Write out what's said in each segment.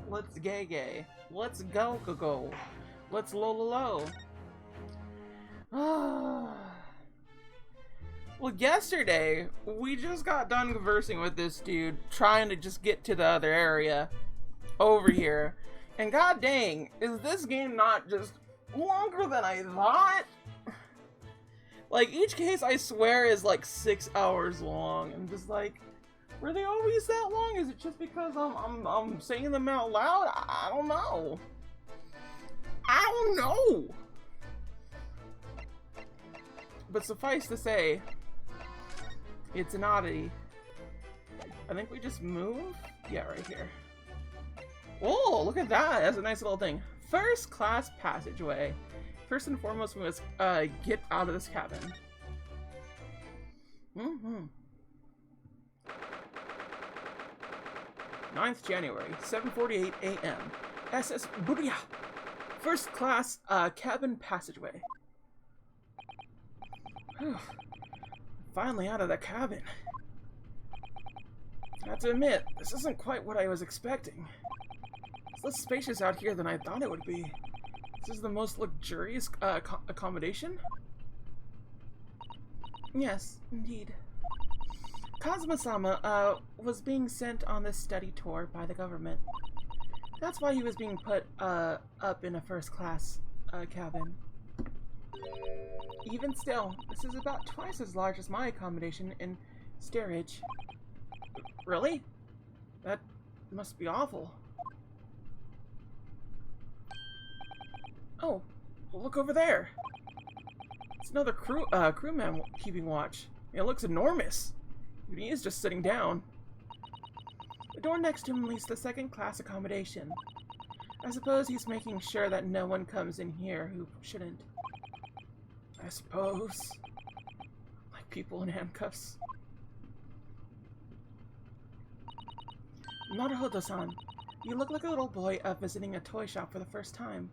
Let's gay. Let's go. Let's lo. Well, yesterday, we just got done conversing with this dude, trying to just get to the other area over here. And god dang, is this game not just longer than I thought? Like, each case, I swear, is like 6 hours long. I'm just like, were they always that long? Is it just because I'm saying them out loud? I don't know. But suffice to say, it's an oddity. I think we just move? Yeah, right here. Whoa, look at that. That's a nice little thing. First class passageway. First and foremost, we must get out of this cabin. 9th January, 7:48 a.m. SS Buria. First class cabin passageway. Finally out of the cabin. I have to admit, this isn't quite what I was expecting. It's less spacious out here than I thought it would be. This is the most luxurious accommodation? Yes, indeed. Kazuma-sama was being sent on this study tour by the government. That's why he was being put up in a first-class cabin. Even still, this is about twice as large as my accommodation in Steerage. Really? That must be awful. Oh, well, look over there. It's another crewman keeping watch. It looks enormous. He is just sitting down. The door next to him leads to second-class accommodation. I suppose he's making sure that no one comes in here who shouldn't. I suppose. Like people in handcuffs. Naruhodo-san, you look like a little boy visiting a toy shop for the first time.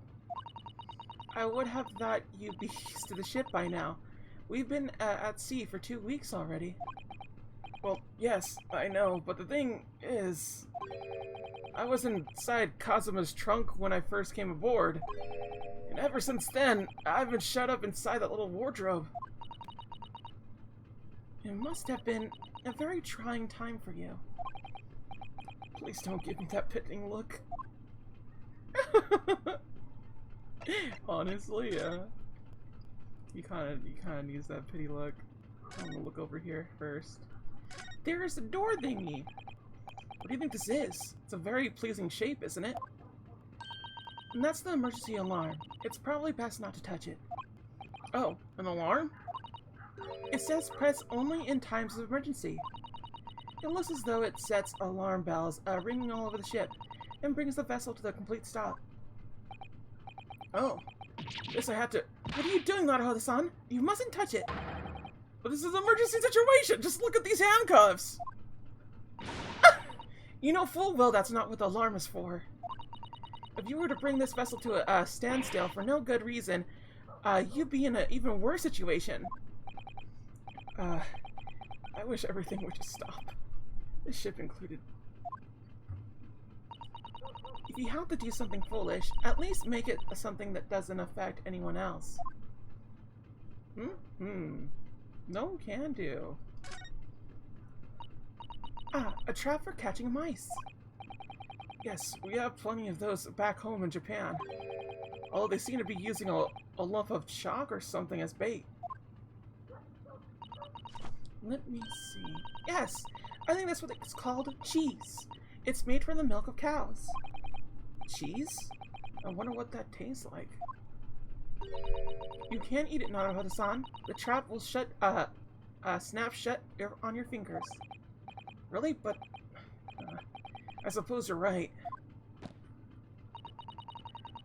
I would have thought you'd be used to the ship by now. We've been at sea for 2 weeks already. Well, yes, I know, but the thing is, I was inside Kazuma's trunk when I first came aboard. And ever since then, I've been shut up inside that little wardrobe. It must have been a very trying time for you. Please don't give me that pitying look. Honestly, yeah. You kinda needs that pity look. I'm gonna look over here first. There's the door thingy! What do you think this is? It's a very pleasing shape, isn't it? And that's the emergency alarm. It's probably best not to touch it. Oh, an alarm? It says press only in times of emergency. It looks as though it sets alarm bells ringing all over the ship and brings the vessel to the complete stop. Oh, guess I have to... What are you doing, Naruhodo-san? You mustn't touch it. But this is an emergency situation. Just look at these handcuffs. You know full well that's not what the alarm is for. If you were to bring this vessel to a standstill for no good reason, you'd be in an even worse situation. I wish everything would just stop. This ship included. If you have to do something foolish, at least make it something that doesn't affect anyone else. No can do. Ah, a trap for catching mice. Yes, we have plenty of those back home in Japan. Although they seem to be using a lump of chalk or something as bait. Let me see. Yes! I think that's what it's called. Cheese. It's made from the milk of cows. Cheese? I wonder what that tastes like. You can't eat it, Naruhodo-san. The trap will snap shut on your fingers. Really? But... I suppose you're right.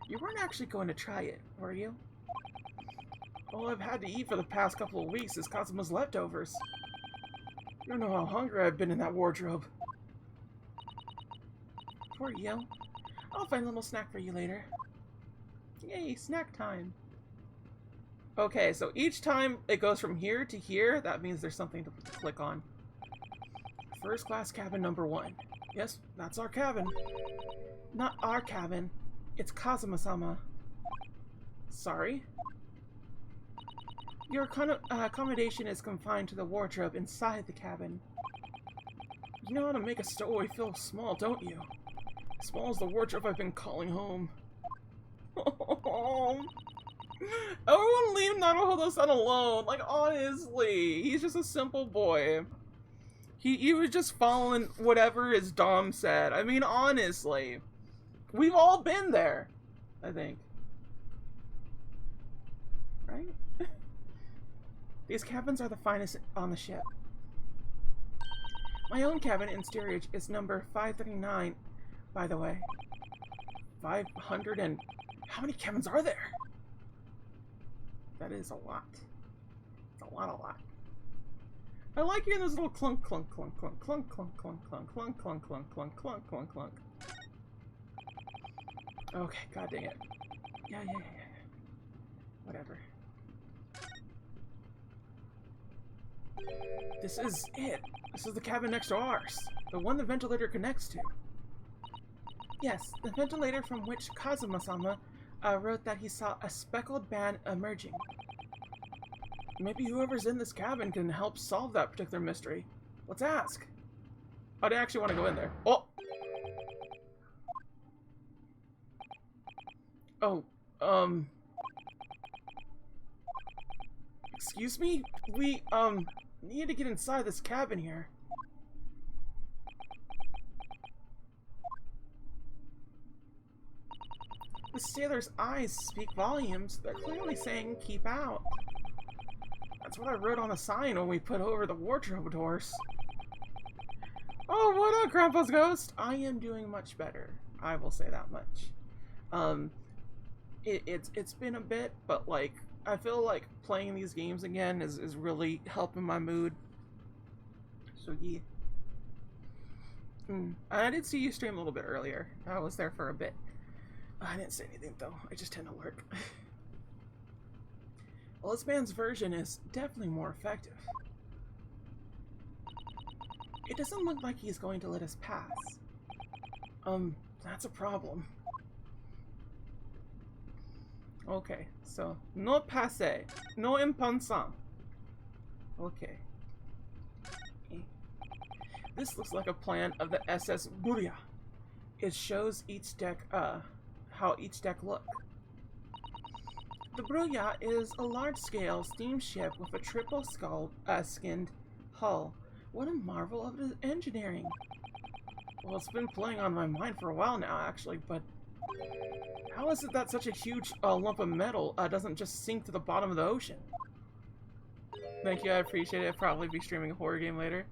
You weren't actually going to try it, were you? All I've had to eat for the past couple of weeks is Kazuma's leftovers. You don't know how hungry I've been in that wardrobe. Poor you. I'll find a little snack for you later. Yay, snack time. Okay, so each time it goes from here to here, that means there's something to click on. First class cabin number 1. Yes, that's our cabin. Not our cabin. It's Kazuma-sama. Sorry? Your accommodation is confined to the wardrobe inside the cabin. You know how to make a stowaway feel small, don't you? Small as the wardrobe I've been calling home. Everyone leave Naruhodo-san alone. Like, honestly, he's just a simple boy. He was just following whatever his dom said. I mean, honestly. We've all been there, I think. Right? These cabins are the finest on the ship. My own cabin in steerage is number 539, by the way. 500 and... How many cabins are there? That is a lot. It's a lot. I like hearing this little clunk, clunk, clunk, clunk, clunk, clunk, clunk, clunk, clunk, clunk, clunk, clunk, clunk, clunk, clunk. Okay, god dang it. Yeah. Whatever. This is it. This is the cabin next to ours. The one the ventilator connects to. Yes, the ventilator from which Kazuma-sama wrote that he saw a speckled band emerging. Maybe whoever's in this cabin can help solve that particular mystery. Let's ask. I didn't actually want to go in there. Oh, excuse me? We, need to get inside this cabin here. The sailor's eyes speak volumes. They're clearly saying, keep out. That's what I wrote on the sign when we put over the wardrobe doors. Oh, what up, Grandpa's ghost? I am doing much better. I will say that much. It's been a bit, but like, I feel like playing these games again is really helping my mood. So yeah. I did see you stream a little bit earlier. I was there for a bit. I didn't say anything though. I just tend to lurk. Well, this man's version is definitely more effective. It doesn't look like he's going to let us pass. That's a problem. Okay, so no passe, no impansan. Okay. This looks like a plan of the SS Burya. It shows each deck, how each deck look. The Burya is a large-scale steamship with a triple skinned hull. What a marvel of engineering! Well, it's been playing on my mind for a while now, actually, but how is it that such a huge lump of metal doesn't just sink to the bottom of the ocean? Thank you, I appreciate it. I'll probably be streaming a horror game later.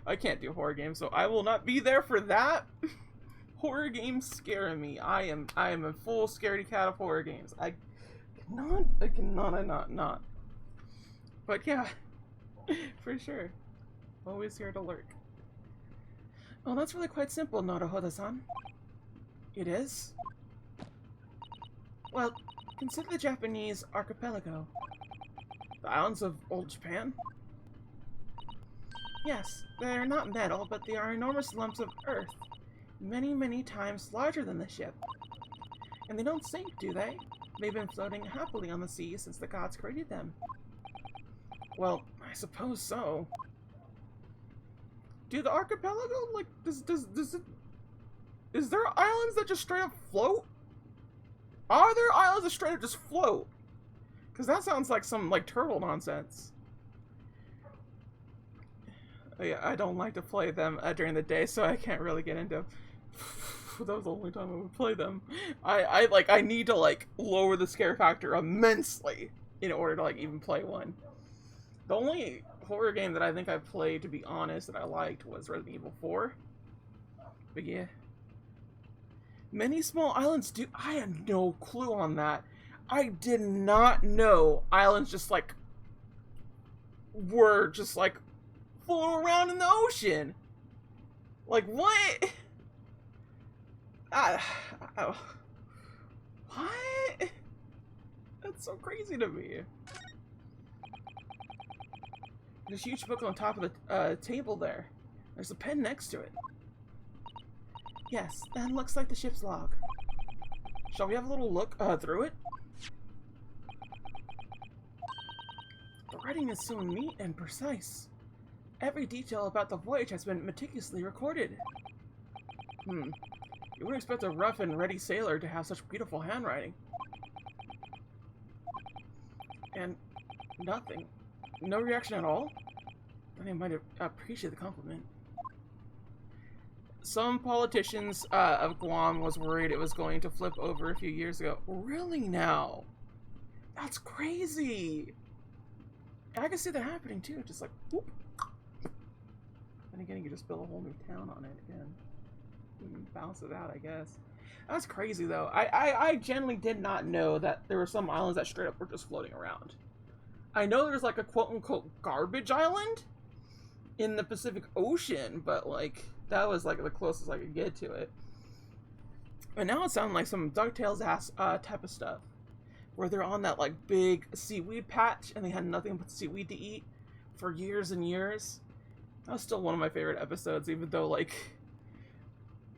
I can't do horror games, so I will not be there for that. Horror games scare me. I am a full scaredy cat of horror games. I cannot. But yeah, for sure. Always here to lurk. Well, that's really quite simple, Naruhodo-san. It is? Well, consider the Japanese archipelago. The islands of old Japan? Yes, they're not metal, but they are enormous lumps of earth. Many times larger than the ship. And they don't sink, do they? They've been floating happily on the sea since the gods created them. Well, I suppose so. Do the archipelago, like, does it... Is there islands that just straight up float? Are there islands that straight up just float? Because that sounds like some, like, turtle nonsense. Yeah, I don't like to play them during the day, so I can't really get into... That was the only time I would play them. I need to, like, lower the scare factor immensely in order to, like, even play one. The only horror game that I think I played, to be honest, that I liked was Resident Evil 4. But yeah. Many small islands do... I had no clue on that. I did not know islands just, like... were just, like... floating around in the ocean. Like, what? What? That's so crazy to me. There's a huge book on top of the table there. There's a pen next to it. Yes, that looks like the ship's log. Shall we have a little look through it? The writing is so neat and precise. Every detail about the voyage has been meticulously recorded. You wouldn't expect a rough and ready sailor to have such beautiful handwriting. And nothing. No reaction at all? Then I might appreciate the compliment. Some politicians of Guam was worried it was going to flip over a few years ago. Really now? That's crazy! I can see that happening too, just like, whoop. And again, you can just build a whole new town on it again. Balance it out, I guess. That's crazy though. I genuinely did not know that there were some islands that straight up were just floating around. I know there's like a quote-unquote garbage island in the Pacific Ocean, but like, that was like the closest I could get to it. And now it sounds like some DuckTales ass type of stuff, where they're on that like big seaweed patch and they had nothing but seaweed to eat for years and years. That was still one of my favorite episodes, even though like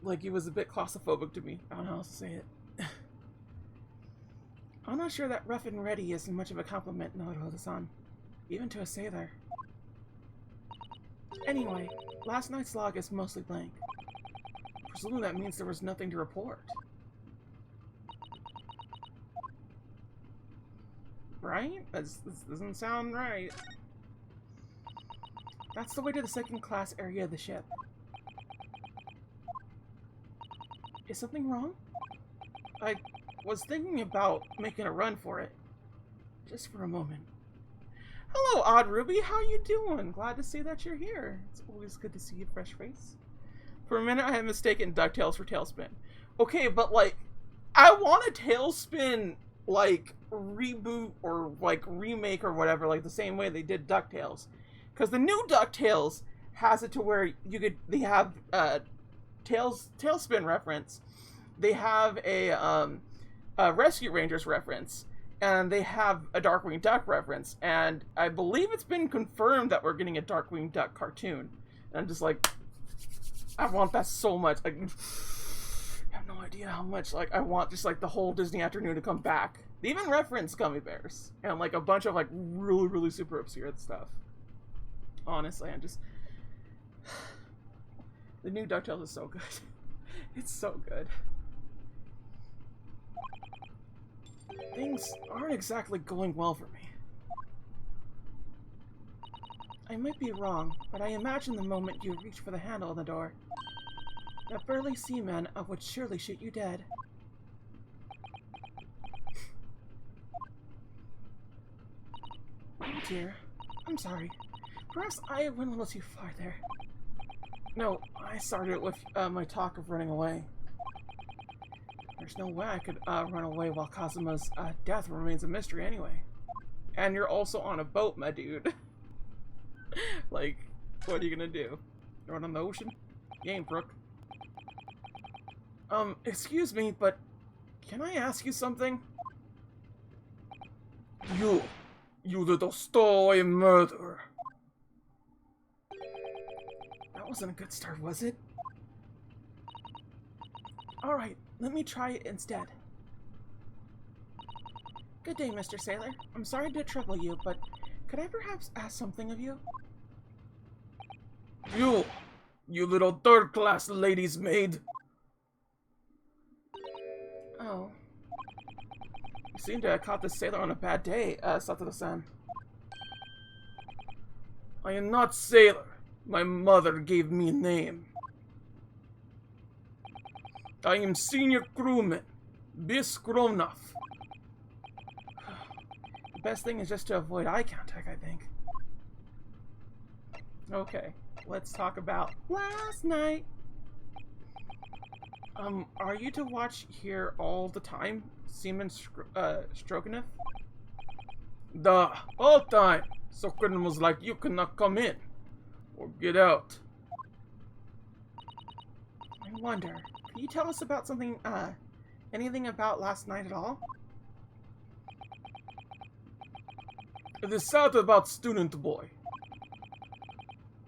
it was a bit claustrophobic to me. I don't know how else to say it. I'm not sure that rough and ready is much of a compliment, Naruto-san, even to a sailor. Anyway, last night's log is mostly blank. Presumably that means there was nothing to report. Right? This doesn't sound right. That's the way to the second class area of the ship. Is something wrong? I was thinking about making a run for it. Just for a moment. Hello, Odd Ruby. How you doing? Glad to see that you're here. It's always good to see a fresh face. For a minute, I had mistaken DuckTales for Tailspin. Okay, but like, I want a Tailspin like reboot or like remake or whatever, like the same way they did DuckTales, because the new DuckTales has it to where they have Tailspin reference, they have a Rescue Rangers reference, and they have a Darkwing Duck reference, and I believe it's been confirmed that we're getting a Darkwing Duck cartoon. And I'm just like, I want that so much. Like, I have no idea how much. Like, I want just like the whole Disney afternoon to come back. They even reference gummy bears and like a bunch of like really, really super obscure stuff. Honestly, I'm just the new DuckTales is so good. It's so good. Things aren't exactly going well for me. I might be wrong, but I imagine the moment you reach for the handle on the door, that burly seaman would surely shoot you dead. Oh dear. I'm sorry. Perhaps I went a little too far there. No, I started with my talk of running away. There's no way I could run away while Kazuma's death remains a mystery anyway. And you're also on a boat, my dude. Like, what are you gonna do? Run on the ocean? You ain't Brooke. Excuse me, but can I ask you something? You little stowaway murderer. That wasn't a good start, was it? Alright, let me try it instead. Good day, Mr. Sailor. I'm sorry to trouble you, but could I perhaps ask something of you? You little third-class lady's maid. Oh. You seem to have caught this sailor on a bad day, Satoru-san. I am not sailor. My mother gave me a name. I am senior crewman, Biskronov. The best thing is just to avoid eye contact, I think. Okay, let's talk about last night. Are you to watch here all the time, Seaman Stroganov? All time. Sokorin was like, you cannot come in. Or get out. I wonder, can you tell us about something, anything about last night at all? It is sad about student boy.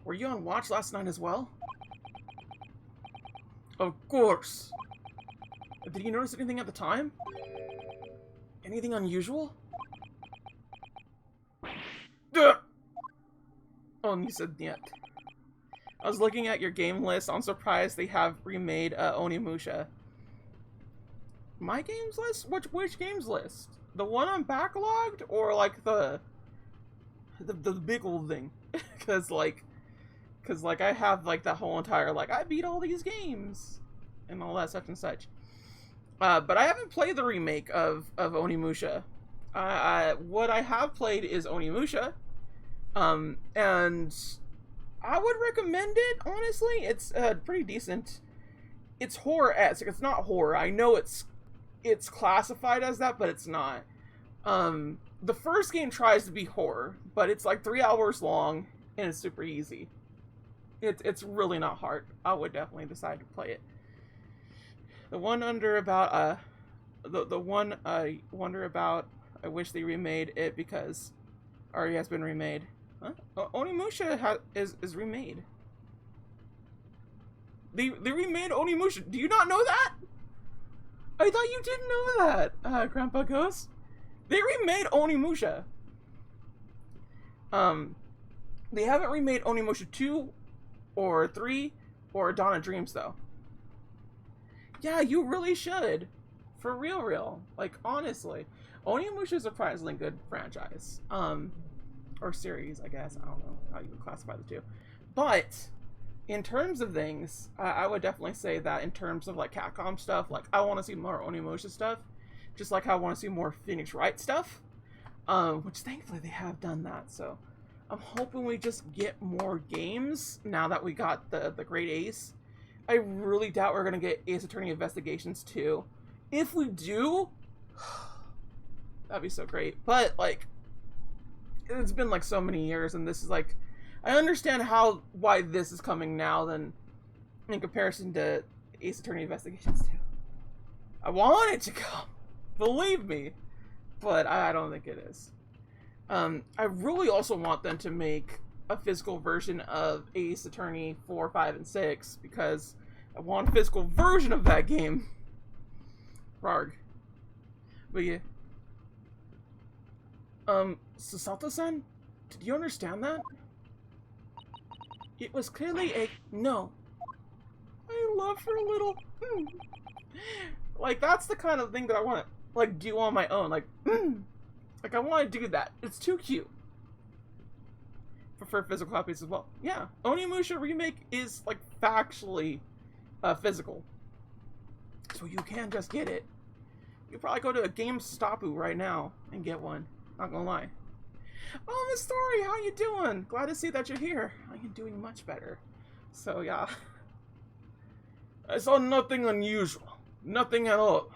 Were you on watch last night as well? Of course. Did you notice anything at the time? Anything unusual? Duh! Oh, and you said yet. I was looking at your game list. I'm surprised they have remade Onimusha. My games list? Which games list? The one I'm backlogged, or like the big old thing? Cause like I have like that whole entire like I beat all these games and all that such and such. But I haven't played the remake of Onimusha. What I have played is Onimusha. And I would recommend it, honestly. It's pretty decent. It's horror-esque. It's not horror. I know it's classified as that, but it's not. The first game tries to be horror, but it's like 3 hours long, and it's super easy. It's really not hard. I would definitely decide to play it. The one under about, the one I wonder about, I wish they remade it because already has been remade. Huh? Onimusha is remade. They remade Onimusha. Do you not know that? I thought you didn't know that, Grandpa Ghost. They remade Onimusha. They haven't remade Onimusha 2 or 3 or Dawn of Dreams though. Yeah, you really should. For real. Like, honestly. Onimusha is a surprisingly good franchise. Or series, I guess. I don't know how you would classify the two. But, in terms of things, I would definitely say that in terms of, like, Capcom stuff, like, I want to see more Onimusha stuff. Just like I want to see more Phoenix Wright stuff. Which, thankfully, they have done that, so... I'm hoping we just get more games now that we got the Great Ace. I really doubt we're going to get Ace Attorney Investigations 2. If we do, that'd be so great. But, like, it's been, like, so many years, and this is, like, I understand why this is coming now than in comparison to Ace Attorney Investigations 2. I want it to come. Believe me. But I don't think it is. I really also want them to make a physical version of Ace Attorney 4, 5, and 6 because I want a physical version of that game. Rarg. But yeah. Sasato-san? Did you understand that? It was clearly a no. I love her little Like, that's the kind of thing that I want to, like, do on my own. Like, like, I want to do that. It's too cute. Prefer physical copies as well. Yeah, Onimusha Remake is, like, factually physical. So you can just get it. You could probably go to a GameStopu right now and get one. Not gonna lie. Oh, Miss Story, how you doing? Glad to see that you're here. I am doing much better. So, yeah. I saw nothing unusual. Nothing at all.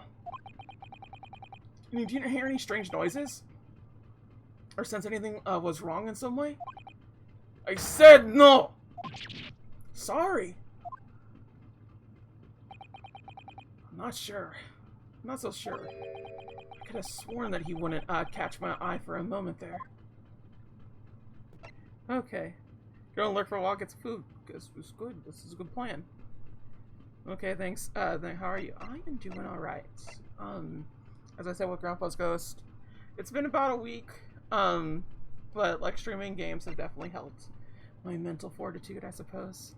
Did you hear any strange noises? Or sense anything was wrong in some way? I said no! Sorry. I'm not sure. I'm not so sure. I could have sworn that he wouldn't catch my eye for a moment there. Okay. Go and look for a walk, get some food. Because it's good. This is a good plan. Okay, thanks. Then how are you? I am doing alright. As I said with Grandpa's Ghost, it's been about a week. But like streaming games have definitely helped my mental fortitude, I suppose.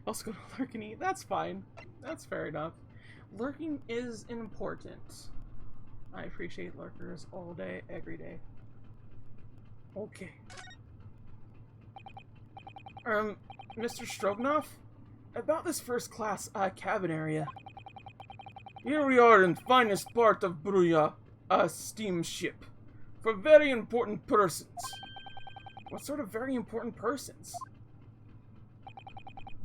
Also go to lurk and eat. That's fine. That's fair enough. Lurking is important. I appreciate lurkers all day, every day. Okay. Mr. Stroganoff? About this first class cabin area. Here we are in finest part of Bruya, a steamship. For very important persons. What sort of very important persons?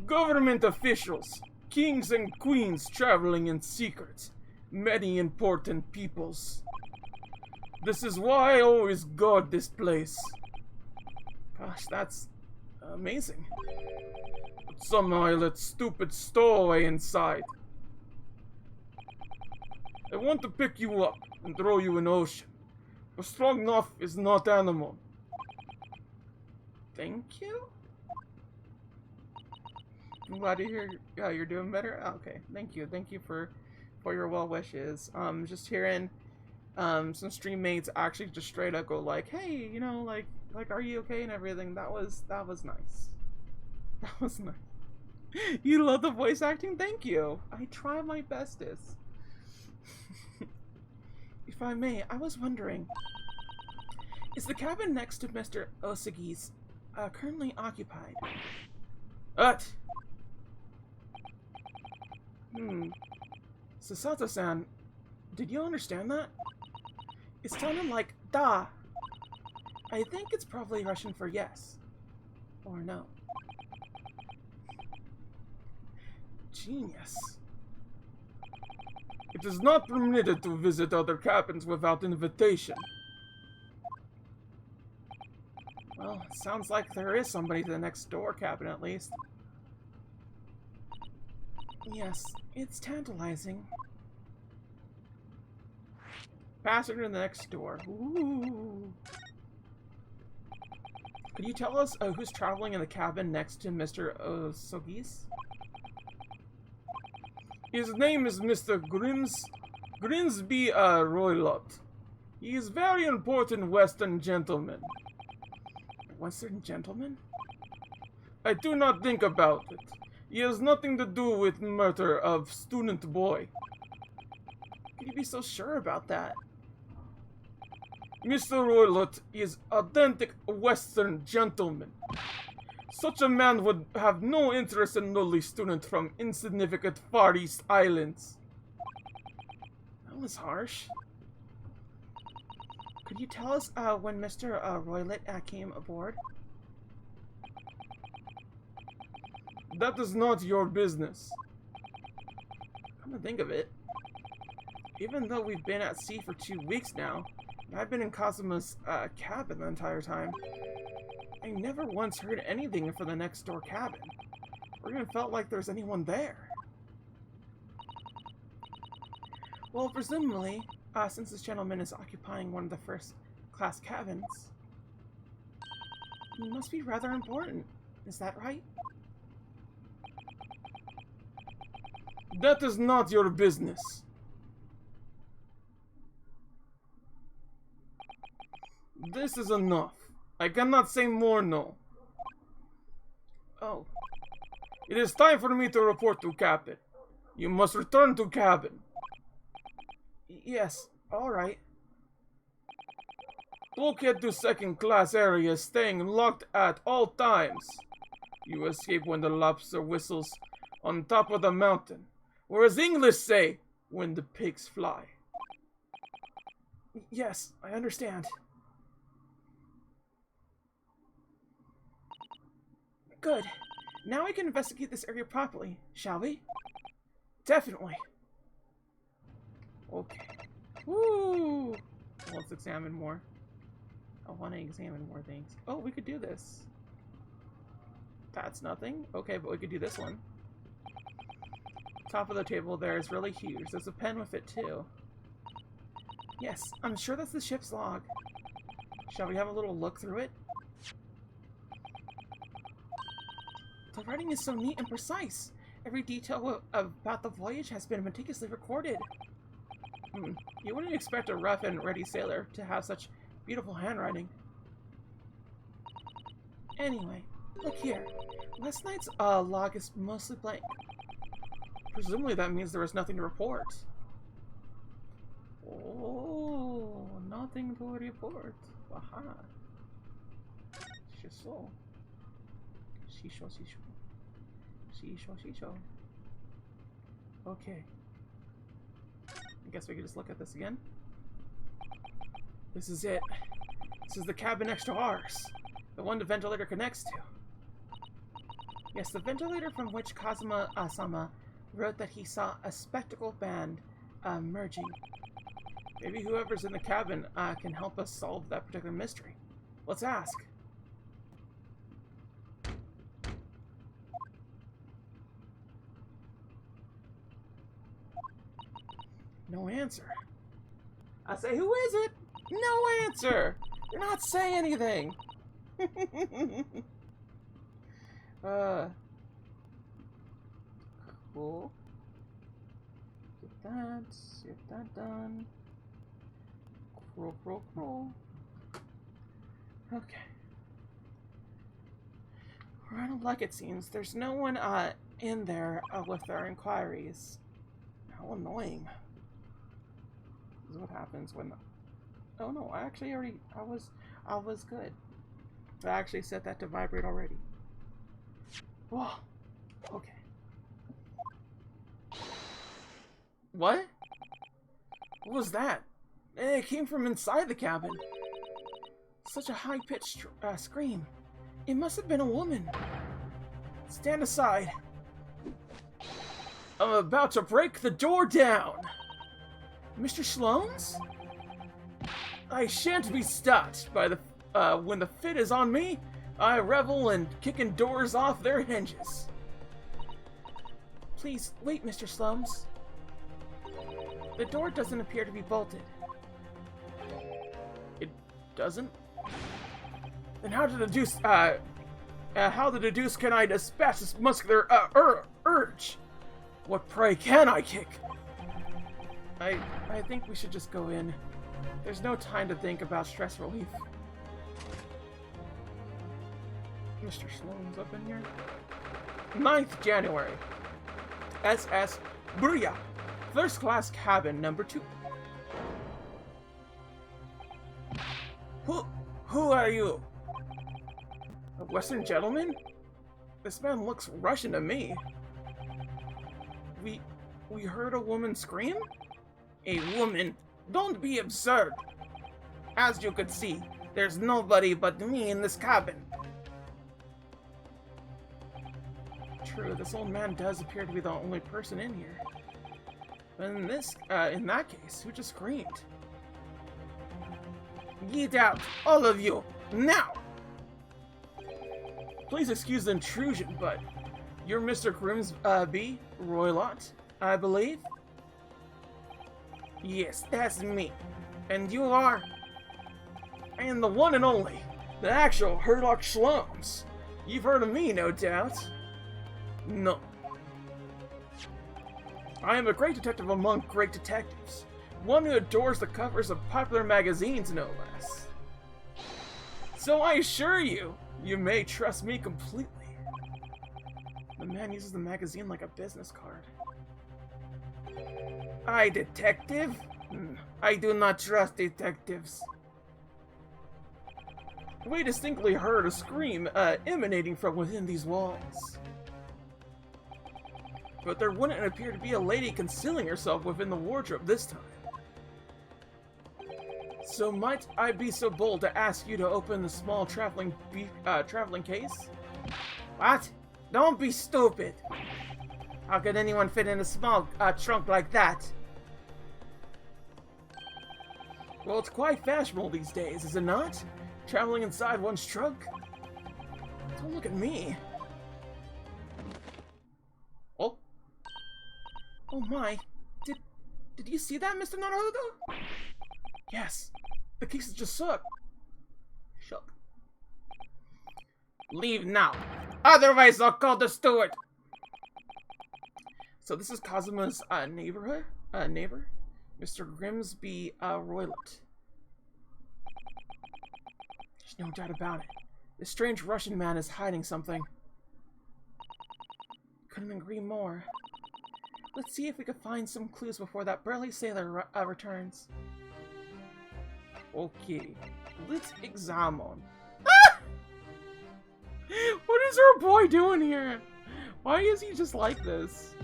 Government officials, kings and queens traveling in secret, many important peoples. This is why I always guard this place. Gosh, that's amazing. But somehow I let stupid stowaway inside. I want to pick you up and throw you in ocean. But Stroganoff is not animal. Thank you? I'm glad to hear you're doing better. Okay, thank you. Thank you for your well wishes. Just hearing some stream mates actually just straight up go like, hey, you know, like are you okay and everything. That was nice. That was nice. You love the voice acting? Thank you. I try my bestest. If I may, I was wondering, is the cabin next to Mr. Osagi's currently occupied? What? Sasato-san, did you understand that? It sounded like da. I think it's probably Russian for yes. Or no. Genius. It is not permitted to visit other cabins without invitation. Well, it sounds like there is somebody to the next door cabin at least. Yes, it's tantalizing. Passing to the next door. Ooh. Could you tell us who's traveling in the cabin next to Mr. Osagi's? His name is Mr. Grimsby Roylott. He is very important Western gentleman. Western gentleman? I do not think about it. He has nothing to do with murder of student boy. Could you be so sure about that? Mr. Roylott is authentic Western gentleman. Such a man would have no interest in lowly student from insignificant Far East Islands. That was harsh. Could you tell us when Mr. Roylott came aboard? That is not your business. Come to think of it, even though we've been at sea for 2 weeks now, and I've been in Kazuma's cabin the entire time, I never once heard anything from the next door cabin, or even felt like there's anyone there. Well, presumably, since this gentleman is occupying one of the first-class cabins, he must be rather important. Is that right? That is not your business. This is enough. I cannot say more, no. Oh. It is time for me to report to Captain. You must return to cabin. Yes, alright. Bulkhead to second-class area, staying locked at all times. You escape when the lobster whistles on top of the mountain. Or as English say, when the pigs fly. Yes, I understand. Good. Now we can investigate this area properly, shall we? Definitely. Okay. Woo! Let's examine more. I want to examine more things. Oh, we could do this. That's nothing. Okay, but we could do this one. Top of the table there is really huge. There's a pen with it too. Yes, I'm sure that's the ship's log. Shall we have a little look through it? The writing is so neat and precise. Every detail about the voyage has been meticulously recorded. You wouldn't expect a rough and ready sailor to have such beautiful handwriting. Anyway, look here. Last night's log is mostly blank. Presumably that means there was nothing to report. Oh, nothing to report. Aha. Shisho. Shisho, shisho. Shisho, shisho. Okay. I guess we could just look at this again. This is it. This is the cabin next to ours. The one the ventilator connects to. Yes, the ventilator from which Kazuma-sama wrote that he saw a spectacle band merging. Maybe whoever's in the cabin can help us solve that particular mystery. Let's ask. No answer. I say, who is it? No answer! You're not saying anything! Cool. Get that done. Crawl. Okay. Right like it seems. There's no one, in there, with their inquiries. How annoying. This is what happens when... Oh no, I actually already... I was good. I actually set that to vibrate already. Whoa. Okay. What? What was that? It came from inside the cabin. Such a high-pitched scream. It must have been a woman. Stand aside. I'm about to break the door down. Mr. Sloane's? I shan't be stopped by the when the fit is on me. I revel in kicking doors off their hinges. Please wait, Mr. Sloane's. The door doesn't appear to be bolted. It doesn't? Then how the deuce can I dispatch this muscular urge? What prey can I kick? I think we should just go in. There's no time to think about stress relief. Mr. Sloane's up in here. 9th January. SS Booyah. First class cabin number 2. Who are you? A Western gentleman? This man looks Russian to me. We heard a woman scream? A woman? Don't be absurd. As you could see, there's nobody but me in this cabin. True, this old man does appear to be the only person in here. But in that case, who just screamed? Get out, all of you, now! Please excuse the intrusion, but you're Mr. Grimsby Roylott, I believe? Yes, that's me. And you are? I am the one and only, the actual Herlocked Sloanes. You've heard of me, no doubt. No. I am a great detective among great detectives. One who adores the covers of popular magazines, no less. So I assure you, you may trust me completely. The man uses the magazine like a business card. I, detective? I do not trust detectives. We distinctly heard a scream emanating from within these walls. But there wouldn't appear to be a lady concealing herself within the wardrobe this time. So might I be so bold to ask you to open the small traveling case? What? Don't be stupid! How could anyone fit in a small trunk like that? Well, it's quite fashionable these days, is it not? Traveling inside one's trunk? Don't look at me. Oh. Oh my. Did you see that, Mr. Naruto? Yes. The case is just shook. Leave now. Otherwise, I'll call the steward. So this is Kazuma's neighbor, Mr. Grimsby Roylott. There's no doubt about it. This strange Russian man is hiding something. Couldn't agree more. Let's see if we can find some clues before that burly sailor returns. Okay, let's examine. Ah! What is our boy doing here? Why is he just like this?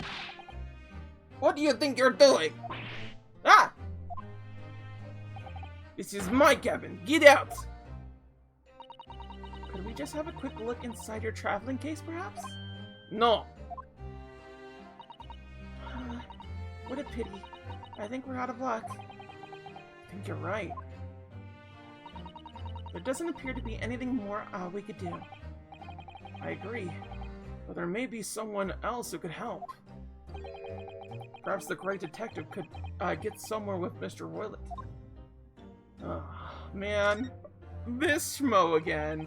What do you think you're doing? Ah! This is my cabin. Get out! Could we just have a quick look inside your traveling case, perhaps? No. What a pity. I think we're out of luck. I think you're right. There doesn't appear to be anything more we could do. I agree. But there may be someone else who could help. Perhaps the great detective could get somewhere with Mr. Roylott. Oh, man. This schmo again.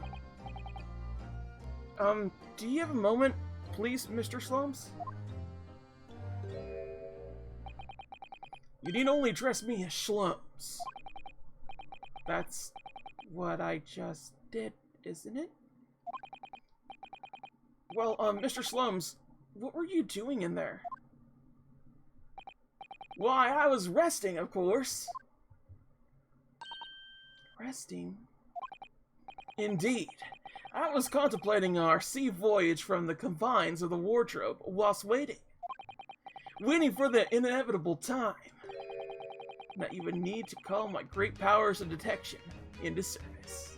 Do you have a moment, please, Mr. Sloanes? You need only dress me as Shlums. That's what I just did, isn't it? Well, Mr. Slums, what were you doing in there? Why, I was resting, of course. Resting? Indeed. I was contemplating our sea voyage from the confines of the wardrobe whilst waiting. Waiting for the inevitable time that you would need to call my great powers of detection into service.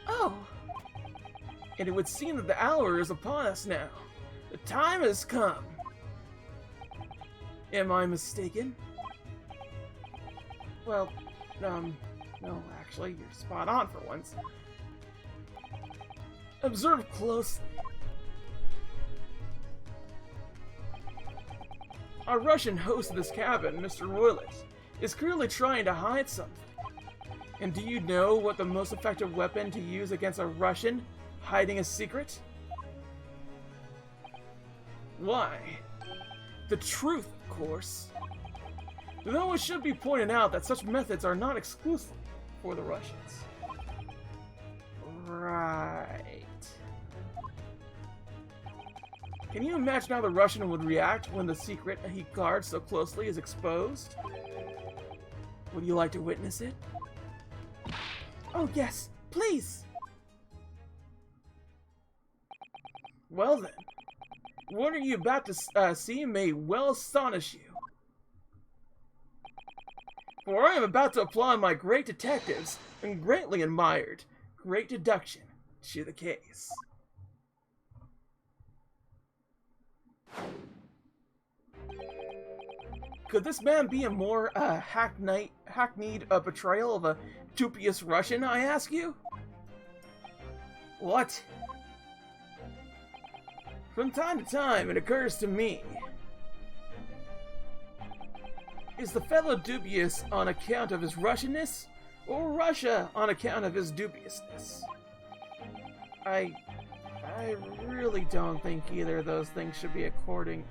Oh! And it would seem that the hour is upon us now. The time has come. Am I mistaken? Well, no, actually, you're spot on for once. Observe closely. Our Russian host of this cabin, Mr. Roylet, is clearly trying to hide something. And do you know what the most effective weapon to use against a Russian hiding a secret? Why? The truth, of course. Though it should be pointed out that such methods are not exclusive for the Russians. Right. Can you imagine how the Russian would react when the secret he guards so closely is exposed? Would you like to witness it? Oh yes, please! Well then, what are you about to see may well astonish you. For I am about to apply my great detectives and greatly admired great deduction to the case. Could this man be a more hackneyed portrayal of a dubious Russian, I ask you? What? From time to time, it occurs to me. Is the fellow dubious on account of his Russianness, or Russia on account of his dubiousness? I really don't think either of those things should be according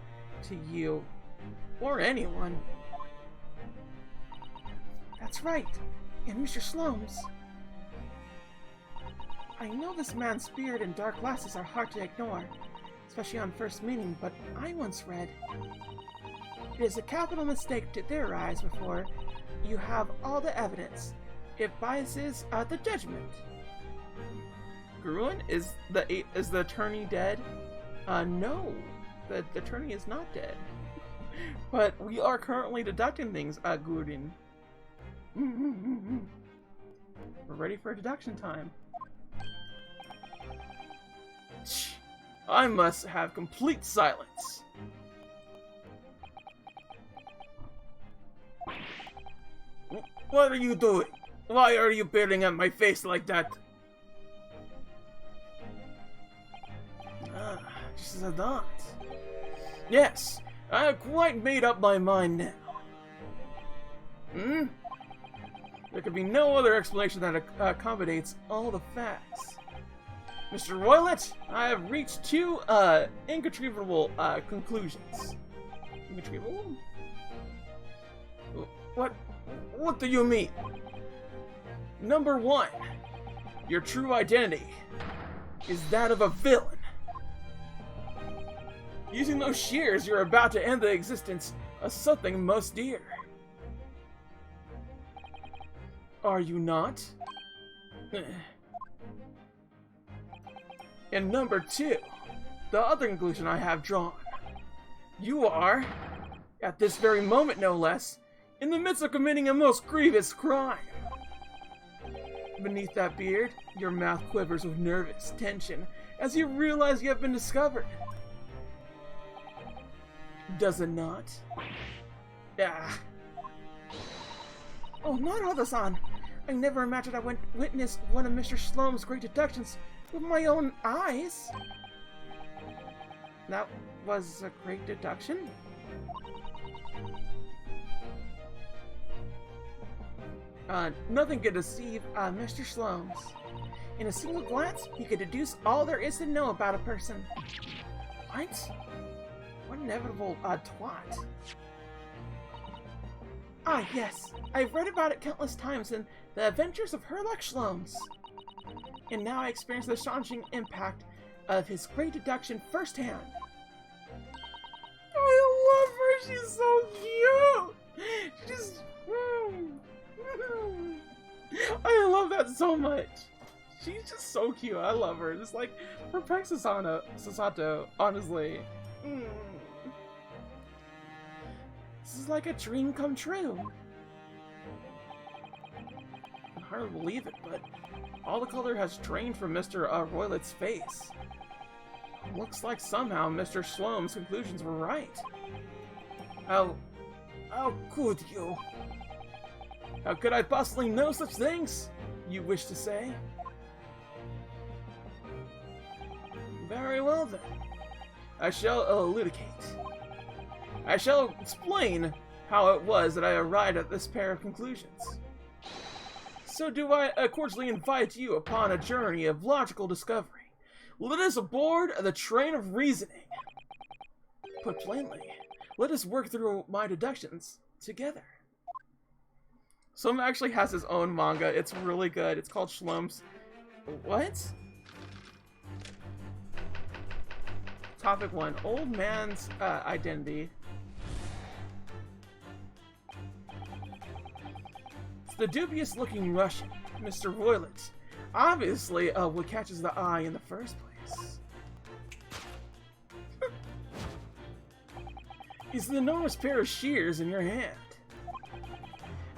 to you, or anyone. That's right, and Mr. Slomes. I know this man's spirit and dark glasses are hard to ignore, especially on first meeting, but I once read, it is a capital mistake to theorize before you have all the evidence. It biases the judgment. Gruen, is the attorney dead? No, the attorney is not dead. But we are currently deducting things, Gruen. We're ready for deduction time. I must have complete silence. What are you doing? Why are you peering at my face like that? Just a dot. Yes, I have quite made up my mind now. There could be no other explanation that accommodates all the facts. Mr. Roylet, I have reached two incontrovertible conclusions. Incontrovertible? What do you mean? Number one, your true identity is that of a villain. Using those shears, you're about to end the existence of something most dear. Are you not? And number two, the other conclusion I have drawn. You are, at this very moment no less, in the midst of committing a most grievous crime. Beneath that beard, your mouth quivers with nervous tension as you realize you have been discovered. Does it not? Ah. Oh, Naruto-san! I never imagined I would witness one of Mr. Sloane's great deductions with my own eyes. That was a great deduction? Nothing could deceive Mr. Sloanes. In a single glance, he could deduce all there is to know about a person. What? What inevitable twat. Ah, yes. I've read about it countless times in The Adventures of Herlocked. And now I experience the astonishing impact of his great deduction firsthand. I love her. She's so cute. She just... I love that so much. She's just so cute. I love her. Just like Perplexus Sasato, honestly. This is like a dream come true. I can hardly believe it, but all the color has drained from Mr. Roylet's face. Looks like somehow Mr. Shlom's conclusions were right. How could you? How could I possibly know such things? You wish to say? Very well then. I shall elucidate. I shall explain how it was that I arrived at this pair of conclusions. So do I cordially invite you upon a journey of logical discovery. Let us aboard the train of reasoning. Put plainly, let us work through my deductions together. Someone actually has his own manga. It's really good. It's called Shlom's... What? Topic 1. Old man's identity. It's the dubious-looking Russian, Mr. Roylet. Obviously, what catches the eye in the first place. Is the enormous pair of shears in your hand.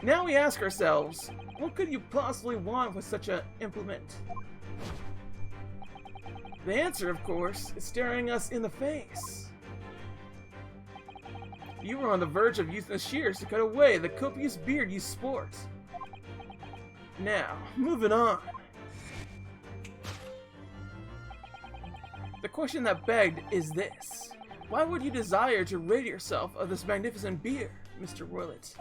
Now we ask ourselves, what could you possibly want with such an implement? The answer, of course, is staring us in the face. You were on the verge of using the shears to cut away the copious beard you sport. Now, moving on. The question that begged is this. Why would you desire to rid yourself of this magnificent beard, Mr. Roylet?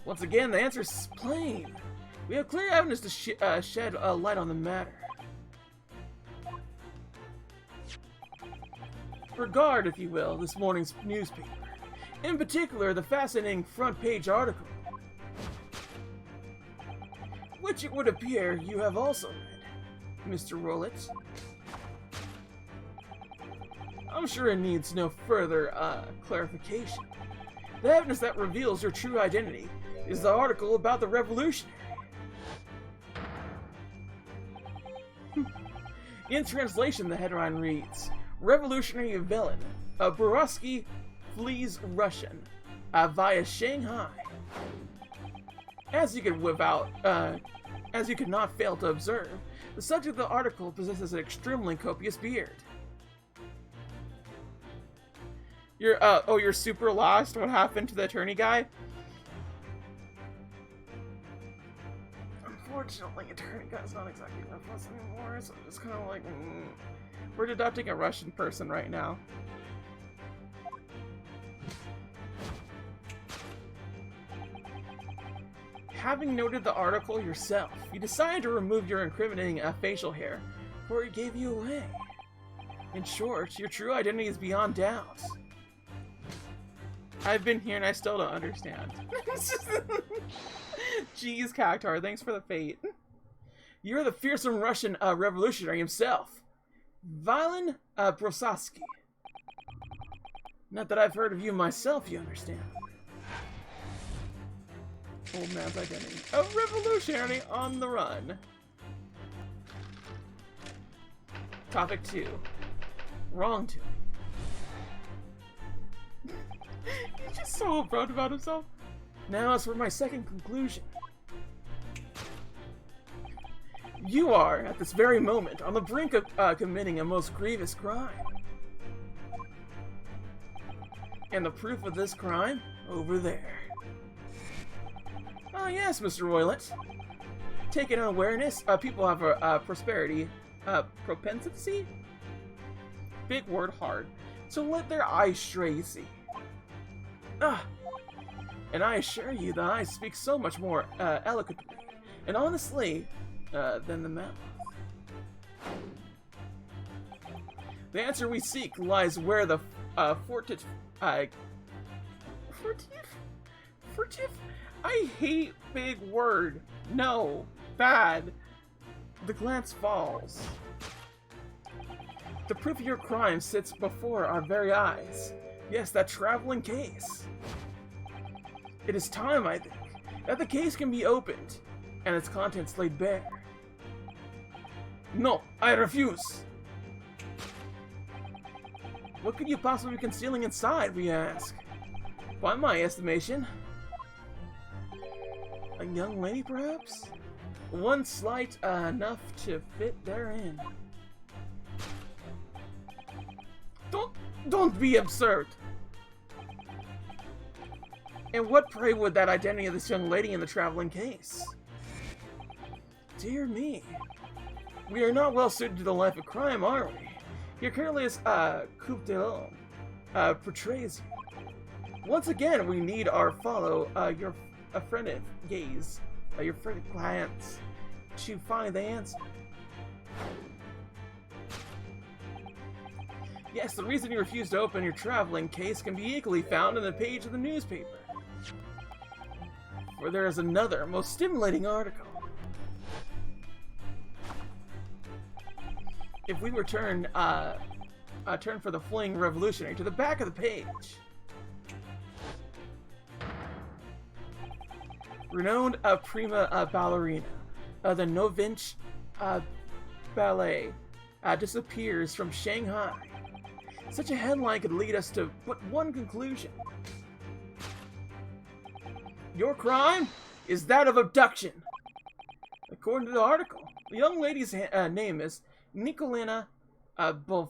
Once again, the answer is plain. We have clear evidence to shed a light on the matter. Regard, if you will, this morning's newspaper. In particular, the fascinating front page article. Which it would appear you have also read, Mr. Roylet. I'm sure it needs no further clarification. The evidence that reveals your true identity is the article about the revolutionary. In translation, the headline reads, Revolutionary villain, Borowski flees Russian via Shanghai. As you could not fail to observe, the subject of the article possesses an extremely copious beard. You're super lost? What happened to the attorney guy? Unfortunately, attorney guy's not exactly that plus anymore, so I'm just kind of like, We're deducting a Russian person right now. Having noted the article yourself, you decided to remove your incriminating facial hair before it gave you away. In short, your true identity is beyond doubt. I've been here and I still don't understand. Jeez, Cactar, thanks for the fate. You're the fearsome Russian revolutionary himself, Violin Brosatsky. Not that I've heard of you myself, you understand. Old man's identity. A revolutionary on the run. Topic 2. Wrong to. He's just so proud about himself. Now as for my second conclusion. You are, at this very moment, on the brink of committing a most grievous crime. And the proof of this crime? Over there. Oh yes, Mr. Roylet. Taking unawareness, people have a prosperity, propensity? Big word, hard. So let their eyes stray, you see. And I assure you the eyes speak so much more eloquently and honestly than the mouth. The answer we seek Furtive? I hate big word. No. Bad. The glance falls. The proof of your crime sits before our very eyes. Yes, that traveling case. It is time, I think, that the case can be opened, and its contents laid bare. No, I refuse. What could you possibly be concealing inside, we ask? By my estimation, a young lady, perhaps? One slight enough to fit therein. Don't be absurd. And what, pray, would that identity of this young lady in the traveling case? Dear me. We are not well suited to the life of crime, are we? Your careless, coup d'etat, portrays you. Once again, we need our your frenzied gaze, your frenzied glance, to find the answer. Yes, the reason you refuse to open your traveling case can be equally found in the page of the newspaper. For there is another, most stimulating article. If we return, turn for the fleeing revolutionary to the back of the page. Renowned prima ballerina of the Novinch Ballet disappears from Shanghai. Such a headline could lead us to but one conclusion. Your crime is that of abduction. According to the article, the young lady's name is Nikolina Bovlova.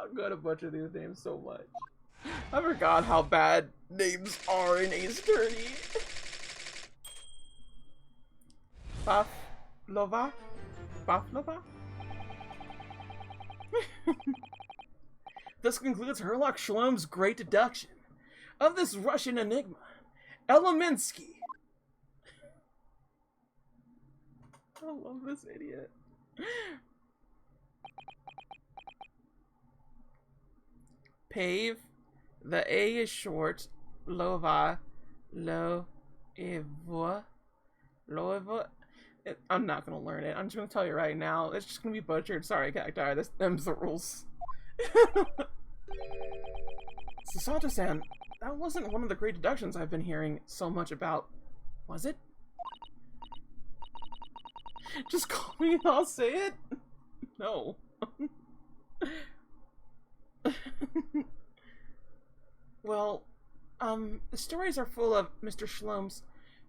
I'm gonna butcher these names so much. I forgot how bad names are in Ace Attorney. Pavlova? Pavlova? This concludes Herlock Shlom's great deduction of this Russian enigma. Elemensky. I love this idiot. Pave. The A is short. Lova. Loevo. I'm not gonna learn it. I'm just gonna tell you right now. It's just gonna be butchered. Sorry, Cacti. Them's the rules. Sasato-san, that wasn't one of the great deductions I've been hearing so much about, was it? Just call me and I'll say it? No. Well, the stories are full of Mr. Shlom's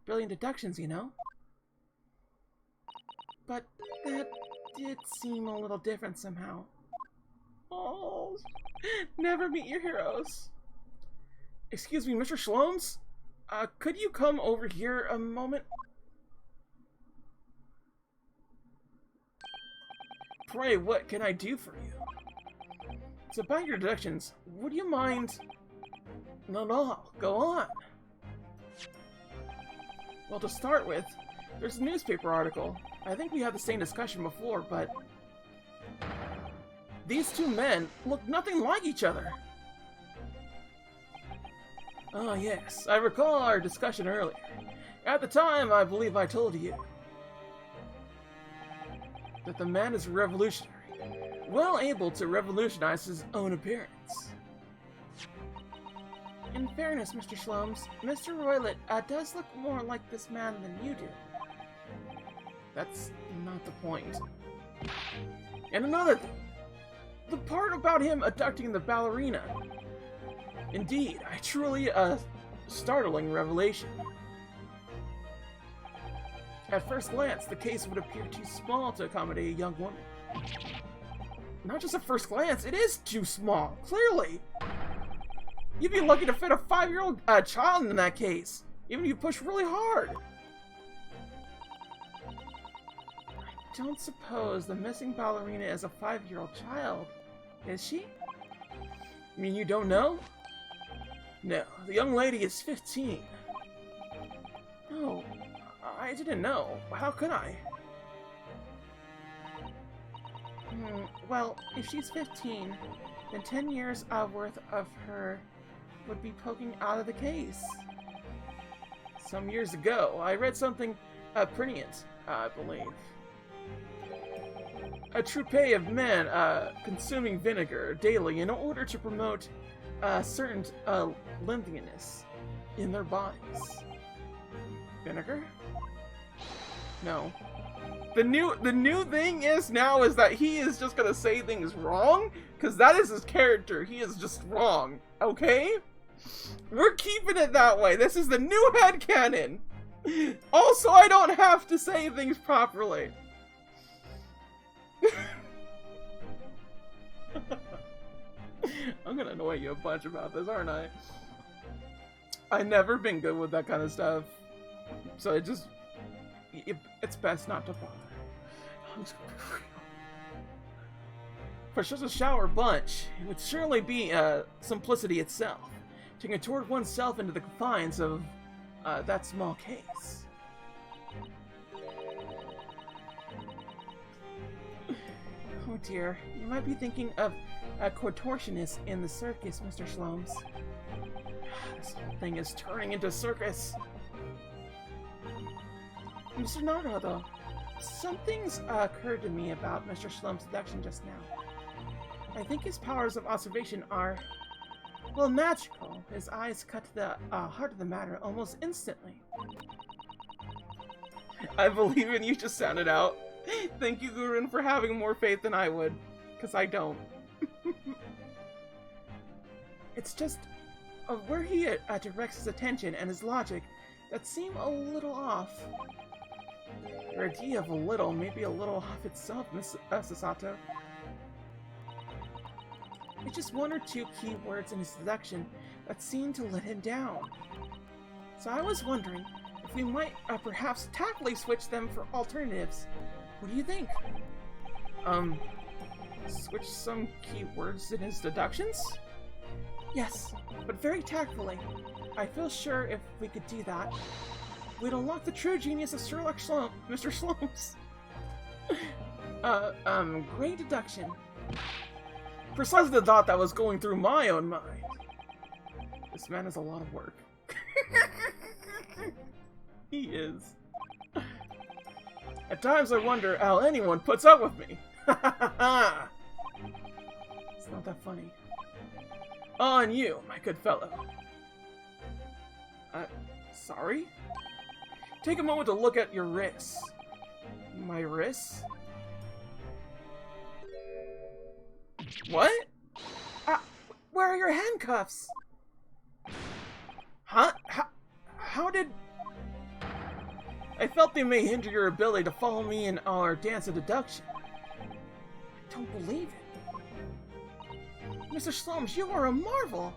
brilliant deductions, you know? But that did seem a little different somehow. Oh, never meet your heroes. Excuse me, Mr. Shloms? Could you come over here a moment? Pray, what can I do for you? It's about your deductions. Would you mind? No, go on. Well, to start with, there's a newspaper article. I think we had the same discussion before, but these two men look nothing like each other. Oh yes, I recall our discussion earlier. At the time, I believe I told you that the man is revolutionary, well able to revolutionize his own appearance. In fairness, Mr. Shloms, Mr. Roylet does look more like this man than you do. That's not the point. And another thing, the part about him abducting the ballerina. Indeed, a truly startling revelation. At first glance, the case would appear too small to accommodate a young woman. Not just at first glance, it is too small, clearly. You'd be lucky to fit a 5-year-old child in that case, even if you push really hard. I don't suppose the missing ballerina is a 5-year-old child, is she? You mean you don't know? No, the young lady is 15. No, I didn't know. How could I? Well, if she's 15, then 10 years worth of her would be poking out of the case. Some years ago, I read something prescient, I believe. A troupe of men consuming vinegar daily in order to promote certain lengthiness in their bodies. Vinegar? No. The new thing is that he is just gonna say things wrong, because that is his character. He is just wrong. Okay? We're keeping it that way. This is the new headcanon. Also, I don't have to say things properly. I'm gonna annoy you a bunch about this, aren't I? I've never been good with that kind of stuff. So it's best not to bother. For such a shower bunch, it would surely be simplicity itself, taking toward oneself into the confines of that small case. Oh dear, you might be thinking of a contortionist in the circus, Mr. Shlomes. This whole thing is turning into a circus. Mr. Naruto, though, some things occurred to me about Mr. Shlomes' seduction just now. I think his powers of observation are, well, magical. His eyes cut to the heart of the matter almost instantly. I believe in you, just sounded out. Thank you, Gurun, for having more faith than I would, because I don't. It's just where he directs his attention and his logic that seem a little off. Your idea of a little may be a little off itself, Miss Sasato. It's just one or two key words in his seduction that seem to let him down. So I was wondering if we might perhaps tactfully switch them for alternatives. What do you think? Switch some key words in his deductions? Yes, but very tactfully. I feel sure if we could do that, we'd unlock the true genius of Sherlock Shlom, Mr. Shlomes. Great deduction. Precisely the thought that was going through my own mind. This man is a lot of work. He is. At times I wonder how anyone puts up with me. It's not that funny. On you, my good fellow. Sorry? Take a moment to look at your wrists. My wrists? What? Where are your handcuffs? Huh? How did... I felt they may hinder your ability to follow me in our dance of deduction. I don't believe it. Mr. Shlomes, you are a marvel!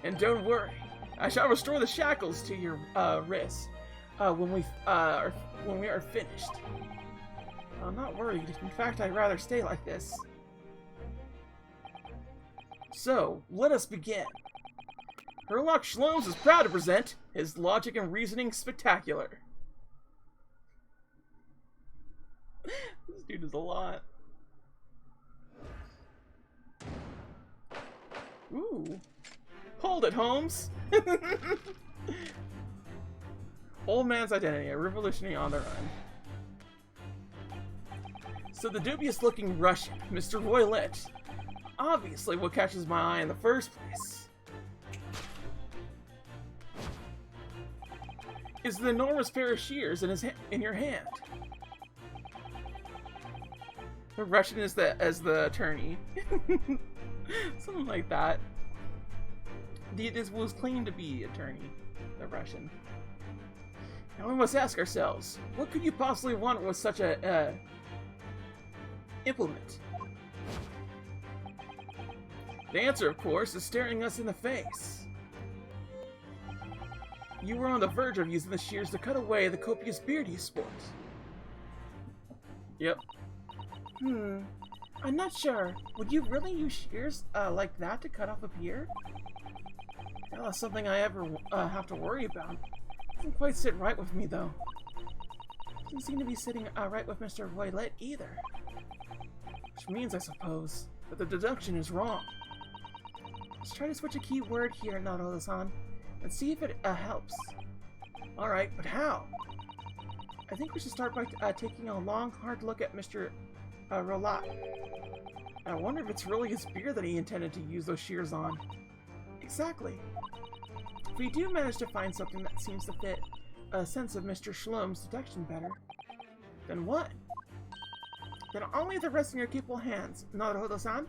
And don't worry, I shall restore the shackles to your wrists when we are finished. I'm not worried. In fact, I'd rather stay like this. So, let us begin. Herlocked Shlomes is proud to present his Logic and Reasoning Spectacular. This dude is a lot. Ooh. Hold it, Holmes! Old man's identity, a revolutionary on their own. So the dubious-looking Russian, Mr. Roylett, obviously what catches my eye in the first place is the enormous pair of shears in your hand. The Russian is as the attorney. Something like that. This was claimed to be attorney, the Russian. Now we must ask ourselves, what could you possibly want with such a implement? The answer, of course, is staring us in the face. You were on the verge of using the shears to cut away the copious beard you sport. Yep. I'm not sure. Would you really use shears like that to cut off a beard? Well, that's something I ever have to worry about. Doesn't quite sit right with me, though. Doesn't seem to be sitting right with Mr. Roylett either. Which means, I suppose, that the deduction is wrong. Let's try to switch a key word here, Naruto-san, and see if it helps. Alright, but how? I think we should start by taking a long, hard look at Mr. Herlocked. I wonder if it's really his beard that he intended to use those shears on. Exactly. If we do manage to find something that seems to fit a sense of Mr. Shlom's deduction better, then what? Then I'll leave the rest in your capable hands, Naruto-san.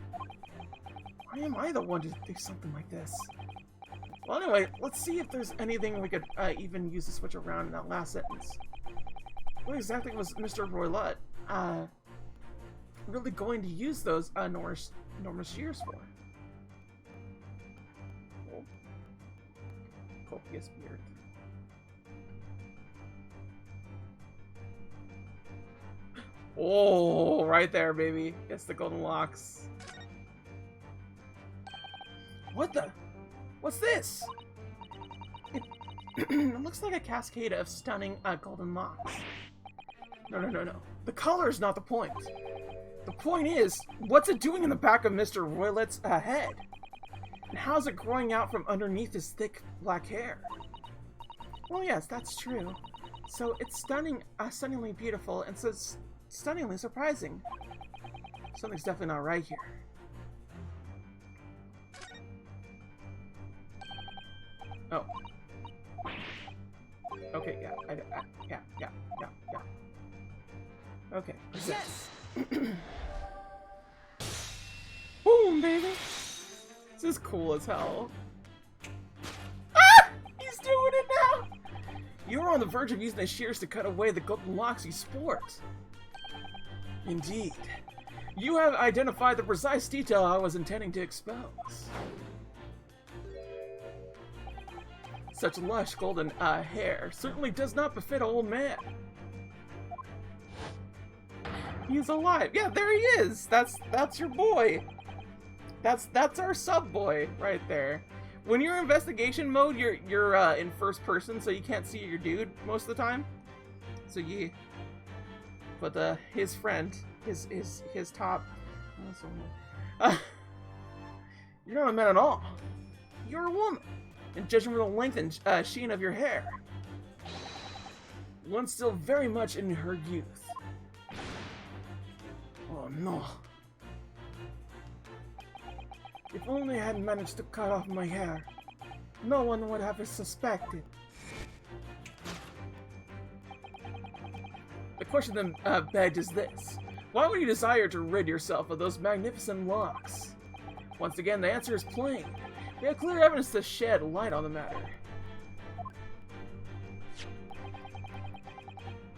Why am I the one to do something like this? Well, anyway, let's see if there's anything we could even use to switch around in that last sentence. What exactly was Mr. Roylett really going to use those enormous shears for? Oh. Copious beard. Oh, right there, baby. It's the golden locks. What the? What's this? It looks like a cascade of stunning golden locks. No. The color is not the point. The point is, what's it doing in the back of Mr. Roylett's head? And how's it growing out from underneath his thick black hair? Well, yes, that's true. So it's stunningly beautiful, and so it's stunningly surprising. Something's definitely not right here. Oh. Okay, yeah. Okay. Yes! Boom, baby! This is cool as hell. Ah! He's doing it now! You were on the verge of using the shears to cut away the golden locks you sport. Indeed. You have identified the precise detail I was intending to expose. Such lush golden hair certainly does not befit an old man. He's alive. Yeah, there he is. That's your boy. That's our sub boy right there. When you're in investigation mode, you're in first person, so you can't see your dude most of the time. So but his friend, his top. You're not a man at all. You're a woman. And judging from the length and sheen of your hair, one still very much in her youth. Oh no. If only I had managed to cut off my hair, no one would have suspected. The question then begged is this. Why would you desire to rid yourself of those magnificent locks? Once again, the answer is plain. We have clear evidence to shed light on the matter.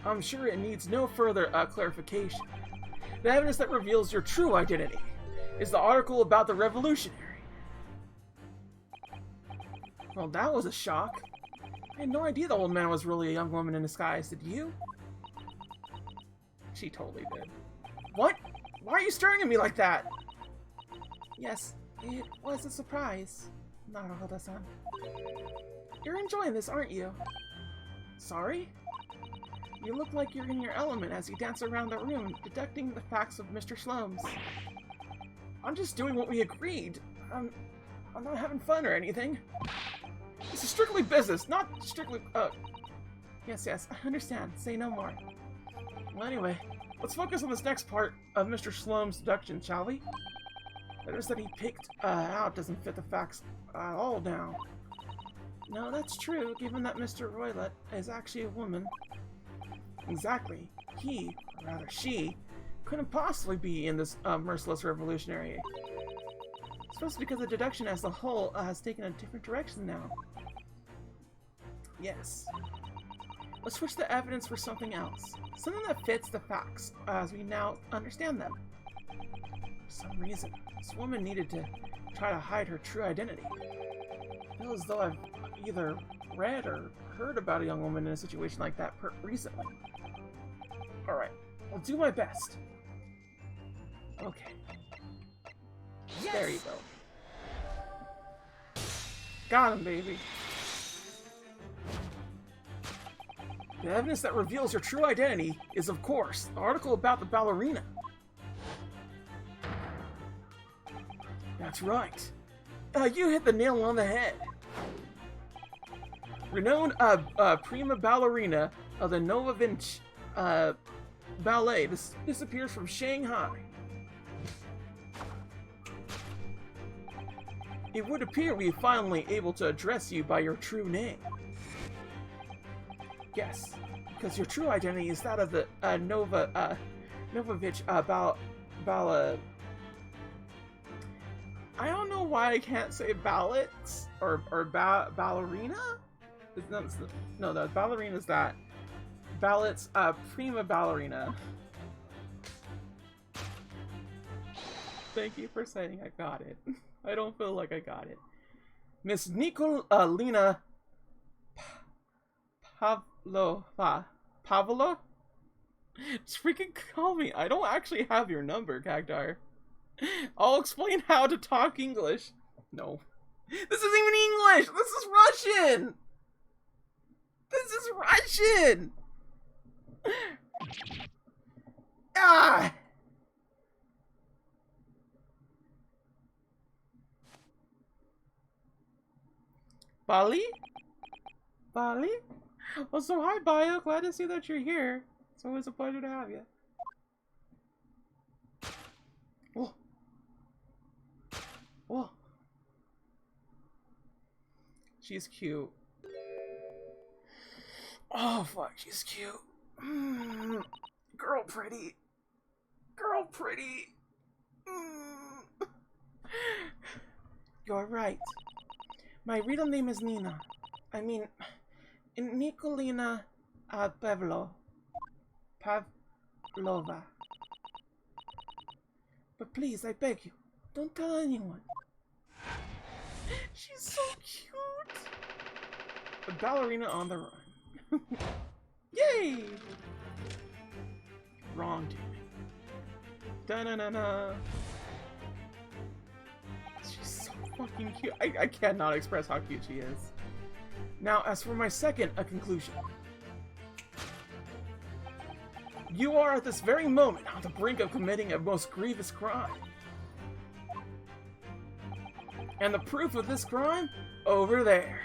I'm sure it needs no further clarification. The evidence that reveals your true identity is the article about the revolutionary. Well, that was a shock. I had no idea the old man was really a young woman in disguise, did you? She totally did. What? Why are you staring at me like that? Yes, it was a surprise, Naruto-san. You're enjoying this, aren't you? Sorry? You look like you're in your element as you dance around the room, deducting the facts of Mr. Shlom's. I'm just doing what we agreed. I'm not having fun or anything. This is strictly business, not strictly, Yes, I understand. Say no more. Well, anyway, let's focus on this next part of Mr. Shlom's deduction, shall we? The evidence that he picked out doesn't fit the facts at all now. No, that's true, given that Mr. Roylett is actually a woman. Exactly. He, or rather she, couldn't possibly be in this merciless revolutionary. Especially because the deduction as a whole has taken a different direction now. Yes. Let's switch the evidence for something else. Something that fits the facts as we now understand them. For some reason, this woman needed to try to hide her true identity. I feel as though I've either read or heard about a young woman in a situation like that recently. Alright, I'll do my best. Okay. Yes. There you go. Got him, baby. The evidence that reveals your true identity is, of course, the article about the ballerina. That's right. You hit the nail on the head. Renowned prima ballerina of the Novovich Ballet disappears from Shanghai. It would appear we are finally able to address you by your true name. Yes, because your true identity is that of the Novovich Ballet. I don't know why I can't say ballets or ballerina. No, the ballerina is that. Ballets, prima ballerina. Thank you for saying I got it. I don't feel like I got it. Miss Nikolina Pavlova. Pavlova? Just freaking call me. I don't actually have your number, Cactar. I'll explain how to talk English. No. This isn't even English! This is Russian! This is Russian! Ah! Bali? Bali? Well, so hi, Bio. Glad to see that you're here. It's always a pleasure to have you. Whoa. Whoa. She's cute. Oh, fuck, she's cute. Girl pretty. Girl pretty. You're right. My real name is Nina. I mean, Nikolina Pavlova. But please, I beg you, don't tell anyone. She's so cute. A ballerina on the run. Yay! Wrong timing. Da-na-na-na. She's so fucking cute. I cannot express how cute she is. Now, as for my second conclusion. You are at this very moment on the brink of committing a most grievous crime. And the proof of this crime? Over there.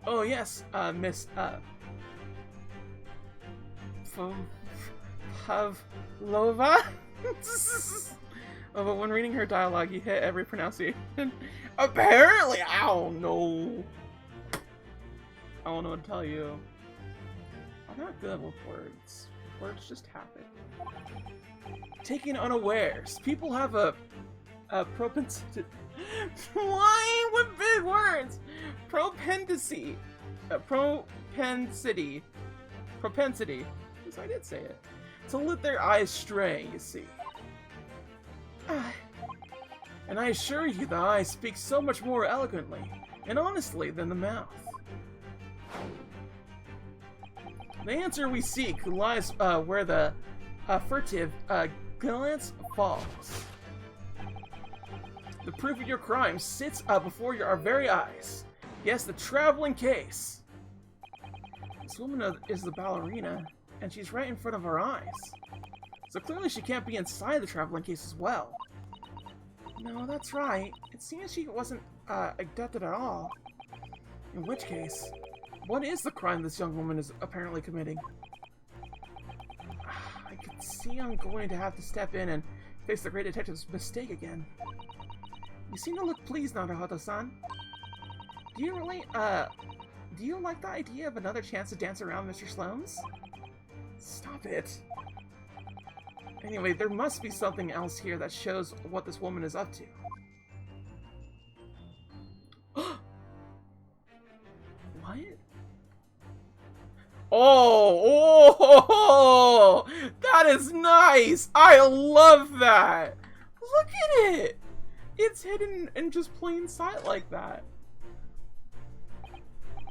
Oh yes, Miss, Pavlova? Oh, but when reading her dialogue, you hit every pronunciation. Apparently! I don't know. I don't know what to tell you. I'm not good with words. Words just happen. Taken unawares. People have a propensity. Why with big words? Propensity. Propensity. Propensity. Yes, I did say it. To let their eyes stray, you see. And I assure you the eyes speak so much more eloquently and honestly than the mouth. The answer we seek lies where the furtive glance falls. The proof of your crime sits before our very eyes. Yes, the traveling case. This woman is the ballerina, and she's right in front of our eyes. So clearly she can't be inside the traveling case as well. No, that's right. It seems she wasn't abducted at all. In which case, what is the crime this young woman is apparently committing? I can see I'm going to have to step in and face the great detective's mistake again. You seem to look pleased, Naruto-san. Do you really, do you like the idea of another chance to dance around Mr. Sloane's? Stop it. Anyway, there must be something else here that shows what this woman is up to. What? Oh, that is nice! I love that! Look at it! It's hidden in just plain sight like that.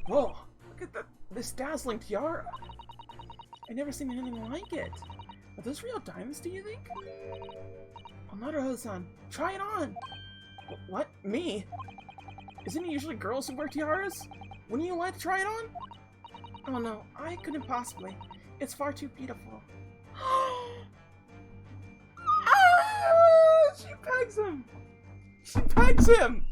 Whoa, look at this dazzling tiara. I've never seen anything like it. Are those real diamonds, do you think? Oh, Naruto-san, try it on! What? Me? Isn't it usually girls who wear tiaras? Wouldn't you like to try it on? Oh no, I couldn't possibly. It's far too beautiful. Ah, she pegs him! She pegs him!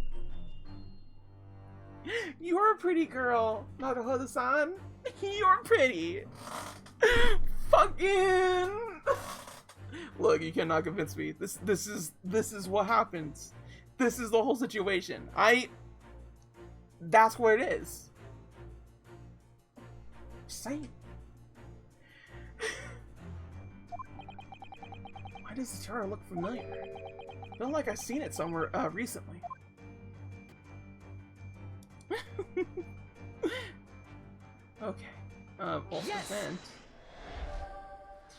You're a pretty girl, Naruhodo-san. You're pretty. Fucking. Look, you cannot convince me. This is what happens. This is the whole situation. That's what it is. Say. Why does the tiara look familiar? I feel like I've seen it somewhere recently. Okay. Yes! Event.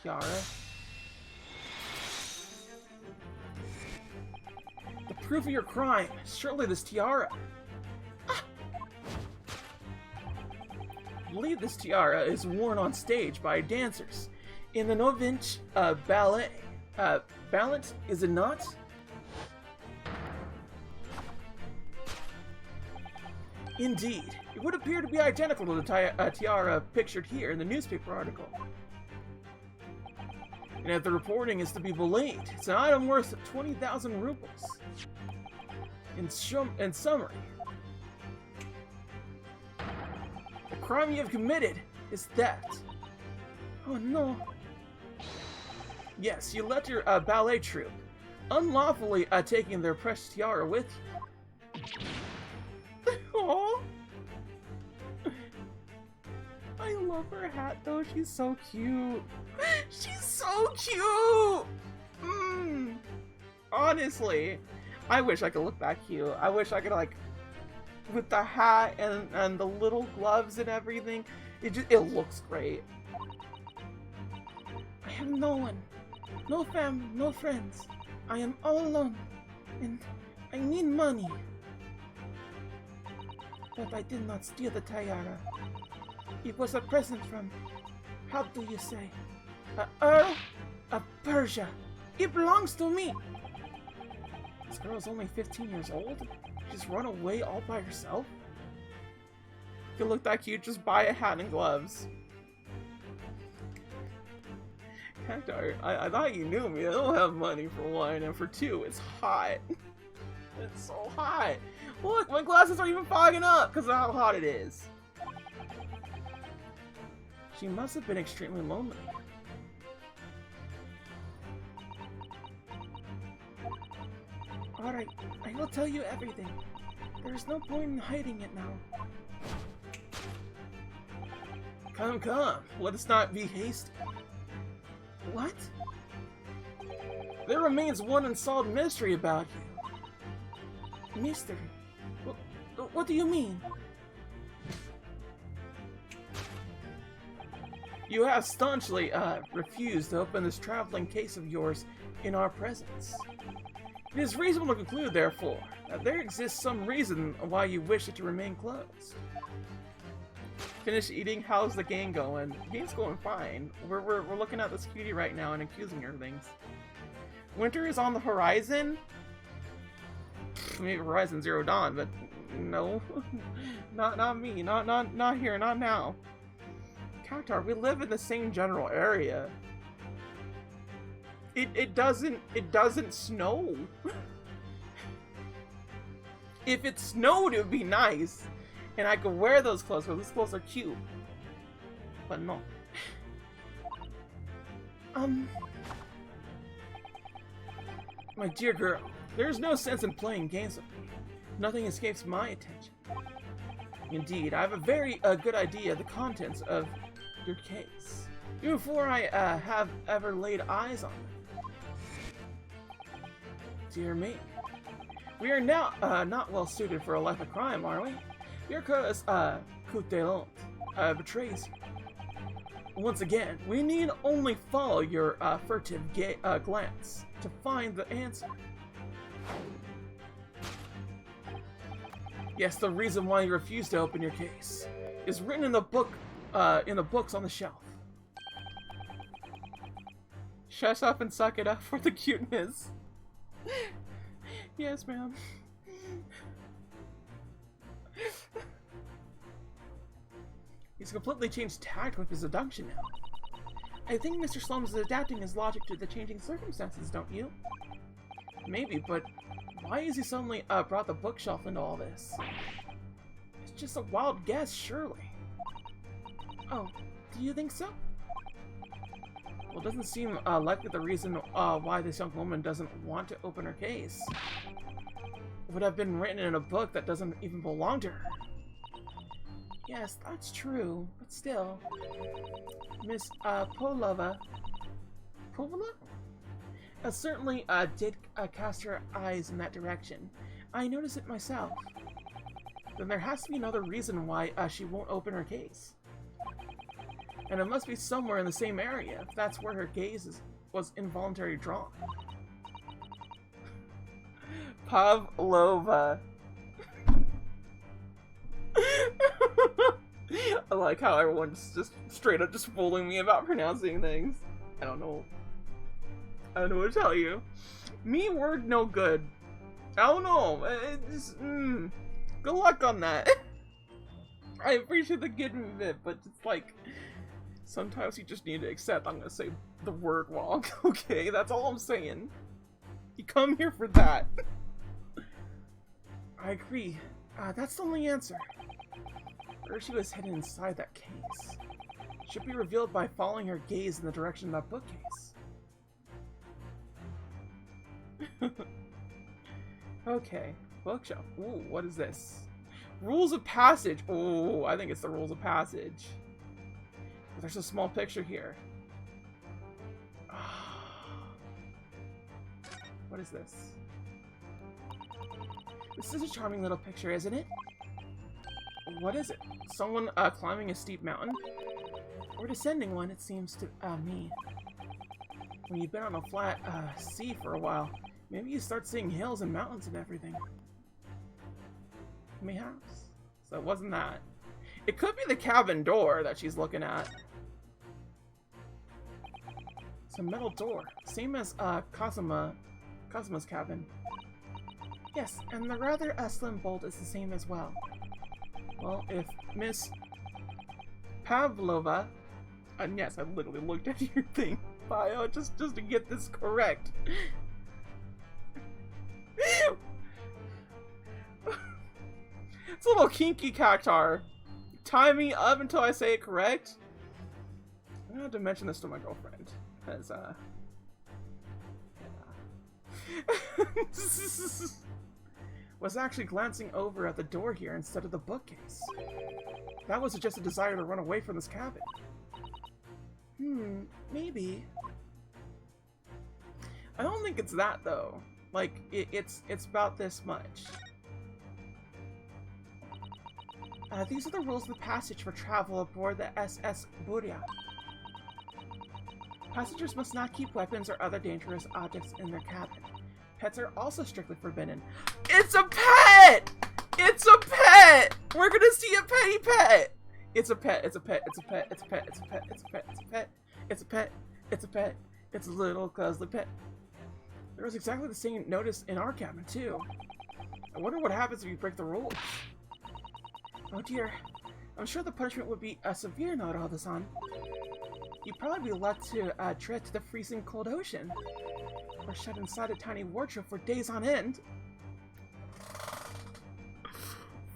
Tiara. The proof of your crime. Surely this tiara. Ah! I believe this tiara is worn on stage by dancers in the Novinch ballet. Ballet, is it not? Indeed. It would appear to be identical to the tiara pictured here in the newspaper article. And if the reporting is to be believed, it's an item worth 20,000 rubles. In summary, the crime you have committed is theft. Oh no. Yes, you let your ballet troupe unlawfully taking their precious tiara with you. Aww. I love her hat though, she's so cute. She's so cute! Honestly, I wish I could look that cute. I wish I could, like, with the hat and the little gloves and everything, it looks great. I have no one. No family, no friends. I am all alone. And I need money. But I did not steal the tiara. It was a present from, how do you say, Earl of Persia. It belongs to me. This girl is only 15 years old? She's run away all by herself? If you look that cute, just buy a hat and gloves. Cactar, I thought you knew me. I don't have money for one, and for two, it's hot. It's so hot. Look, my glasses are even fogging up because of how hot it is. She must have been extremely lonely. Alright, I will tell you everything. There's no point in hiding it now. Come, let us not be hasty. What? There remains one unsolved mystery about you. Mystery? What do you mean? You have staunchly refused to open this traveling case of yours in our presence. It is reasonable to conclude, therefore, that there exists some reason why you wish it to remain closed. Finish eating? How's the game going? The game's going fine. We're looking at this cutie right now and accusing her of things. Winter is on the horizon? Maybe Horizon Zero Dawn, but no. not me. Not here, not now. Cactar, we live in the same general area. It doesn't snow. If it snowed, it would be nice. And I could wear those clothes because those clothes are cute. But no. My dear girl, there's no sense in playing games with me. Nothing escapes my attention. Indeed, I have a very good idea of the contents of your case. Even before I have ever laid eyes on them. Dear me. We are now not well suited for a life of crime, are we? Your cause, Coutelon, betrays you. Once again, we need only follow your furtive glance to find the answer. Yes, the reason why you refuse to open your case is written in the book, in the books on the shelf. Shut up and suck it up for the cuteness. Yes, ma'am. He's completely changed tact with his abduction now. I think Mr. Sloan is adapting his logic to the changing circumstances, don't you? Maybe, but why has he suddenly brought the bookshelf into all this? It's just a wild guess, surely. Oh, do you think so? Well, it doesn't seem likely the reason why this young woman doesn't want to open her case. It would have been written in a book that doesn't even belong to her. Yes, that's true, but still. Miss Povlova certainly did cast her eyes in that direction. I noticed it myself. Then there has to be another reason why she won't open her case. And it must be somewhere in the same area, if that's where her gaze was involuntarily drawn. Pavlova. I like how everyone's just straight up just fooling me about pronouncing things. I don't know what to tell you. Me word no good. I don't know. It's, good luck on that. I appreciate the getting of it, but it's like sometimes you just need to accept I'm gonna say the word wrong. Okay, that's all I'm saying. You come here for that. I agree. That's the only answer. Where she was hidden inside that case should be revealed by following her gaze in the direction of that bookcase. Okay, bookshelf. Ooh, what is this? Rules of passage. Ooh, I think it's the rules of passage. There's a small picture here. What is this? This is a charming little picture, isn't it? What is it? Someone climbing a steep mountain? Or descending one, it seems to me. When you've been on a flat sea for a while, maybe you start seeing hills and mountains and everything. Perhaps. So it wasn't that. It could be the cabin door that she's looking at. It's a metal door, same as Kazuma's cabin. Yes, and the rather slim bolt is the same as well. Well, if Miss Pavlova, and yes, I literally looked at your thing bio just to get this correct. It's a little kinky cactar. Tie me up until I say it correct. I'm gonna have to mention this to my girlfriend, because was actually glancing over at the door here instead of the bookcase. That was just a desire to run away from this cabin. Maybe. I don't think it's that though. Like it's about this much. These are the rules of the passage for travel aboard the SS Buria. Passengers must not keep weapons or other dangerous objects in their cabin. Pets are also strictly forbidden. It's a pet! It's a pet! We're gonna see a petty pet! It's a pet, it's a pet, it's a pet, it's a pet, it's a pet, it's a pet, it's a pet, it's a pet, it's a pet, it's a little cuddly pet. There was exactly the same notice in our cabin too. I wonder what happens if you break the rules. Oh dear, I'm sure the punishment would be severe not all this on. You'd probably be left to tread to the freezing cold ocean. Or shut inside a tiny wardrobe for days on end.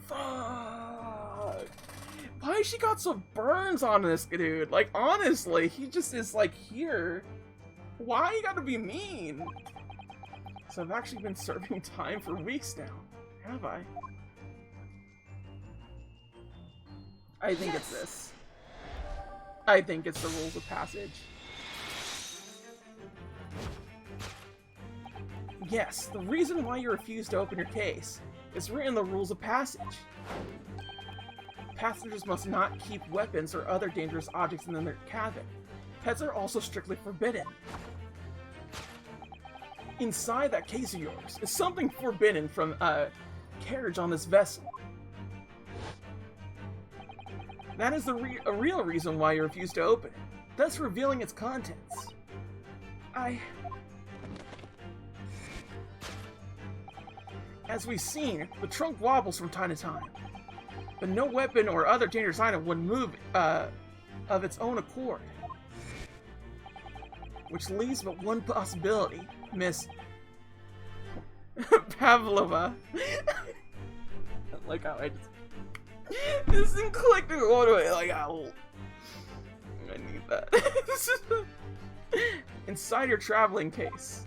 Fuck. Why she got some burns on this dude? Like, honestly, he just is like here. Why you gotta be mean? So I've actually been serving time for weeks now. Have I? I think it's this. I think it's the rules of passage. Yes, the reason why you refuse to open your case is written in the rules of passage. Passengers must not keep weapons or other dangerous objects in their cabin. Pets are also strictly forbidden. Inside that case of yours is something forbidden from carriage on this vessel. That is a real reason why you refuse to open it, thus revealing its contents. As we've seen, the trunk wobbles from time to time. but no weapon or other dangerous item would move of its own accord. Which leaves but one possibility, Miss Pavlova. Like how I just... This didn't click through all the way, like how... I need that. Inside your traveling case.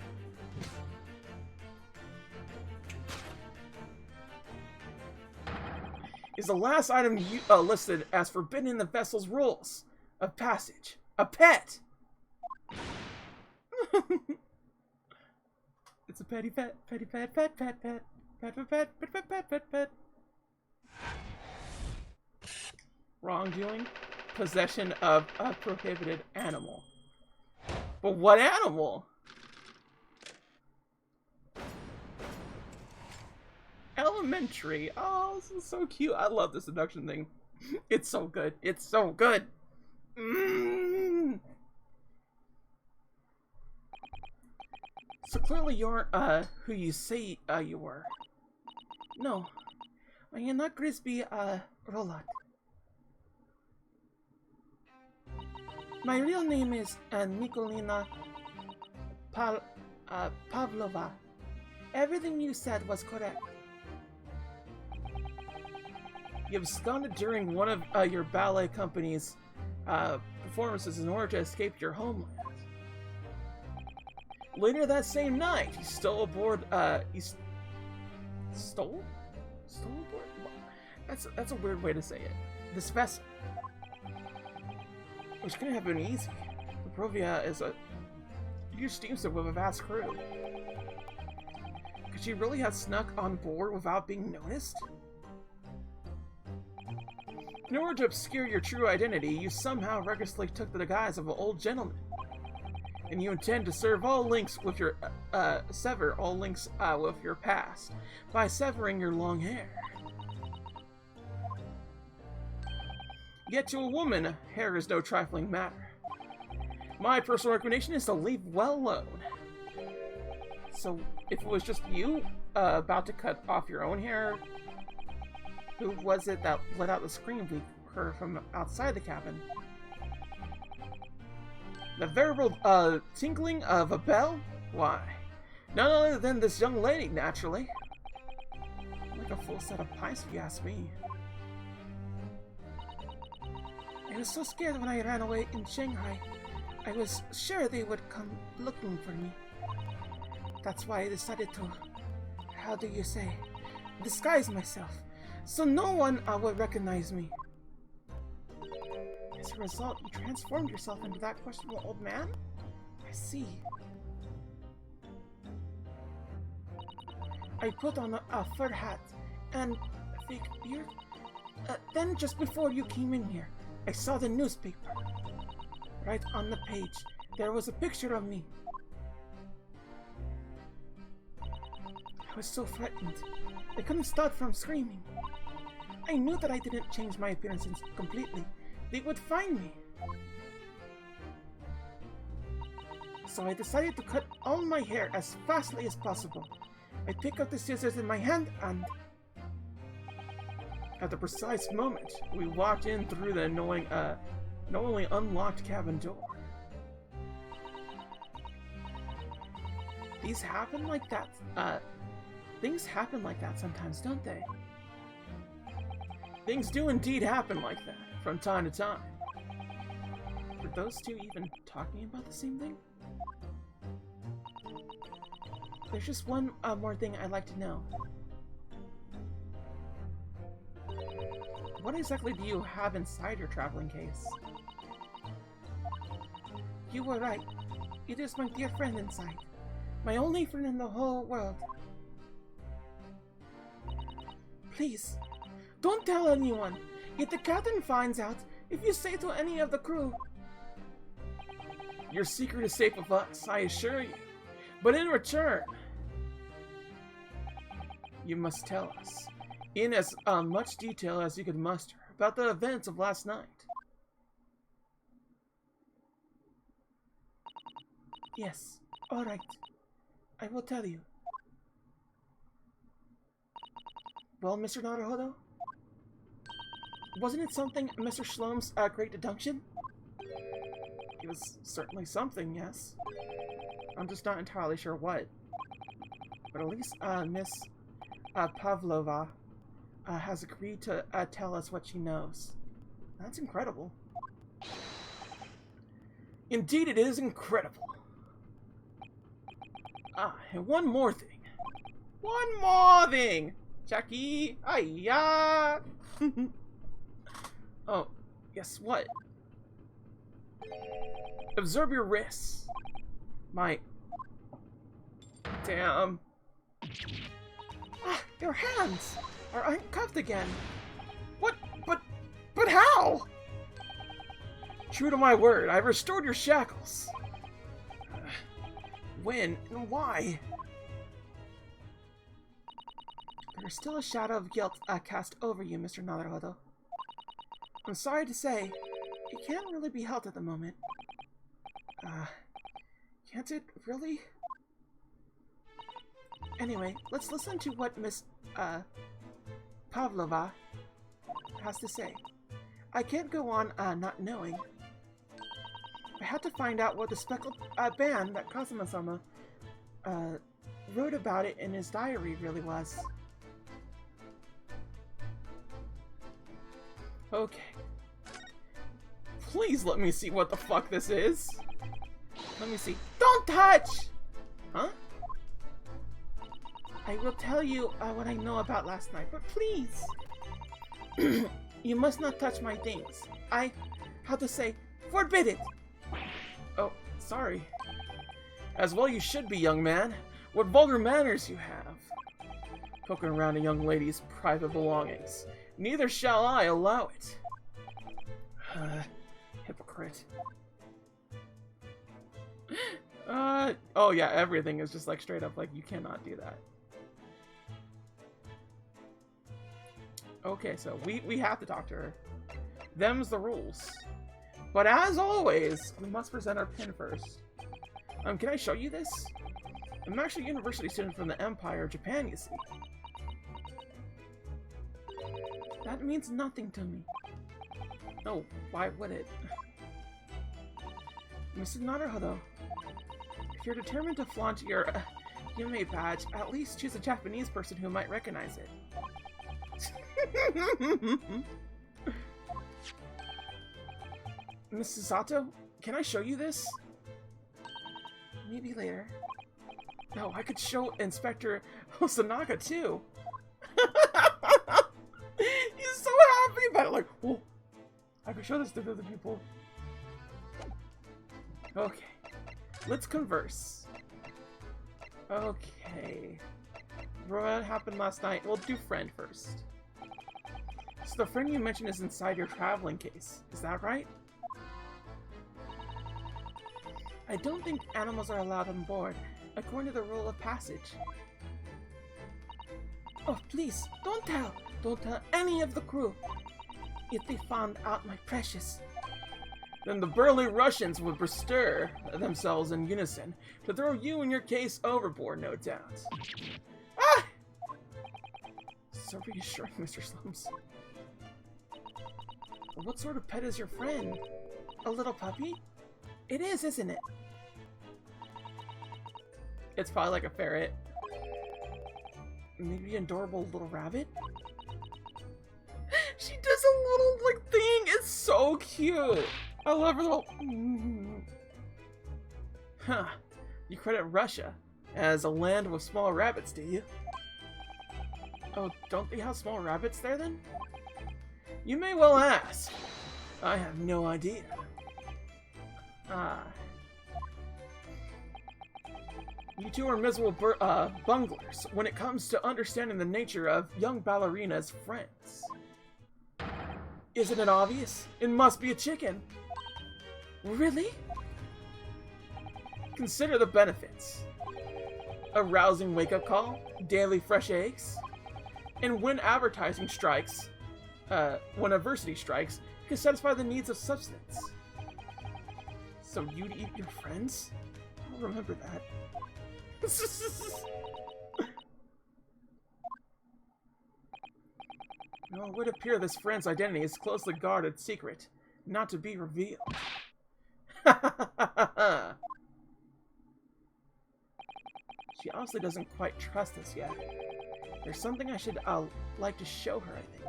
Is the last item you listed as forbidden in the vessel's rules of passage. A pet! It's a petty pet, petty pet, pet, pet, pet, pet, pet, pet, pet, pet, pet, pet, pet. Wrongdoing? Possession of a prohibited animal. But what animal? Elementary. Oh, this is so cute. I love this seduction thing. It's so good. It's so good. So clearly you aren't who you say you were. No. I am not Grisby Herlocked. My real name is Nikolina Pavlova. Everything you said was correct. You absconded during one of your ballet company's performances in order to escape your homeland. Later that same night, you stole aboard. Stole aboard? That's a weird way to say it. This vessel, which couldn't have been easy. The Provia is a huge steamship with a vast crew. Could she really have snuck on board without being noticed? In order to obscure your true identity, you somehow recklessly took the guise of an old gentleman. And you intend to sever all links with your with your past by severing your long hair. Yet to a woman, hair is no trifling matter. My personal recommendation is to leave well alone. So, if it was just you about to cut off your own hair, who was it that let out the scream we heard from outside the cabin? The veritable tinkling of a bell? Why, none other than this young lady, naturally. Like a full set of pipes, if you ask me. I was so scared when I ran away in Shanghai. I was sure they would come looking for me. That's why I decided to, how do you say, disguise myself, so no one would recognize me. As a result, you transformed yourself into that questionable old man? I see. I put on a fur hat and a fake beard. Then just before you came in here, I saw the newspaper. Right on the page, there was a picture of me. I was so frightened. I couldn't stop from screaming. I knew that I didn't change my appearance completely. They would find me. So I decided to cut all my hair as fastly as possible. I picked up the scissors in my hand and... At the precise moment, we walked in through the knowingly unlocked cabin door. These happen like that. Things happen like that sometimes, don't they? Things do indeed happen like that, from time to time. Were those two even talking about the same thing? There's just one more thing I'd like to know. What exactly do you have inside your traveling case? You were right. It is my dear friend inside. My only friend in the whole world. Please, don't tell anyone. If the captain finds out, if you say to any of the crew... Your secret is safe with us, I assure you. But in return, you must tell us, in as much detail as you could muster, about the events of last night. Yes, alright. I will tell you. Well, Mr. Naruhodo? Wasn't it something Mr. Shlom's great deduction? It was certainly something, yes. I'm just not entirely sure what. But at least Miss Pavlova has agreed to tell us what she knows. That's incredible. Indeed, it is incredible. And one more thing. One more thing! Jackie! Hiya! Oh, guess what? Observe your wrists. My... Damn. Your hands are uncuffed again. What? But how? True to my word, I've restored your shackles. When and why? There's still a shadow of guilt cast over you, Mr. Naruhodo. I'm sorry to say, it can't really be helped at the moment. Can't it really? Anyway, let's listen to what Miss, Pavlova has to say. I can't go on, not knowing. I had to find out what the speckled, band that Kazuma-sama, wrote about it in his diary really was. Okay. Please let me see what the fuck this is. Let me see. Don't touch! Huh? I will tell you what I know about last night, but please! You must not touch my things. How to say, forbid it! Oh, sorry. As well you should be, young man. What vulgar manners you have. Poking around a young lady's private belongings. Neither shall I allow it. Hypocrite. Oh yeah, everything is just like straight up like, you cannot do that. Okay, so we have to talk to her. Them's the rules. But as always, we must present our pin first. Can I show you this? I'm actually a university student from the Empire of Japan, you see. That means nothing to me. No, why would it? Mr. Naruhodo, if you're determined to flaunt your Yume badge, at least choose a Japanese person who might recognize it. Mrs. Sato, can I show you this? Maybe later. No, I could show Inspector Hosonaga too. He's so happy about it, like, oh, I could show this to other people. Okay, let's converse. Okay. What happened last night? We'll do friend first. So the friend you mentioned is inside your traveling case. Is that right? I don't think animals are allowed on board, according to the rule of passage. Oh, please, don't tell any of the crew. If they found out my precious. Then the burly Russians would bestir themselves in unison to throw you and your case overboard, no doubt. Ah! So reassuring, Mr. Slums. What sort of pet is your friend? A little puppy? It is, isn't it? It's probably like a ferret. Maybe an adorable little rabbit? She does a little, like, thing. It's so cute. I love her little... Huh. You credit Russia as a land with small rabbits, do you? Oh, don't they have small rabbits there, then? You may well ask. I have no idea. You two are miserable bunglers when it comes to understanding the nature of young ballerinas' friends. Isn't it obvious? It must be a chicken. Really? Consider the benefits. A rousing wake-up call, daily fresh eggs, and when adversity strikes, can satisfy the needs of substance. So you'd eat your friends? I'll remember that. Well, it would appear this friend's identity is closely guarded secret, not to be revealed. She obviously doesn't quite trust us yet. There's something I should like to show her, I think.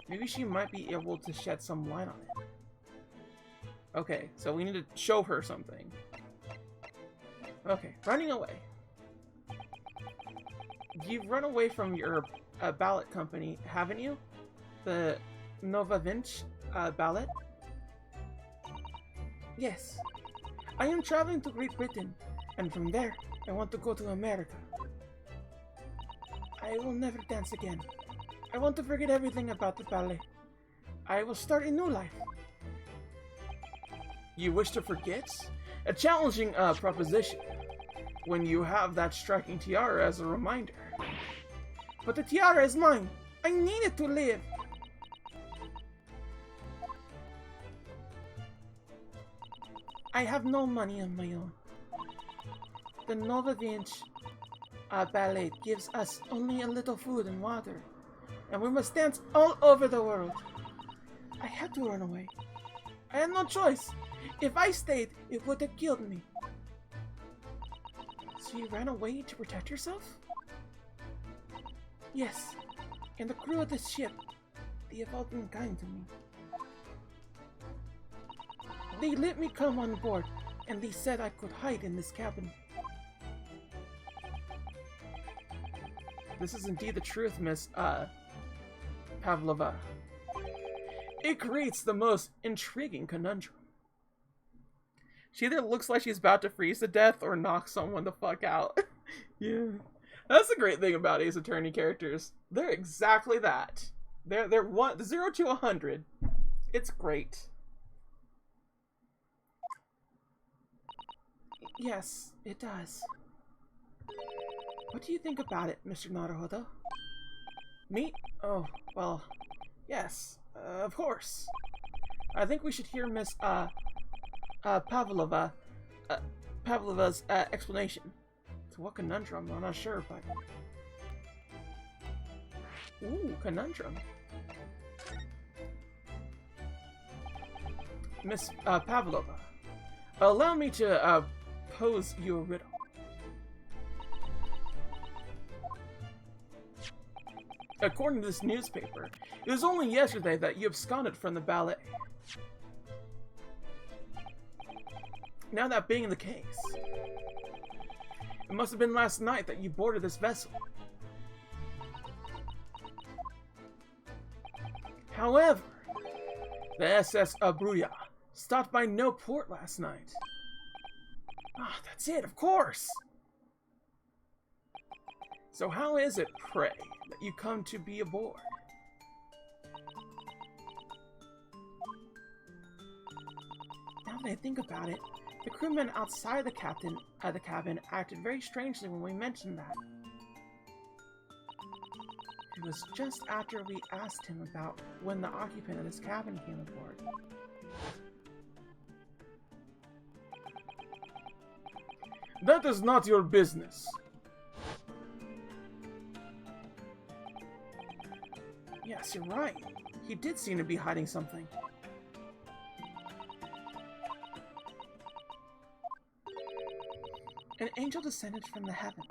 Maybe she might be able to shed some light on it. Okay, so we need to show her something. Okay, running away. You've run away from your ballot company, haven't you? The Nova Vinch ballot? Yes. I am traveling to Great Britain, and from there, I want to go to America. I will never dance again. I want to forget everything about the ballet. I will start a new life. You wish to forget? A challenging proposition, when you have that striking tiara as a reminder. But the tiara is mine. I need it to live. I have no money of my own. The Nova Vinch ballet gives us only a little food and water, and we must dance all over the world. I had to run away. I had no choice. If I stayed, it would have killed me. So you ran away to protect yourself? Yes, and the crew of the ship, they have all been kind to me. They let me come on board, and they said I could hide in this cabin. This is indeed the truth, Miss, Pavlova. It creates the most intriguing conundrum. She either looks like she's about to freeze to death or knock someone the fuck out. Yeah. That's the great thing about Ace Attorney characters. They're exactly that. They're 0 to 100. It's great. Yes, it does. What do you think about it, Mr. Naruhodo? Me? Oh, well, yes, of course. I think we should hear Miss, Pavlova's explanation. To what conundrum? I'm not sure, but... Ooh, conundrum. Miss, Pavlova, allow me to, pose you a riddle. According to this newspaper, it was only yesterday that you absconded from the ballet. Now that being the case, it must have been last night that you boarded this vessel. However, the SS Abruya stopped by no port last night. Ah, that's it, of course! So how is it, pray, that you come to be aboard? Now that I think about it, the crewman outside the cabin acted very strangely when we mentioned that. It was just after we asked him about when the occupant of this cabin came aboard. That is not your business. Yes, you're right. He did seem to be hiding something. An angel descended from the heavens,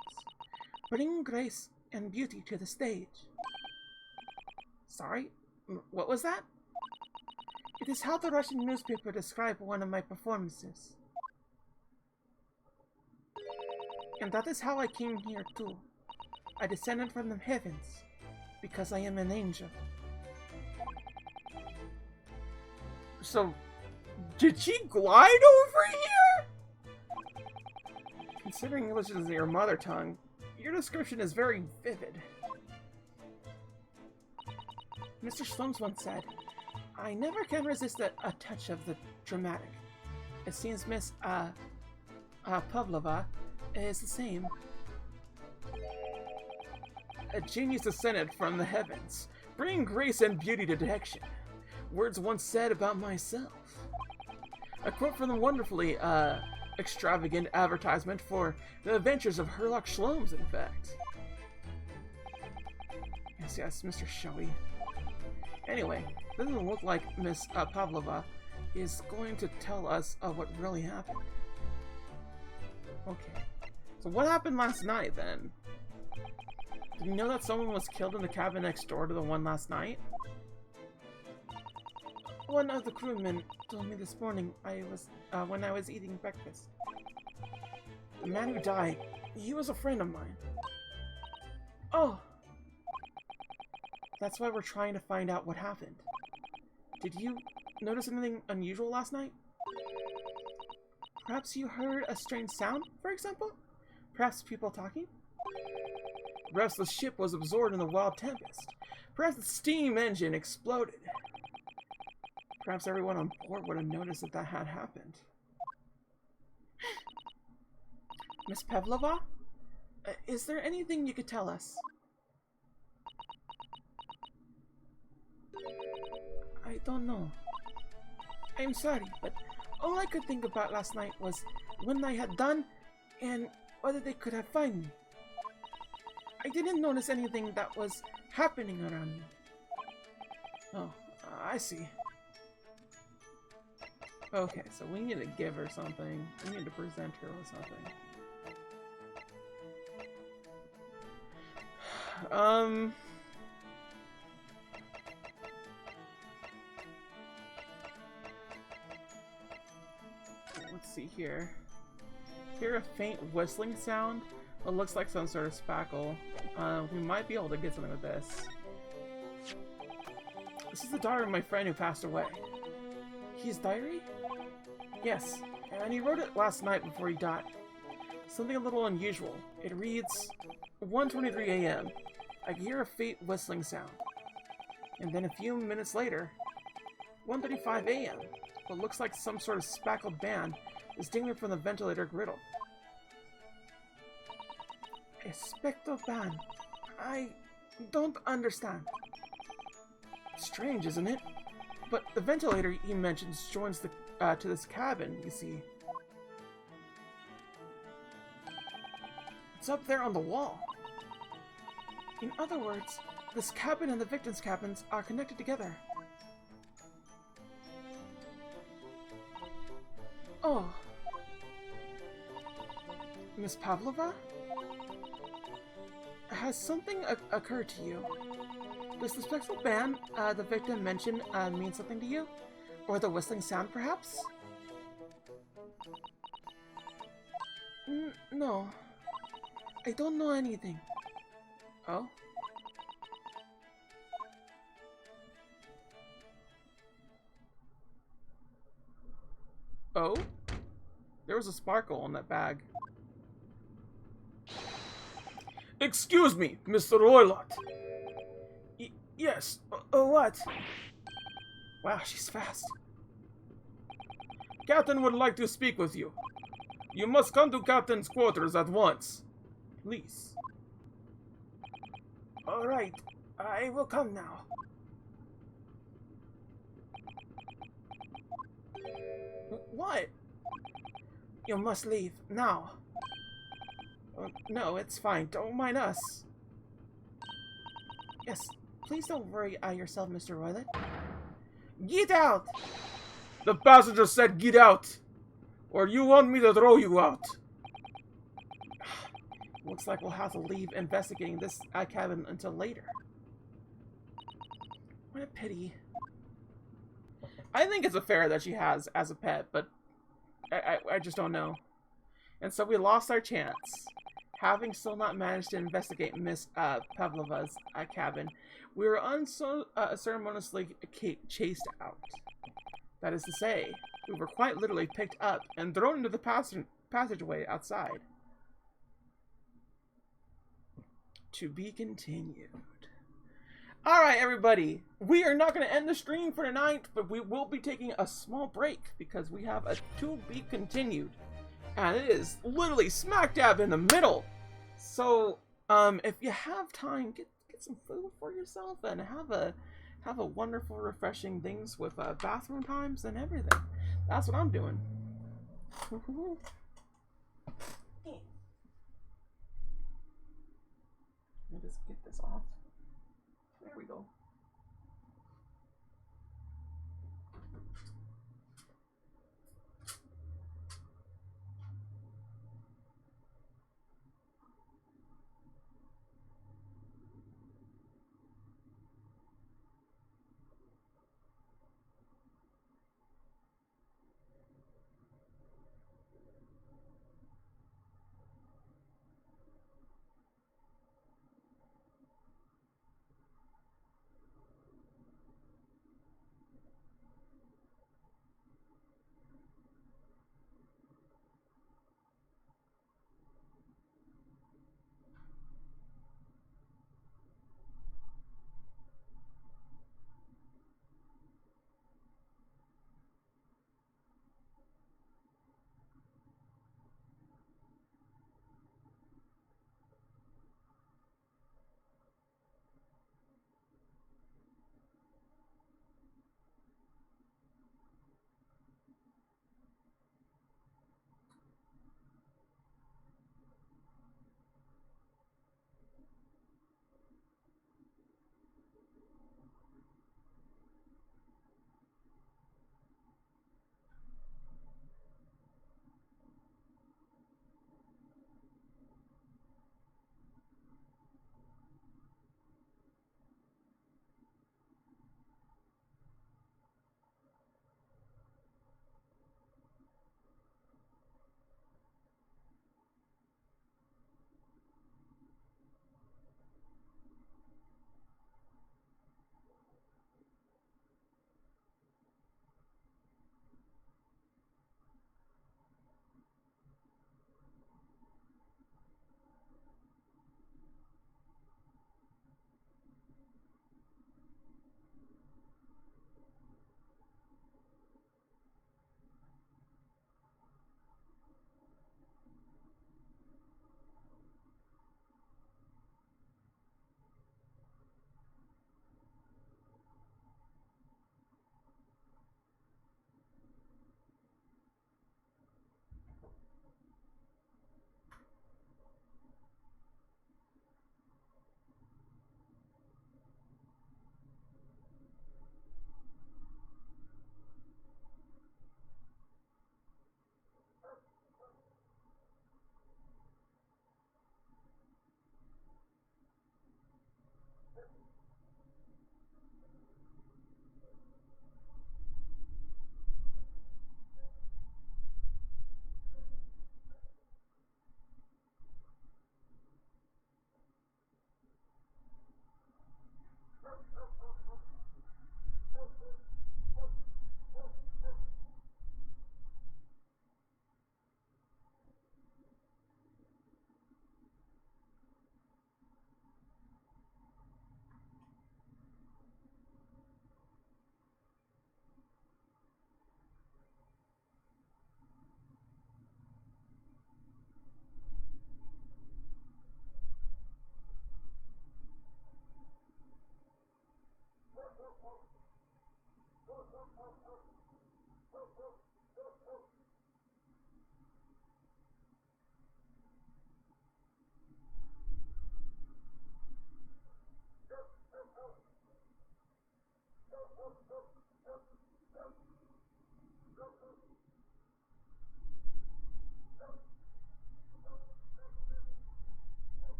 bringing grace and beauty to the stage. Sorry? What was that? It is how the Russian newspaper described one of my performances. And that is how I came here too. I descended from the heavens, because I am an angel. So, did she glide over here? Considering English is your mother tongue, your description is very vivid. Mr. Slums once said, I never can resist a touch of the dramatic. It seems Miss, Pavlova is the same. A genius descended from the heavens, bringing grace and beauty to detection. Words once said about myself. A quote from the wonderfully, extravagant advertisement for the adventures of Herlocked Shlomes, in fact. Yes, Mr. Showy. Anyway, doesn't look like Miss Pavlova is going to tell us what really happened. Okay. So what happened last night, then? Did you know that someone was killed in the cabin next door to the one last night? One of the crewmen told me this morning when I was eating breakfast. The man who died, he was a friend of mine. Oh! That's why we're trying to find out what happened. Did you notice anything unusual last night? Perhaps you heard a strange sound, for example? Perhaps people talking? Perhaps the ship was absorbed in the wild tempest. Perhaps the steam engine exploded. Perhaps everyone on board would have noticed that that had happened. Miss Pavlova? Is there anything you could tell us? I don't know. I'm sorry, but all I could think about last night was when I had done and whether they could have found me. I didn't notice anything that was happening around me. Oh, I see. Okay, so we need to give her something. We need to present her with something. Let's see here. Hear a faint whistling sound. It looks like some sort of spackle. We might be able to get something with this. This is the diary of my friend who passed away. His diary? Yes, and he wrote it last night before he died. Something a little unusual. It reads, 1:23 a.m. I hear a faint whistling sound. And then a few minutes later, 1:35 a.m. What looks like some sort of spackled band is dangling from the ventilator griddle. A spectral band. I don't understand. Strange, isn't it? But the ventilator he mentions joins the to this cabin, you see. It's up there on the wall. In other words, this cabin and the victims' cabins are connected together. Oh. Miss Pavlova? Has something occurred to you? Does the spectral band the victim mentioned mean something to you? Or the whistling sound, perhaps? No. I don't know anything. Oh? Oh? There was a sparkle on that bag. Excuse me, Mr. Herlocked. Yes, what? Wow, she's fast. Captain would like to speak with you. You must come to Captain's quarters at once. Please. Alright, I will come now. What? You must leave, now. No, it's fine. Don't mind us. Yes, please don't worry yourself, Mr. Roylet. Get out! The passenger said get out! Or you want me to throw you out? Looks like we'll have to leave investigating this cabin until later. What a pity. I think it's a ferret that she has as a pet, but I just don't know. And so we lost our chance. Having still not managed to investigate Miss Pavlova's cabin, we were unceremoniously chased out. That is to say, we were quite literally picked up and thrown into the passageway outside. To be continued. Alright, everybody. We are not going to end the stream for tonight, but we will be taking a small break because we have a to be continued. And it is literally smack dab in the middle. So, if you have time, get some food for yourself and have a wonderful, refreshing things with bathroom times and everything. That's what I'm doing. Let me just get this off. There we go.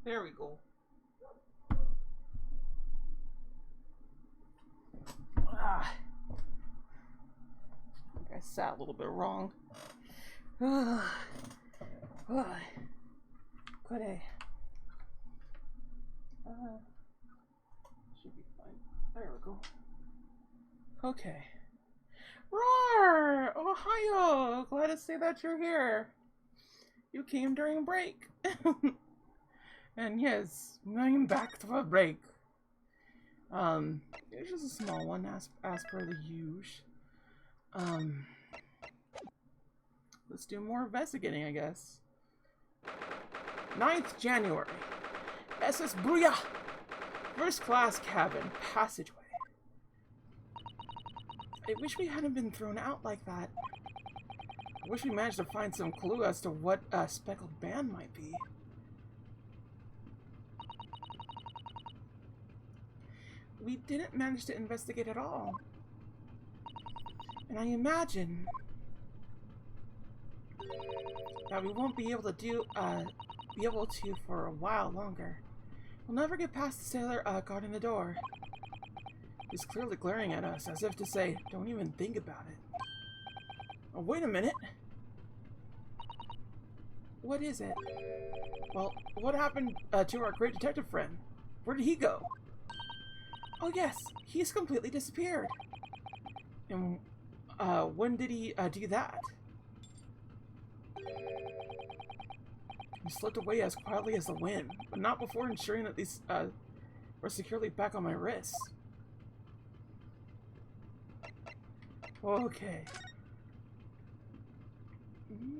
There we go. Ah. I think I sat a little bit wrong. Could I? Should be fine. There we go. Okay. Roar! Ohio! Glad to see that you're here. You came during break. And yes, I'm back to a break. It's just a small one as per the usual. Let's do more investigating, I guess. 9th January. SS Booyah! First class cabin, passageway. I wish we hadn't been thrown out like that. I wish we managed to find some clue as to what a speckled band might be. We didn't manage to investigate at all. And I imagine that we won't be able to for a while longer. We'll never get past the sailor guarding the door. He's clearly glaring at us, as if to say, don't even think about it. Oh, wait a minute. What is it? Well, what happened to our great detective friend? Where did he go? Oh yes, he's completely disappeared. And when did he do that? He slipped away as quietly as the wind, but not before ensuring that these were securely back on my wrists. Okay.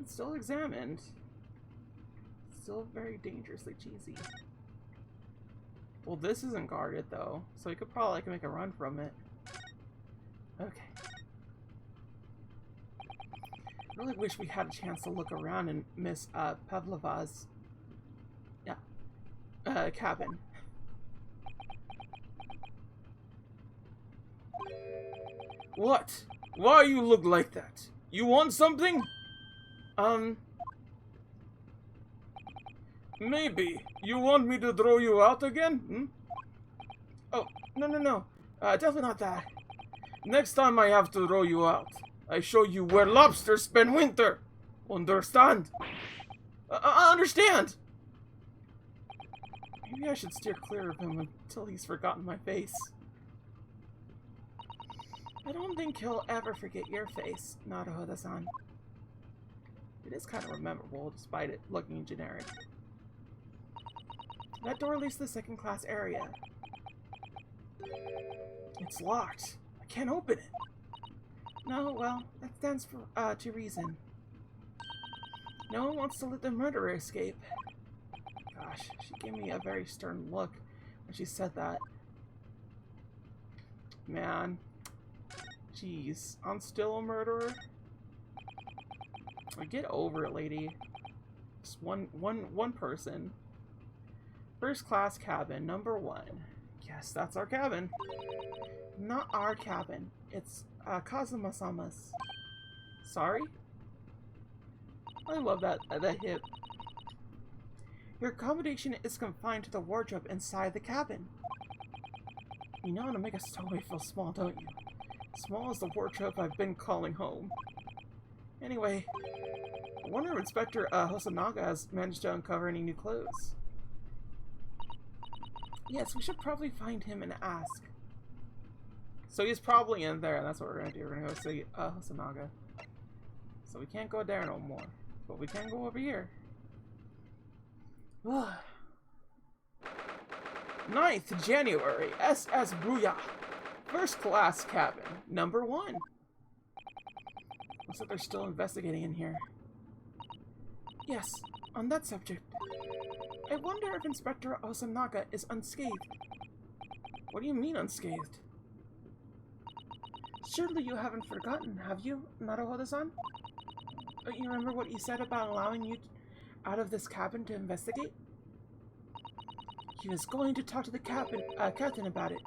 It's still examined. Still very dangerously cheesy. Well, this isn't guarded though, so we could probably make a run from it. Okay. I really wish we had a chance to look around in Miss Pavlova's cabin. What? Why you look like that? You want something? Maybe. You want me to throw you out again? Hmm? Oh, no. Definitely not that. Next time I have to throw you out, I show you where lobsters spend winter. Understand? I understand. Maybe I should steer clear of him until he's forgotten my face. I don't think he'll ever forget your face, Naruhodo-san. It is kind of memorable, despite it looking generic. That door leads to the second-class area. It's locked. I can't open it. No, well, that stands for, to reason. No one wants to let the murderer escape. Gosh, she gave me a very stern look when she said that. Man. Jeez, I'm still a murderer? Get over it, lady. Just one person. First class cabin, number 1. Yes, that's our cabin. Not our cabin. It's Kazuma-sama's. Sorry? I love that hip. Your accommodation is confined to the wardrobe inside the cabin. You know how to make a stowaway feel small, don't you? Small as the wardrobe I've been calling home. Anyway, I wonder if Inspector Hosonaga has managed to uncover any new clues. Yes, we should probably find him and ask. So he's probably in there, and that's what we're gonna do. We're gonna go see Hosonaga. So we can't go there no more, but we can go over here. 9th January, SS Booyah. First class cabin, number 1. Looks like they're still investigating in here. Yes, on that subject. I wonder if Inspector Hosonaga is unscathed. What do you mean unscathed? Surely you haven't forgotten, have you, Naruhodo-san? Don't you remember what he said about allowing you out of this cabin to investigate? He was going to talk to the captain about it.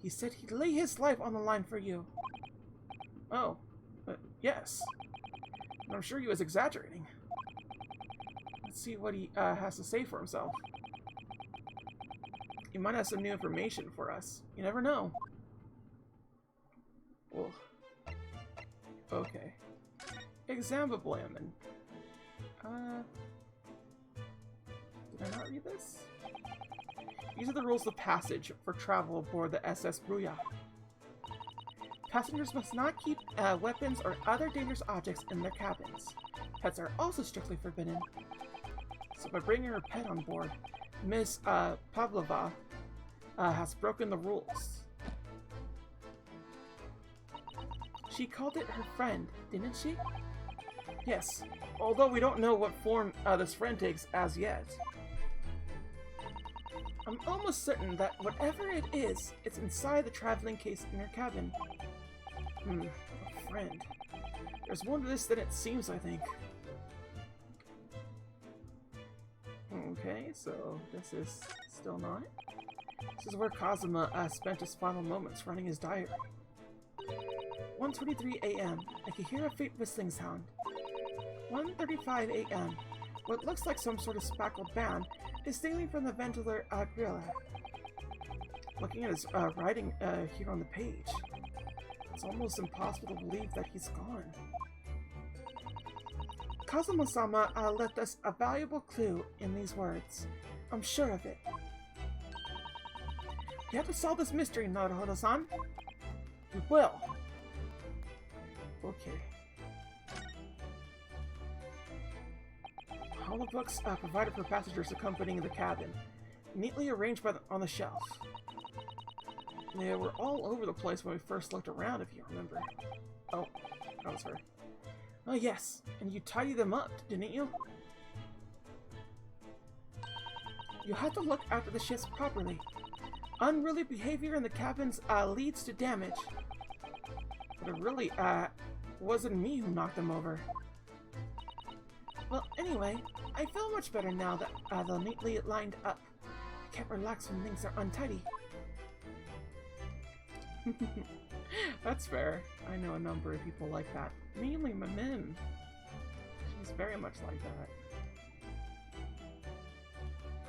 He said he'd lay his life on the line for you. Oh, yes. I'm sure he was exaggerating. Let's see what he has to say for himself. You might have some new information for us. You never know. Oh. Okay. Exambablamin. Did I not read this? These are the rules of passage for travel aboard the SS Bruya. Passengers must not keep weapons or other dangerous objects in their cabins. Pets are also strictly forbidden. So by bringing her pet on board, Miss Pavlova has broken the rules. She called it her friend, didn't she? Yes, although we don't know what form this friend takes as yet. I'm almost certain that whatever it is, it's inside the traveling case in her cabin. A friend. There's more to this than it seems, I think. Okay, so this is still not. This is where Kazuma spent his final moments running his diary. 1:23 a.m. I can hear a faint whistling sound. 1:35 a.m. What looks like some sort of speckled band is dangling from the ventilator grill. Looking at his writing here on the page, it's almost impossible to believe that he's gone. Kazuma-sama left us a valuable clue in these words. I'm sure of it. You have to solve this mystery, Naruhodo-san. We will. Okay. Holobooks provided for passengers accompanying the cabin, neatly arranged on the shelf. They were all over the place when we first looked around, if you remember. Oh, that was her. Oh yes, and you tidied them up, didn't you? You had to look after the ships properly. Unruly behavior in the cabins leads to damage. But it really wasn't me who knocked them over. Well, anyway, I feel much better now that they're neatly lined up. I can't relax when things are untidy. That's fair. I know a number of people like that. Mainly my men. She's very much like that.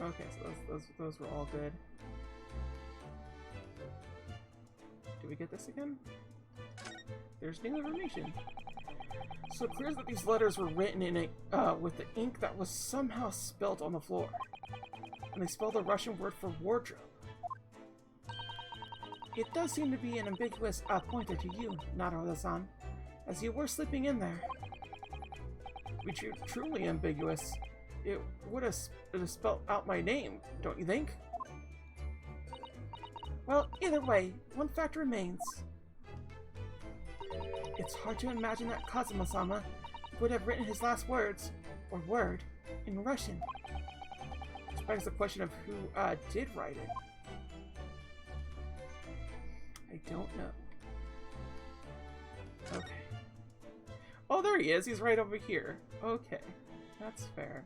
Okay, so those were all good. Do we get this again? There's new information. So it clears that these letters were written in with the ink that was somehow spilt on the floor. And they spelled the Russian word for wardrobe. It does seem to be an ambiguous pointer to you, Naruhodo-san, as you were sleeping in there. To be truly ambiguous, it would have spelled out my name, don't you think? Well, either way, one fact remains. It's hard to imagine that Kazuma-sama would have written his last words, or word, in Russian. Which begs the question of who did write it. I don't know. Okay. Oh, there he is. He's right over here. Okay. That's fair.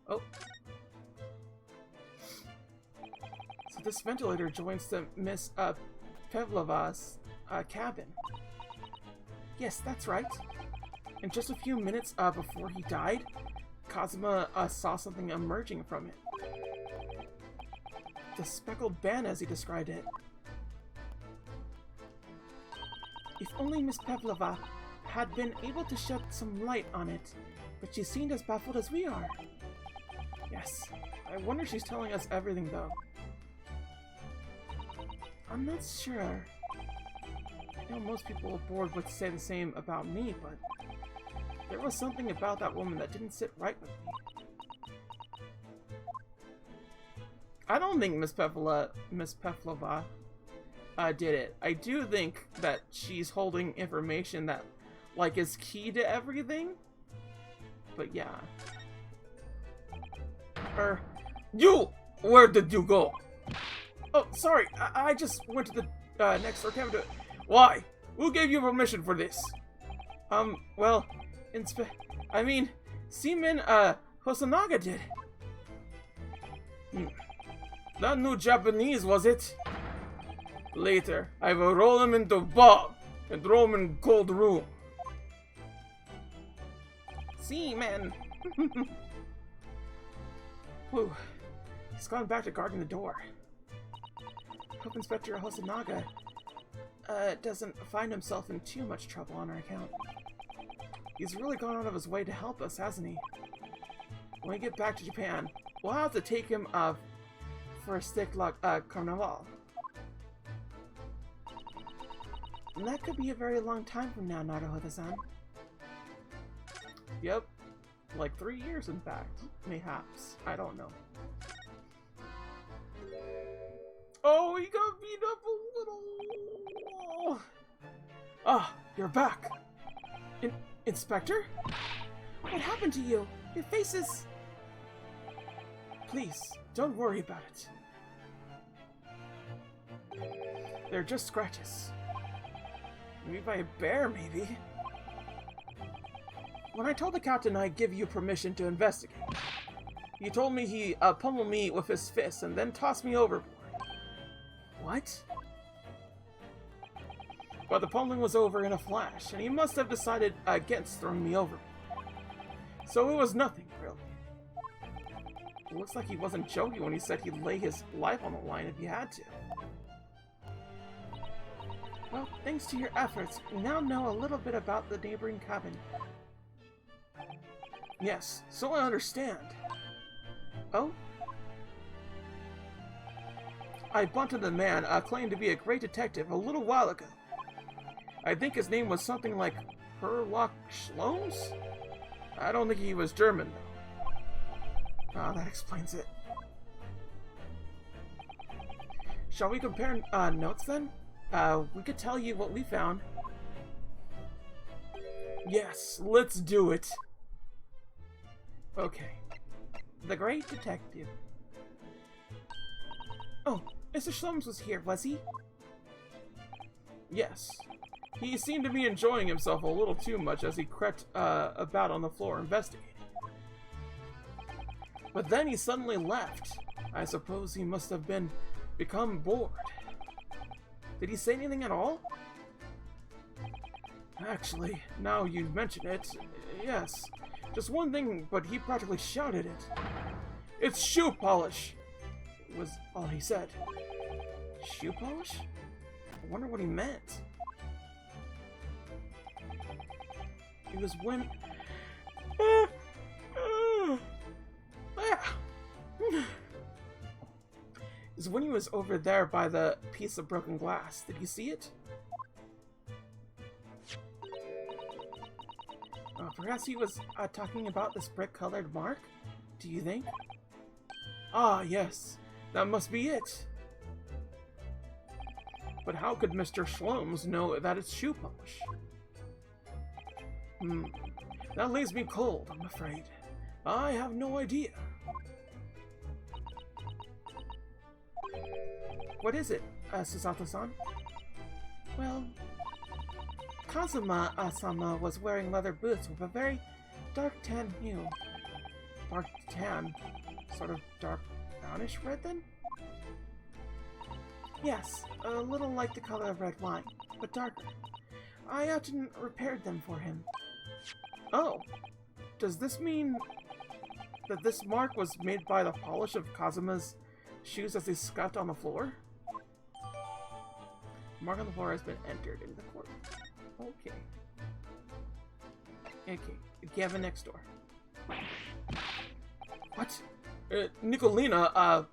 Oh. So this ventilator joins the Miss Pavlova's cabin. Yes, that's right. And just a few minutes before he died, Kazuma saw something emerging from it. The speckled band, as he described it. If only Miss Pavlova had been able to shed some light on it, but she seemed as baffled as we are. Yes, I wonder if she's telling us everything, though. I'm not sure. I know most people aboard would say the same about me, but there was something about that woman that didn't sit right with me. I don't think Miss Pavlova did it. I do think that she's holding information that, like, is key to everything. But yeah. You! Where did you go? Oh, sorry. I just went to the next door cabin to... Why? Who gave you permission for this? Well, Seaman, Hosonaga did. That new Japanese, was it? Later, I will roll him into a ball and throw him in a cold room. Seaman. Whew. He's gone back to guarding the door. Hope Inspector Hosanaga doesn't find himself in too much trouble on our account. He's really gone out of his way to help us, hasn't he? When we get back to Japan, we'll have to take him for a stick like carnival. And that could be a very long time from now, Naruhodo-san. Yep. Like 3 years, in fact. Mayhaps. I don't know. Oh, he got beat up a little. Ah, you're back. Inspector? What happened to you? Your face is... Please, don't worry about it. They're just scratches. Maybe by a bear, maybe? When I told the captain I'd give you permission to investigate, he told me he pummeled me with his fist and then tossed me overboard. What? But the pummeling was over in a flash, and he must have decided against throwing me overboard. So it was nothing, really. It looks like he wasn't joking when he said he'd lay his life on the line if he had to. Well, thanks to your efforts, we now know a little bit about the neighboring cabin. Yes, so I understand. Oh? I bunted a man claimed to be a great detective a little while ago. I think his name was something like Herlocked? I don't think he was German, though. Ah, that explains it. Shall we compare notes, then? We could tell you what we found. Yes, let's do it. Okay. The great detective. Oh, Mr. Shlums was here, was he? Yes. He seemed to be enjoying himself a little too much as he crept about on the floor investigating. But then he suddenly left. I suppose he must have become bored. Did he say anything at all? Actually, now you mention it, yes. Just one thing, but he practically shouted it. It's shoe polish! Was all he said. Shoe polish? I wonder what he meant. It was when... It was when he was over there by the piece of broken glass. Did you see it? Perhaps he was talking about this brick-colored mark? Do you think? Ah, yes. That must be it. But how could Mr. Shlums know that it's shoe polish? That leaves me cold, I'm afraid. I have no idea. What is it, Susato-san? Well, Kazuma-sama was wearing leather boots with a very dark tan hue. Dark tan? Sort of dark brownish red, then? Yes, a little like the color of red wine, but darker. I often repaired them for him. Oh, does this mean that this mark was made by the polish of Kazuma's shoes as they scuffed on the floor? Mark on the floor has been entered in the court. Okay. Okay, Gavin next door. What? Nikolina,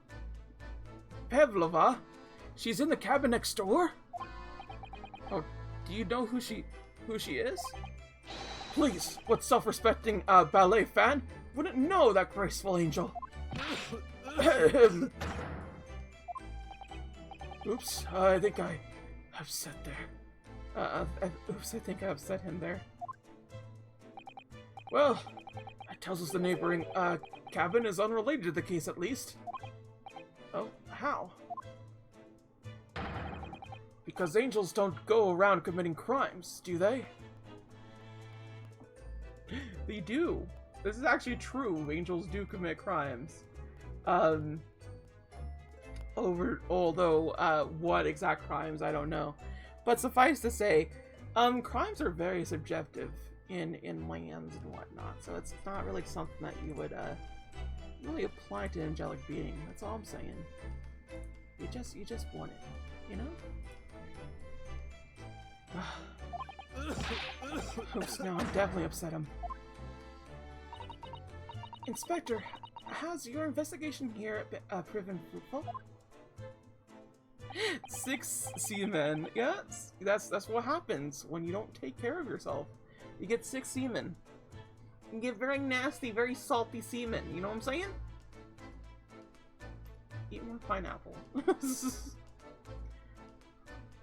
Pavlova? She's in the cabin next door? Oh, do you know who she is? Please, what self-respecting ballet fan wouldn't know that graceful angel? Oops, I think I upset there. Oops, I think I upset him there. Well, that tells us the neighboring cabin is unrelated to the case, at least. Oh, how? Because angels don't go around committing crimes, do they? They do. This is actually true. Angels do commit crimes. Although what exact crimes, I don't know. But suffice to say, crimes are very subjective in lands and whatnot, so it's not really something that you would really apply to angelic being. That's all I'm saying. You just want it, you know? Oops, no, I'm definitely upset him. Inspector, how's your investigation here proven fruitful? 6 seamen. Yes, that's what happens when you don't take care of yourself. You get 6 seamen. You get very nasty, very salty semen. You know what I'm saying? Eat more pineapple.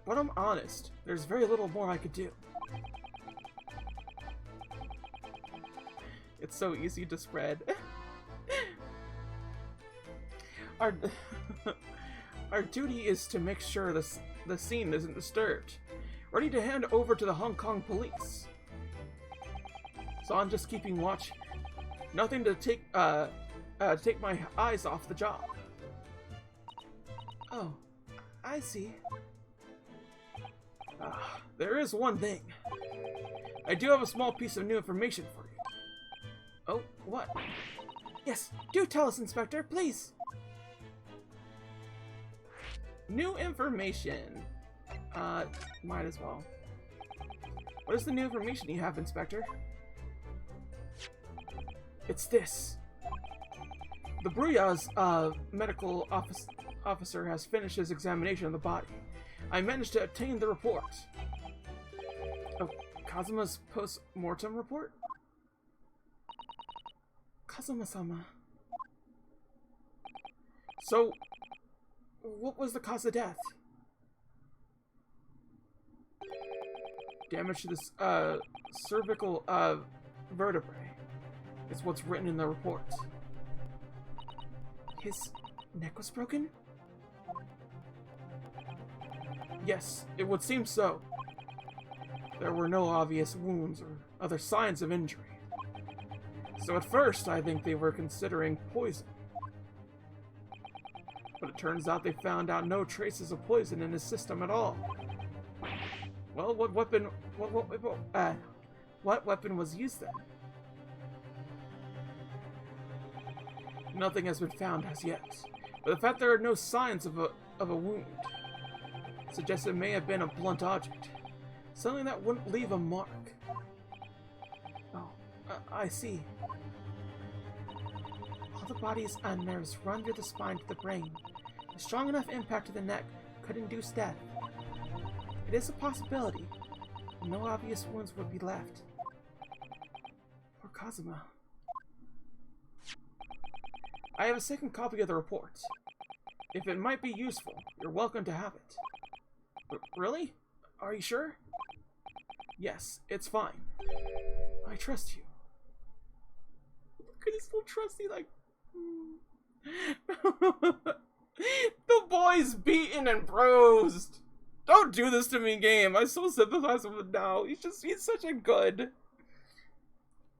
But I'm honest. There's very little more I could do. It's so easy to spread. Our duty is to make sure the scene isn't disturbed. Ready to hand over to the Hong Kong police. So I'm just keeping watch. Nothing to take my eyes off the job. Oh, I see. There is one thing. I do have a small piece of new information for you. Oh, what? Yes, do tell us, Inspector, please. New information. Might as well. What is the new information you have, Inspector? It's this. The Bruya's medical officer has finished his examination of the body. I managed to obtain the report. Oh, Kazuma's post-mortem report? Kazuma-sama. So, what was the cause of death? Damage to the cervical vertebrae. It's what's written in the report. His neck was broken? Yes, it would seem so. There were no obvious wounds or other signs of injury. So at first, I think they were considering poison. But it turns out they found out no traces of poison in his system at all. Well, what weapon was used then? Nothing has been found as yet, but the fact there are no signs of a wound suggests it may have been a blunt object, something that wouldn't leave a mark. Oh, I see. All the body's nerves run through the spine to the brain. A strong enough impact to the neck could induce death. It is a possibility. No obvious wounds would be left. Poor Kazuma. I have a second copy of the report. If it might be useful, you're welcome to have it. But really? Are you sure? Yes, it's fine. I trust you. Look at his little trusty, like... The boy's beaten and bruised. Don't do this to me, game. I so sympathize with him now. He's such a good...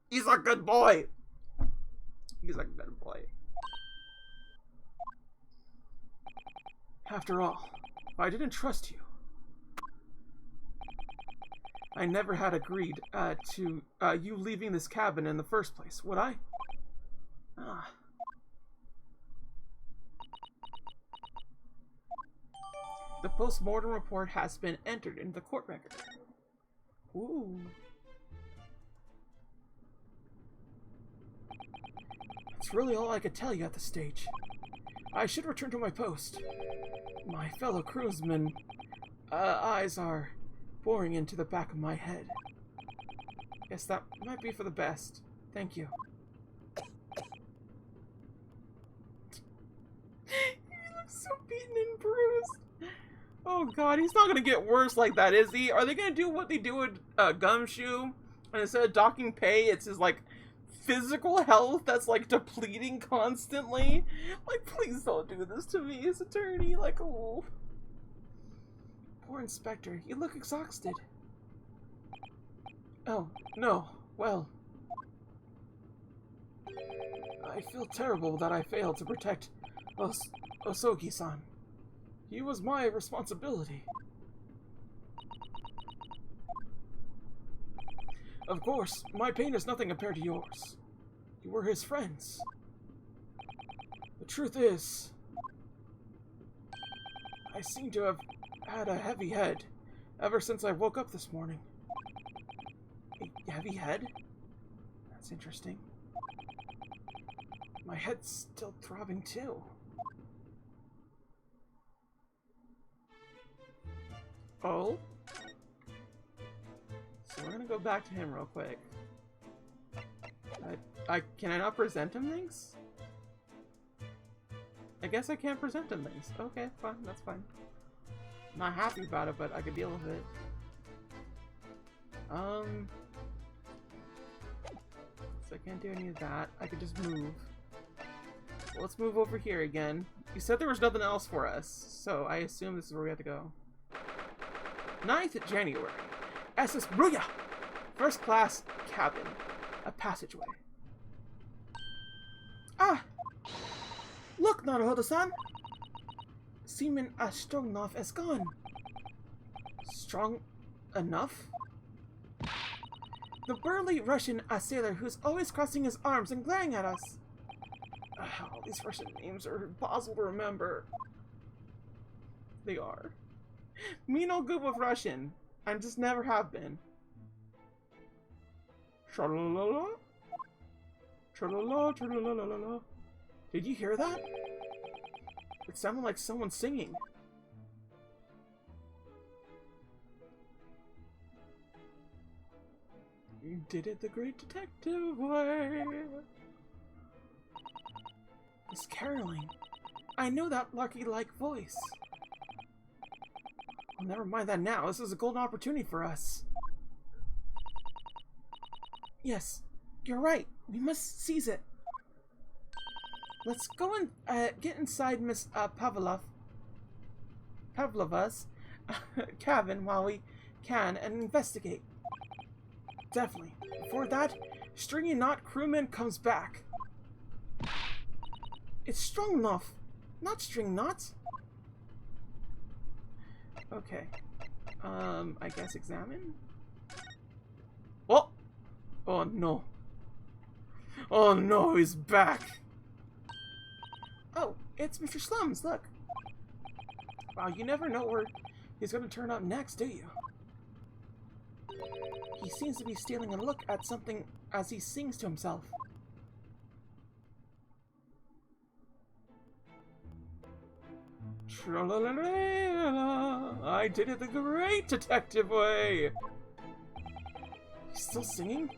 He's a good boy. He's a good boy. After all, if I didn't trust you, I never had agreed to you leaving this cabin in the first place, would I? Ah. The post-mortem report has been entered into the court record. Ooh. That's really all I could tell you at this stage. I should return to my post. My fellow crewsmen eyes are boring into the back of my head. Guess that might be for the best. Thank you. He looks so beaten and bruised. Oh god, he's not gonna get worse like that, is he? Are they gonna do what they do with Gumshoe? And instead of docking pay, it's his, like, physical health that's, like, depleting constantly? Like, please don't do this to me as attorney. Like, oh. Poor Inspector. You look exhausted. Oh, no. Well. I feel terrible that I failed to protect Osogi-san. He was my responsibility. Of course, my pain is nothing compared to yours. You were his friends. truth is, I seem to have had a heavy head ever since I woke up this morning. A heavy head? That's interesting. My head's still throbbing too. Oh? So we're gonna go back to him real quick. Can I not present him things? I guess I can't present him things. Okay, fine, that's fine. Not happy about it, but I could deal with it. So I can't do any of that. I could just move. Well, let's move over here again. You said there was nothing else for us, so I assume this is where we have to go. 9th January. SS Bruya! First class cabin. A passageway. Ah! Look, Naruhodo-san! Seaman Stroganoff is gone. Strong enough? The burly Russian sailor who's always crossing his arms and glaring at us. All these Russian names are impossible to remember. They are. Me no good with Russian. I just never have been. Tra-la-la-la. Tra-la-la, tra-la-la-la-la. Did you hear that? It sounded like someone singing. You did it the great detective way. It's caroling. I know that Lucky-like voice. Well, never mind that now. This is a golden opportunity for us. Yes, you're right. We must seize it. Let's go and get inside Miss Pavlova's cabin while we can and investigate. Definitely. Before that, Stringy Knot crewman comes back. It's strong enough, not string knots. Okay. I guess examine? Oh! Oh no. Oh no, he's back! Oh, it's Mr. Slums, look! Wow, you never know where he's gonna turn up next, do you? He seems to be stealing a look at something as he sings to himself. Tra-la-la-la-la, I did it the great detective way! He's still singing?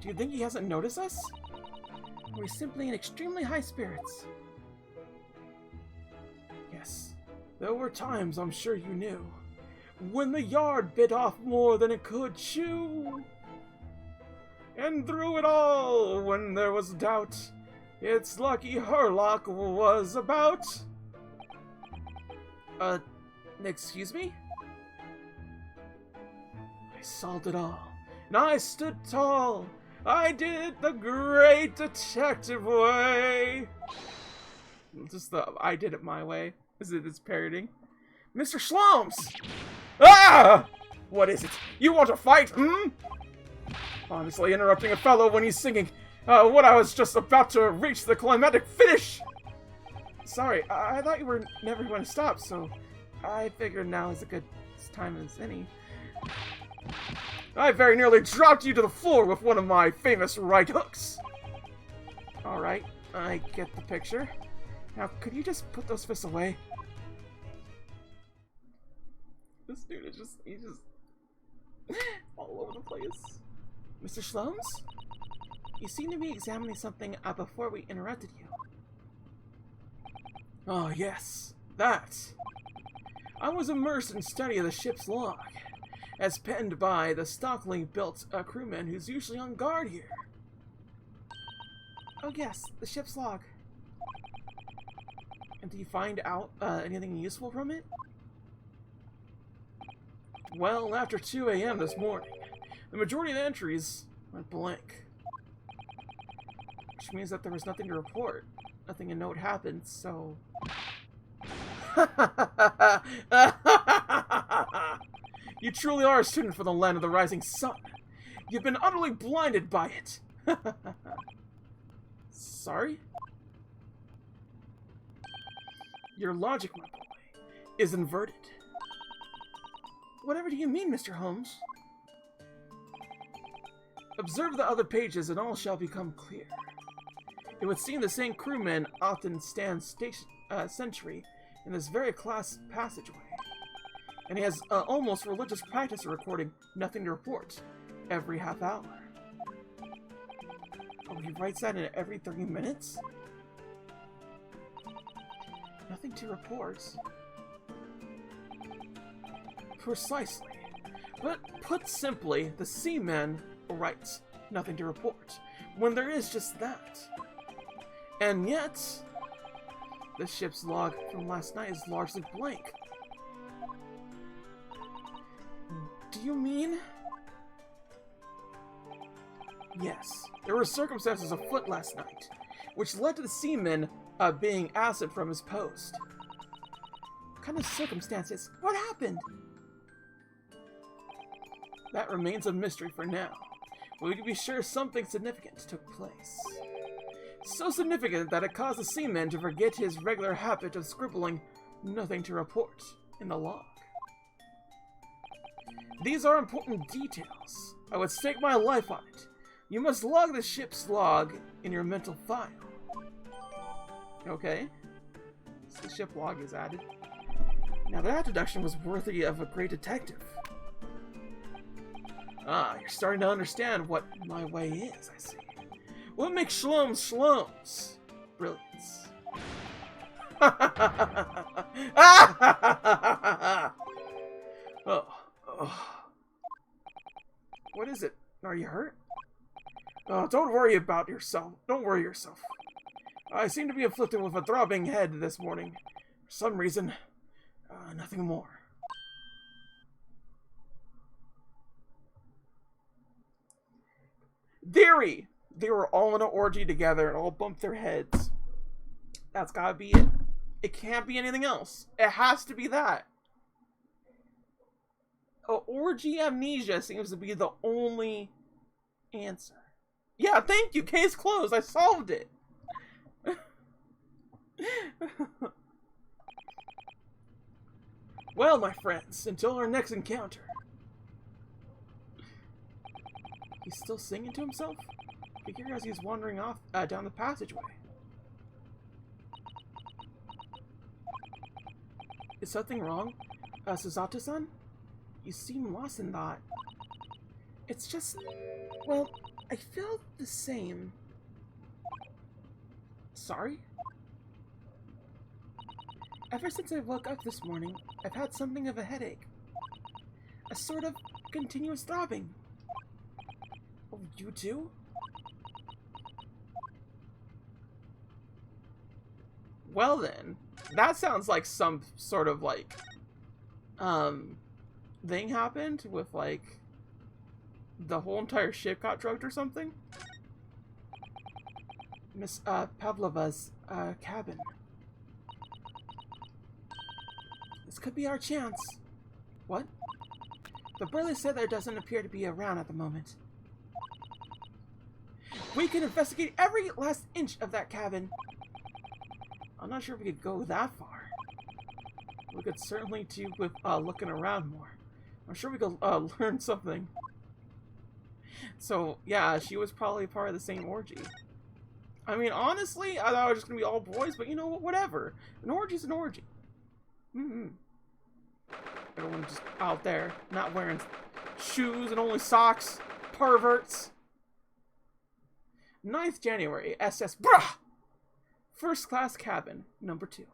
Do you think he hasn't noticed us? Or he's simply in extremely high spirits? Yes, there were times, I'm sure you knew, when the yard bit off more than it could chew. And through it all, when there was doubt, it's lucky Herlocked was about. Excuse me? I solved it all, and I stood tall. I did it the great detective way. Just the I did it my way. It's parroting. Mr. Schlums! Ah! What is it? You want to fight, hmm? Honestly, interrupting a fellow when he's singing what I was just about to reach the climatic finish! Sorry, I thought you were never going to stop, so I figured now is a good time as any. I very nearly dropped you to the floor with one of my famous right hooks! Alright, I get the picture. Now, could you just put those fists away? This dude is he's just all over the place. Mr. Schlums? You seem to be examining something before we interrupted you. Oh, yes, that. I was immersed in study of the ship's log, as penned by the stockily-built crewman who's usually on guard here. Oh, yes, the ship's log. And do you find out anything useful from it? Well, after 2 a.m. this morning, the majority of the entries went blank. Which means that there was nothing to report. Nothing to note happened, so... You truly are a student for the land of the rising sun. You've been utterly blinded by it. Sorry? Your logic, my boy, is inverted. Whatever do you mean, Mr. Holmes? Observe the other pages and all shall become clear. It would seem the same crewman often stands sentry in this very class passageway. And he has almost religious practice of recording nothing to report every half hour. Oh, he writes that in every 30 minutes? Nothing to report. Precisely. But put simply, the seaman writes nothing to report, when there is just that. And yet, the ship's log from last night is largely blank. Do you mean? Yes, there were circumstances afoot last night, which led to the seaman being absent from his post. What kind of circumstances? What happened? That remains a mystery for now. We can be sure something significant took place. So significant that it caused the seaman to forget his regular habit of scribbling nothing to report in the log. These are important details. I would stake my life on it. You must log the ship's log in your mental file. Okay. So the ship log is added. Now that deduction was worthy of a great detective. Ah, you're starting to understand what my way is, I see. What makes shloms shloms? Brilliance. Oh. What is it? Are you hurt? Oh, don't worry about yourself. Don't worry yourself. I seem to be afflicted with a throbbing head this morning. For some reason. Nothing more. Theory! They were all in an orgy together and all bumped their heads. That's gotta be it. It can't be anything else. It has to be that. Orgy amnesia seems to be the only answer. Yeah, thank you. Case closed. I solved it. Well, my friends, until our next encounter. He's still singing to himself? Figure as he's wandering off down the passageway. Is something wrong, Susato-san? You seem lost in thought. It's just, well, I feel the same. Sorry? Ever since I woke up this morning, I've had something of a headache. A sort of continuous throbbing. Oh, you too? Well then, that sounds like some sort of like, thing happened with like, the whole entire ship got drugged or something? Miss, Pavlova's, cabin. This could be our chance. What? The burly sailor doesn't appear to be around at the moment. We can investigate every last inch of that cabin. I'm not sure if we could go that far. We could certainly do with looking around more. I'm sure we could learn something. So, yeah, she was probably part of the same orgy. I mean, honestly, I thought it was just gonna be all boys, but you know what? Whatever. An orgy's an orgy. Everyone just out there, not wearing shoes and only socks. Perverts. 9th January, SS Brah! First class cabin, number 2.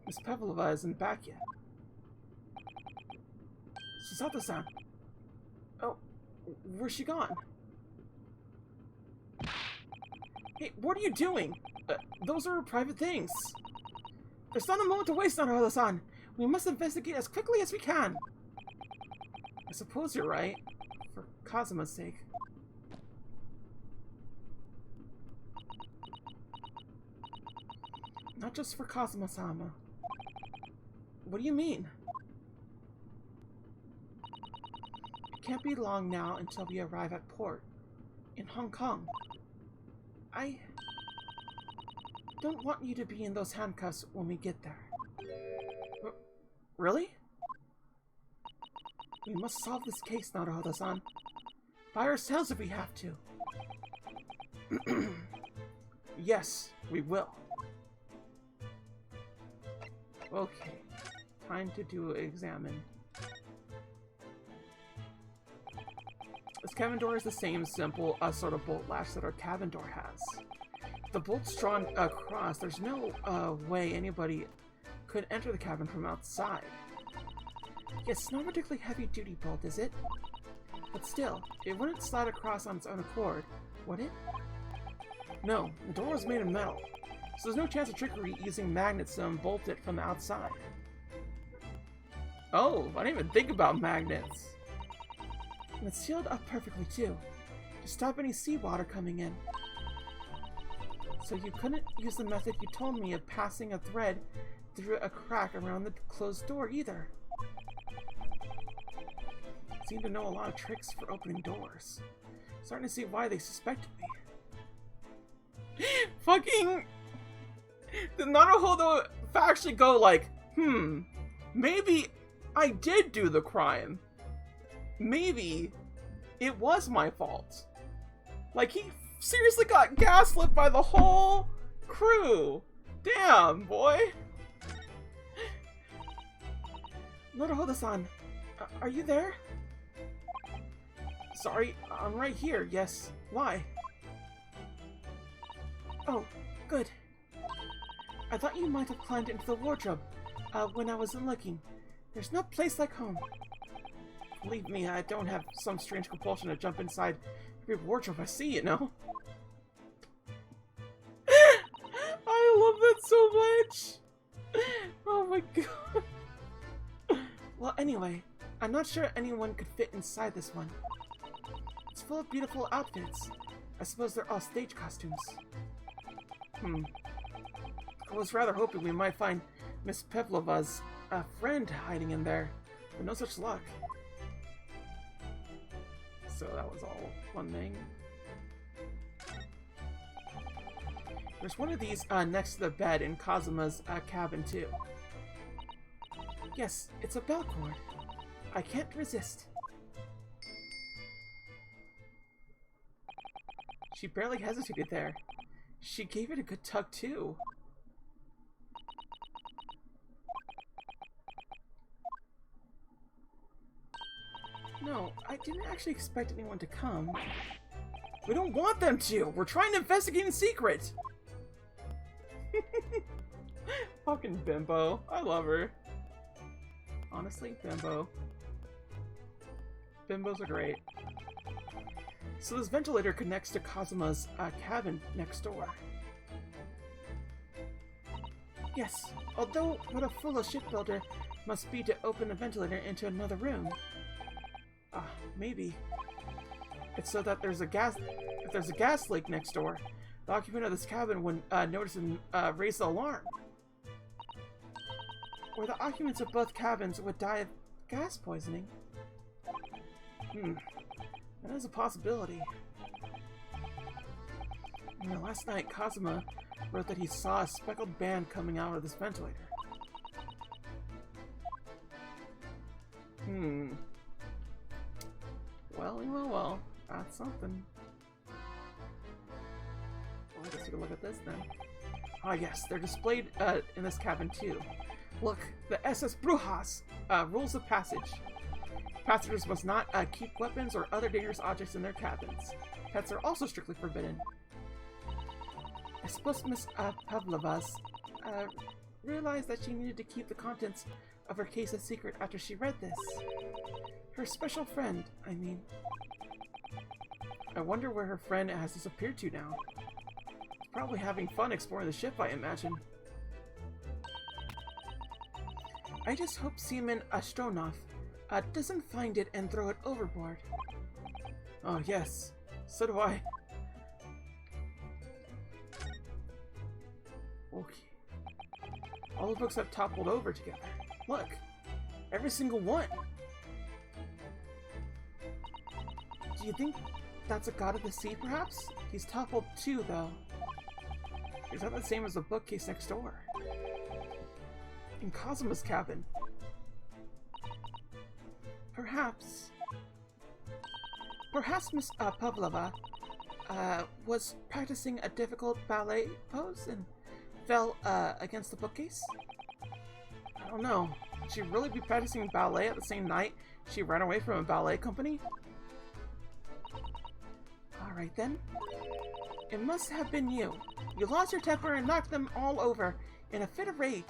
Miss Pavlova isn't back yet. Susato-san. Oh, where's she gone? Hey, what are you doing? Those are private things. There's not a moment to waste on Herlocked. We must investigate as quickly as we can. I suppose you're right. For Kazuma's sake. Not just for Kazuma-sama. What do you mean? It can't be long now until we arrive at port. In Hong Kong. I don't want you to be in those handcuffs when we get there. Really? We must solve this case, Naruhodo-san. By ourselves if we have to. Yes, we will. Okay. Time to examine. This cabin door is the same simple sort of bolt latch that our cabin door has. The bolt's drawn across. There's no way anybody could enter the cabin from outside. Yes, it's not a particularly heavy-duty bolt, is it? But still, it wouldn't slide across on its own accord, would it? No, the door was made of metal, so there's no chance of trickery using magnets to unbolt it from the outside. Oh, I didn't even think about magnets. And it's sealed up perfectly, too, to stop any seawater coming in. So you couldn't use the method you told me of passing a thread through a crack around the closed door, either. Seem to know a lot of tricks for opening doors. Starting to see why they suspected me. Fucking... Did Naruhodo actually go like, maybe I did do the crime. Maybe it was my fault. Like, he seriously got gaslit by the whole crew. Damn, boy. Naruhodo-san, are you there? Sorry, I'm right here, yes. Why? Oh, good. I thought you might have climbed into the wardrobe when I wasn't looking. There's no place like home. Believe me, I don't have some strange compulsion to jump inside every wardrobe I see, you know? I love that so much! Oh my god. Well, anyway, I'm not sure anyone could fit inside this one. It's full of beautiful outfits. I suppose they're all stage costumes. I was rather hoping we might find Miss Pavlova's friend hiding in there, but no such luck. So that was all one thing. There's one of these next to the bed in Kazuma's cabin too. Yes, it's a bell cord. I can't resist. She barely hesitated there. She gave it a good tug too. No, I didn't actually expect anyone to come. We don't want them to! We're trying to investigate in secret! Fucking bimbo. I love her. Honestly, bimbo. Bimbos are great. So this ventilator connects to Kazuma's cabin next door. Yes, although what a foolish shipbuilder must be to open a ventilator into another room. Maybe. It's so that if there's a gas leak next door, the occupant of this cabin would notice and raise the alarm. Or the occupants of both cabins would die of gas poisoning. That is a possibility. Last night, Kazuma wrote that he saw a speckled band coming out of this ventilator. Well, that's something. Well, I guess we can look at this then. Ah, yes, they're displayed in this cabin too. Look, the SS Brujas rules of passage. Passengers must not keep weapons or other dangerous objects in their cabins. Pets are also strictly forbidden. I suppose Miss Pavlova's realized that she needed to keep the contents of her case a secret after she read this. Her special friend, I mean. I wonder where her friend has disappeared to now. Probably having fun exploring the ship, I imagine. I just hope Seaman Astronov doesn't find it and throw it overboard. Oh yes, so do I. Okay. All the books have toppled over together. Look, every single one. Do you think That's a god of the sea, perhaps? He's toppled too, though. Is that the same as the bookcase next door? In Kazuma's cabin. Perhaps Miss Pavlova was practicing a difficult ballet pose and fell against the bookcase? I don't know. Would she really be practicing ballet at the same night she ran away from a ballet company? Alright then. It must have been you. You lost your temper and knocked them all over in a fit of rage.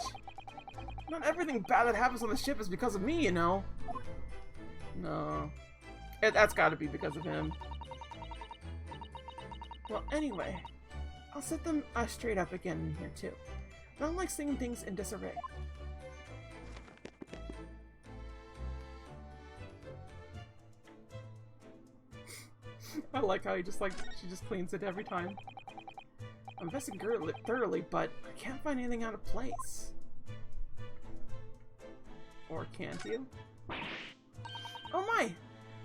Not everything bad that happens on the ship is because of me, you know. No. That's gotta be because of him. Well, anyway, I'll set them straight up again in here, too. I don't like seeing things in disarray. I like how she just cleans it every time. I'm investigating it thoroughly, but I can't find anything out of place. Or can't you? Oh my!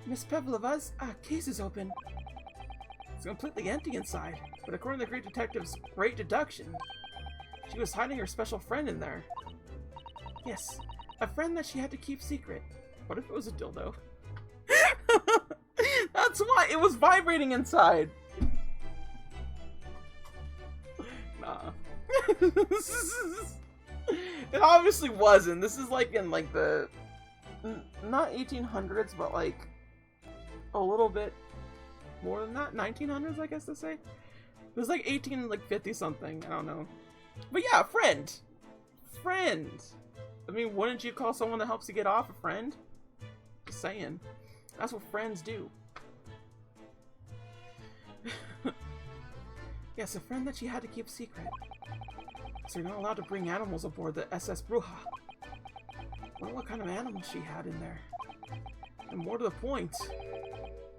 Miss Pavlova's case is open. It's completely empty inside, but according to the great detective's great deduction, she was hiding her special friend in there. Yes, a friend that she had to keep secret. What if it was a dildo? That's why it was vibrating inside. Nah. It obviously wasn't. This is like in like the not 1800s, but like a little bit more than that, 1900s, I guess to say. It was like 50 something. I don't know. But yeah, friend. I mean, wouldn't you call someone that helps you get off a friend? Just saying. That's what friends do. Yes, a friend that she had to keep secret. So you're not allowed to bring animals aboard the SS Bruja. Wonder what kind of animals she had in there. And more to the point,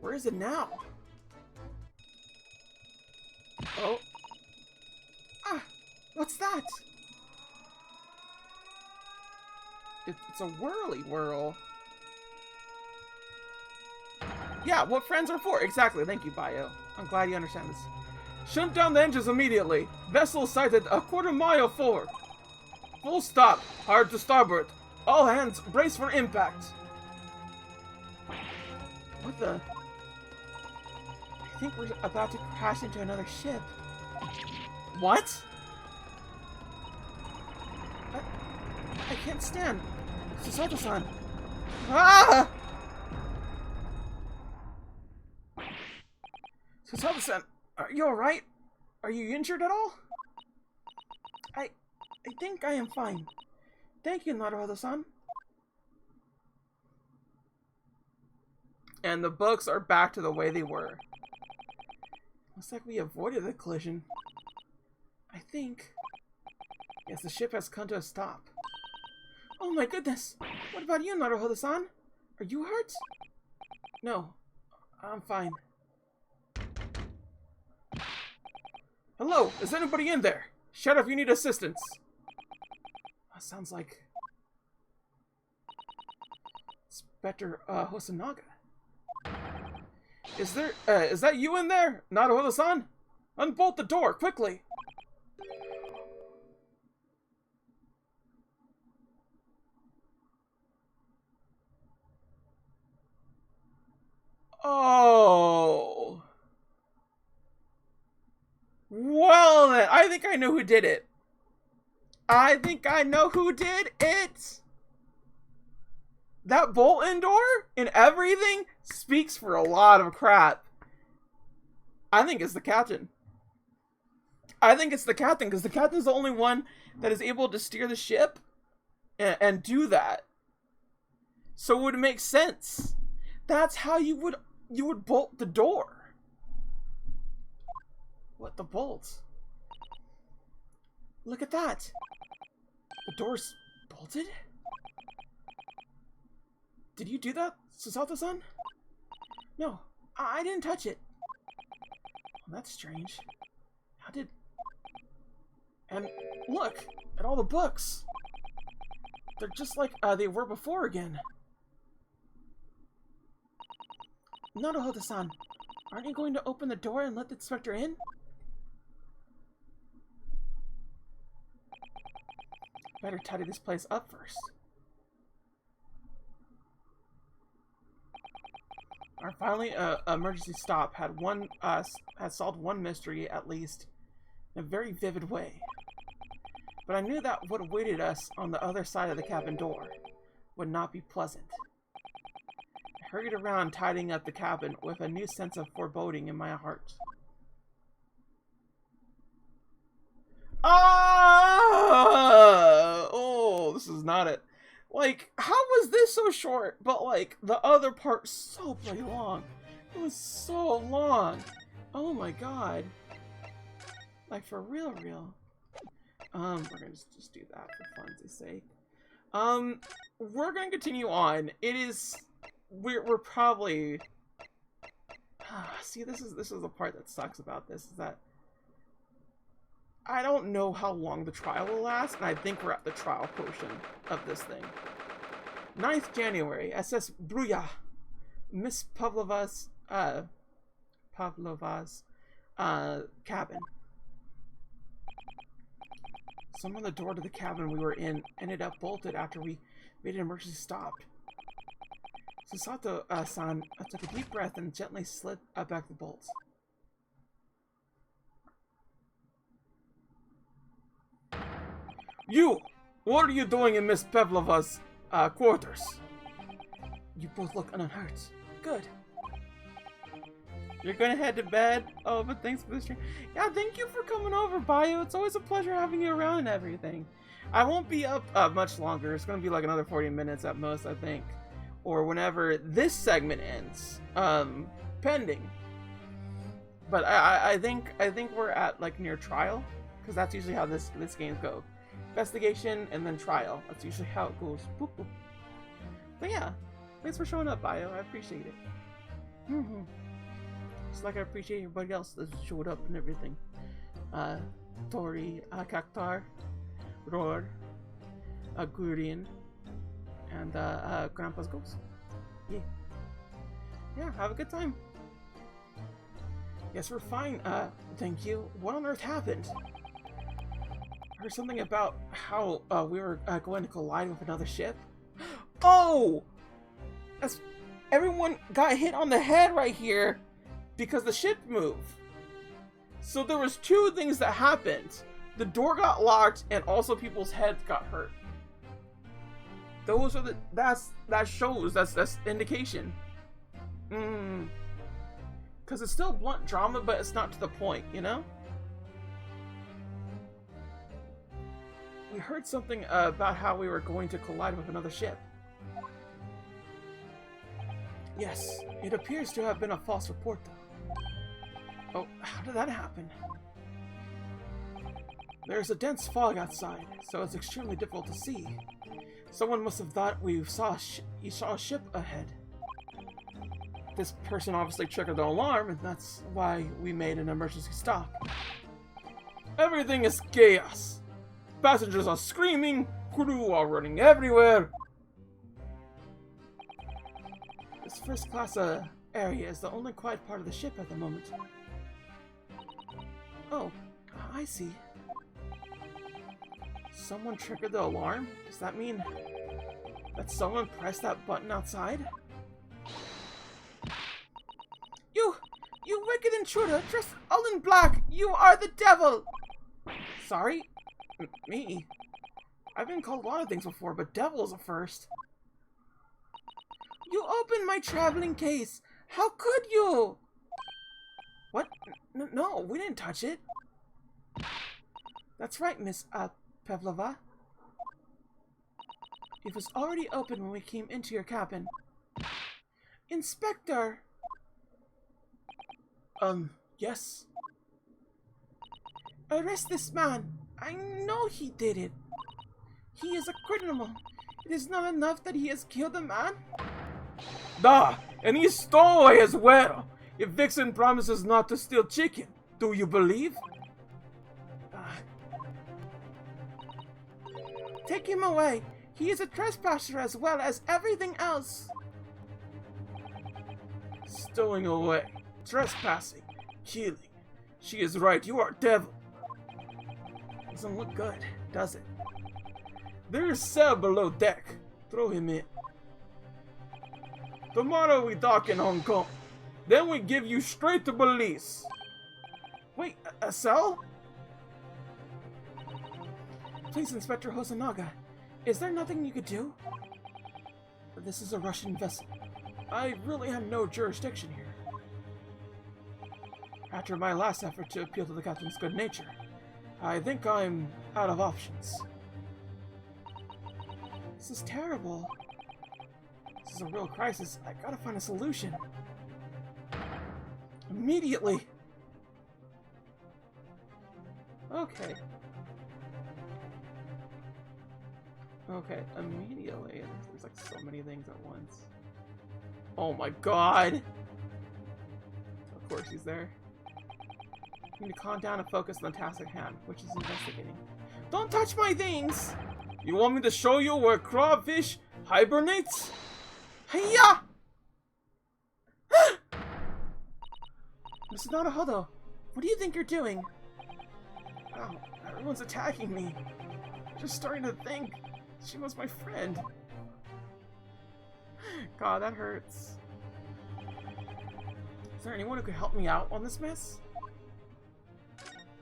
where is it now? Oh. Ah! What's that? It's a whirly whirl. Yeah, what friends are for. Exactly. Thank you, Bio. I'm glad you understand this. Shut down the engines immediately. Vessel sighted a quarter-mile forward. Full stop. Hard to starboard. All hands brace for impact. What the? I think we're about to crash into another ship. What? I can't stand. Susato-san. Ah! Susato-san, are you alright? Are you injured at all? I think I am fine. Thank you, Naruhodo-san. And the books are back to the way they were. Looks like we avoided the collision. I think. Yes, the ship has come to a stop. Oh my goodness! What about you, Naruhodo-san? Are you hurt? No, I'm fine. Hello, is anybody in there? Shout if you need assistance. That sounds like Inspector Hosonaga. Is that you in there, Naruhodo-san? Unbolt the door, quickly! Oh. Well then, I think I know who did it. I think I know who did it. That bolt-in door and everything speaks for a lot of crap. I think it's the captain. I think it's the captain, because the captain's the only one that is able to steer the ship and do that. So it would make sense. That's how you would bolt the door. What, the bolt? Look at that. The door's bolted? Did you do that, Susato-san? No, I didn't touch it. Well, that's strange. How did... And look at all the books. They're just like they were before again. Naruhodo-san, Aren't you going to open the door and let the inspector in? Better tidy this place up first. Our finally emergency stop had solved one mystery at least in a very vivid way. But I knew that what awaited us on the other side of the cabin door would not be pleasant. I hurried around tidying up the cabin with a new sense of foreboding in my heart. Ah! Oh, this is not it. Like, how was this so short? But, like, the other part so bloody long. It was so long. Oh my god. Like, for real. We're gonna just do that for fun's sake. We're gonna continue on. We're probably... See, this is the part that sucks about this, is that I don't know how long the trial will last, and I think we're at the trial portion of this thing. 9th January, SS Bruya, Miss Pavlova's cabin. Some of the door to the cabin we were in ended up bolted after we made an emergency stop. Susato-san took a deep breath and gently slid back the bolts. You! What are you doing in Miss Pavlova's quarters? You both look unhurt. Good. You're gonna head to bed? Oh, but thanks for the stream. Yeah, thank you for coming over, Bio. It's always a pleasure having you around and everything. I won't be up much longer. It's gonna be like another 40 minutes at most, I think. Or whenever this segment ends. Pending. But I think we're at like near trial. Because that's usually how this games go. Investigation and then trial. That's usually how it goes. Boop, boop. But yeah, thanks for showing up, Bio. I appreciate it. Just like I appreciate everybody else that showed up and everything. Tori, Kaktar, Roar, Gurian, and Grandpa's Ghost. Yeah. Yeah, have a good time. Yes, we're fine. Thank you. What on earth happened? I heard something about how we were going to collide with another ship. Oh! Everyone got hit on the head right here because the ship moved. So there was two things that happened. The door got locked and also people's heads got hurt. Those are that's indication. Cause it's still blunt drama, but it's not to the point, you know? We heard something about how we were going to collide with another ship. Yes, it appears to have been a false report, though. Oh, how did that happen? There's a dense fog outside, so it's extremely difficult to see. Someone must have thought you saw a ship ahead. This person obviously triggered the alarm, and that's why we made an emergency stop. Everything is chaos. Passengers are screaming, crew are running everywhere. This first class area is the only quiet part of the ship at the moment. Oh, I see. Someone triggered the alarm? Does that mean that someone pressed that button outside? You wicked intruder, dressed all in black! You are the devil! Sorry? Me? I've been called a lot of things before, but devil is a first. You opened my traveling case! How could you? What? No, we didn't touch it. That's right, Miss Pavlova. It was already open when we came into your cabin. Inspector! Yes? Arrest this man! I know he did it! He is a criminal! It is not enough that he has killed a man? Da! And he stole away as well! If Vixen promises not to steal chicken, do you believe? Take him away! He is a trespasser as well as everything else! Stowing away. trespassing, killing. She is right, you are devil. Doesn't look good, does it? There's a cell below deck. Throw him in. Tomorrow we dock in Hong Kong. Then we give you straight to police. Wait, a cell? Please, Inspector Hosonaga, is there nothing you could do? This is a Russian vessel. I really have no jurisdiction here. After my last effort to appeal to the captain's good nature, I think I'm out of options. This is terrible. This is a real crisis. I gotta find a solution. Immediately! Okay. Okay, immediately. There's like so many things at once. Oh my god! Of course he's there. You need to calm down and focus on the task at hand, which is investigating. Don't touch my things! You want me to show you where crawfish hibernates? Hiya! Mr. Naruhodo, what do you think you're doing? Oh, everyone's attacking me. Just starting to think she was my friend. God, that hurts. Is there anyone who could help me out on this mess?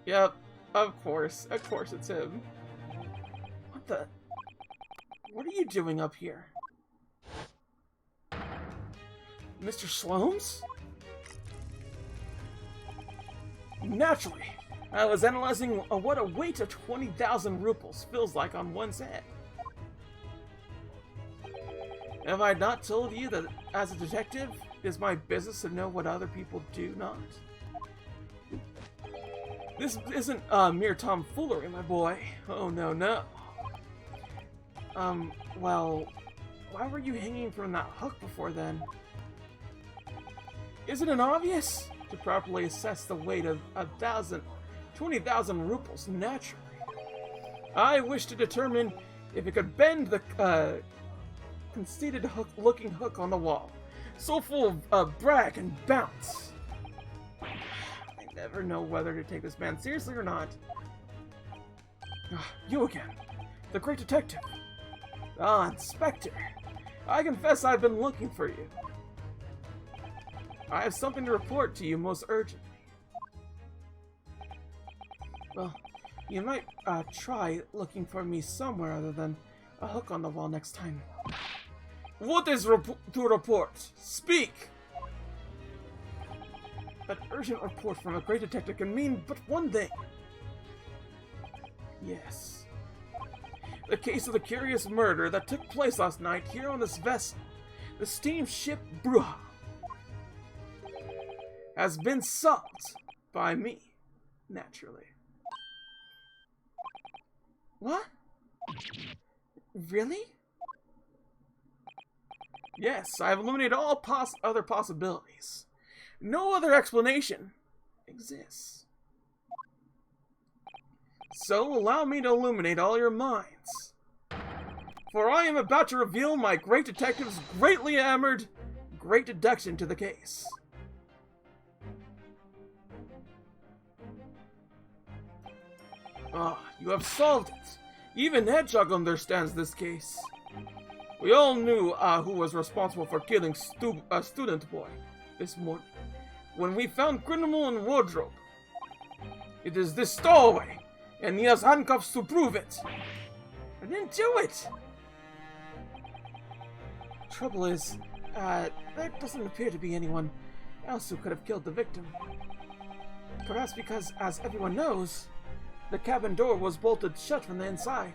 Yep, of course. Of course it's him. What the? What are you doing up here? Mr. Sloane's? Naturally, I was analyzing what a weight of 20,000 rubles feels like on one's head. Have I not told you that as a detective, it is my business to know what other people do not? This isn't mere tomfoolery, my boy. Oh, no, no. Well, why were you hanging from that hook before then? Isn't it obvious? To properly assess the weight of 20,000 rubles naturally, I wish to determine if it could bend the conceited looking hook on the wall, so full of brag and bounce. I never know whether to take this man seriously or not. You again, the great detective. Ah, Inspector. I confess I've been looking for you. I have something to report to you most urgently. Well, you might try looking for me somewhere other than a hook on the wall next time. What is to report? Speak! An urgent report from a great detective can mean but one thing. Yes. The case of the curious murder that took place last night here on this vessel, the steamship Bruja, has been solved by me, naturally. What? Really? Yes, I've eliminated all other possibilities. No other explanation exists. So allow me to illuminate all your minds. For I am about to reveal my great detective's greatly hammered great deduction to the case. Ah, you have solved it. Even Hedgehog understands this case. We all knew who was responsible for killing a student boy this morning, when we found criminal in wardrobe. It is this stowaway, and he has handcuffs to prove it. I didn't do it! Trouble is, there doesn't appear to be anyone else who could have killed the victim. Perhaps because, as everyone knows, the cabin door was bolted shut from the inside.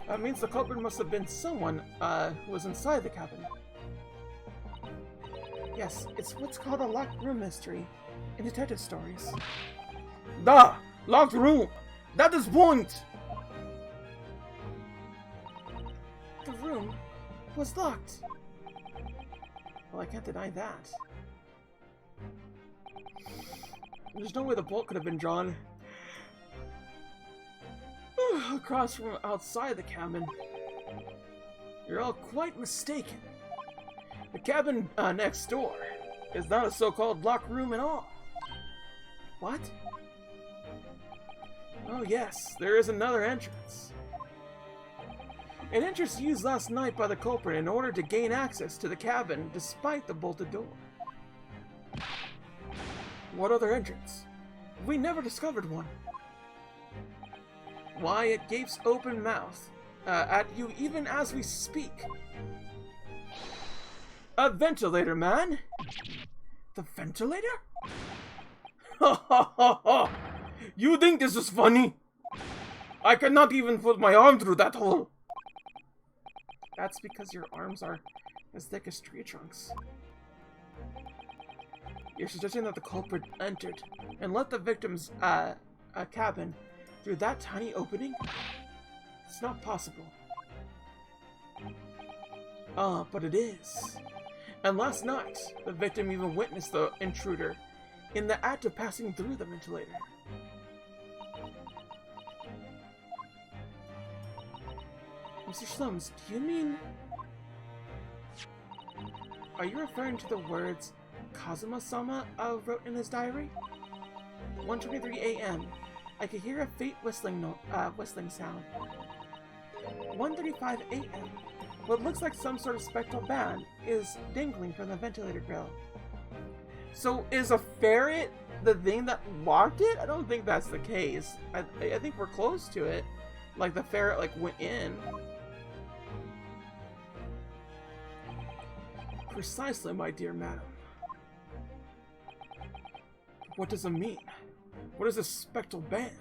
That means the culprit must have been someone who was inside the cabin. Yes, it's what's called a locked room mystery in detective stories. Da! Locked room! That is point! The room was locked. Well, I can't deny that. There's no way the bolt could have been drawn across from outside the cabin. You're all quite mistaken. The cabin next door is not a so-called locked room at all. What? Oh yes, there is another entrance. An entrance used last night by the culprit in order to gain access to the cabin despite the bolted door. What other entrance? We never discovered one. Why, it gapes open mouth at you even as we speak. A ventilator, man! The ventilator? Ha ha ha ha! You think this is funny? I cannot even put my arm through that hole. That's because your arms are as thick as tree trunks. You're suggesting that the culprit entered and left the victim's cabin through that tiny opening? It's not possible. But it is. And last night, the victim even witnessed the intruder in the act of passing through the ventilator. Mr. Slums, do you mean... Are you referring to the words Kazuma-sama wrote in his diary? 1:23 a.m. I could hear a faint whistling sound. 1:35 a.m. What looks like some sort of spectral band is dangling from the ventilator grill. So is a ferret the thing that locked it? I don't think that's the case. I think we're close to it. Like the ferret like went in. Precisely, my dear madam. What does it mean? What is a spectral band?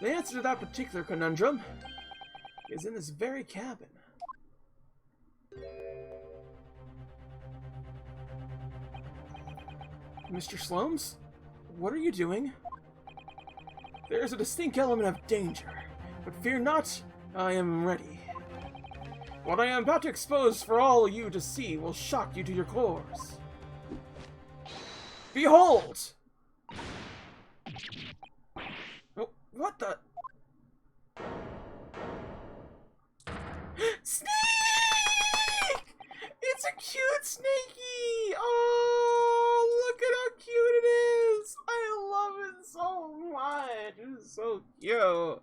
The answer to that particular conundrum is in this very cabin. Mr. Slomes, what are you doing? There is a distinct element of danger, but fear not, I am ready. What I am about to expose for all you to see will shock you to your cores. Behold! Oh, what the? Snake! It's a cute Snakey! Oh, look at how cute it is! I love it so much! It's so cute!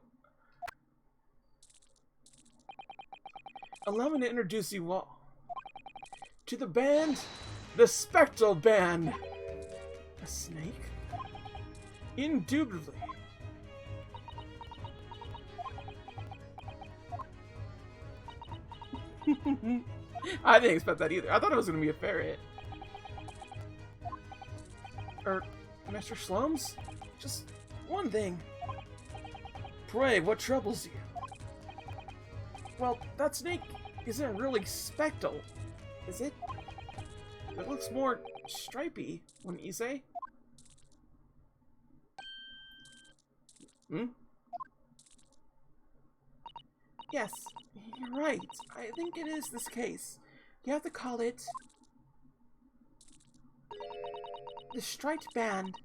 Allow me to introduce you all to the band, the Spectral Band. A snake? Indubitably. I didn't expect that either. I thought it was going to be a ferret. Mr. Slums? Just one thing. Pray, what troubles you? Well, that snake isn't really spectral, is it? It looks more stripy, wouldn't you say? Hmm? Yes, you're right. I think it is this case. You have to call it the Striped Band,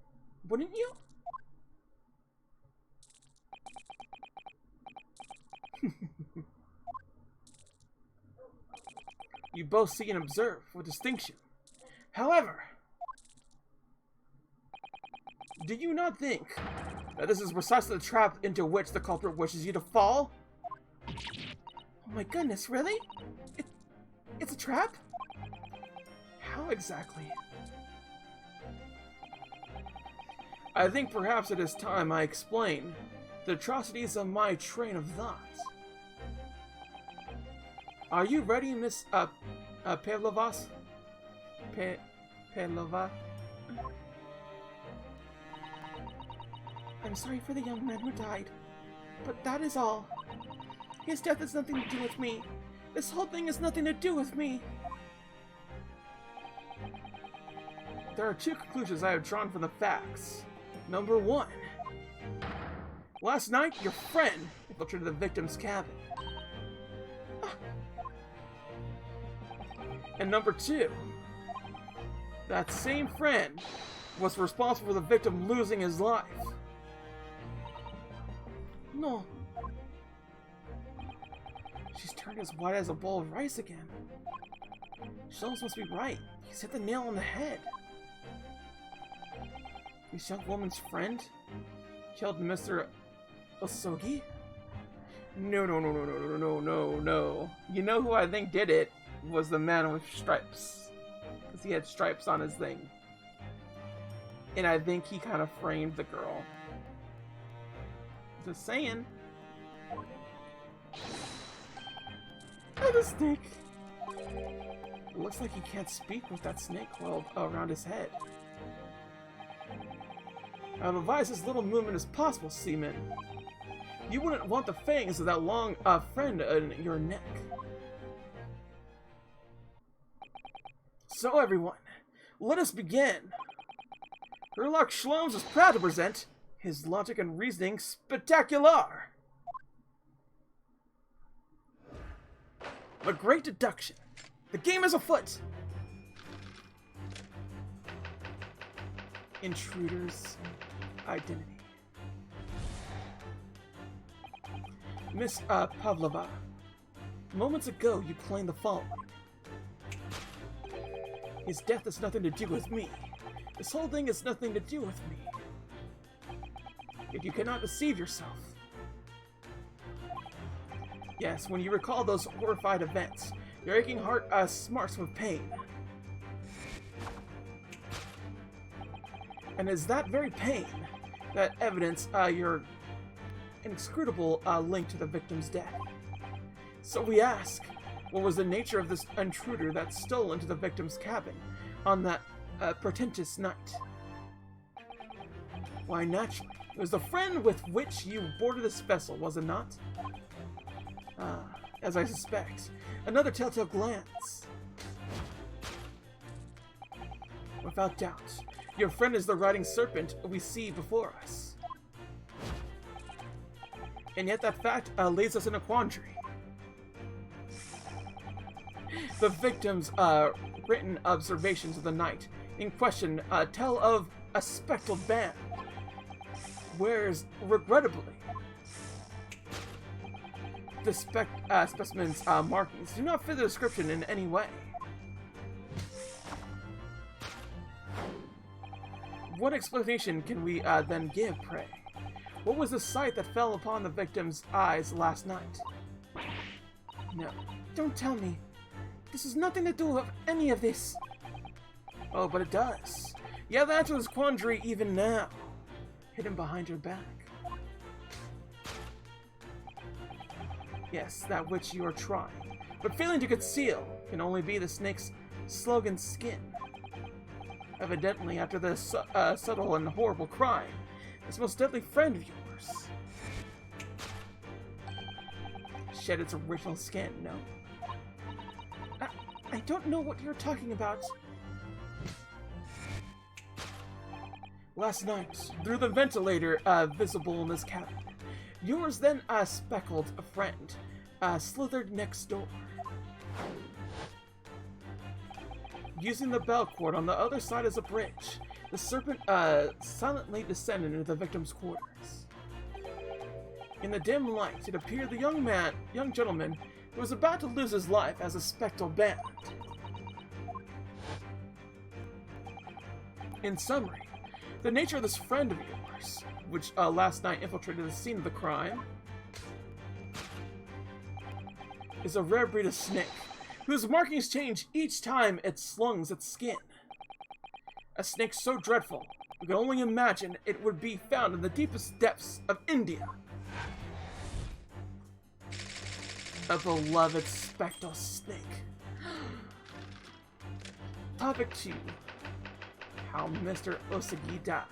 wouldn't you? You both see and observe with distinction. However, do you not think that this is precisely the trap into which the culprit wishes you to fall? Oh my goodness, really? It's a trap? How exactly? I think perhaps it is time I explain the atrocities of my train of thought. Are you ready, Miss, Pavlovas? Pavlova? I'm sorry for the young man who died, but that is all. His death has nothing to do with me. This whole thing has nothing to do with me. There are two conclusions I have drawn from the facts. Number one. Last night, your friend infiltrated the victim's cabin. And number two. That same friend was responsible for the victim losing his life. No. She's turned as white as a bowl of rice again. Sholmes must be right. He's hit the nail on the head. This young woman's friend killed Mr. Osogi? No. You know who I think did it was the man with stripes. Because he had stripes on his thing. And I think he kind of framed the girl. Just saying. Oh, the snake. It looks like he can't speak with that snake coiled around his head. I've advised as little movement as possible, Seaman. You wouldn't want the fangs of that long friend in your neck. So everyone, let us begin. Herlocked Sholmes is proud to present his logic and reasoning spectacular. A great deduction. The game is afoot. Intruder's identity. Miss Pavlova, moments ago you claimed the following. His death has nothing to do with me. This whole thing has nothing to do with me. Yet you cannot deceive yourself. Yes, when you recall those horrified events, your aching heart smarts with pain. And is that very pain that evidence your inscrutable link to the victim's death? So we ask, what was the nature of this intruder that stole into the victim's cabin on that portentous night? Why, naturally, it was the friend with which you boarded this vessel, was it not? As I suspect, another telltale glance. Without doubt, your friend is the riding serpent we see before us. And yet that fact leaves us in a quandary. The victim's written observations of the night in question tell of a spectral band, whereas, regrettably, the specimen's markings do not fit the description in any way. What explanation can we then give, pray? What was the sight that fell upon the victim's eyes last night? No, don't tell me. This has nothing to do with any of this. Oh, but it does. You have the answer to this quandary even now, hidden behind your back. Yes, that which you are trying, but failing to conceal, can only be the snake's slogan skin. Evidently, after this subtle and horrible crime, this most deadly friend of yours shed its original skin, no? I don't know what you're talking about. Last night, through the ventilator visible in this cabin, yours then speckled friend slithered next door. Using the bell cord on the other side as a bridge, the serpent silently descended into the victim's quarters. In the dim light, it appeared the young gentleman who was about to lose his life as a spectral band. In summary, the nature of this friend of yours, which last night infiltrated the scene of the crime, is a rare breed of snake, whose markings change each time it slungs its skin. A snake so dreadful, we can only imagine it would be found in the deepest depths of India. A beloved spectral snake. Topic 2. How Mr. Osogi died.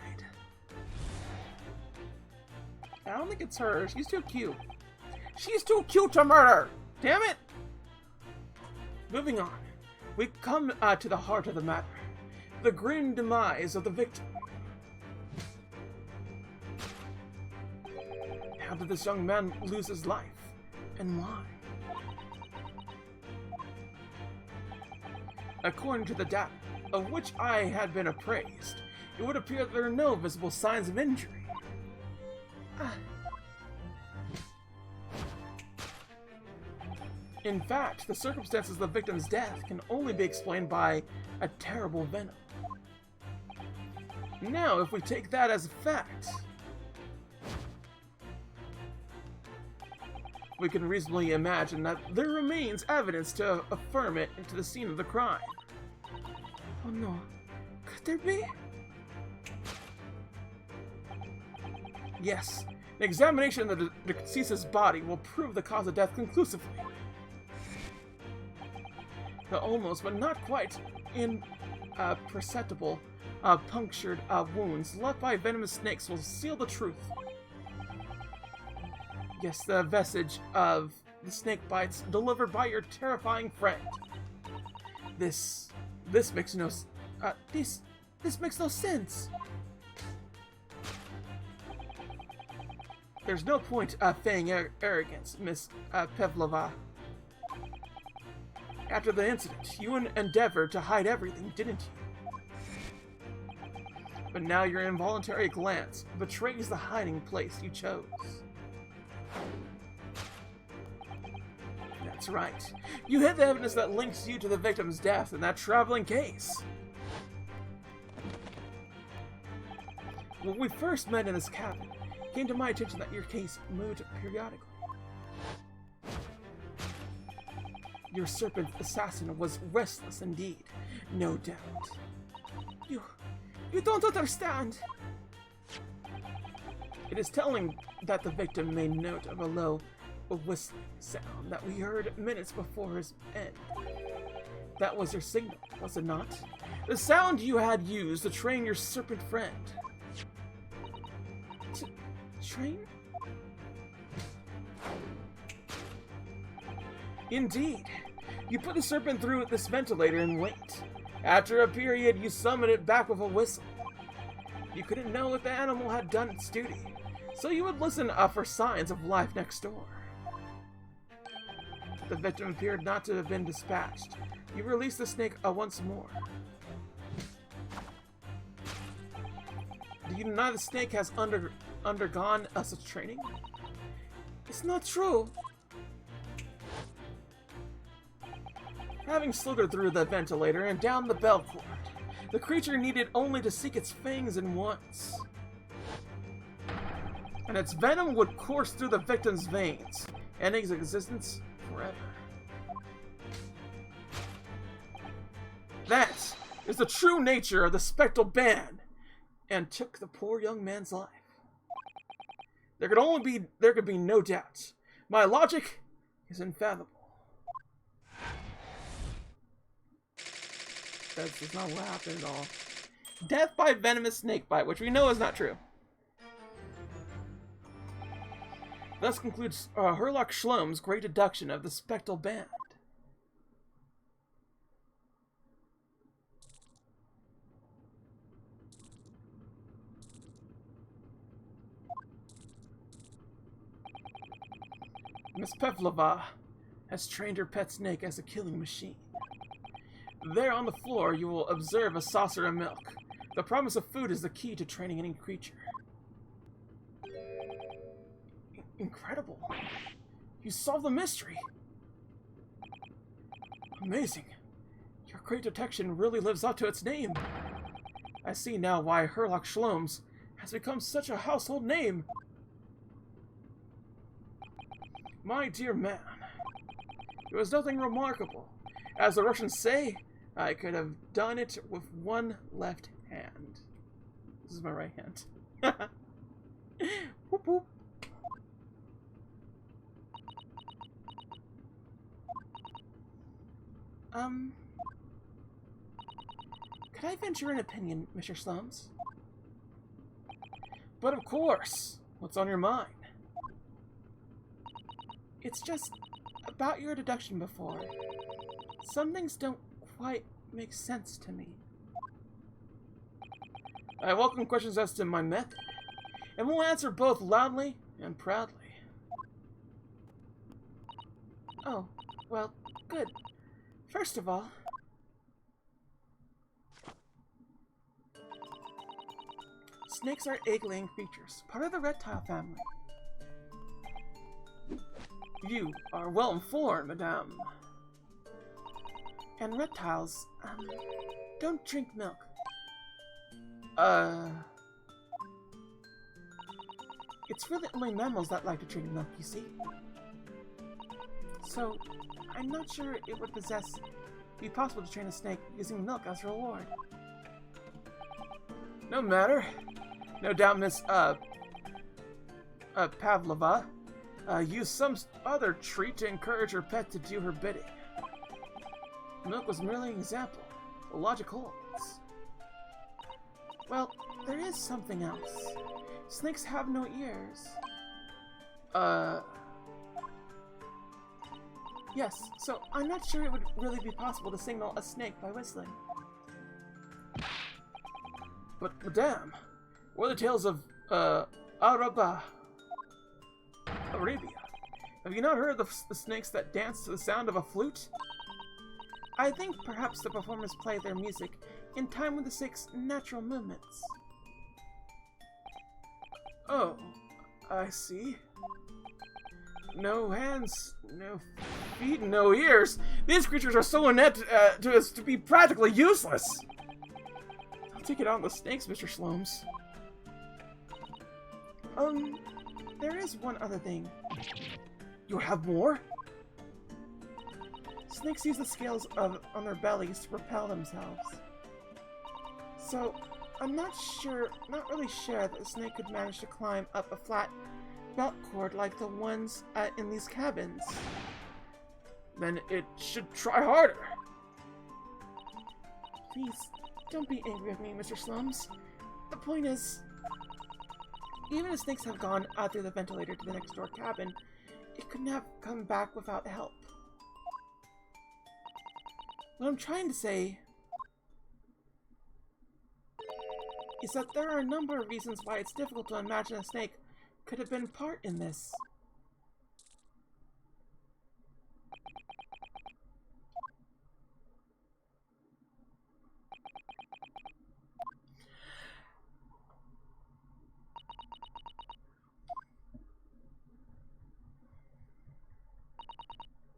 I don't think it's her. She's too cute. She's too cute to murder! Damn it! Moving on. We come to the heart of the matter. The grim demise of the victim. How did this young man lose his life? And why? According to the data, of which I had been appraised, it would appear that there are no visible signs of injury. In fact, the circumstances of the victim's death can only be explained by a terrible venom. Now, if we take that as a fact, we can reasonably imagine that there remains evidence to affirm it into the scene of the crime. Oh no, could there be? Yes, an examination of the deceased's body will prove the cause of death conclusively. The almost, but not quite, imperceptible punctured wounds left by venomous snakes will seal the truth. Yes, the vestige of the snake bites delivered by your terrifying friend. This makes no this makes no sense. There's no point feigning arrogance, Miss Pavlova. After the incident, you endeavored to hide everything, didn't you? But now your involuntary glance betrays the hiding place you chose. That's right. You hid the evidence that links you to the victim's death in that traveling case. When we first met in this cabin, it came to my attention that your case moved periodically. Your serpent assassin was restless indeed, no doubt. You don't understand. It is telling that the victim made note of a low whistling sound that we heard minutes before his end. That was your signal, was it not? The sound you had used to train your serpent friend. Train? Indeed. You put the serpent through this ventilator and wait. After a period, you summon it back with a whistle. You couldn't know if the animal had done its duty, so you would listen for signs of life next door. The victim appeared not to have been dispatched. You release the snake once more. Do you deny the snake has undergone such training? It's not true. Having slithered through the ventilator and down the bell cord, the creature needed only to seek its fangs in once. And its venom would course through the victim's veins, ending its existence forever. That is the true nature of the spectral band, and took the poor young man's life. There could be no doubt. My logic is unfathomable. That's not what happened at all. Death by venomous snake bite, which we know is not true. Thus concludes Herlock Shlom's great deduction of the spectral band. Miss Pavlova has trained her pet snake as a killing machine. There on the floor, you will observe a saucer of milk. The promise of food is the key to training any creature. Incredible. You solved the mystery. Amazing. Your great detection really lives up to its name. I see now why Herlock Shlom's has become such a household name. My dear man, it was nothing remarkable. As the Russians say, I could have done it with one left hand. This is my right hand. Whoop whoop. Could I venture an opinion, Mr. Sloms? But of course. What's on your mind? It's just about your deduction before. Some things don't quite make sense to me. I welcome questions as to my method, and will answer both loudly and proudly. Oh, well, good. First of all, snakes are egg-laying creatures, part of the reptile family. You are well informed, madame. And reptiles, don't drink milk. It's really only mammals that like to drink milk, you see. So, I'm not sure it would be possible to train a snake using milk as a reward. No matter. No doubt Miss, Pavlova, used some other treat to encourage her pet to do her bidding. Milk was merely an example. The logic holds. Well, there is something else. Snakes have no ears. Yes, so I'm not sure it would really be possible to signal a snake by whistling. But, madame, what are the tales of, Arabia? Have you not heard of the snakes that dance to the sound of a flute? I think perhaps the performers play their music in time with the snake's natural movements. Oh, I see. No hands, no feet, no ears. These creatures are so inept to be practically useless. I'll take it on the snakes, Mr. Slomes. There is one other thing. You have more? Snakes use the scales on their bellies to propel themselves. So, I'm not really sure that a snake could manage to climb up a flat belt cord like the ones in these cabins. Then it should try harder. Please, don't be angry with me, Mr. Slums. The point is, even if snakes have gone out through the ventilator to the next door cabin, it couldn't have come back without help. What I'm trying to say is that there are a number of reasons why it's difficult to imagine a snake could have been part in this.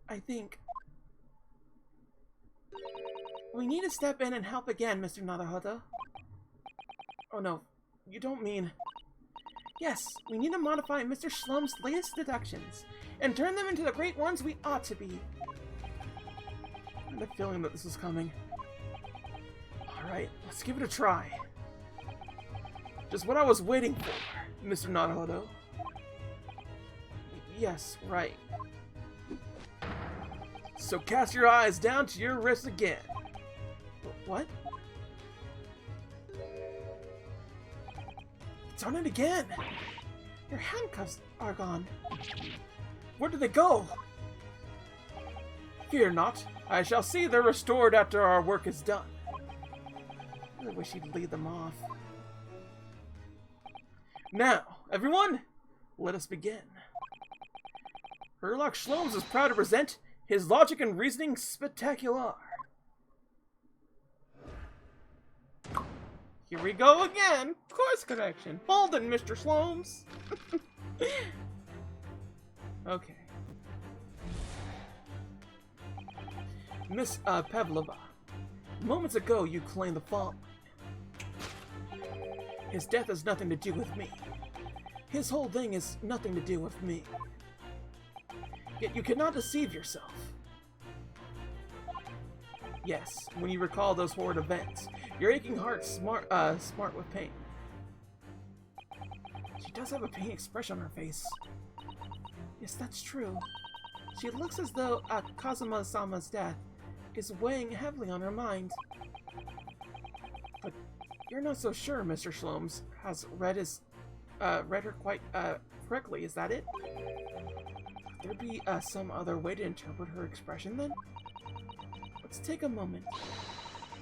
I think we need to step in and help again, Mr. Naruhodo. Oh no, you don't mean... Yes, we need to modify Mr. Schlum's latest deductions and turn them into the great ones we ought to be. I had a feeling that this was coming. Alright, let's give it a try. Just what I was waiting for, Mr. Naruhodo. Yes, right. So cast your eyes down to your wrists again. What? It's on it again! Your handcuffs are gone. Where did they go? Fear not. I shall see they're restored after our work is done. I really wish he'd lead them off. Now, everyone, let us begin. Herlocked Shlomes is proud to present his Logic and Reasoning Spectacular. Here we go again! Course correction! Hold on, Mr. Slomes! Okay. Miss Pavlova, moments ago you claimed the following. His death has nothing to do with me. His whole thing is nothing to do with me. Yet you cannot deceive yourself. Yes, when you recall those horrid events, your aching heart smart with pain. She does have a pain expression on her face. Yes, that's true. She looks as though Kazuma-sama's death is weighing heavily on her mind. But you're not so sure Mr. Shlomes has read her quite correctly, is that it? Could there be some other way to interpret her expression then? Let's take a moment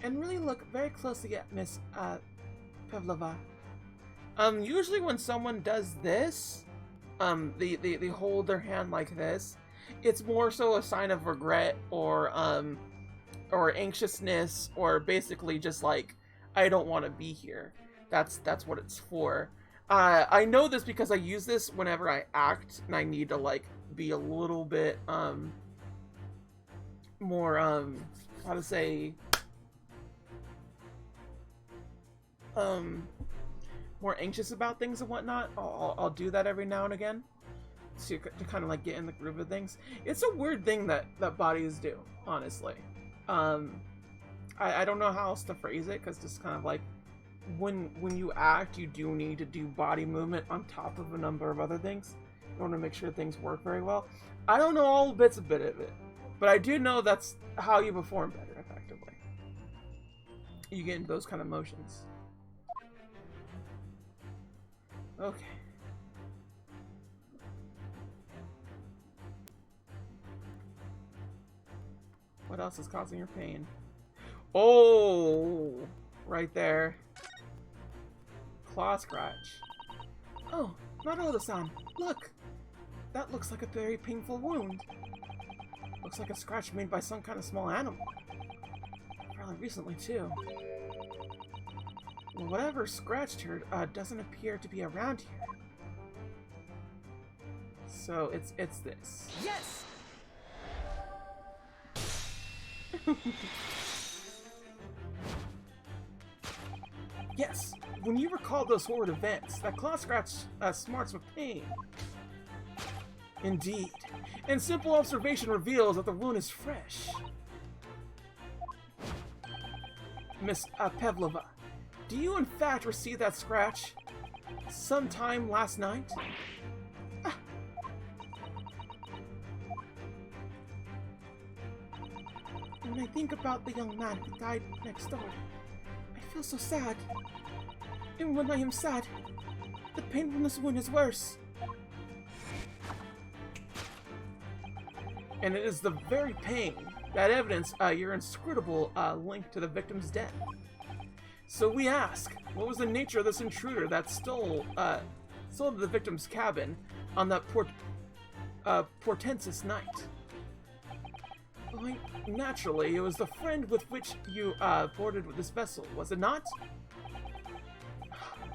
and really look very closely at Miss Pavlova. Usually when someone does this, they hold their hand like this, it's more so a sign of regret or anxiousness, or basically just like, I don't want to be here. That's what it's for. I know this because I use this whenever I act and I need to like be a little bit more how to say more anxious about things and whatnot, I'll do that every now and again to kind of like get in the groove of things. It's a weird thing that bodies do, honestly. I don't know how else to phrase it, because just kind of like when you act, you do need to do body movement on top of a number of other things in order to make sure things work very well. I don't know all bits of it, but I do know that's how you perform better effectively. You get into those kind of motions. Okay. What else is causing your pain? Oh, right there. Claw scratch. Oh, Naruto-san, look! That looks like a very painful wound. Looks like a scratch made by some kind of small animal. Probably recently, too. Well, whatever scratched her doesn't appear to be around here. So it's this. Yes! Yes, when you recall those horrid events, that claw scratch smarts with pain. Indeed. And simple observation reveals that the wound is fresh. Miss Pavlova, do you in fact receive that scratch sometime last night? Ah. When I think about the young man who died next door, I feel so sad. And when I am sad, the pain from this wound is worse. And it is the very pain that evidence your inscrutable link to the victim's death. So we ask, what was the nature of this intruder that stole the victim's cabin on that portentous night? Well, naturally, it was the friend with which you boarded with this vessel, was it not?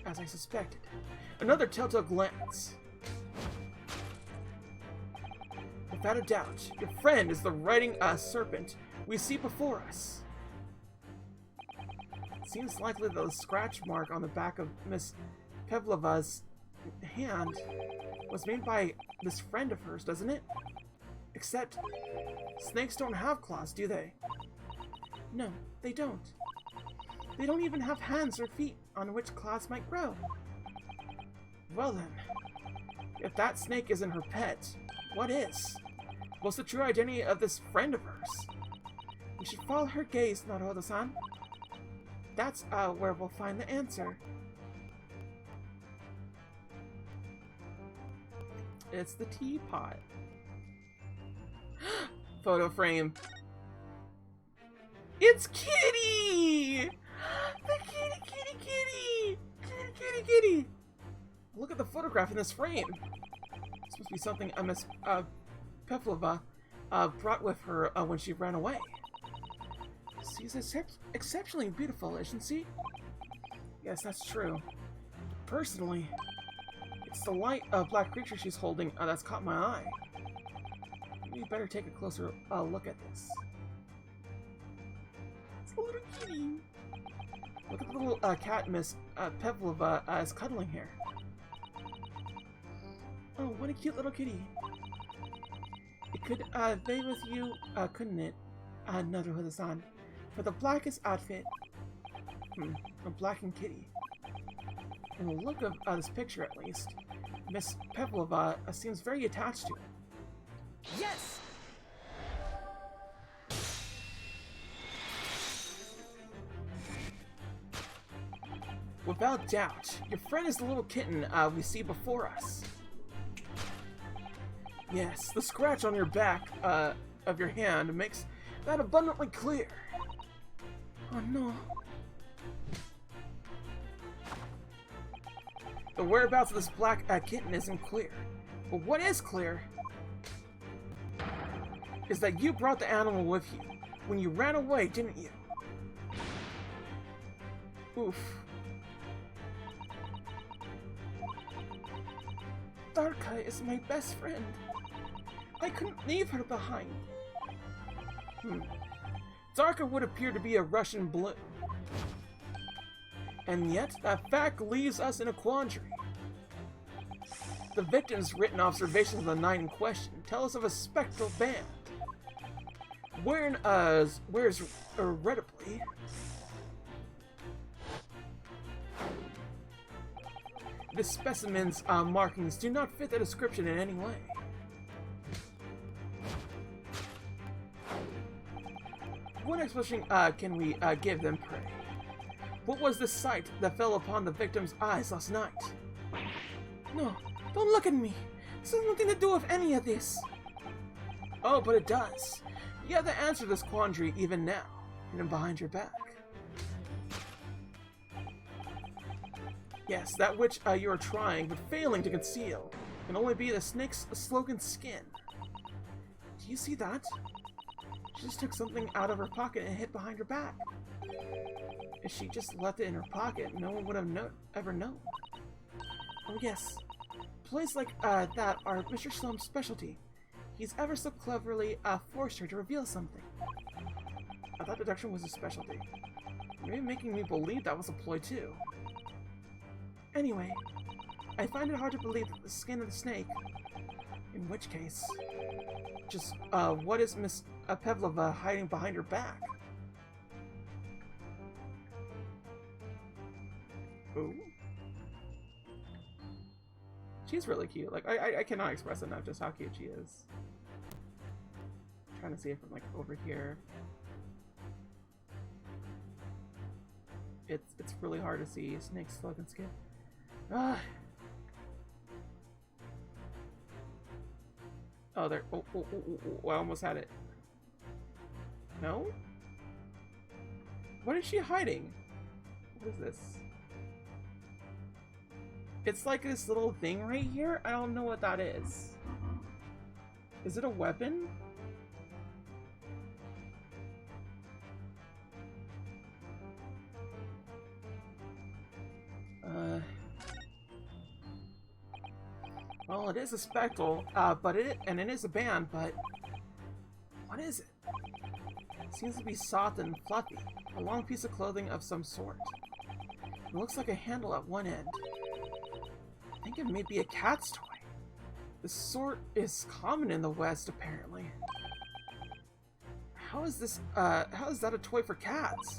As I suspected. Another telltale glance. Without a doubt, your friend is the writing serpent we see before us. It seems likely that the scratch mark on the back of Miss Pavlova's hand was made by this friend of hers, doesn't it? Except, snakes don't have claws, do they? No, they don't. They don't even have hands or feet on which claws might grow. Well then, if that snake isn't her pet, what is? What's the true identity of this friend of hers? We should follow her gaze, Naruto-san. That's where we'll find the answer. It's the teapot. Photo frame. It's Kitty! The kitty! Look at the photograph in this frame. This must be something Miss Pavlova brought with her when she ran away. She's exceptionally beautiful, isn't she? Yes, that's true. Personally, it's the light black creature she's holding that's caught my eye. We better take a closer look at this. It's a little kitty. Look at the little cat Miss Pavlova is cuddling here. Oh, what a cute little kitty. It could stay with you, couldn't it, Naruto-san? For the blackest outfit. A blackened kitty. In the look of this picture, at least, Miss Pavlova seems very attached to it. Yes! Without doubt, your friend is the little kitten we see before us. Yes, the scratch on your back of your hand makes that abundantly clear. Oh no. The whereabouts of this black kitten isn't clear. But what is clear is that you brought the animal with you when you ran away, didn't you? Oof. Darka is my best friend. I couldn't leave her behind. Darka would appear to be a Russian blue. And yet, that fact leaves us in a quandary. The victim's written observations of the night in question tell us of a spectral band. Where's regrettably, the specimen's markings do not fit the description in any way. What explanation can we give them, pray? What was the sight that fell upon the victim's eyes last night? No, don't look at me. This has nothing to do with any of this. Oh, but it does. You have to answer this quandary even now, hidden behind your back. Yes, that which you are trying but failing to conceal can only be the snake's slogan skin. Do you see that? She just took something out of her pocket and hid behind her back. If she just left it in her pocket, no one would have ever known. Oh yes, plays like that are Mr. Slum's specialty. He's ever so cleverly forced her to reveal something. I thought deduction was his specialty. Maybe making me believe that was a ploy too. Anyway, I find it hard to believe that the skin of the snake. In which case, just what is Miss Pavlova hiding behind her back? Ooh. She's really cute. Like, I cannot express enough just how cute she is. I'm trying to see it from, like, over here. It's really hard to see Snake's slogan skin. Ah. Oh, there. Oh, I almost had it. No? What is she hiding? What is this? It's like this little thing right here. I don't know what that is. Is it a weapon? Well, it is a spectral, but it is a band, but what is it? It seems to be soft and fluffy, a long piece of clothing of some sort. It looks like a handle at one end. I think it may be a cat's toy. This sort is common in the West, apparently. How is that a toy for cats?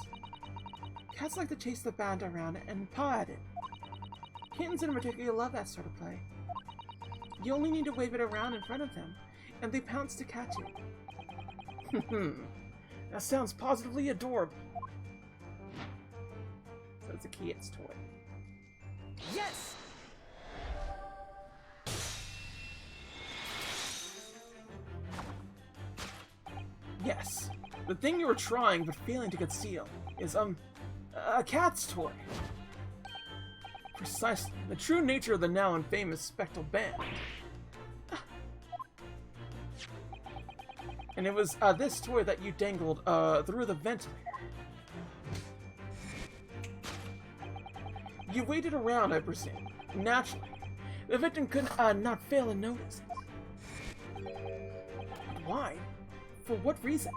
Cats like to chase the band around and paw at it. Kittens in particular love that sort of play. You only need to wave it around in front of them, and they pounce to catch it. That sounds positively adorable. So it's a kid's toy. Yes! Yes, the thing you were trying but failing to conceal is, a cat's toy. Precisely, the true nature of the now infamous spectral band. And it was, this toy that you dangled, through the ventilator. You waited around, I presume. Naturally. The victim could, not fail to notice it. Why? For what reason?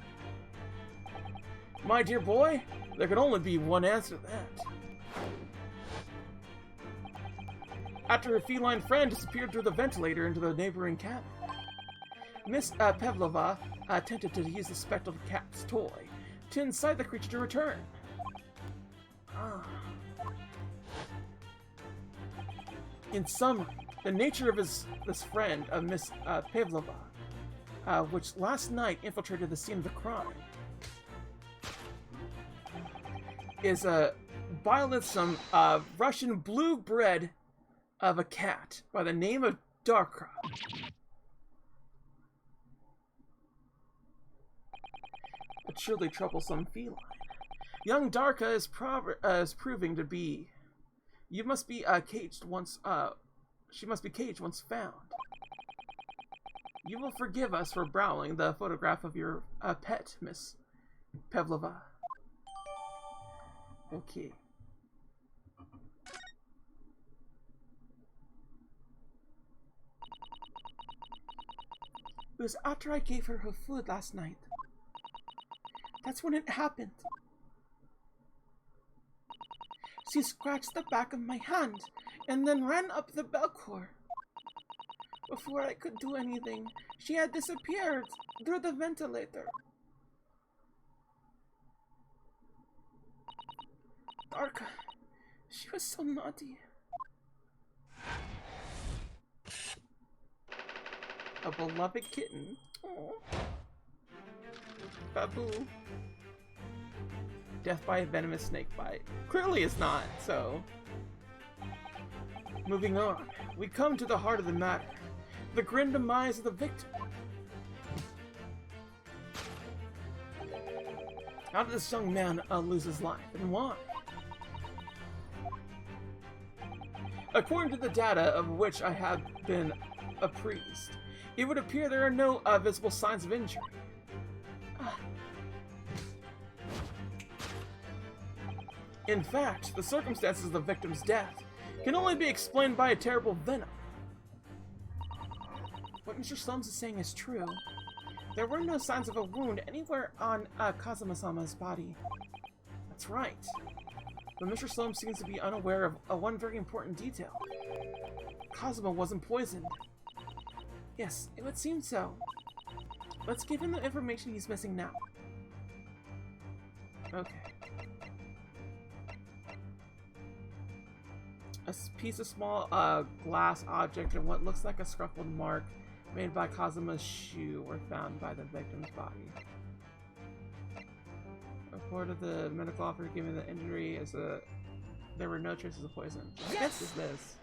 My dear boy, there can only be one answer to that. After her feline friend disappeared through the ventilator into the neighboring cabin, Miss Pavlova attempted to use the spectral cat's toy to incite the creature to return. In summary, the nature of this friend of Miss Pavlova, which last night infiltrated the scene of the crime, is a violence Russian blue breed of a cat by the name of Darka. A truly troublesome feline. Young Darka is proving to be. You must be caged once. She must be caged once found. You will forgive us for browsing the photograph of your pet, Miss Pavlova. Okay. It was after I gave her food last night. That's when it happened. She scratched the back of my hand and then ran up the balcony. Before I could do anything, she had disappeared through the ventilator. Darka, she was so naughty. A beloved kitten. Aww. Babu. Death by a venomous snake bite. Clearly it's not, so. Moving on, we come to the heart of the matter. The grim demise of the victim. How did this young man lose his life, and why? According to the data of which I have been apprised, it would appear there are no visible signs of injury. In fact, the circumstances of the victim's death can only be explained by a terrible venom. What Mr. Slums is saying is true. There were no signs of a wound anywhere on Kazuma-sama's body. That's right. But Mr. Slums seems to be unaware of one very important detail. Kazuma wasn't poisoned. Yes, it would seem so. Let's give him the information he's missing now. Okay. A piece of small glass object and what looks like a scuffled mark made by Kazuma's shoe were found by the victim's body. Report of the medical officer giving the injury is there were no traces of poison. Yes! I guess it's this.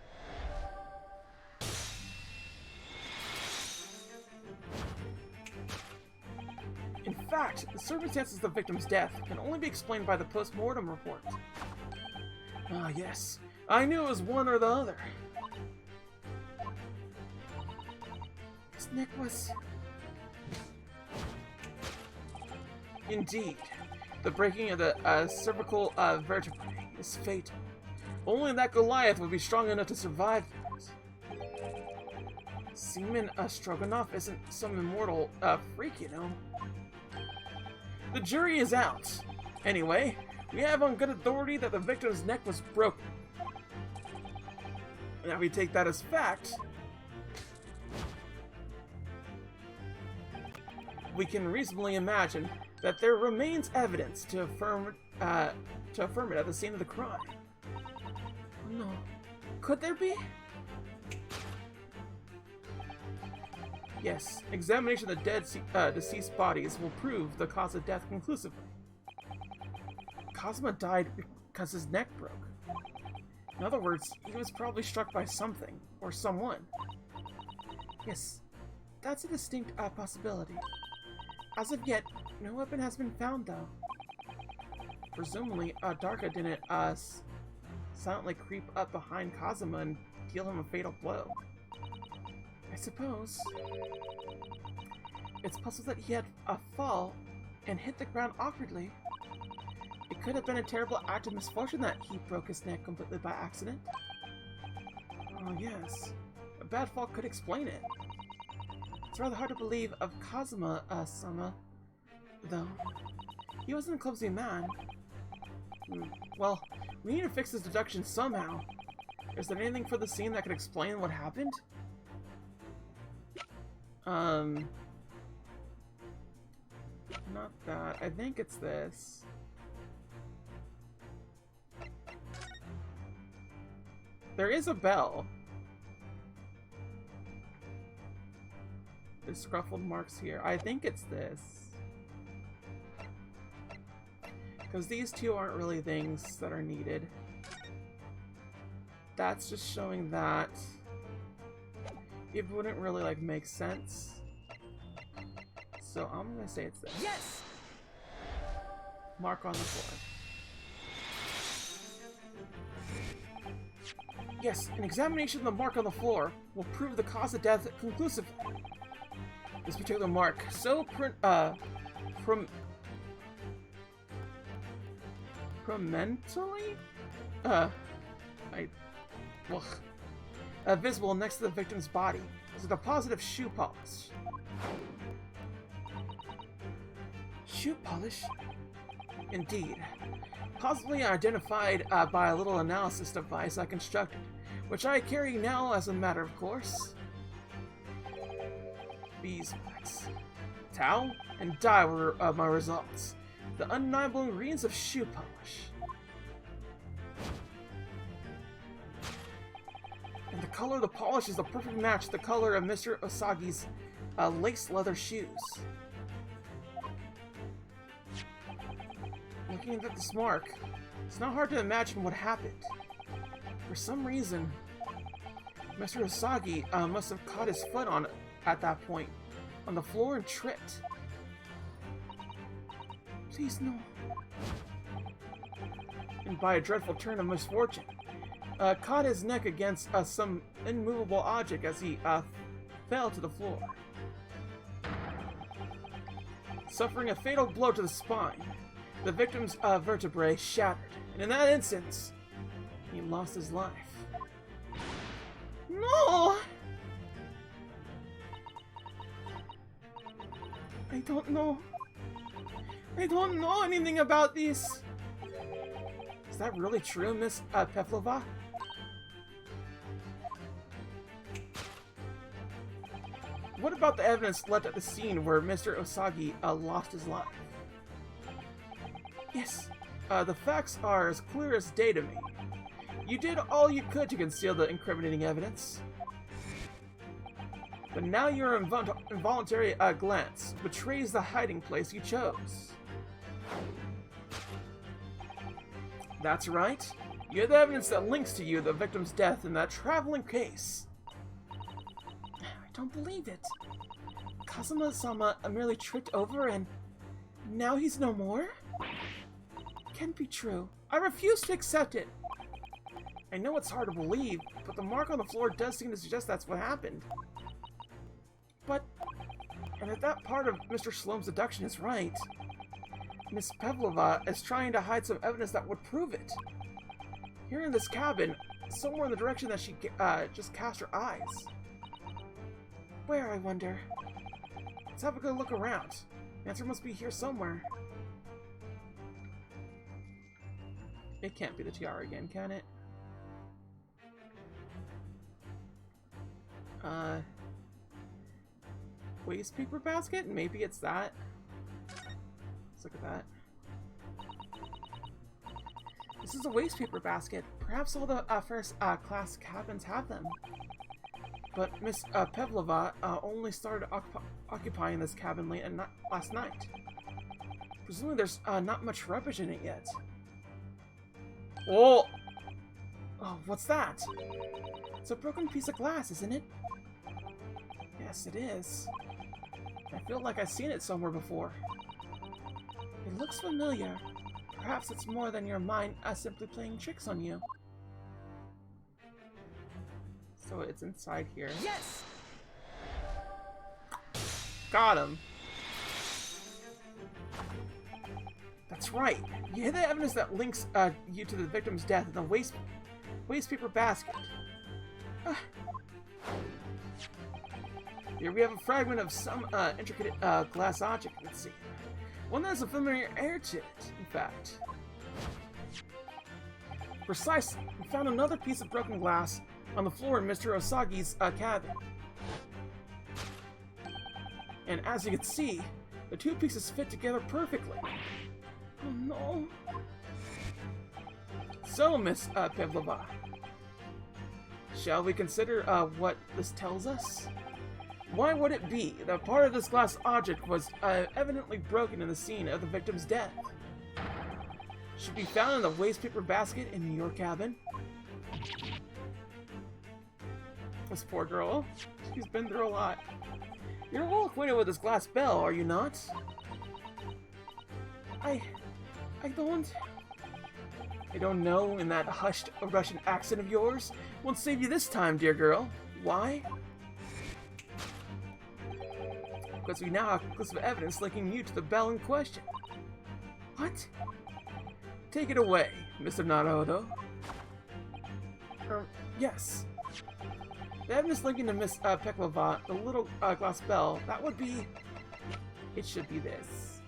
In fact, the circumstances of the victim's death can only be explained by the post-mortem report. Ah, yes. I knew it was one or the other. His neck was... Indeed. The breaking of the cervical vertebrae is fatal. Only that Goliath would be strong enough to survive that. Seaman Stroganoff isn't some immortal freak, you know. The jury is out. Anyway, we have on good authority that the victim's neck was broken. Now we take that as fact. We can reasonably imagine that there remains evidence to affirm it at the scene of the crime. No. Could there be? Yes. Examination of the dead deceased bodies will prove the cause of death conclusively. Kazuma died because his neck broke. In other words, he was probably struck by something, or someone. Yes, that's a distinct possibility. As of yet, no weapon has been found, though. Presumably, Darka didn't silently creep up behind Kazuma and deal him a fatal blow. I suppose. It's possible that he had a fall and hit the ground awkwardly. It could have been a terrible act of misfortune that he broke his neck completely by accident. Oh, yes. A bad fall could explain it. It's rather hard to believe of Kazuma-sama, though. He wasn't a clumsy man. Well, we need to fix this deduction somehow. Is there anything for the scene that could explain what happened? Not that. I think it's this. There is a bell. There's scruffled marks here. I think it's this. Because these two aren't really things that are needed. That's just showing that it wouldn't really, like, make sense. So I'm gonna say it's this. Yes! Mark on the floor. Yes, an examination of the mark on the floor will prove the cause of death conclusively. This particular mark, so prominently, visible next to the victim's body is a deposit of shoe polish. shoe polish? Indeed. Possibly identified by a little analysis device I constructed, which I carry now as a matter of course. Beeswax, towel, and dye were my results. The undeniable ingredients of shoe polish. And the color of the polish is a perfect match to the color of Mr. Osagi's lace leather shoes. Looking at this mark, it's not hard to imagine what happened. For some reason, Mr. Osagi must have caught his foot on it at that point, on the floor, and tripped. Please, no. And by a dreadful turn of misfortune, caught his neck against some immovable object as he fell to the floor, suffering a fatal blow to the spine. The victim's vertebrae shattered, and in that instance, he lost his life. No! I don't know. I don't know anything about these. Is that really true, Miss Pavlova? What about the evidence left at the scene where Mr. Osagi lost his life? Yes, the facts are as clear as day to me. You did all you could to conceal the incriminating evidence. But now your involuntary glance betrays the hiding place you chose. That's right. You have the evidence that links to you the victim's death in that traveling case. I don't believe it. Kazuma-sama merely tripped over and now he's no more? Can't be true. I refuse to accept it. I know it's hard to believe, but the mark on the floor does seem to suggest that's what happened. And if that part of Mr. Shalom's deduction is right, Miss Pavlova is trying to hide some evidence that would prove it. Here in this cabin, somewhere in the direction that she just cast her eyes. Where, I wonder? Let's have a good look around. The answer must be here somewhere. It can't be the tiara again, can it? Waste paper basket? Maybe it's that. Let's look at that. This is a waste paper basket. Perhaps all the first class cabins have them. But Miss Pavlova only started occupying this cabin last night. Presumably there's not much rubbish in it yet. Oh! Oh, what's that? It's a broken piece of glass, isn't it? Yes, it is. I feel like I've seen it somewhere before. It looks familiar. Perhaps it's more than your mind simply playing tricks on you. So it's inside here. Yes! Got him. That's right. You hid the evidence that links you to the victim's death in the waste paper basket. Here we have a fragment of some intricate glass object, let's see. One that has a familiar air to it, in fact. Precisely. We found another piece of broken glass on the floor in Mr. Osagi's cabin. And as you can see, the two pieces fit together perfectly. Oh no. So, Miss Pavlova, shall we consider what this tells us? Why would it be that part of this glass object was evidently broken in the scene of the victim's death? Should be found in the waste paper basket in your cabin? This poor girl. She's been through a lot. You're well acquainted with this glass bell, are you not? I don't know, in that hushed Russian accent of yours. Won't save you this time, dear girl. Why? Because we now have conclusive evidence linking you to the bell in question. What? Take it away, Mr. Naruhodo. Yes. The evidence linking to Miss Pavlova, the little glass bell, that would be... It should be this.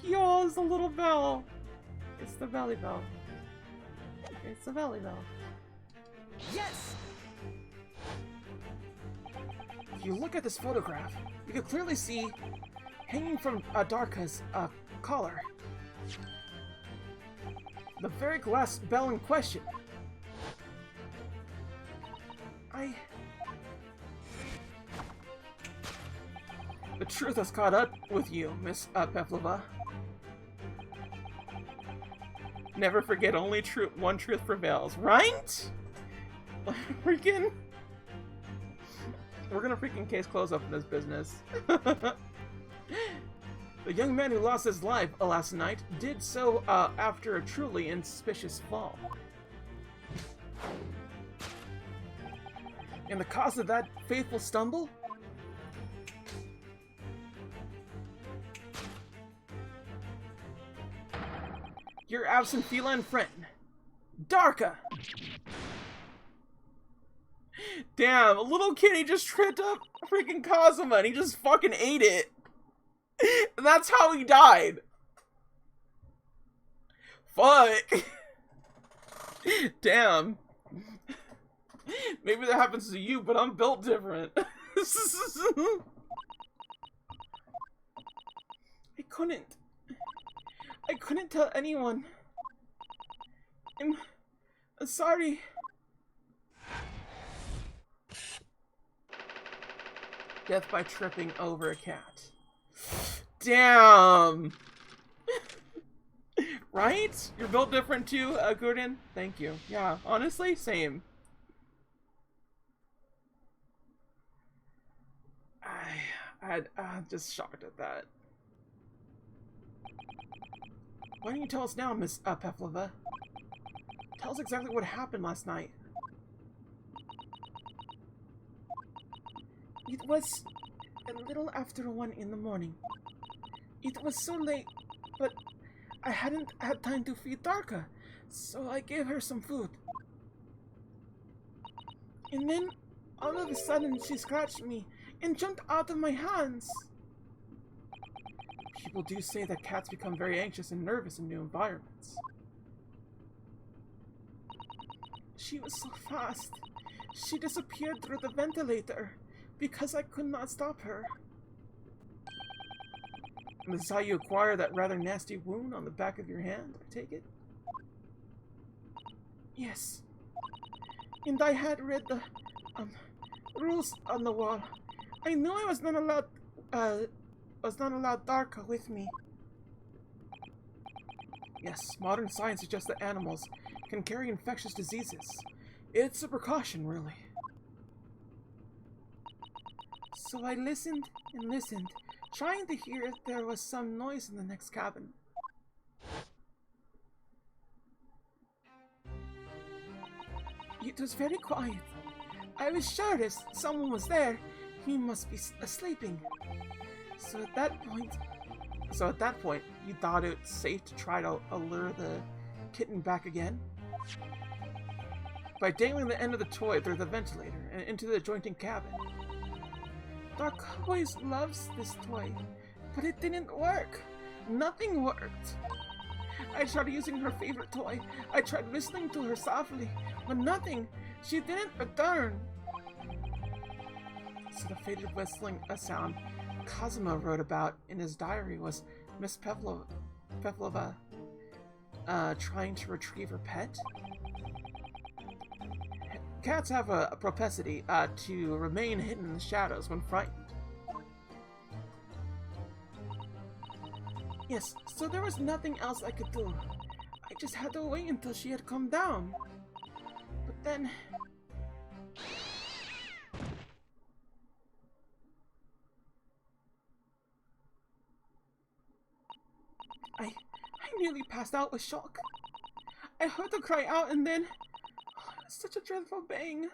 Yo, it's the little bell. It's the belly bell. It's the belly bell. Yes! If you look at this photograph, you can clearly see, hanging from Darka's collar, the very glass bell in question. The truth has caught up with you, Miss Pavlova. Never forget, only one truth prevails, right? Freaking... We're gonna freaking case close up in this business. The young man who lost his life last night did so after a truly inauspicious fall. And the cause of that fateful stumble? Your absent feline friend, Darka! Damn, a little kitty just tripped up freaking Kazuma and he just fucking ate it. And that's how he died. Fuck. Damn. Maybe that happens to you, but I'm built different. I couldn't tell anyone. I'm sorry. Death by tripping over a cat. Damn! Right? You're built different too, Gordon? Thank you. Yeah, honestly, same. I'm just shocked at that. Why don't you tell us now, Miss Pavlova? Tell us exactly what happened last night. It was a little after 1 in the morning. It was so late, but I hadn't had time to feed Darka, so I gave her some food. And then, all of a sudden, she scratched me and jumped out of my hands. People do say that cats become very anxious and nervous in new environments. She was so fast. She disappeared through the ventilator because I could not stop her. And this is how you acquire that rather nasty wound on the back of your hand, I take it? Yes. And I had read the rules on the wall. I knew I was not allowed Darka with me. Yes, modern science suggests that animals can carry infectious diseases. It's a precaution, really. So I listened and listened, trying to hear if there was some noise in the next cabin. It was very quiet. I was sure if someone was there, he must be sleeping. So at that point, you thought it safe to try to allure the kitten back again? By dangling the end of the toy through the ventilator and into the adjoining cabin. Dark always loves this toy, but it didn't work. Nothing worked. I tried using her favorite toy. I tried whistling to her softly, but nothing. She didn't return. So the faded whistling sound Kazuma wrote about in his diary was Miss Pavlova trying to retrieve her pet. Cats have a propensity to remain hidden in the shadows when frightened. Yes, so there was nothing else I could do. I just had to wait until she had come down. But then... I nearly passed out with shock. I heard her cry out and then... such a dreadful bang.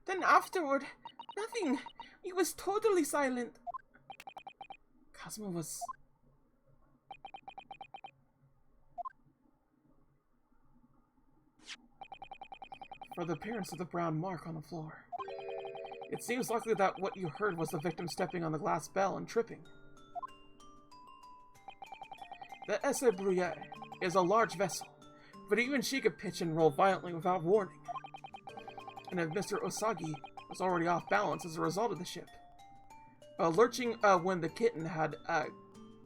Then afterward, nothing. It was totally silent. Kazuma was... for the appearance of the brown mark on the floor. It seems likely that what you heard was the victim stepping on the glass bell and tripping. The Esse Bruyere is a large vessel, but even she could pitch and roll violently without warning. And if Mr. Osagi was already off balance as a result of the ship, lurching when the kitten had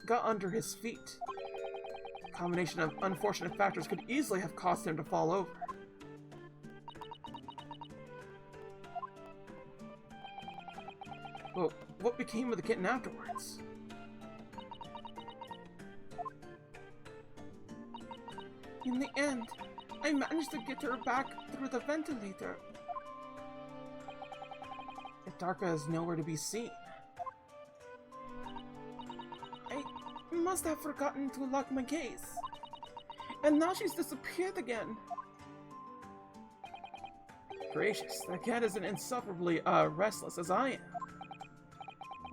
got under his feet. A combination of unfortunate factors could easily have caused him to fall over. Well, what became of the kitten afterwards? In the end, I managed to get her back through the ventilator. Itarka is nowhere to be seen. I must have forgotten to lock my case. And now she's disappeared again. Gracious, that cat isn't insufferably restless as I am.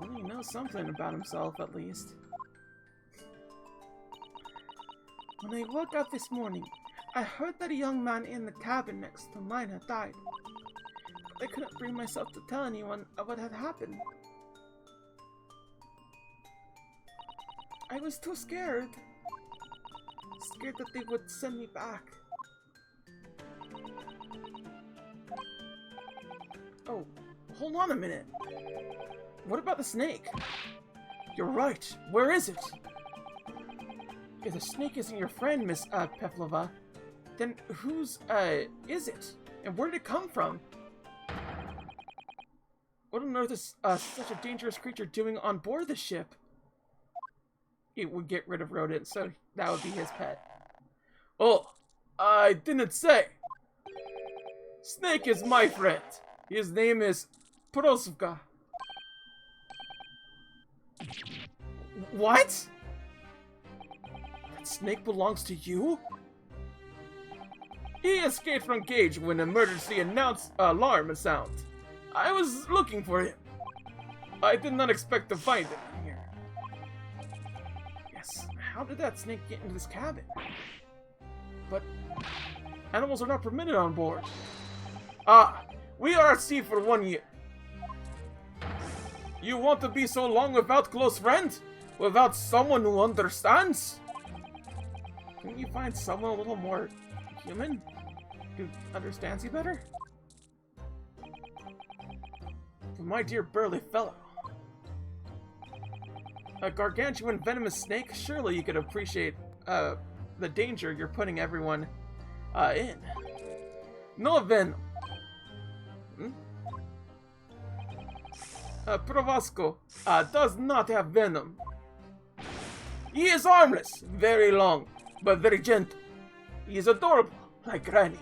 Well, he knows something about himself, at least. When I woke up this morning, I heard that a young man in the cabin next to mine had died. But I couldn't bring myself to tell anyone of what had happened. I was too scared. Scared that they would send me back. Oh, hold on a minute. What about the snake? You're right. Where is it? If the snake isn't your friend, Miss Pavlova, then whose is it? And where did it come from? What on earth is such a dangerous creature doing on board the ship? It would get rid of rodents, so that would be his pet. Oh, I didn't say. Snake is my friend. His name is Prosvka. What? That snake belongs to you? He escaped from cage when emergency alarm sound. I was looking for him. I did not expect to find him here. Yes, how did that snake get into this cabin? But animals are not permitted on board. Ah, we are at sea for 1 year. You want to be so long without close friends? Without someone who understands? Can you find someone a little more human? Who understands you better? My dear burly fellow. A gargantuan venomous snake? Surely you could appreciate the danger you're putting everyone in. No venom. Provosco does not have venom. He is harmless, very long, but very gentle. He is adorable, like Granny.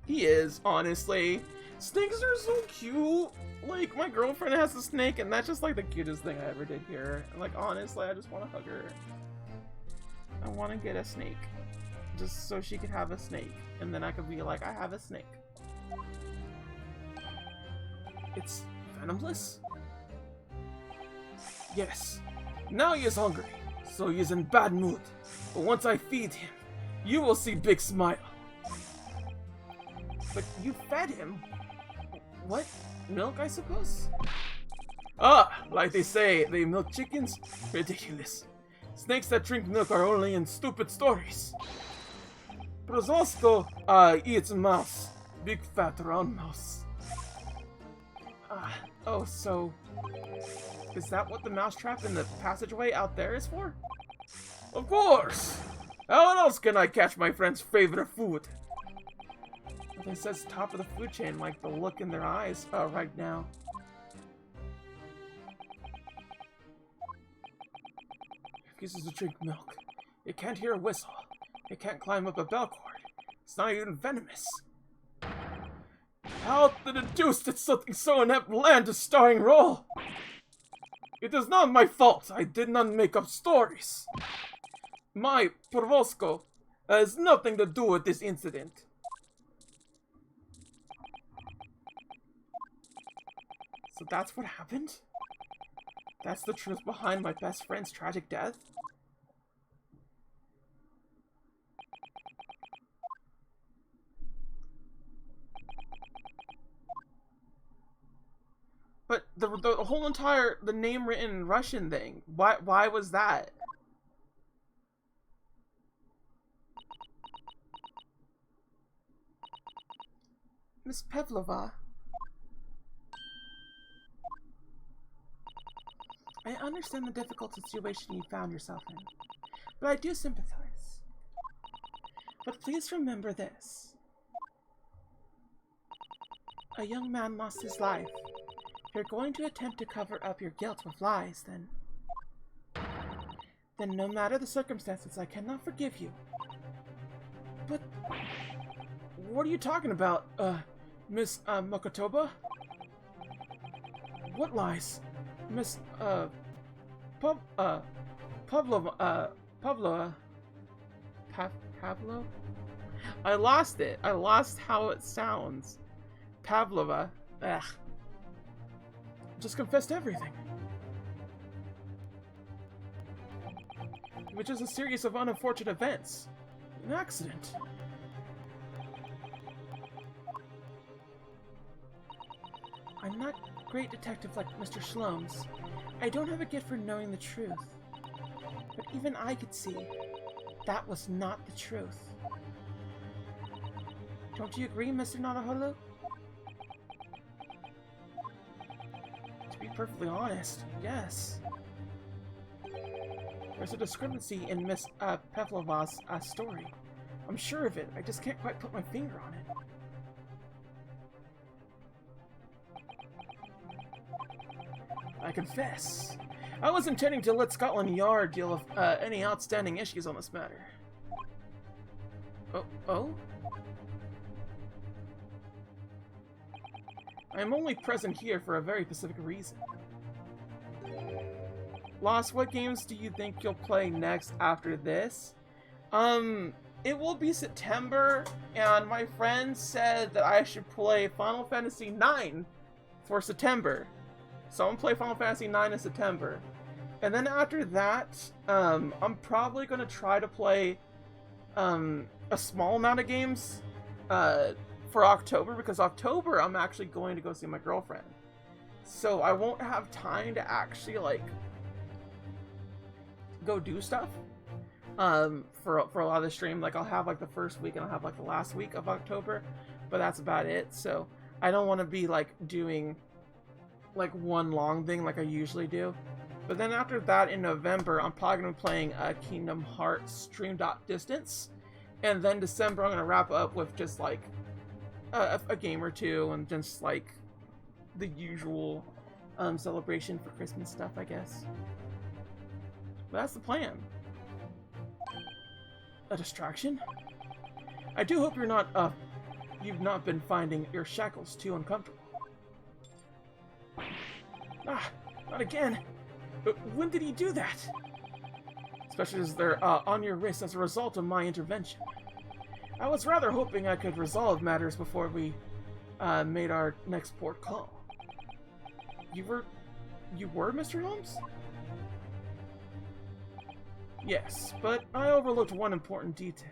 He is, honestly. Snakes are so cute. Like, my girlfriend has a snake, and that's just like the cutest thing I ever did here. And like, honestly, I just want to hug her. I want to get a snake. Just so she could have a snake. And then I could be like, I have a snake. It's venomless? Yes. Now he is hungry, so he is in bad mood. But once I feed him, you will see big smile. But you fed him? What? Milk, I suppose? Ah, like they say, they milk chickens? Ridiculous. Snakes that drink milk are only in stupid stories. Prozosko eats mouse. Big fat round mouse. Oh, so... is that what the mousetrap in the passageway out there is for? Of course! How else can I catch my friend's favorite food? It says top of the food chain, like the look in their eyes right now. It refuses to drink milk. It can't hear a whistle. It can't climb up a bell cord. It's not even venomous. How the deuce did something so inept land a starring role? It is not my fault. I did not make up stories. My Provosko has nothing to do with this incident. So that's what happened? That's the truth behind my best friend's tragic death? But the whole entire, the name written in Russian thing, why was that? Miss Pavlova. I understand the difficult situation you found yourself in, but I do sympathize. But please remember this. A young man lost his life. If you're going to attempt to cover up your guilt with lies, then no matter the circumstances, I cannot forgive you. But what are you talking about, Miss, Mokotoba? What lies? Miss, Pavlo? I lost it. I lost how it sounds. Pavlova. Ugh. Just confessed everything. Which is a series of unfortunate events. An accident. I'm not a great detective like Mr. Shlomes. I don't have a gift for knowing the truth. But even I could see that was not the truth. Don't you agree, Mr. Naruhodo? To be perfectly honest, yes. There's a discrepancy in Miss Pavlova's story. I'm sure of it. I just can't quite put my finger on it. I confess, I was intending to let Scotland Yard deal with any outstanding issues on this matter. Oh? I am only present here for a very specific reason. Lost, what games do you think you'll play next after this? It will be September, and my friend said that I should play Final Fantasy IX for September. So I'm gonna play Final Fantasy IX in September. And then after that, I'm probably gonna try to play a small amount of games for October, because October I'm actually going to go see my girlfriend. So I won't have time to actually like go do stuff for a lot of the stream. Like I'll have like the first week and I'll have like the last week of October, but that's about it. So I don't want to be like doing like one long thing like I usually do. But then after that in November, I'm probably going to be playing Kingdom Hearts Stream Distance. And then December, I'm going to wrap up with just like a game or two and just like the usual celebration for Christmas stuff, I guess. But that's the plan. A distraction? I do hope you've not been finding your shackles too uncomfortable. Ah, not again. But when did he do that? Especially as they're on your wrist as a result of my intervention. I was rather hoping I could resolve matters before we made our next port call. You were, Mr. Holmes? Yes, but I overlooked one important detail.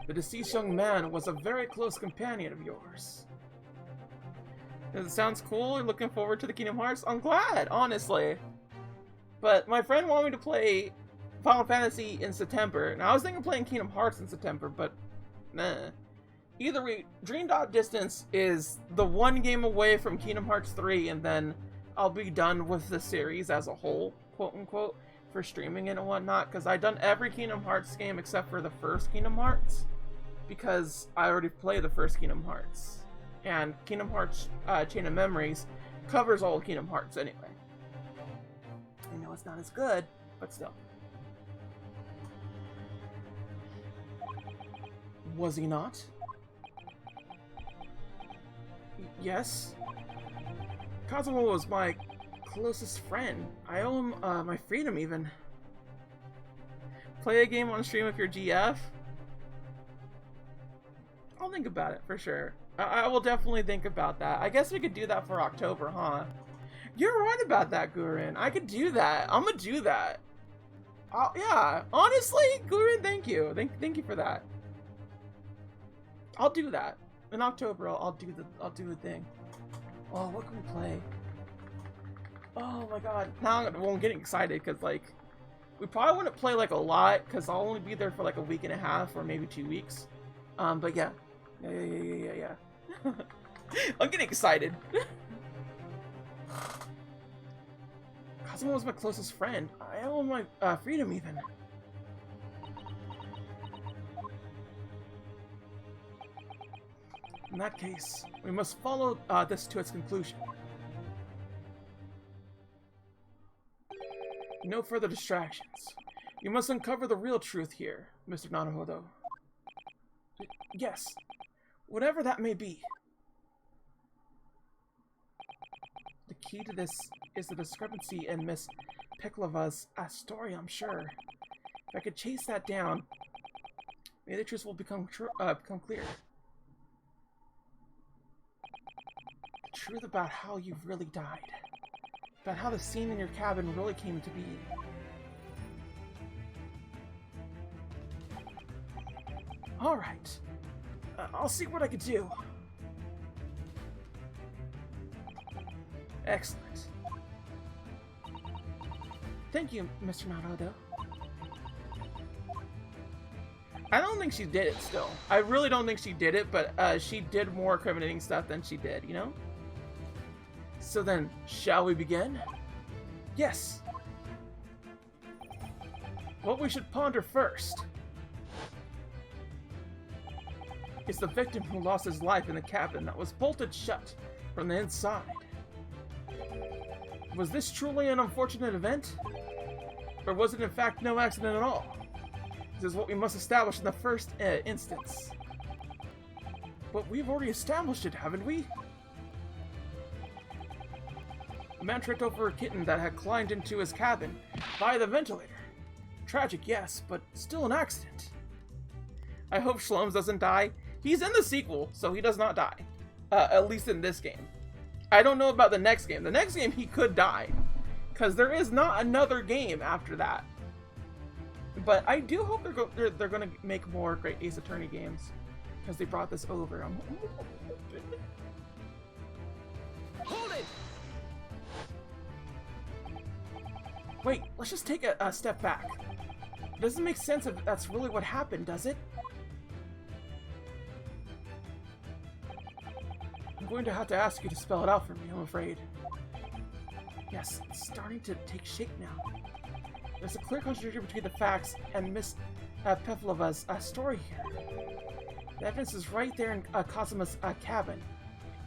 The deceased young man was a very close companion of yours. It sounds cool. You're looking forward to the Kingdom Hearts. I'm glad, honestly. But my friend wanted me to play Final Fantasy in September, and I was thinking of playing Kingdom Hearts in September, but nah. Either way, Dream Distance is the one game away from Kingdom Hearts 3, and then I'll be done with the series as a whole, quote unquote, for streaming it and whatnot, because I've done every Kingdom Hearts game except for the first Kingdom Hearts, because I already played the first Kingdom Hearts. And Kingdom Hearts Chain of Memories covers all of Kingdom Hearts anyway. I know it's not as good, but still. Was he not? Yes. Kazuma was my closest friend. I owe him my freedom even. Play a game on stream with your GF? I'll think about it for sure. I will definitely think about that. I guess we could do that for October, huh? You're right about that, Gurin. I could do that. I'm gonna do that. Yeah, honestly, Gurin, thank you. Thank you for that. I'll do that. In October, I'll do the thing. Oh, what can we play? Oh my god. Now I'm getting excited because like We probably wouldn't play like a lot because I'll only be there for like a week and a half or maybe 2 weeks. But yeah. Yeah. I'm getting excited. Kazuma was my closest friend. I owe him my freedom even. In that case, we must follow this to its conclusion. No further distractions. You must uncover the real truth here, Mr. Naruhodo. Yes, whatever that may be. The key to this is the discrepancy in Miss Peklova's story, I'm sure. If I could chase that down, maybe the truth will become clear. The truth about how you really died. About how the scene in your cabin really came to be. Alright. I'll see what I can do. Excellent. Thank you, Mr. Naruto. I don't think she did it still. I really don't think she did it, but she did more incriminating stuff than she did, you know? So then, shall we begin? Yes. What we should ponder first is the victim who lost his life in the cabin that was bolted shut from the inside. Was this truly an unfortunate event? Or was it in fact no accident at all? This is what we must establish in the first instance. But we've already established it, haven't we? A man tripped over a kitten that had climbed into his cabin via the ventilator. Tragic, yes, but still an accident. I hope Shlomes doesn't die. He's in the sequel, so he does not die. At least in this game. I don't know about the next game. The next game, he could die. Because there is not another game after that. But I do hope they're going to make more great Ace Attorney games. Because they brought this over. I'm hoping. Hold it! Wait, let's just take a step back. It doesn't make sense if that's really what happened, does it? I'm going to have to ask you to spell it out for me, I'm afraid. Yes, it's starting to take shape now. There's a clear contradiction between the facts and Miss Pavlova's story here. The evidence is right there in Kazuma's cabin.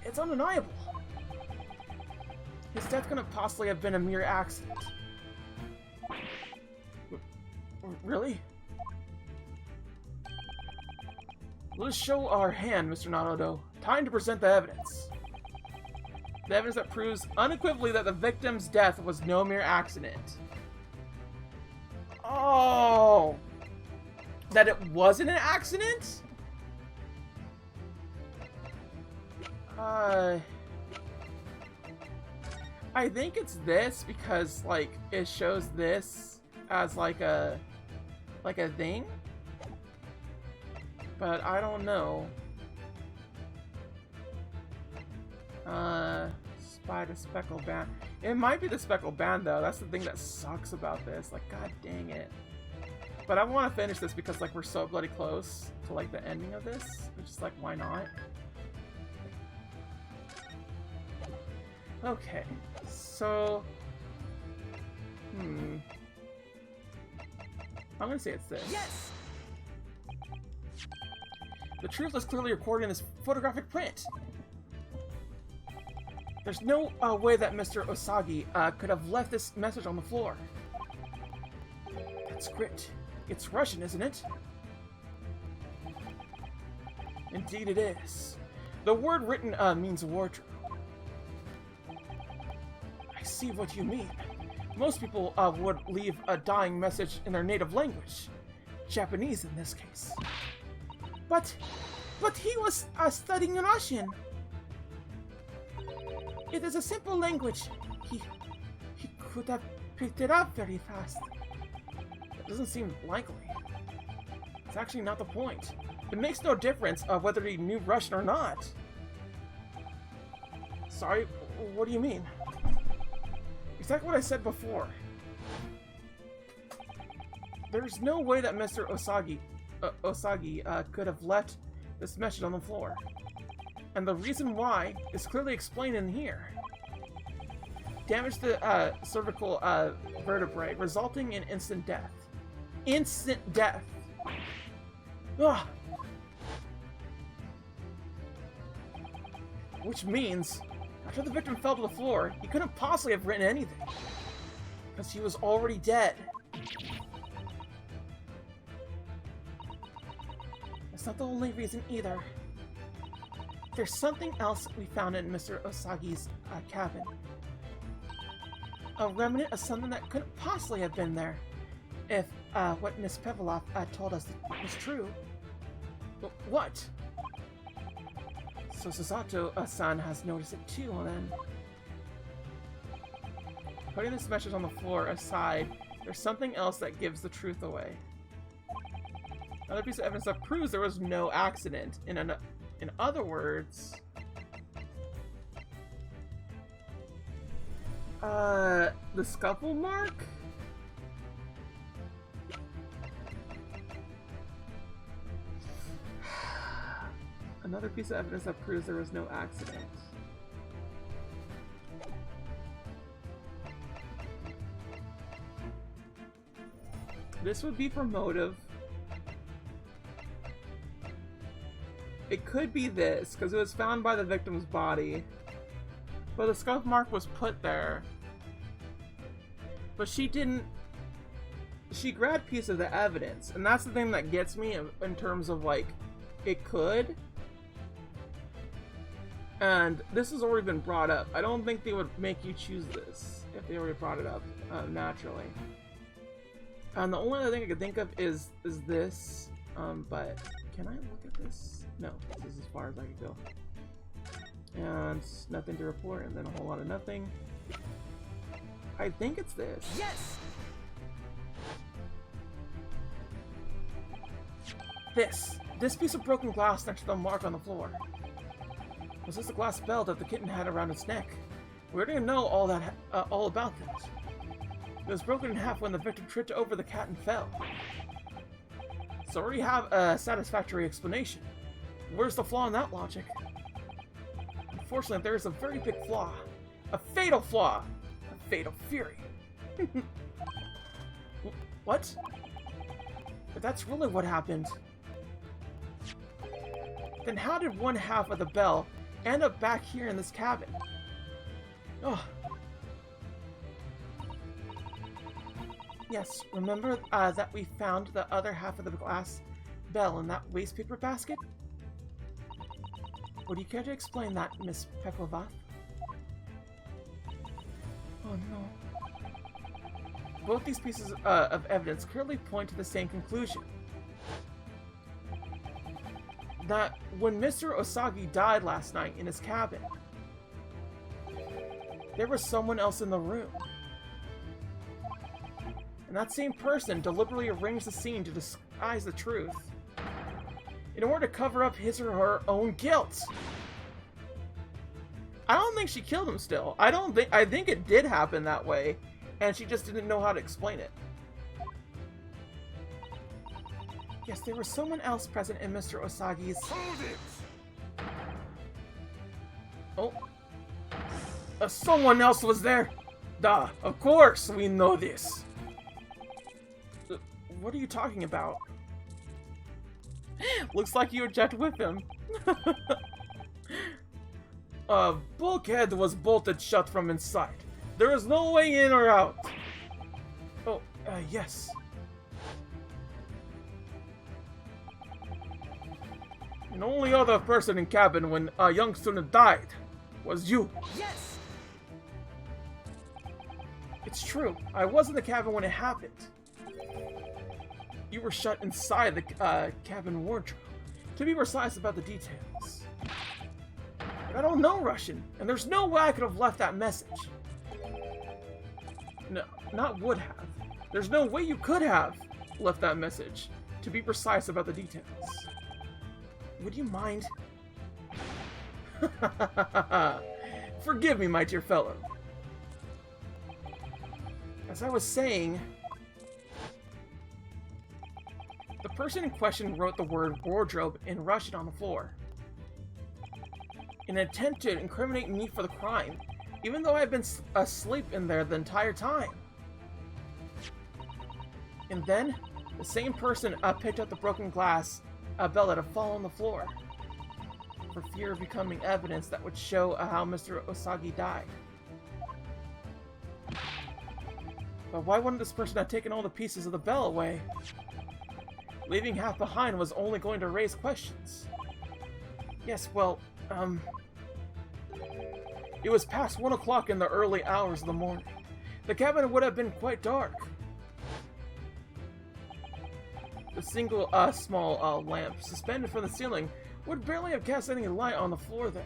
It's undeniable. His death couldn't possibly have been a mere accident. Really? Let us show our hand, Mr. Naruto. Time to present the evidence. The evidence that proves unequivocally that the victim's death was no mere accident. Oh! That it wasn't an accident? I think it's this because, like, it shows this as, like a thing. But I don't know. Spider speckled band. It might be the speckled band though. That's the thing that sucks about this. Like, god dang it. But I want to finish this because, like, we're so bloody close to, like, the ending of this. It's just like, why not? Okay. So, I'm gonna say it's this. Yes! The truth is clearly recorded in this photographic print. There's no way that Mr. Osagi could have left this message on the floor. That script. It's Russian, isn't it? Indeed it is. The word written means wardrobe. I see what you mean. Most people would leave a dying message in their native language. Japanese in this case. But he was studying Russian. It is a simple language. He could have picked it up very fast. That doesn't seem likely. It's actually not the point. It makes no difference whether he knew Russian or not. Sorry, what do you mean? Exactly what I said before. There's no way that Mr. Osagi could have left this message on the floor. And the reason why is clearly explained in here. Damage to the cervical vertebrae, resulting in instant death. Instant death! Ugh. Which means, after the victim fell to the floor, he couldn't possibly have written anything. Because he was already dead. That's not the only reason either. There's something else we found in Mr. Osagi's cabin. A remnant of something that couldn't possibly have been there. If what Miss Pevloff told us was true. But what? So Susato-san has noticed it too, then. Putting this message on the floor aside, there's something else that gives the truth away. Another piece of evidence that proves there was no accident. In other words... the scuffle mark? Another piece of evidence that proves there was no accident. This would be for motive. It could be this, because it was found by the victim's body. But the scuff mark was put there. But she didn't... She grabbed a piece of the evidence. And that's the thing that gets me in terms of, like, it could. And this has already been brought up. I don't think they would make you choose this if they already brought it up naturally. And the only other thing I could think of is this. But can I look at this? No, this is as far as I could go. And nothing to report, and then a whole lot of nothing. I think it's this. Yes! This piece of broken glass next to the mark on the floor. Was this the glass bell that the kitten had around its neck? We already know all about that. It was broken in half when the victim tripped over the cat and fell. So I already have a satisfactory explanation. Where's the flaw in that logic? Unfortunately, there is a very big flaw. A fatal flaw! A fatal fury. What? But that's really what happened. Then how did one half of the bell end up back here in this cabin? Oh. Yes, remember that we found the other half of the glass bell in that waste paper basket? Would you care to explain that, Miss Peklovath? Oh no. Both these pieces of evidence clearly point to the same conclusion. That when Mr. Osagi died last night in his cabin, there was someone else in the room. And that same person deliberately arranged the scene to disguise the truth in order to cover up his or her own guilt. I don't think she killed him still. I think it did happen that way, and she just didn't know how to explain it. Yes, there was someone else present in Mr. Osagi's... Hold it! Oh. Someone else was there! Duh, of course we know this! What are you talking about? Looks like you object with him. Bulkhead was bolted shut from inside. There is no way in or out. Oh, yes. The only other person in cabin when a young student died was you. Yes! It's true. I was in the cabin when it happened. You were shut inside the cabin wardrobe. To be precise about the details. But I don't know Russian, and there's no way I could have left that message. No, not would have. There's no way you could have left that message. To be precise about the details. Would you mind? Forgive me, my dear fellow. As I was saying, person in question wrote the word wardrobe and rushed it on the floor. In an attempt to incriminate me for the crime, even though I've been asleep in there the entire time. And then, the same person picked up the broken glass bell that had fallen on the floor, for fear of becoming evidence that would show how Mr. Osagi died. But why wouldn't this person have taken all the pieces of the bell away? Leaving half behind was only going to raise questions. Yes, well, it was past 1 o'clock in the early hours of the morning. The cabin would have been quite dark. The single, small, lamp suspended from the ceiling would barely have cast any light on the floor there.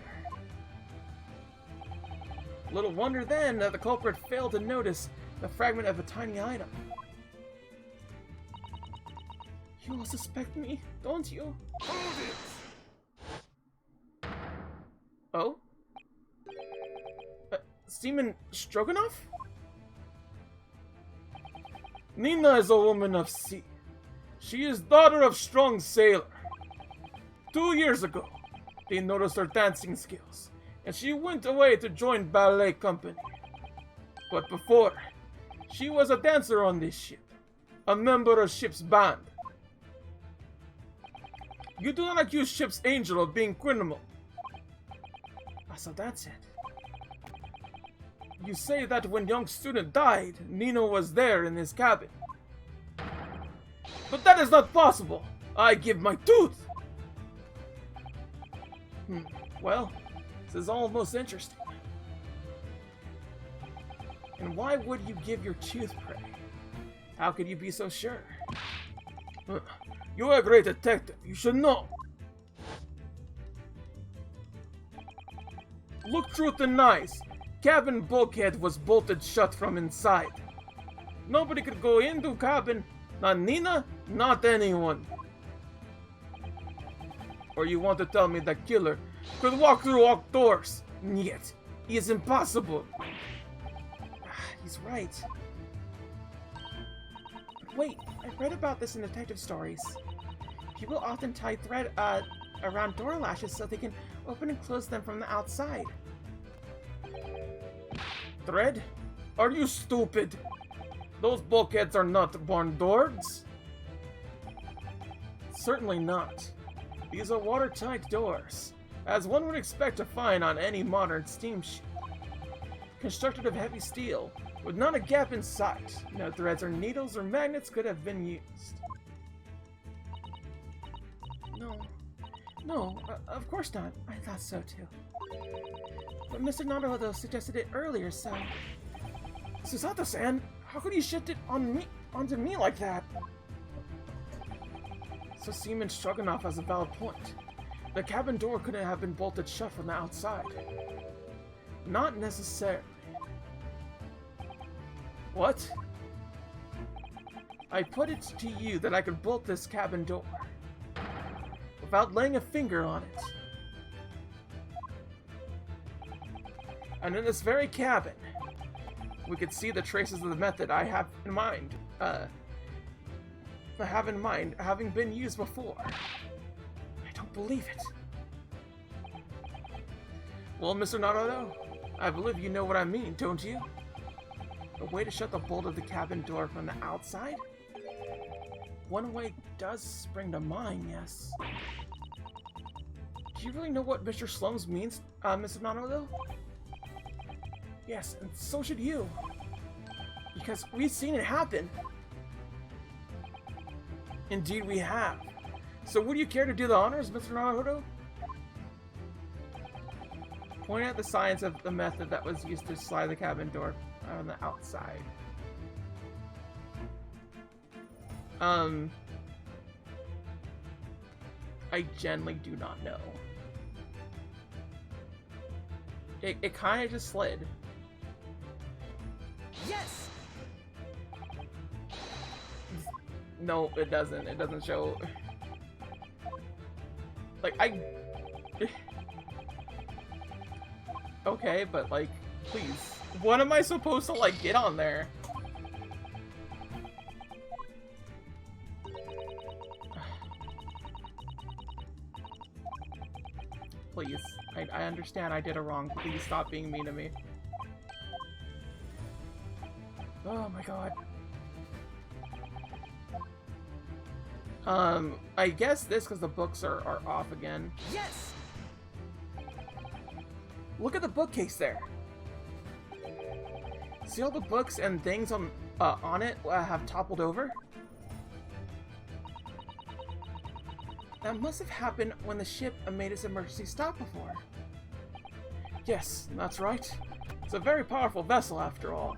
Little wonder then that the culprit failed to notice the fragment of a tiny item. You all suspect me, don't you? Hold it! Oh? Seaman Stroganoff? Nina is a woman of sea. She is daughter of strong sailor. 2 years ago, they noticed her dancing skills, and she went away to join ballet company. But before, she was a dancer on this ship, a member of ship's band. You do not accuse ship's angel of being criminal. So that's it. You say that when young student died, Nino was there in his cabin. But that is not possible. I give my tooth. Well, this is almost interesting. And why would you give your tooth, pray? How could you be so sure? You're a great detective. You should know. Look truth in eyes. Cabin bulkhead was bolted shut from inside. Nobody could go into cabin. Not Nina, not anyone. Or you want to tell me that killer could walk through all doors? Yet, it is impossible. He's right. But wait, I read about this in detective stories. People often tie thread around door latches so they can open and close them from the outside. Thread? Are you stupid? Those bulkheads are not barn doors. Certainly not. These are watertight doors, as one would expect to find on any modern steamship. Constructed of heavy steel, with not a gap in sight. No threads or needles or magnets could have been used. No, of course not. I thought so too. But Mr. Naruto suggested it earlier, so... Susato-san, how could you shift it onto me like that? So Seaman Stroganoff has a valid point. The cabin door couldn't have been bolted shut from the outside. Not necessarily. What? I put it to you that I could bolt this cabin door without laying a finger on it. And in this very cabin, we could see the traces of the method I have in mind. Having been used before. I don't believe it. Well, Mr. Naruto, I believe you know what I mean, don't you? A way to shut the bolt of the cabin door from the outside? One way does spring to mind, yes. Do you really know what Mr. Slums means, Mr. Naruto? Yes, and so should you. Because we've seen it happen. Indeed we have. So would you care to do the honors, Mr. Naruto? Point out the signs of the method that was used to slide the cabin door on the outside. I genuinely do not know. It kind of just slid. Yes! No, it doesn't. It doesn't show. Like, okay, but like, please. What am I supposed to like get on there? please. I understand I did it wrong. Please stop being mean to me. Oh my god. I guess this because the books are off again. Yes! Look at the bookcase there. See all the books and things on it have toppled over? That must have happened when the ship made its emergency stop before. Yes, that's right. It's a very powerful vessel after all.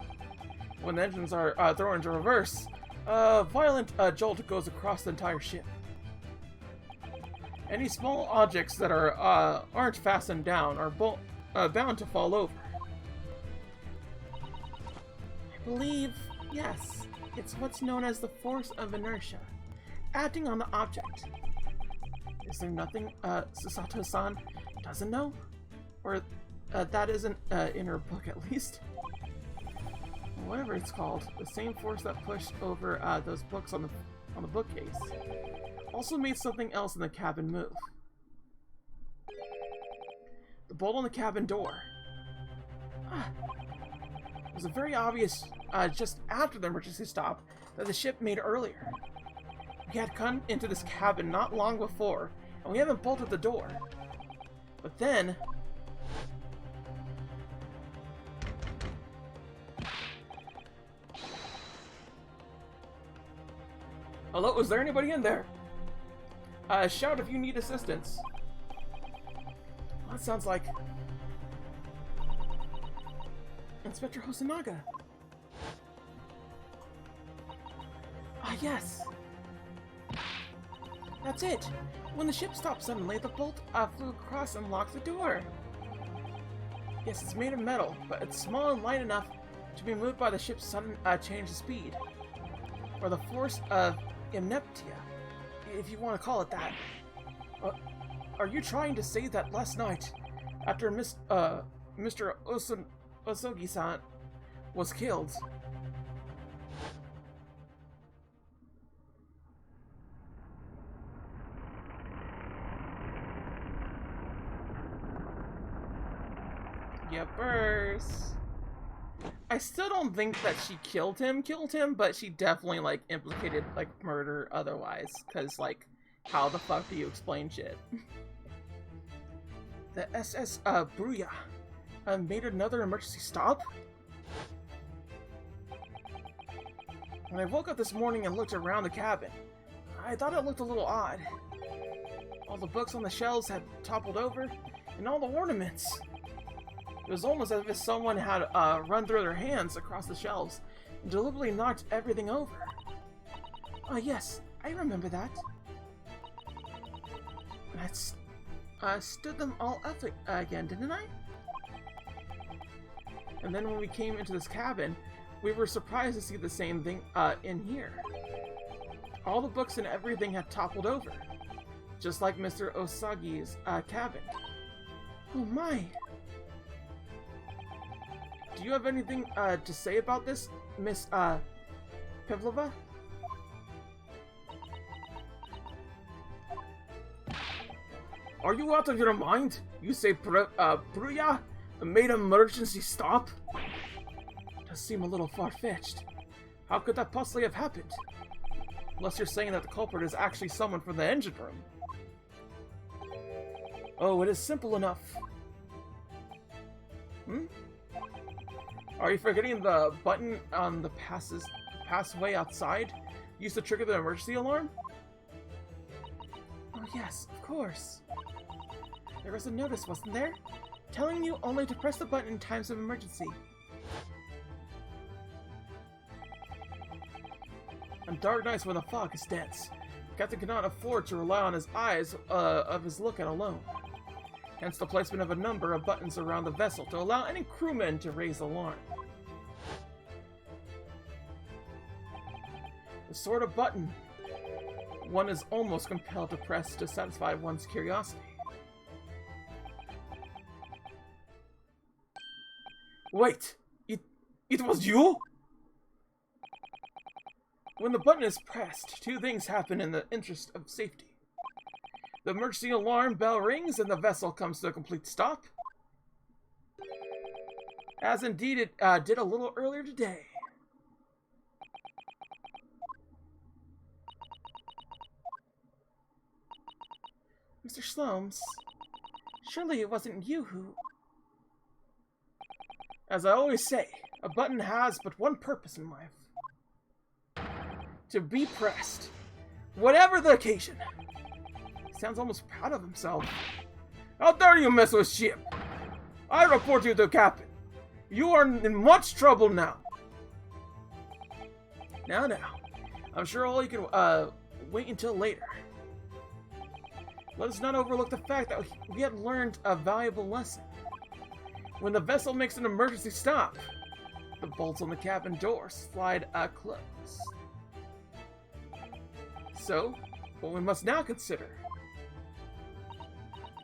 When the engines are thrown into reverse, a violent jolt goes across the entire ship. Any small objects that aren't fastened down are bound to fall over. I believe, yes, it's what's known as the force of inertia, acting on the object. Is there nothing Susato-san doesn't know? Or that isn't in her book at least? Whatever it's called, the same force that pushed over those books on the bookcase also made something else in the cabin move. The bolt on the cabin door. It was a very obvious just after the emergency stop that the ship made earlier. We had come into this cabin not long before, and we haven't bolted the door. But then... Hello, is there anybody in there? Shout if you need assistance. Well, that sounds like... Inspector Hosonaga. Ah, yes. That's it. When the ship stopped suddenly, the bolt flew across and locked the door. Yes, it's made of metal, but it's small and light enough to be moved by the ship's sudden change of speed. Or the force of Imneptia, if you want to call it that. Are you trying to say that last night, after Mr. Osogi-san was killed, Yepers. I still don't think that she killed him, but she definitely, like, implicated, like, murder otherwise. Because, like, how the fuck do you explain shit? The SS, Bruya, made another emergency stop? When I woke up this morning and looked around the cabin, I thought it looked a little odd. All the books on the shelves had toppled over, and all the ornaments. It was almost as if someone had run through their hands across the shelves and deliberately knocked everything over. Yes, I remember that. I stood them all up again, didn't I? And then when we came into this cabin, we were surprised to see the same thing in here. All the books and everything had toppled over, just like Mr. Osagi's cabin. Oh my! Do you have anything to say about this, Miss Pavlova? Are you out of your mind? You say Bruya made an emergency stop? Does seem a little far-fetched. How could that possibly have happened? Unless you're saying that the culprit is actually someone from the engine room. Oh, it is simple enough. Are you forgetting the button on the passway outside used to trigger the emergency alarm? Oh yes, of course. There was a notice, wasn't there? Telling you only to press the button in times of emergency. On dark nights when the fog is dense, Captain cannot afford to rely on his eyes of his lookout alone. Hence the placement of a number of buttons around the vessel to allow any crewmen to raise the alarm. The sort of button one is almost compelled to press to satisfy one's curiosity. Wait! It was you? When the button is pressed, two things happen in the interest of safety. The emergency alarm bell rings and the vessel comes to a complete stop. As indeed it did a little earlier today. Mr. Slomes, surely it wasn't you who... As I always say, a button has but one purpose in life. To be pressed. Whatever the occasion. He sounds almost proud of himself. How dare you mess with ship? I report you to the captain. You are in much trouble now. Now. I'm sure all you can wait until later. Let us not overlook the fact that we had learned a valuable lesson. When the vessel makes an emergency stop, the bolts on the cabin door slide close. So, what we must now consider.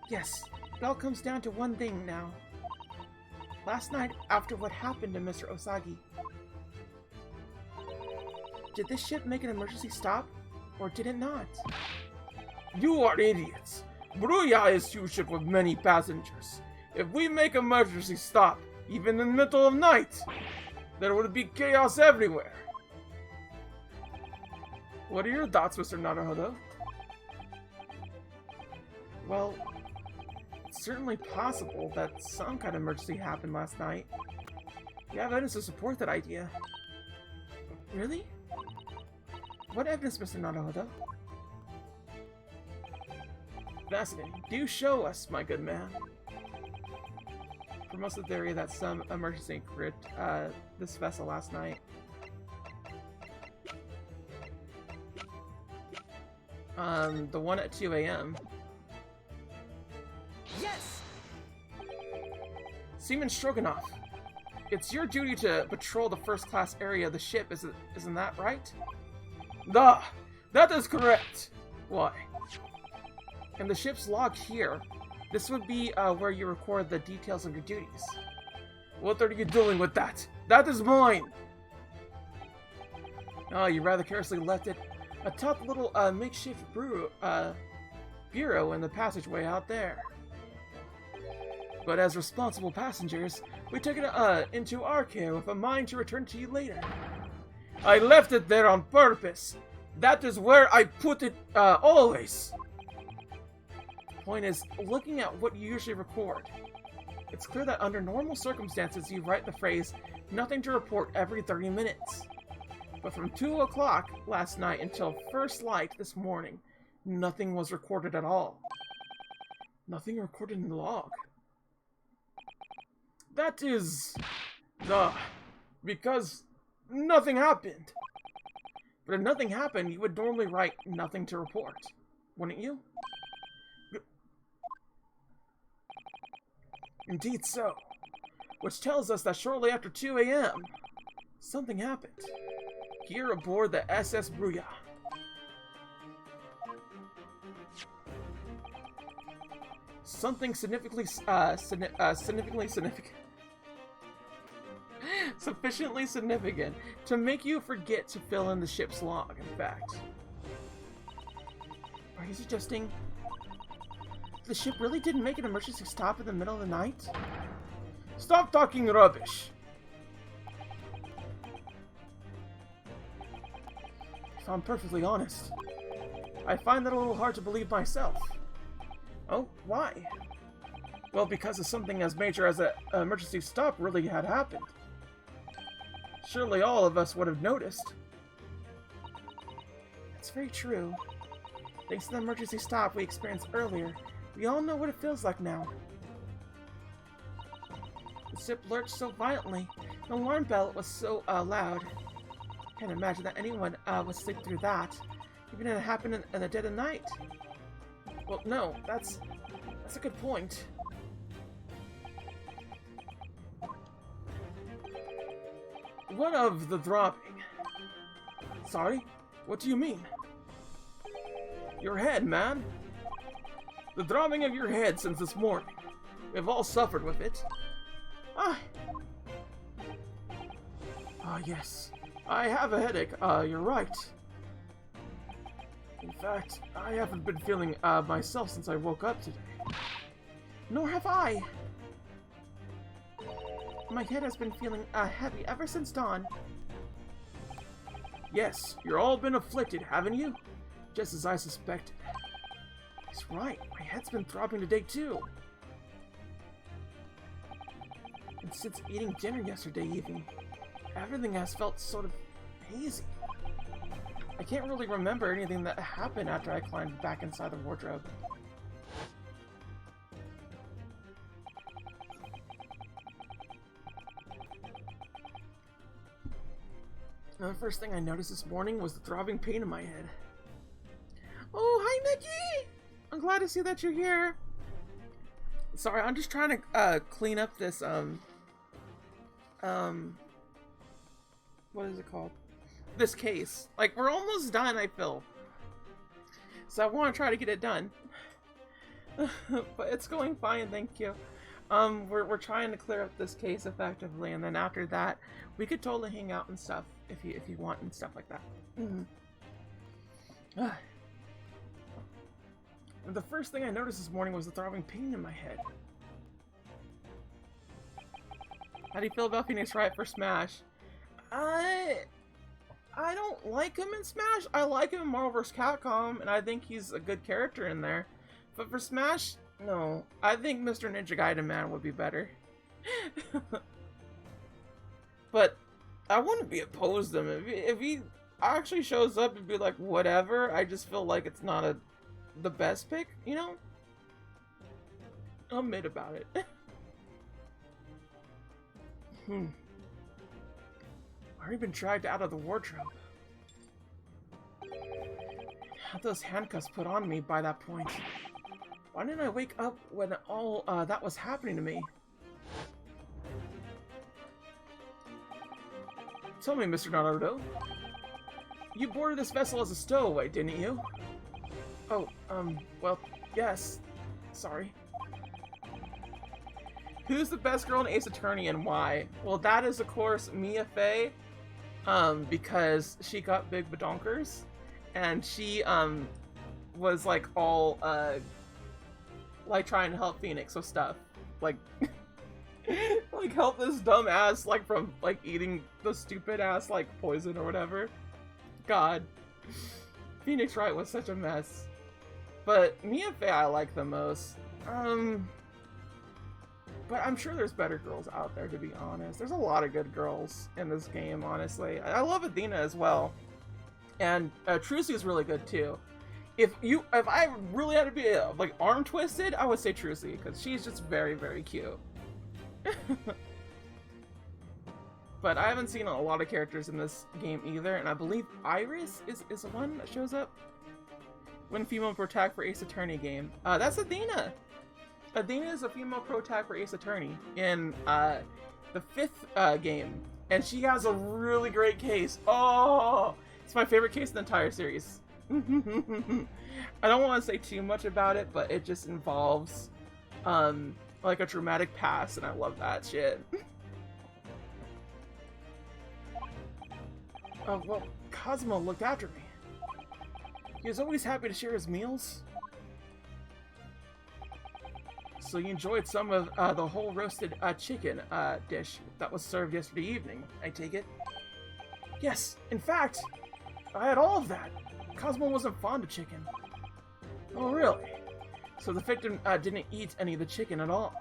Yes, it all comes down to one thing now. Last night, after what happened to Mr. Osagi, did this ship make an emergency stop, or did it not? You are idiots! Bruya is a huge ship with many passengers. If we make an emergency stop, even in the middle of night, there would be chaos everywhere. What are your thoughts, Mr. Naruhodo? Well, it's certainly possible that some kind of emergency happened last night. We have evidence to support that idea. Really? What evidence, Mr. Naruhodo? Fascinating. Do show us, my good man. For most of the theory that some emergency gripped this vessel last night. The one at 2 a.m. Yes! Seaman Stroganoff, it's your duty to patrol the first-class area of the ship, isn't that right? That is correct! Why? In the ship's log here, this would be where you record the details of your duties. What are you doing with that? That is mine! Oh, you rather carelessly left it atop a little makeshift bureau in the passageway out there. But as responsible passengers, we took it into our care with a mind to return to you later. I left it there on purpose. That is where I put it always. The point is, looking at what you usually record, it's clear that under normal circumstances you write the phrase, "nothing to report" every 30 minutes. But from 2 o'clock last night until first light this morning, nothing was recorded at all. Nothing recorded in the log. That is... because nothing happened. But if nothing happened, you would normally write "nothing to report," wouldn't you? Indeed so. Which tells us that shortly after 2 a.m., something happened. Here aboard the SS Bruya. Something significantly sufficiently significant to make you forget to fill in the ship's log, in fact. Are you suggesting the ship really didn't make an emergency stop in the middle of the night? Stop talking rubbish! If I'm perfectly honest, I find that a little hard to believe myself. Oh, why? Well, because of something as major as an emergency stop really had happened. Surely all of us would have noticed. That's very true. Thanks to the emergency stop we experienced earlier, we all know what it feels like now. The ship lurched so violently, the alarm bell was so loud. Can't imagine that anyone would sleep through that, even if it happened in the dead of night. Well, no, that's a good point. What of the throbbing? Sorry? What do you mean? Your head, man. The throbbing of your head since this morning. We've all suffered with it. Ah, yes. I have a headache. You're right. In fact, I haven't been feeling myself since I woke up today. Nor have I. My head has been feeling heavy ever since dawn. Yes, you're all been afflicted, haven't you? Just as I suspected. He's right, my head's been throbbing today too. And since eating dinner yesterday evening, everything has felt sort of hazy. I can't really remember anything that happened after I climbed back inside the wardrobe. Now, the first thing I noticed this morning was the throbbing pain in my head. Oh, hi, Nikki! I'm glad to see that you're here. Sorry, I'm just trying to clean up this what is it called? This case. Like, we're almost done, I feel. So I want to try to get it done. But it's going fine, thank you. We're trying to clear up this case effectively, and then after that, we could totally hang out and stuff if you want and stuff like that. The first thing I noticed this morning was the throbbing pain in my head. How do you feel about Phoenix Wright for Smash? I don't like him in Smash. I like him in Marvel vs. Capcom, and I think he's a good character in there. But for Smash, no. I think Mr. Ninja Gaiden Man would be better. But I wouldn't be opposed to him. If he actually shows up and be like, whatever, I just feel like it's not the best pick, you know? I'll admit about it. I've already been dragged out of the wardrobe. Had those handcuffs put on me by that point. Why didn't I wake up when all that was happening to me? Tell me, Mr. Naruto. You boarded this vessel as a stowaway, didn't you? Oh, well, yes. Sorry. Who's the best girl in Ace Attorney and why? Well, that is, of course, Mia Fey. Because she got big badonkers. And she, was, like, all, like, trying to help Phoenix with stuff. Like, like, help this dumb ass, like, from, like, eating the stupid ass, like, poison or whatever. God. Phoenix Wright was such a mess. But Mia Fey I like the most. But I'm sure there's better girls out there, to be honest. There's a lot of good girls in this game, honestly. I love Athena as well. And Trucy is really good, too. If I really had to be, like, arm-twisted, I would say Trucy, because she's just very, very cute. But I haven't seen a lot of characters in this game either, and I believe Iris is the one that shows up when female pro tag for Ace Attorney game. That's Athena! Athena is a female pro tag for Ace Attorney in the 5th game, and she has a really great case. Oh, it's my favorite case in the entire series. I don't want to say too much about it, but it just involves like a traumatic past, and I love that shit. Oh, well, Cosmo looked after me. He was always happy to share his meals. So you enjoyed some of the whole roasted chicken dish that was served yesterday evening, I take it? Yes, in fact, I had all of that. Cosmo wasn't fond of chicken. Oh, really? So the victim didn't eat any of the chicken at all?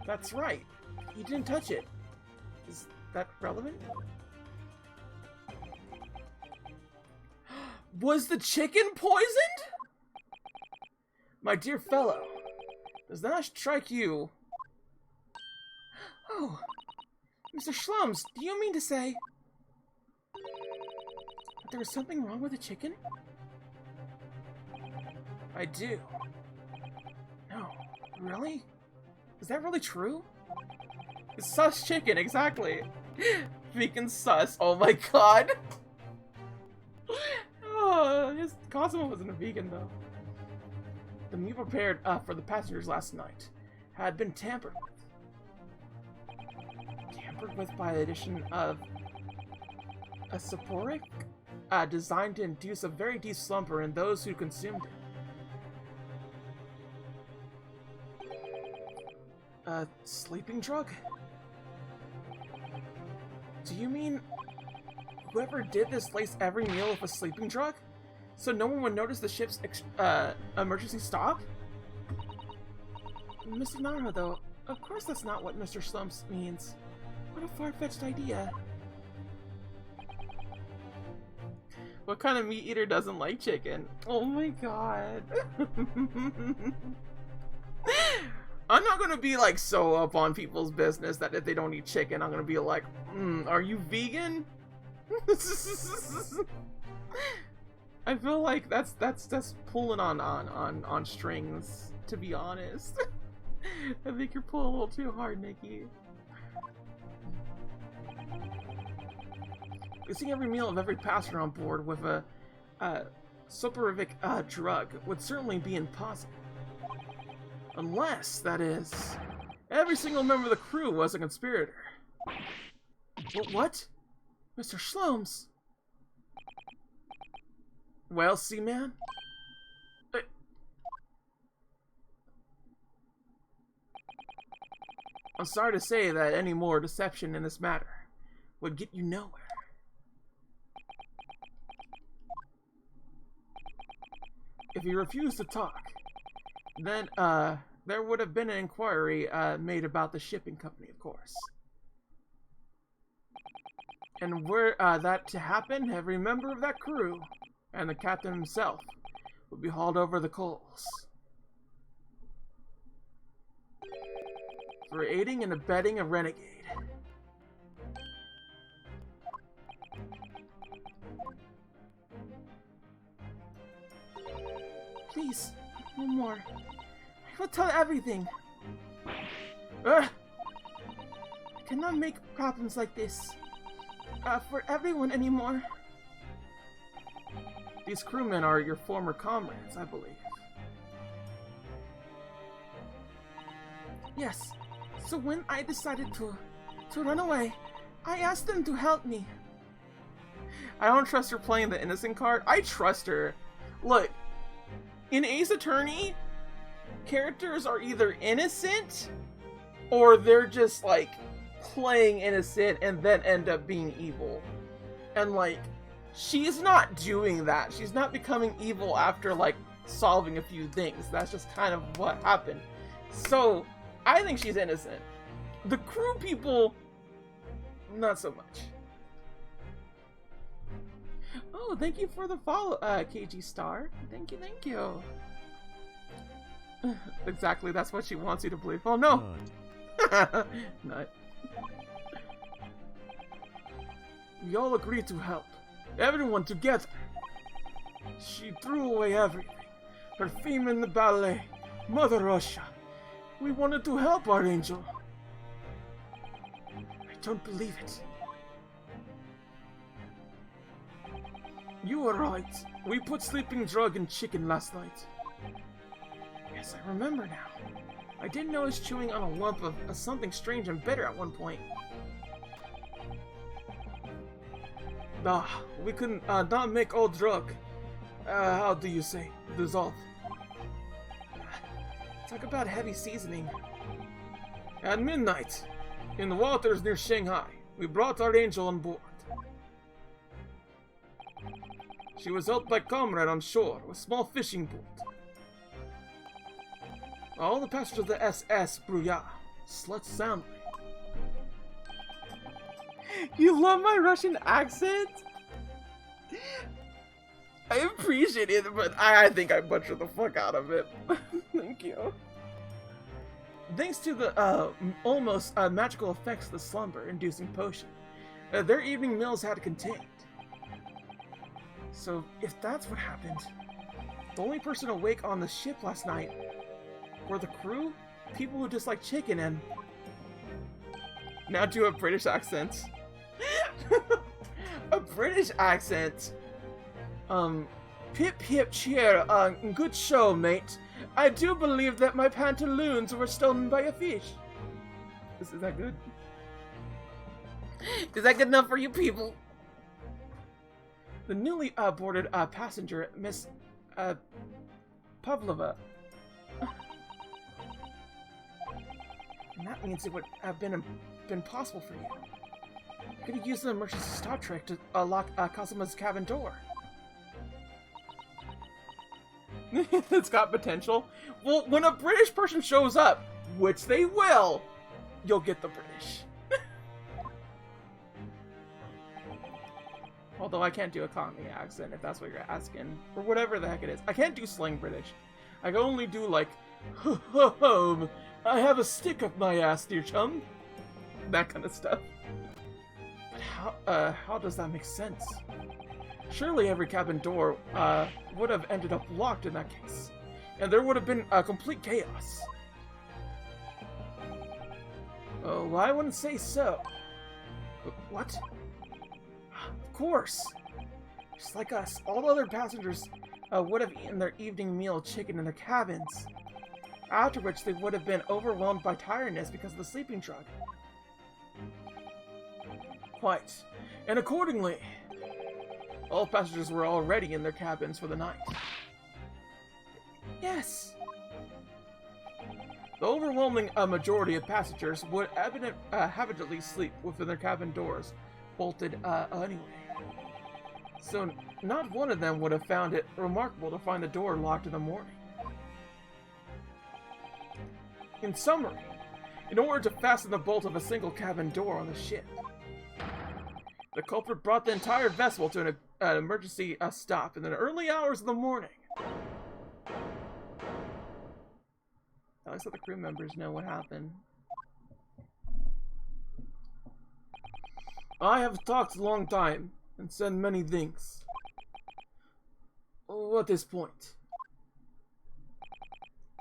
That's right. He didn't touch it. Is that relevant? Was the chicken poisoned? My dear fellow, does that strike you? Oh, Mr. Schlums, do you mean to say that there was something wrong with the chicken? I do. No, really? Is that really true? It's sus chicken, exactly. Vegan sus, oh my god. Oh, his Cosmo wasn't a vegan though. The meal prepared for the passengers last night had been tampered with. Tampered with by the addition of a soporific designed to induce a very deep slumber in those who consumed it. A sleeping drug? Do you mean whoever did this laced every meal with a sleeping drug? So no one would notice the ship's emergency stop? Mr. Nara, though, of course that's not what Mr. Slumps means. What a far-fetched idea. What kind of meat eater doesn't like chicken? Oh my god. I'm not gonna be like so up on people's business that if they don't eat chicken, I'm gonna be like, are you vegan? I feel like that's pulling on strings, to be honest. I think you're pulling a little too hard, Nikki. Using every meal of every passenger on board with a soporific drug would certainly be impossible. Unless, that is, every single member of the crew was a conspirator. What? Mr. Shlomes? Well, Seaman? I'm sorry to say that any more deception in this matter would get you nowhere. If you refuse to talk, then, there would have been an inquiry, made about the shipping company, of course. And were, that to happen, every member of that crew, and the captain himself, would be hauled over the coals. For aiding and abetting a renegade. Please, no more. I will tell everything. I cannot make problems like this for everyone anymore. These crewmen are your former comrades, I believe. Yes. So when I decided to run away, I asked them to help me. I don't trust her playing the innocent card. I trust her. Look, in Ace Attorney, characters are either innocent or they're just like playing innocent and then end up being evil. And like, she's not doing that. She's not becoming evil after like solving a few things. That's just kind of what happened. So I think she's innocent. The crew people, not so much. Oh, thank you for the follow, KG Star. Thank you, thank you. Exactly, that's what she wants you to believe. Oh no! Nut. We all agreed to help. Everyone together. She threw away everything. Her theme in the ballet. Mother Russia. We wanted to help our angel. I don't believe it. You were right. We put sleeping drug in chicken last night. Yes, I remember now. I didn't know I was chewing on a lump of something strange and bitter at one point. We couldn't not make all drug. How do you say? Dissolve. Talk about heavy seasoning. At midnight, in the waters near Shanghai, we brought our angel on board. She was helped by comrade on shore, a small fishing boat. All the passengers of the SS Bruya slept soundly. You love my Russian accent? I appreciate it, but I think I butchered the fuck out of it. Thank you. Thanks to the almost magical effects of the slumber-inducing potion, their evening meals had contained. So, if that's what happened, the only person awake on the ship last night were the crew, people who dislike chicken, and... Now do a British accent. A British accent. Pip pip cheer, good show, mate. I do believe that my pantaloons were stolen by a fish. Is that good? Is that good enough for you people? The newly boarded passenger, Miss Pavlova. And that means it would have been possible for you. You could have used the emergency stop trick to lock Kazuma's cabin door. It's got potential. Well, when a British person shows up, which they will, you'll get the British. Although I can't do a Cockney accent, if that's what you're asking. Or whatever the heck it is. I can't do slang British. I can only do, like, ho ho ho, I have a stick up my ass, dear chum. That kind of stuff. But how does that make sense? Surely every cabin door, would have ended up locked in that case. And there would have been complete chaos. Oh, I wouldn't say so. What? Of course. Just like us, all the other passengers would have eaten their evening meal chicken in their cabins. After which they would have been overwhelmed by tiredness because of the sleeping drug. Quite. And accordingly, all passengers were already in their cabins for the night. Yes. The overwhelming majority of passengers would evidently sleep within their cabin doors, bolted anyway. So not one of them would have found it remarkable to find the door locked in the morning. In summary, in order to fasten the bolt of a single cabin door on the ship, the culprit brought the entire vessel to an emergency stop in the early hours of the morning. At least let the crew members know what happened. I have talked a long time and said many things. What is point?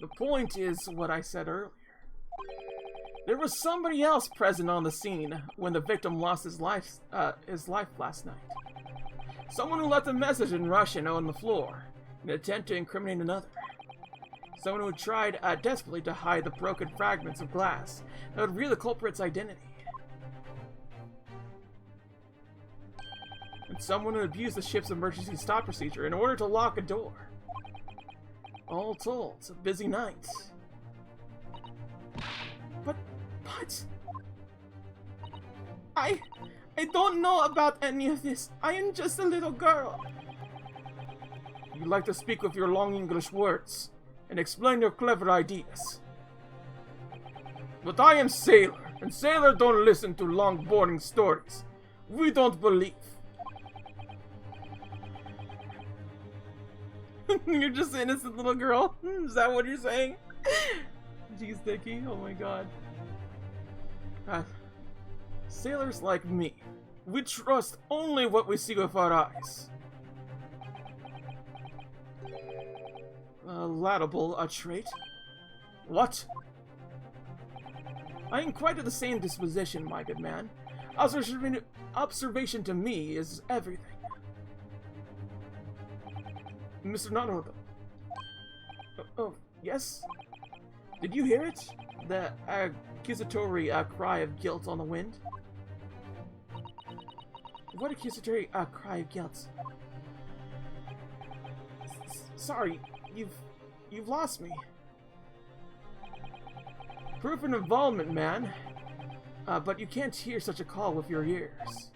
The point is what I said earlier. There was somebody else present on the scene when the victim lost his life last night. Someone who left a message in Russian on the floor in an attempt to incriminate another. Someone who tried desperately to hide the broken fragments of glass that would reveal the culprit's identity. And someone who abused the ship's emergency stop procedure in order to lock a door. All told, it's a busy night. But I don't know about any of this. I am just a little girl. You like to speak with your long English words and explain your clever ideas. But I am Sailor, and Sailor don't listen to long boring stories. We don't believe. You're just an innocent little girl? Is that what you're saying? Jeez, Dicky, oh my god. Sailors like me, we trust only what we see with our eyes. Laudable a trait. What? I am quite of the same disposition, my good man. Observation to me is everything. Mr. Naruto. Oh, yes? Did you hear it? The accusatory cry of guilt on the wind? What accusatory cry of guilt? Sorry, you've lost me. Proof of involvement, man. But you can't hear such a call with your ears.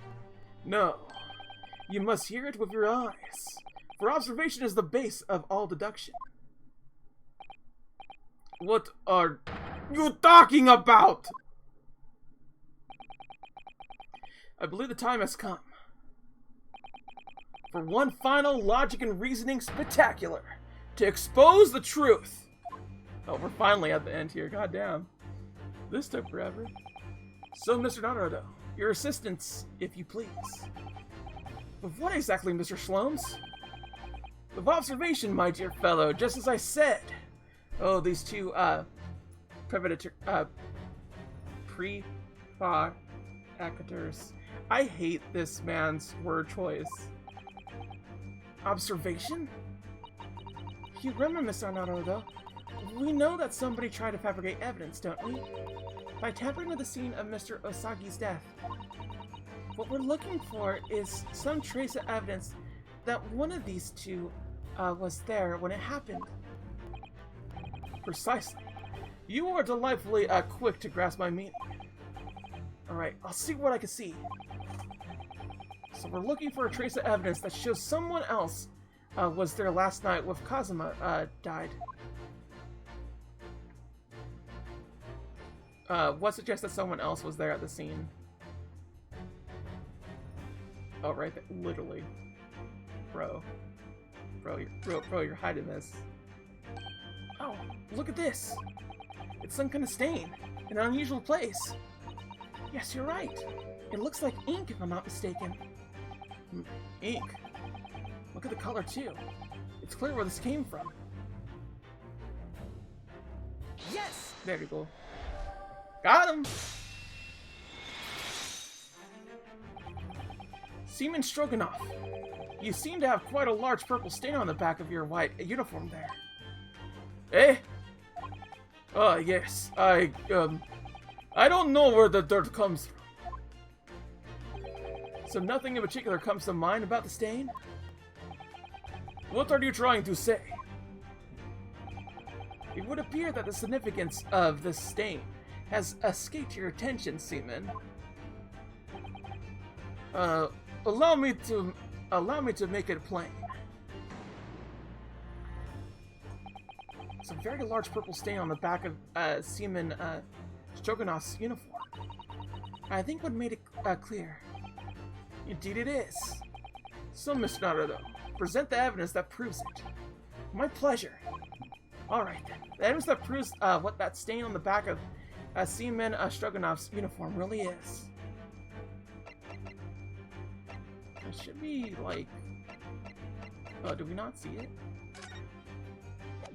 No, you must hear it with your eyes. For observation is the base of all deduction. What are you talking about? I believe the time has come for one final logic and reasoning spectacular to expose the truth. Oh, we're finally at the end here. Goddamn. This took forever. So, Mr. Naruto, your assistance, if you please. But what exactly, Mr. Shlomes? With observation, my dear fellow, just as I said. Oh, these two, prefactors. I hate this man's word choice. Observation? You remember, Mr. Naruto, we know that somebody tried to fabricate evidence, don't we? By tampering with the scene of Mr. Osagi's death. What we're looking for is some trace of evidence that one of these two was there when it happened. Precisely. You are delightfully quick to grasp my meaning. Alright, I'll see what I can see. So we're looking for a trace of evidence that shows someone else was there last night with Kazuma died. What suggests that someone else was there at the scene? Oh, right there. Literally. Bro, you're hiding this. Oh, look at this! It's some kind of stain. In an unusual place. Yes, you're right. It looks like ink, if I'm not mistaken. Ink? Look at the color, too. It's clear where this came from. Yes! There you go. Got him! Seaman Stroganoff. You seem to have quite a large purple stain on the back of your white uniform there. Eh? Oh, yes. I don't know where the dirt comes from. So nothing in particular comes to mind about the stain? What are you trying to say? It would appear that the significance of this stain has escaped your attention, Seaman. Allow me to make it plain. It's a very large purple stain on the back of Seaman Stroganoff's uniform. I think what made it clear. Indeed it is. So, Mr. Naruto, present the evidence that proves it. My pleasure. Alright then. The evidence that proves what that stain on the back of Seaman Stroganoff's uniform really is. It should be like... Oh, do we not see it?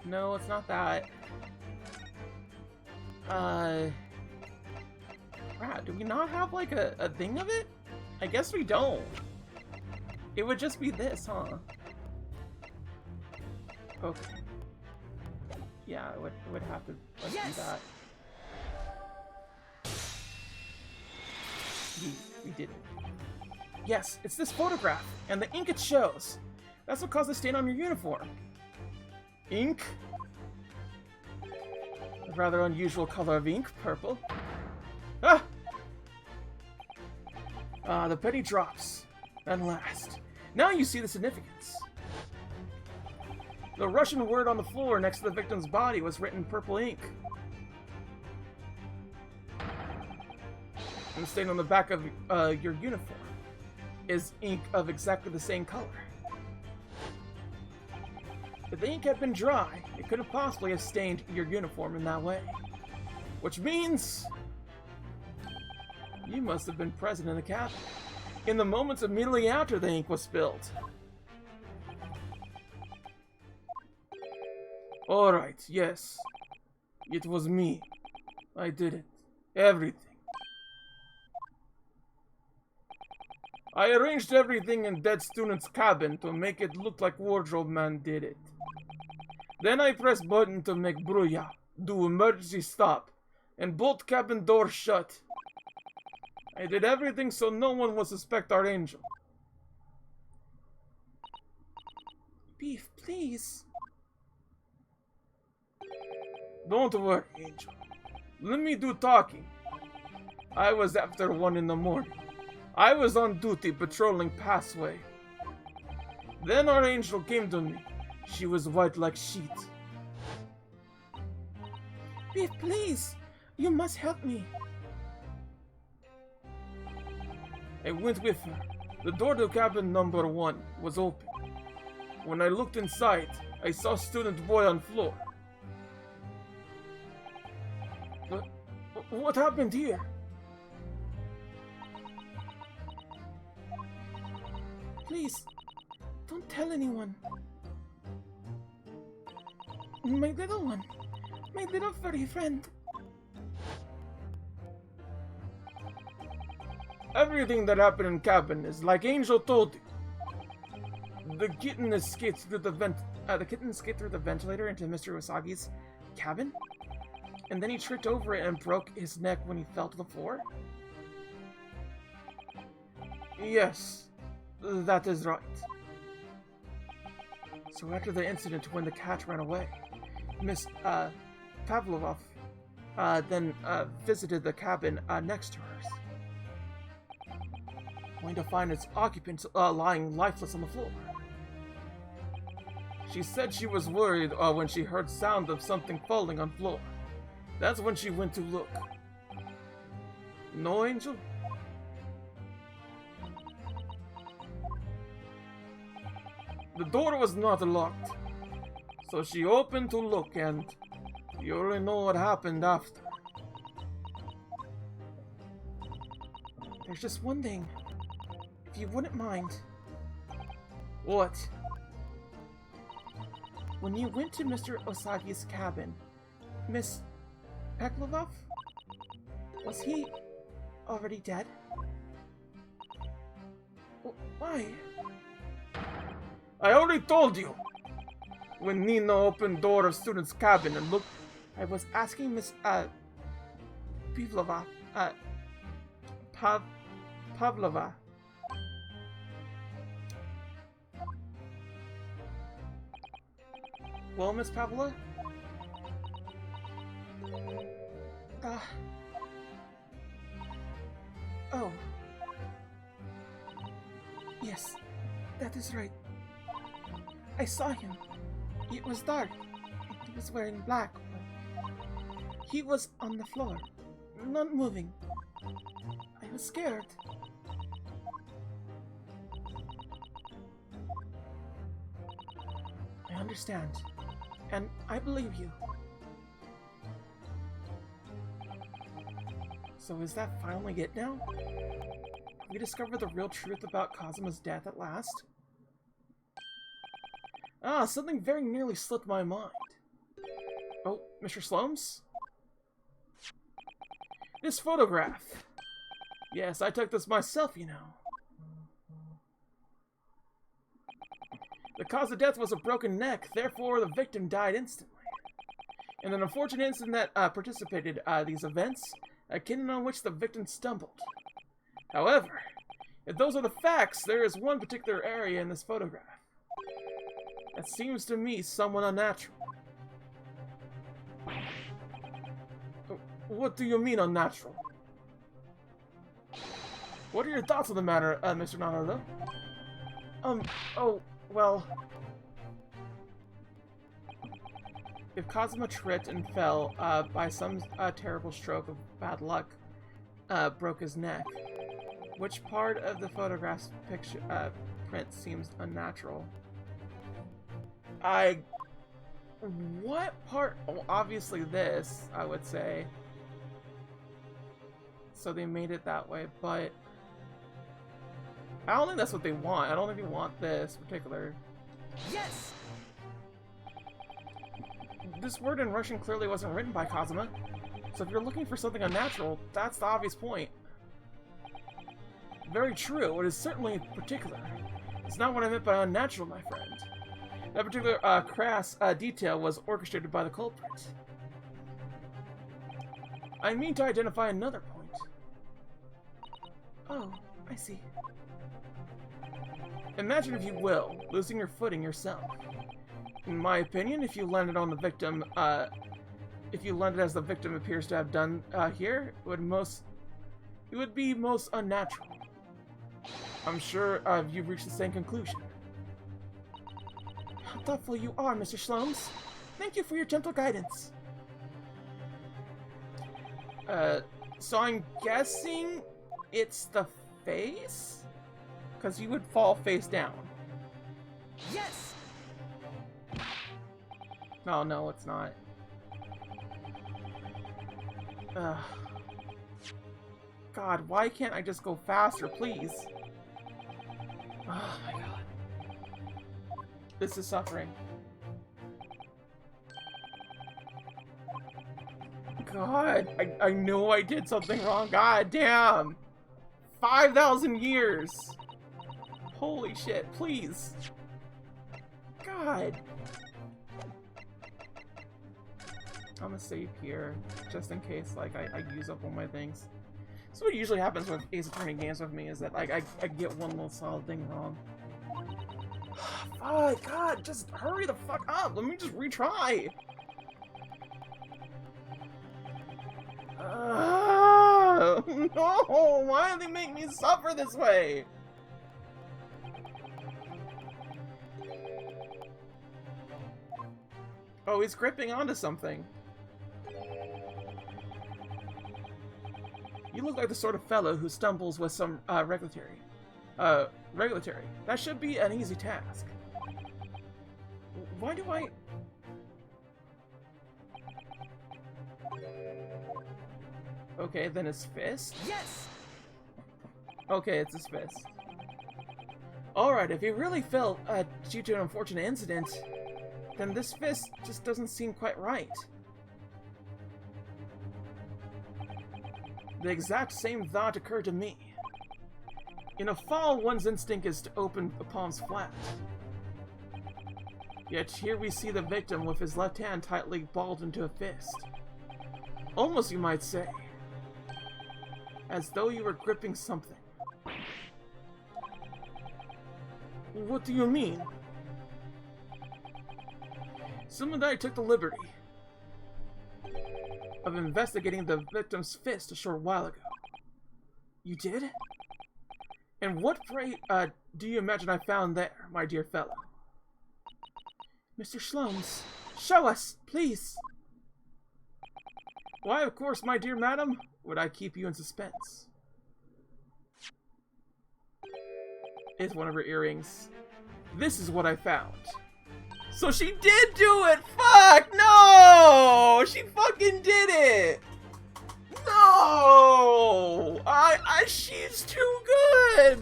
No, it's not that. Crap, do we not have like a thing of it? I guess we don't. It would just be this, huh? Okay. Yeah, it would have to like, yes! be that. We did it. Yes, it's this photograph, and the ink it shows. That's what caused the stain on your uniform. Ink? A rather unusual color of ink, purple. Ah! The penny drops. And last. Now you see the significance. The Russian word on the floor next to the victim's body was written in purple ink. And the stain on the back of your uniform is ink of exactly the same color. If the ink had been dry, it couldn't possibly have stained your uniform in that way. Which means... you must have been present in the cabin, in the moments immediately after the ink was spilled. Alright, yes. It was me. I did it. Everything. I arranged everything in Dead Student's cabin to make it look like Wardrobe Man did it. Then I pressed button to make Bruya do emergency stop and bolt cabin door shut. I did everything so no one would suspect our angel. Beef, please. Don't worry, Angel. Let me do talking. I was after 1 in the morning. I was on duty patrolling Passway. Then our angel came to me. She was white like sheet. Beef, please. You must help me. I went with her. The door to cabin number 1 was open. When I looked inside, I saw student boy on floor. What happened here? Please, don't tell anyone. My little one. My little furry friend. Everything that happened in cabin is like Angel told you. The kitten escaped through the ventilator into Mr. Usagi's cabin, and then he tripped over it and broke his neck when he fell to the floor. Yes, that is right. So after the incident when the cat ran away, Miss Pavlova then visited the cabin next to hers, only to find its occupants lying lifeless on the floor. She said she was worried when she heard sound of something falling on floor. That's when she went to look. No, Angel? The door was not locked, so she opened to look, and you already know what happened after. There's just one thing, if you wouldn't mind. What? When you went to Mr. Osagi's cabin, Miss Peklovov? Was he already dead? Why? I already told you! When Nina opened door of student's cabin and looked, I was asking Miss, Pavlova, Pavlova. Well, Miss Pavlova? Oh. Yes, that is right. I saw him. It was dark. He was wearing black. He was on the floor, not moving. I was scared. I understand, and I believe you. So is that finally it now? Have we discovered the real truth about Kazuma's death at last? Ah, something very nearly slipped my mind. Oh, Mr. Slomes? This photograph. Yes, I took this myself, you know. The cause of death was a broken neck, therefore the victim died instantly. In an unfortunate incident that participated these events, a kitten on which the victim stumbled. However, if those are the facts, there is one particular area in this photograph that seems to me somewhat unnatural. What do you mean unnatural? What are your thoughts on the matter, Mr. Naruto? Oh, well... If Kazuma tripped and fell by some terrible stroke of bad luck, broke his neck, which part of the photograph's picture print seems unnatural? What part? Well, obviously this, I would say. So they made it that way, but I don't think that's what they want. I don't think they want this particular. Yes! This word in Russian clearly wasn't written by Kazuma. So if you're looking for something unnatural, that's the obvious point. Very true, it is certainly particular. It's not what I meant by unnatural, my friend. That particular crass detail was orchestrated by the culprit. I mean to identify another point. Oh, I see. Imagine, if you will, losing your footing yourself. In my opinion, if you landed on the victim, if you landed as the victim appears to have done here, it would be most unnatural. I'm sure you've reached the same conclusion. How thoughtful you are, Mr. Slomes. Thank you for your gentle guidance. So I'm guessing it's the face? Because you would fall face down. Yes! Oh, no, it's not. God, why can't I just go faster, please? Oh my god. This is suffering. God, I know I did something wrong. God damn. 5,000 years. Holy shit, please. God. I'm gonna save here, just in case, like, I use up all my things. So what usually happens with Ace Attorney games with me is that, like, I get one little solid thing wrong. Oh, God, just hurry the fuck up. Let me just retry. No, why do they make me suffer this way? Oh, he's gripping onto something. You look like the sort of fellow who stumbles with some regulatory. That should be an easy task. Why do I... Okay, then his fist? Yes! Okay, it's his fist. Alright, if he really fell due to an unfortunate incident, then this fist just doesn't seem quite right. The exact same thought occurred to me. In a fall, one's instinct is to open the palms flat. Yet here we see the victim with his left hand tightly balled into a fist. Almost, you might say. As though you were gripping something. What do you mean? Somebody took the liberty of investigating the victim's fist a short while ago. You did? And what, pray, do you imagine I found there, my dear fellow? Mr. Shlomes, show us, please! Why, of course, my dear madam, would I keep you in suspense? It's one of her earrings. This is what I found. So she did do it! Fuck! No! She fucking did it! No! She's too good!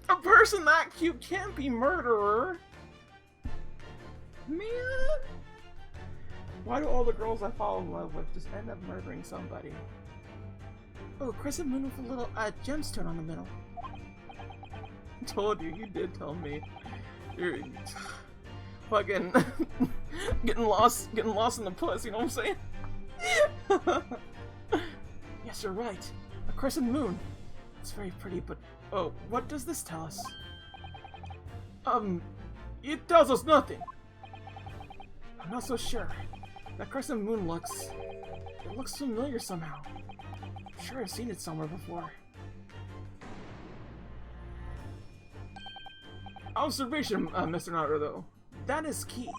A person that cute can't be murderer. Man! Why do all the girls I fall in love with just end up murdering somebody? Oh, crescent moon with a little gemstone on the middle. I told you, you did tell me. You're fucking getting lost in the puss, you know what I'm saying? Yes, you're right. A crescent moon. It's very pretty, but oh, what does this tell us? It tells us nothing. I'm not so sure. That crescent moon looks familiar somehow. I'm sure I've seen it somewhere before. Observation, Mr. Naruto. That is key.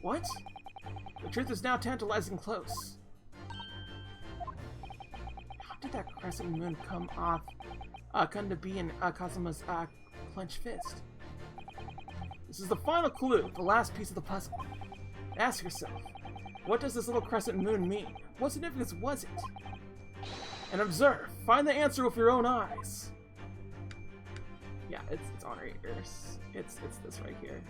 What? The truth is now tantalizing close. How did that crescent moon come to be in Kazuma's clenched fist? This is the final clue, the last piece of the puzzle. Ask yourself, what does this little crescent moon mean? What significance was it? And observe. Find the answer with your own eyes. Yeah, it's on her ears. It's this right here.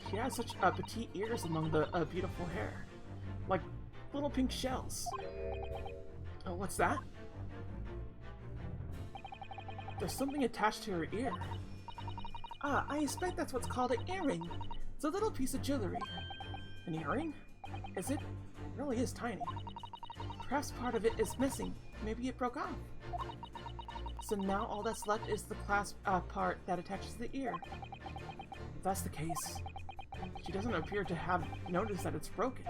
She has such petite ears among the beautiful hair. Like little pink shells. Oh, what's that? There's something attached to her ear. Ah, I expect that's what's called an earring. It's a little piece of jewelry. An earring? Is it? It really is tiny. Perhaps part of it is missing. Maybe it broke off. So now all that's left is the clasp part that attaches to the ear. If that's the case, she doesn't appear to have noticed that it's broken.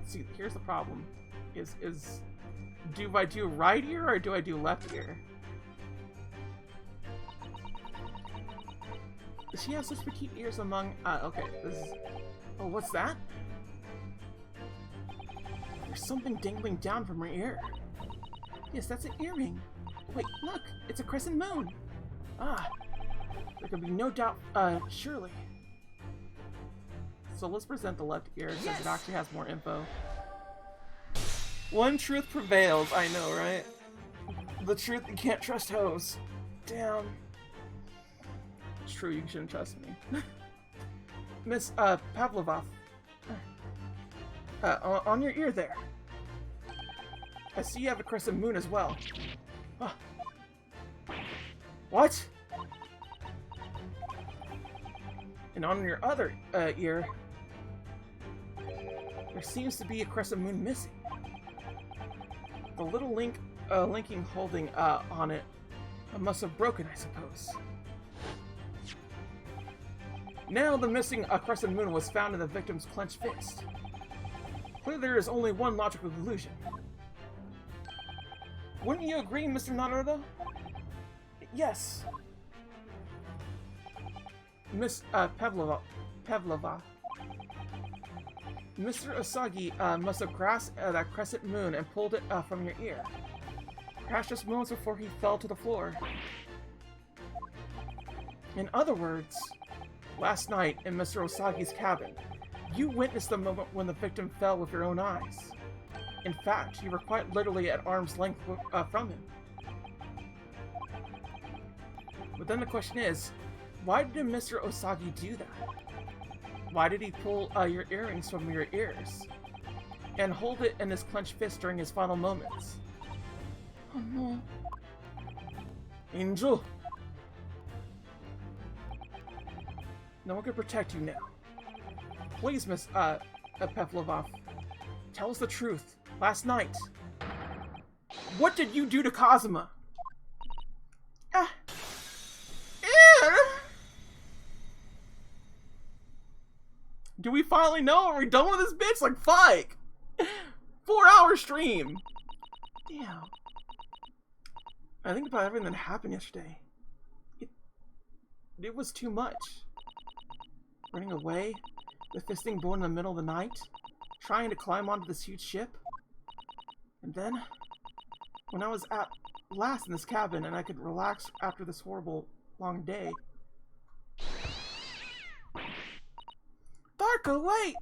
See, here's the problem. Do I do right ear or do I do left ear? She has such petite ears among, okay, this is, oh, what's that? There's something dangling down from her ear. Yes, that's an earring. Wait, look, it's a crescent moon. Ah, there can be no doubt, surely. So let's present the left ear since it actually has more info. One truth prevails, I know, right? The truth, you can't trust hoes. Damn. It's true, you shouldn't trust me. Miss, Pavlova. On your ear there. I see you have a crescent moon as well. What? And on your other, ear, there seems to be a crescent moon missing. The little link linking holding on it must have broken, I suppose. Now the missing crescent moon was found in the victim's clenched fist. Clearly there is only one logical conclusion. Wouldn't you agree, Mr. Naruto? Yes. Miss Pavlova. Mr. Usagi must have grasped that crescent moon and pulled it from your ear. Perhaps just moments before he fell to the floor. In other words, last night in Mr. Usagi's cabin, you witnessed the moment when the victim fell with your own eyes. In fact, you were quite literally at arm's length from him. But then the question is, why did Mr. Usagi do that? Why did he pull your earrings from your ears and hold it in his clenched fist during his final moments? Oh no. Angel! No one can protect you now. Please, Miss Pavlova, tell us the truth. Last night, what did you do to Kazuma? Do we finally know? Are we done with this bitch? Like, fuck! 4-hour stream! Damn. I think about everything that happened yesterday. It was too much. Running away, the fisting born in the middle of the night, trying to climb onto this huge ship. And then, when I was at last in this cabin and I could relax after this horrible long day. Darko, wait!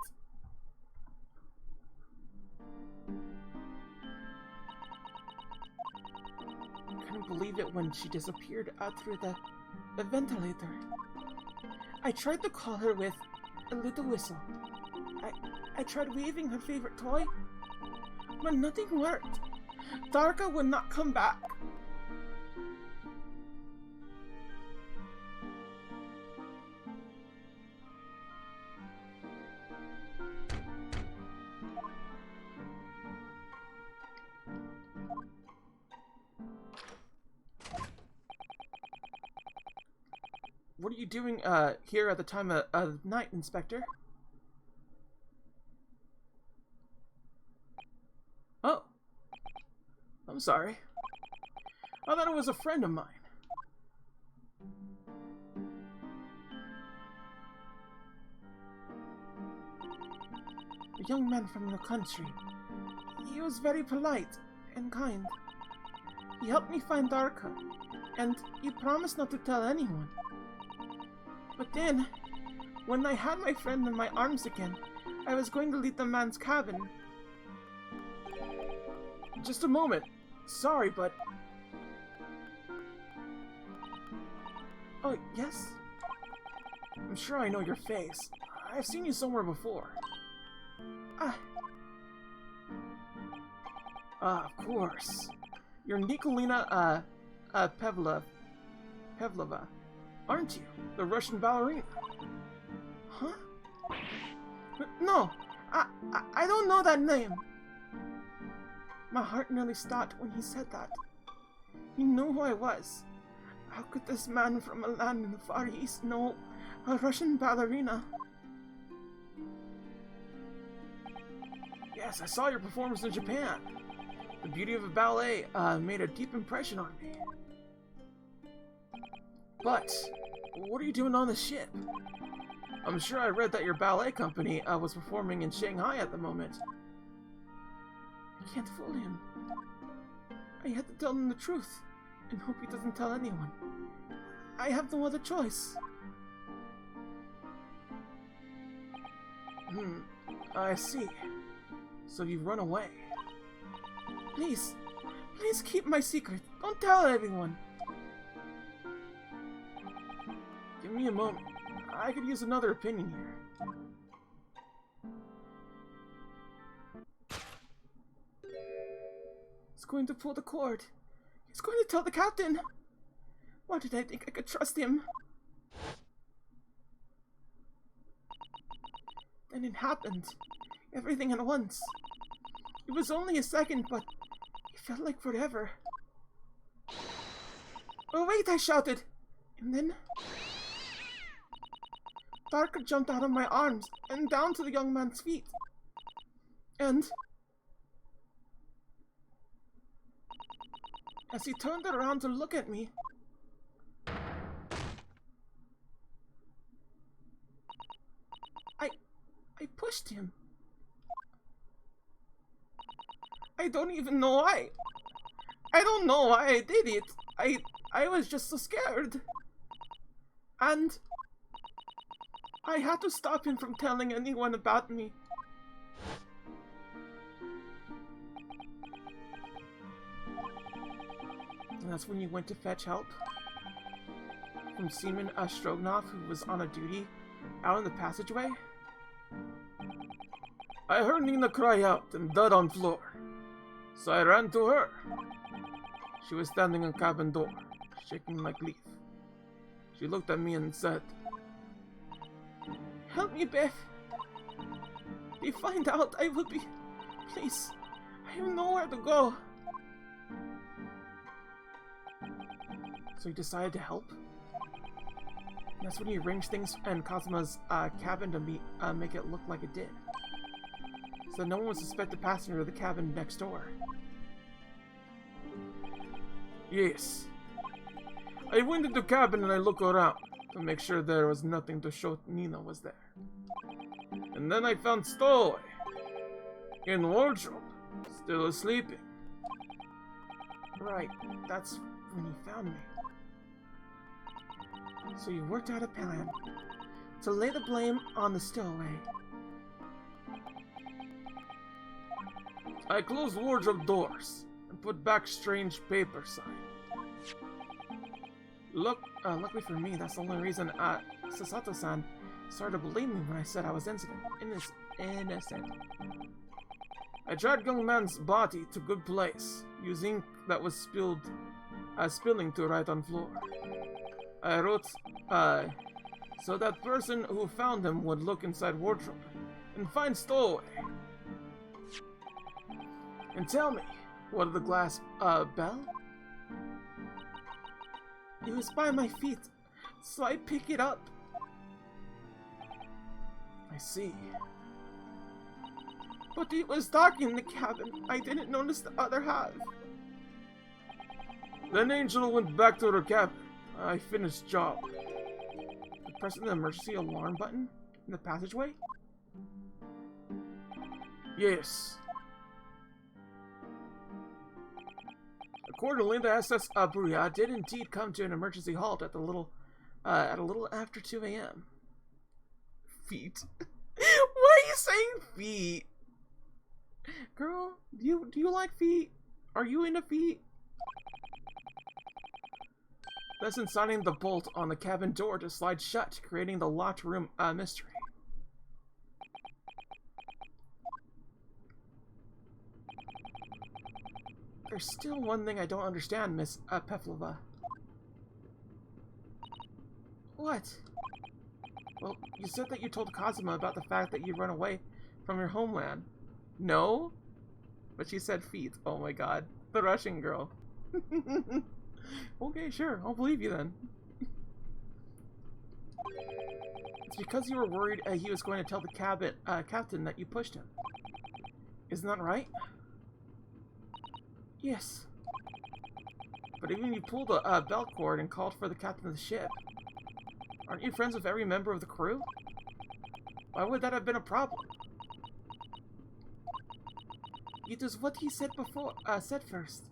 I couldn't believe it when she disappeared out through the ventilator. I tried to call her with a little whistle. I tried waving her favorite toy, but nothing worked. Darko would not come back. What are you doing here at the time of night, Inspector? Oh. I'm sorry. I thought it was a friend of mine. A young man from your country. He was very polite and kind. He helped me find Darko, and he promised not to tell anyone. But then, when I had my friend in my arms again, I was going to leave the man's cabin. Just a moment. Sorry, but... Oh, yes? I'm sure I know your face. I've seen you somewhere before. Of course. You're Nikolina, Pavlova, aren't you? The Russian ballerina. Huh? No, I don't know that name. My heart nearly stopped when he said that. He knew who I was. How could this man from a land in the Far East know a Russian ballerina? Yes, I saw your performance in Japan. The beauty of a ballet made a deep impression on me. But, what are you doing on the ship? I'm sure I read that your ballet company was performing in Shanghai at the moment. I can't fool him. I had to tell him the truth, and hope he doesn't tell anyone. I have no other choice. I see. So you've run away. Please keep my secret. Don't tell everyone. Give me a moment. I could use another opinion here. He's going to pull the cord. He's going to tell the captain. Why did I think I could trust him? Then it happened. Everything at once. It was only a second, but it felt like forever. Oh wait, I shouted. And then Darker jumped out of my arms and down to the young man's feet. And as he turned around to look at me, I pushed him. I don't even know why. I don't know why I did it. I was just so scared. And I had to stop him from telling anyone about me. And that's when you went to fetch help from Seaman Stroganoff, who was on a duty out in the passageway. I heard Nina cry out and dead on floor, so I ran to her. She was standing in cabin door, shaking like leaf. She looked at me and said, "Help me, Beth. They find out I will be... Please, I have nowhere to go." So he decided to help. And that's when he arranged things in Kazuma's cabin to make it look like it did, so no one would suspect the passenger of the cabin next door. Yes. I went into the cabin and I looked around to make sure there was nothing to show Nina was there. And then I found Stowaway in wardrobe, still sleeping. Right, that's when you found me. So you worked out a plan to lay the blame on the Stowaway. I closed wardrobe doors and put back strange paper sign. Luckily for me, that's the only reason Sasato-san started to believe me when I said I was innocent. I dragged young man's body to good place, using ink that was spilling to write on floor. I wrote, so that person who found him would look inside wardrobe and find Stowaway. And tell me, what did the glass, bell? It was by my feet, so I pick it up. I see. But it was dark in the cabin. I didn't notice the other half. Then Angel went back to her cabin. I finished job. Pressing the emergency alarm button in the passageway? Yes. Accordingly, the SS Buria did indeed come to an emergency halt at a little after 2 a.m. Feet. Why are you saying feet? Girl, do you like feet? Are you into feet? Thus signing the bolt on the cabin door to slide shut, creating the locked room mystery. There's still one thing I don't understand, Miss Pevlova. What? Well, you said that you told Kazuma about the fact that you run away from your homeland. No? But she said feet. Oh my god. The Russian girl. Okay, sure. I'll believe you then. It's because you were worried he was going to tell the captain that you pushed him. Isn't that right? Yes. But even you pulled a belt cord and called for the captain of the ship. Aren't you friends with every member of the crew? Why would that have been a problem? It was what he said before, said first.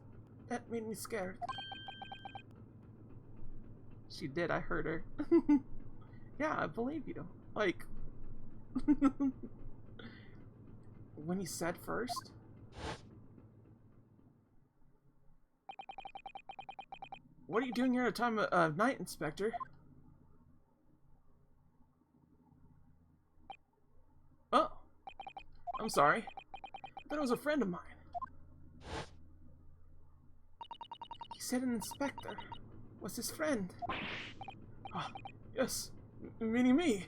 That made me scared. She did, I heard her. Yeah, I believe you. Like... when he said first? What are you doing here at a time of night, Inspector? Oh. I'm sorry. I thought it was a friend of mine. He said an inspector was his friend. Ah, yes. Meaning me.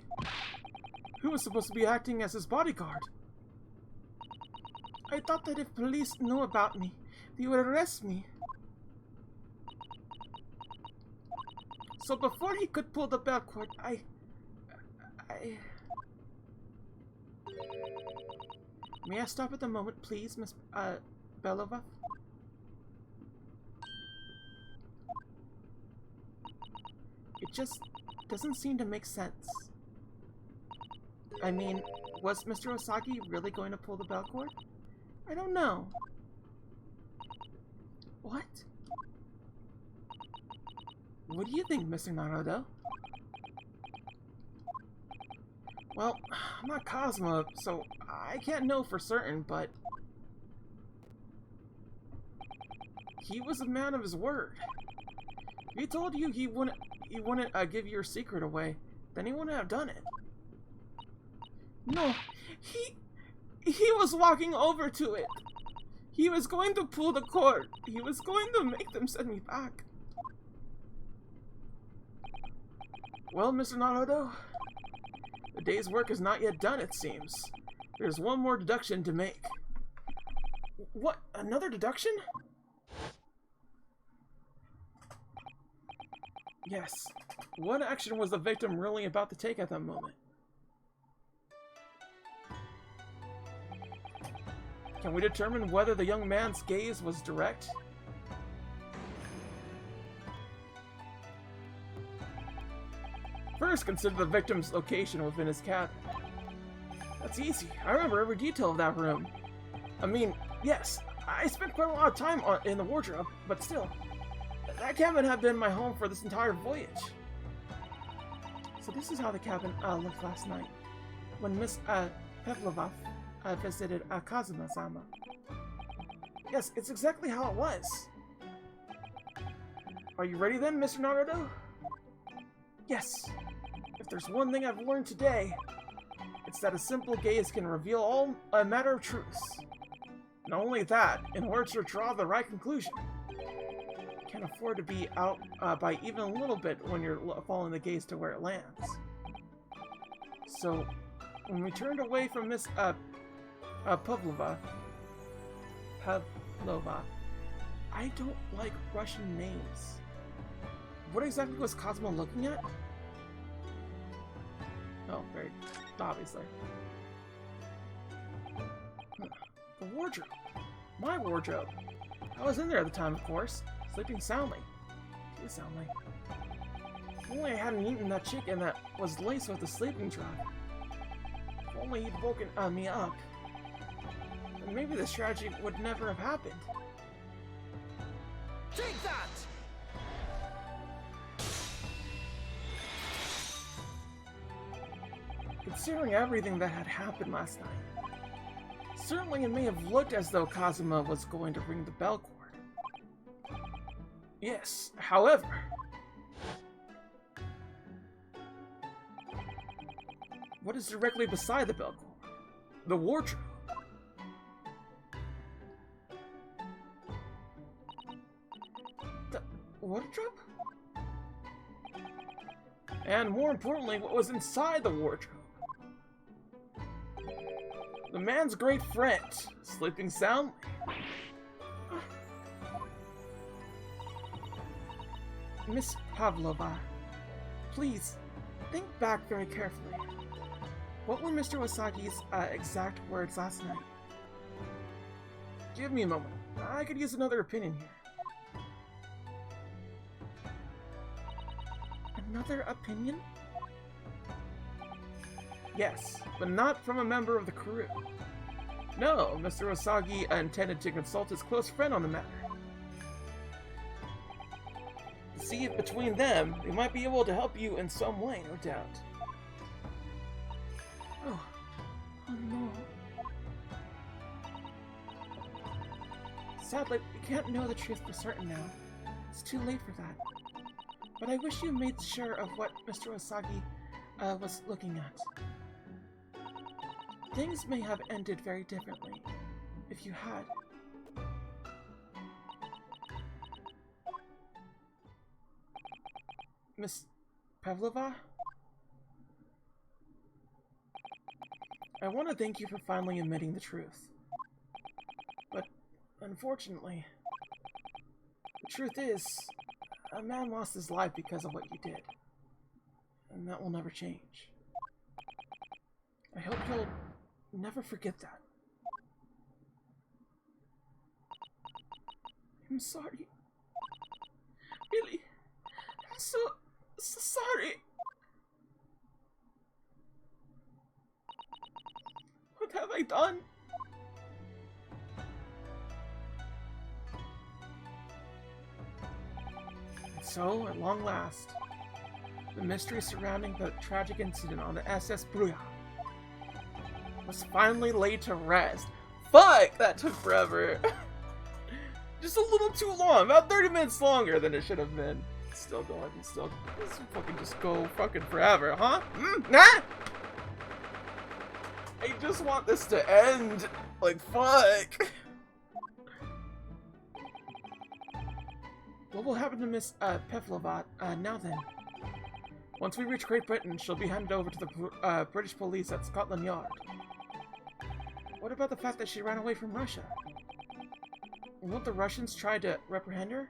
Who was supposed to be acting as his bodyguard? I thought that if police knew about me, they would arrest me. So before he could pull the bell cord, I... May I stop at the moment, please, Miss, Belova? It just doesn't seem to make sense. I mean, was Mr. Osaki really going to pull the bell cord? I don't know. What? What do you think, Mr. Naruto? Well, I'm not Cosmo, so I can't know for certain, but... he was a man of his word. If he told you he wouldn't give your secret away, then he wouldn't have done it. No, he was walking over to it. He was going to pull the cord. He was going to make them send me back. Well, Mr. Naruto, the day's work is not yet done, it seems. There's one more deduction to make. What? Another deduction? Yes. What action was the victim really about to take at that moment? Can we determine whether the young man's gaze was direct? First, consider the victim's location within his cabin. That's easy. I remember every detail of that room. I mean, yes, I spent quite a lot of time in the wardrobe, but still, that cabin had been my home for this entire voyage. So this is how the cabin looked last night, when Miss Pavlova visited Kazuma-sama. Yes, it's exactly how it was. Are you ready then, Mr. Naruto? Yes. If there's one thing I've learned today, it's that a simple gaze can reveal all a matter of truths. Not only that, in order to draw the right conclusion, you can't afford to be out by even a little bit when you're following the gaze to where it lands. So, when we turned away from Miss Pavlova, I don't like Russian names. What exactly was Cosmo looking at? Oh, very obviously. The wardrobe. My wardrobe. I was in there at the time, of course, sleeping soundly. Too soundly. If only I hadn't eaten that chicken that was laced with the sleeping drug. If only he'd woken me up. Then maybe this tragedy would never have happened. Take that! Considering everything that had happened last night, certainly it may have looked as though Kazuma was going to ring the bell cord. Yes, however... what is directly beside the bell cord? The wardrobe. The wardrobe? And more importantly, what was inside the wardrobe? The man's great friend, sleeping soundly. Miss Pavlova, please, think back very carefully. What were Mr. Osaki's exact words last night? Give me a moment. I could use another opinion here. Another opinion? Yes, but not from a member of the crew. No, Mr. Osaki intended to consult his close friend on the matter. See if between them, they might be able to help you in some way, no doubt. Oh no. Sadly, we can't know the truth for certain now. It's too late for that. But I wish you made sure of what Mr. Osaki was looking at. Things may have ended very differently if you had. Miss Pavlova? I want to thank you for finally admitting the truth. But, unfortunately, The truth is, a man lost his life because of what you did. And that will never change. I hope you'll never forget that. I'm sorry. Really, I'm so sorry. What have I done? And so, at long last, the mystery surrounding the tragic incident on the SS Bruja was finally laid to rest. Fuck! That took forever. Just a little too long. About 30 minutes longer than it should have been. Still going. Still. This will fucking just go fucking forever, huh? Nah! I just want this to end. Like, fuck. What will happen to Miss Pevlovat now then? Once we reach Great Britain, she'll be handed over to the British police at Scotland Yard. What about the fact that she ran away from Russia? Won't the Russians try to reprehend her?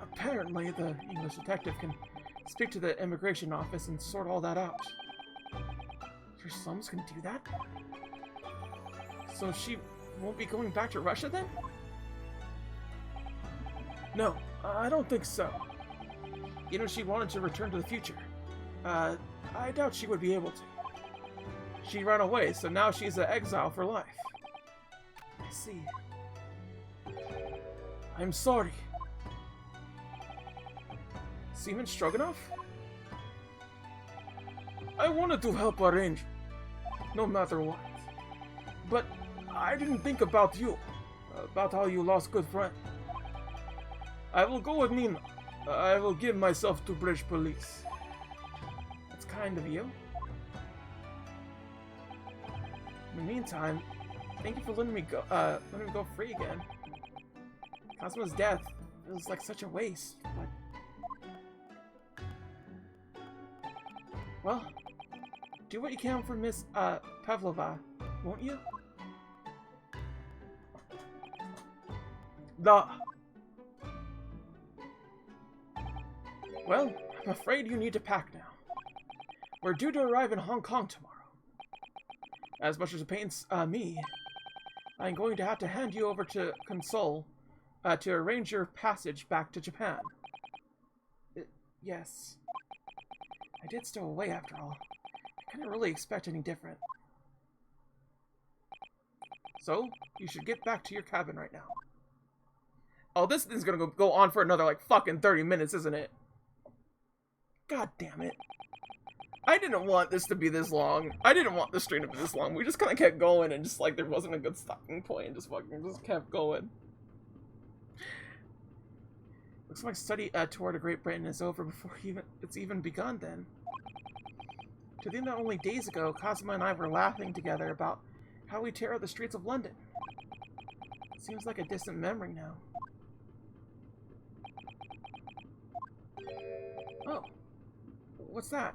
Apparently, the English detective can speak to the immigration office and sort all that out. Your sons can do that? So she won't be going back to Russia then? No, I don't think so. You know, she wanted to return to the future. I doubt she would be able to. She ran away, so now she's an exile for life. I see. I'm sorry. Seaman Stroganoff? I wanted to help arrange, no matter what. But I didn't think about you, about how you lost good friend. I will go with Nina. I will give myself to British police. That's kind of you. In the meantime, thank you for letting me go free again. Cosmo's death was like such a waste, but... Well, do what you can for Miss, Pavlova, won't you? Duh. Well, I'm afraid you need to pack now. We're due to arrive in Hong Kong tomorrow. As much as it pains me, I'm going to have to hand you over to Console to arrange your passage back to Japan. Yes. I did stow away after all. I couldn't really expect any different. So, you should get back to your cabin right now. Oh, this thing's gonna go on for another, like, fucking 30 minutes, isn't it? God damn it. I didn't want this to be this long. I didn't want this stream to be this long. We just kind of kept going and just, like, there wasn't a good stopping point and just kept going. Looks like study tour to Great Britain is over before it's even begun then. To think that only days ago, Cosmo and I were laughing together about how we tear out the streets of London. Seems like a distant memory now. Oh. What's that?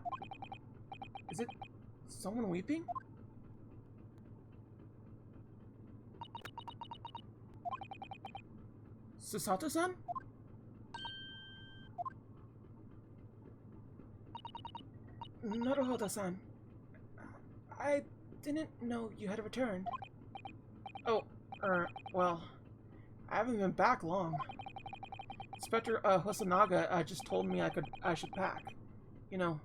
Is it someone weeping? Susato-san? Naruhodo-san. I didn't know you had returned. Oh, well, I haven't been back long. Inspector Hosonaga just told me I should pack. You know,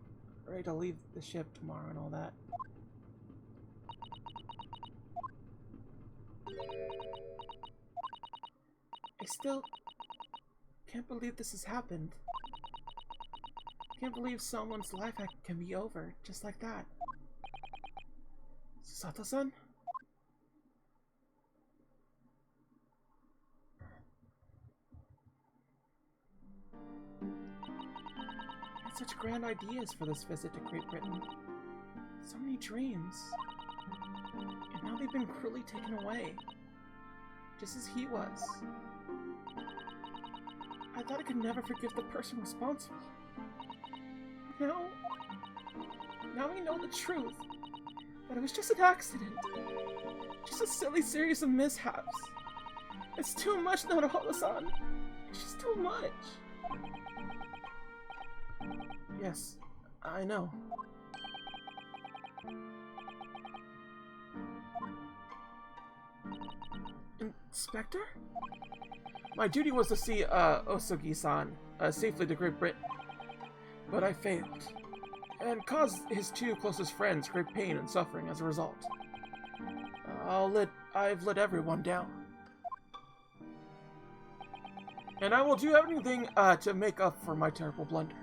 ready to leave the ship tomorrow and all that. I still can't believe this has happened. Can't believe someone's life can be over just like that. Sato-san? I had such grand ideas for this visit to Great Britain. So many dreams. And now they've been cruelly taken away. Just as he was. I thought I could never forgive the person responsible. Now we know the truth. That it was just an accident. Just a silly series of mishaps. It's too much, Naruto-san. It's just too much. Yes, I know. Inspector? My duty was to see Osogi-san safely to Great Britain, but I failed, and caused his two closest friends great pain and suffering as a result. I've let everyone down. And I will do everything to make up for my terrible blunder.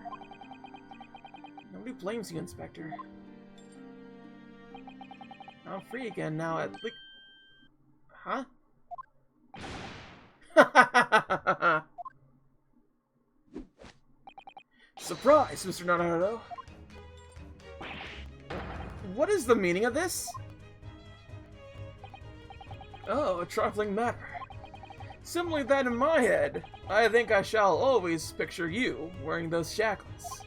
Nobody blames you, Inspector. I'm free again now at least. Huh? Surprise, Mr. Naruto. What is the meaning of this? Oh, a trifling matter. Simply that in my head, I think I shall always picture you wearing those shackles.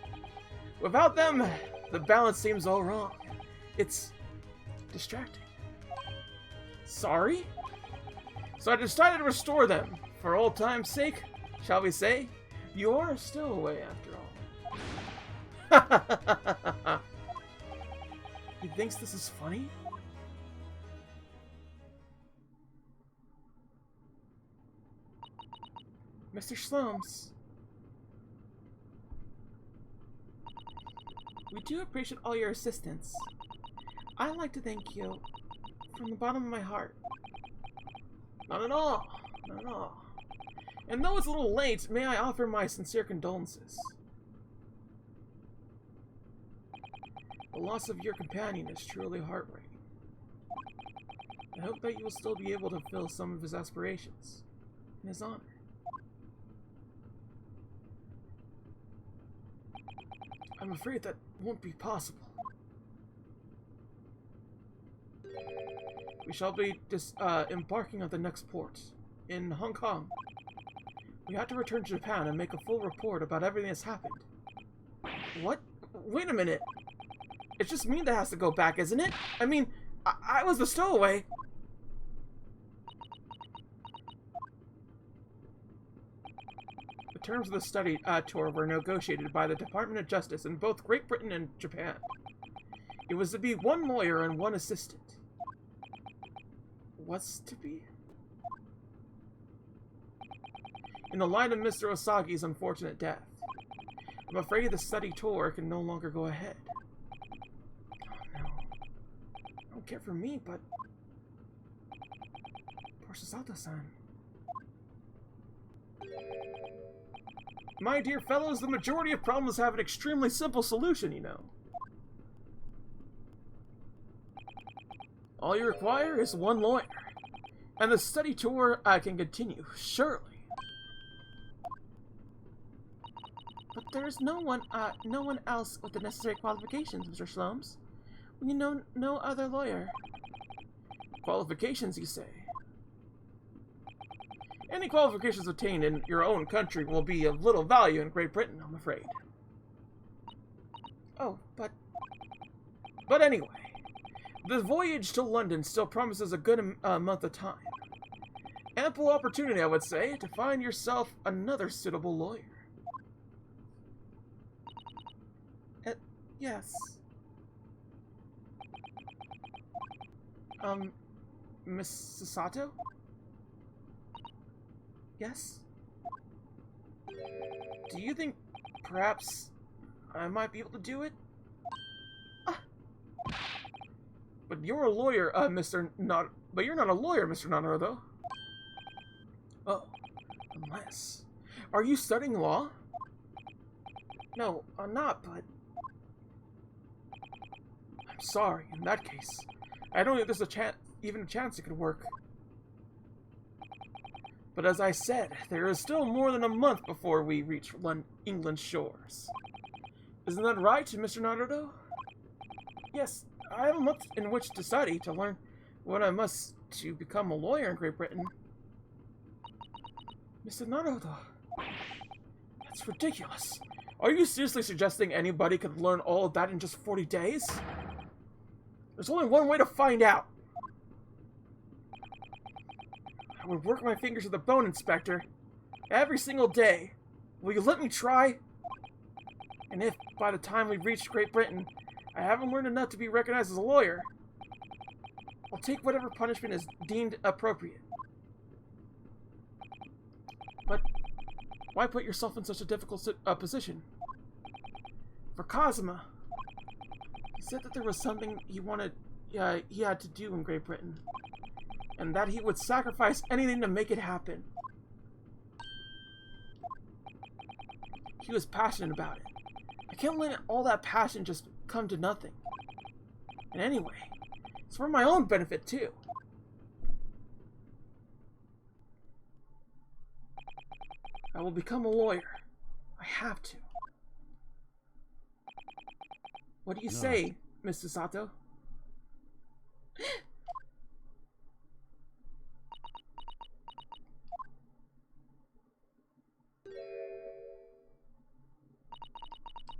Without them, the balance seems all wrong. It's distracting. Sorry? So I decided to restore them. For old time's sake, shall we say, you are still away after all. He thinks this is funny? Mr. Slomes. We do appreciate all your assistance. I'd like to thank you from the bottom of my heart. Not at all. Not at all. And though it's a little late, may I offer my sincere condolences. The loss of your companion is truly heartbreaking. I hope that you will still be able to fulfill some of his aspirations in his honor. I'm afraid that won't be possible. We shall be embarking on the next port, in Hong Kong. We have to return to Japan and make a full report about everything that's happened. What? Wait a minute. It's just me that has to go back, isn't it? I mean, I was the stowaway. The terms of the study tour were negotiated by the Department of Justice in both Great Britain and Japan. It was to be one lawyer and one assistant. What's to be? In the light of Mr. Osagi's unfortunate death, I'm afraid the study tour can no longer go ahead. Oh no. I don't care for me, but... poor Susato-san. My dear fellows, the majority of problems have an extremely simple solution, you know. All you require is one lawyer, and the study tour can continue, surely. But there's no one else with the necessary qualifications, Mr. Slomes. You know no other lawyer. Qualifications, you say? Any qualifications obtained in your own country will be of little value in Great Britain, I'm afraid. Oh, but anyway, the voyage to London still promises a good month of time. Ample opportunity, I would say, to find yourself another suitable lawyer. Yes. Miss Susato? Yes? Do you think perhaps I might be able to do it? But you're a lawyer, but you're not a lawyer, Mr. Naruto. Oh, unless... Are you studying law? No, I'm not, but... I'm sorry, in that case. I don't think there's even a chance it could work. But as I said, there is still more than a month before we reach England's shores. Isn't that right, Mr. Naruto? Yes, I have a month in which to study, to learn what I must to become a lawyer in Great Britain. Mr. Naruto, that's ridiculous. Are you seriously suggesting anybody could learn all of that in just 40 days? There's only one way to find out. I I would work my fingers to the bone, Inspector. Every single day. Will you let me try? And if, by the time we reach Great Britain, I haven't learned enough to be recognized as a lawyer, I'll take whatever punishment is deemed appropriate. But why put yourself in such a difficult position? For Kazuma, he said that there was something he had to do in Great Britain, and that he would sacrifice anything to make it happen. He was passionate about it. I can't let all that passion just come to nothing. And anyway, it's for my own benefit too. I will become a lawyer. I have to. What do you say, Mr. Sato?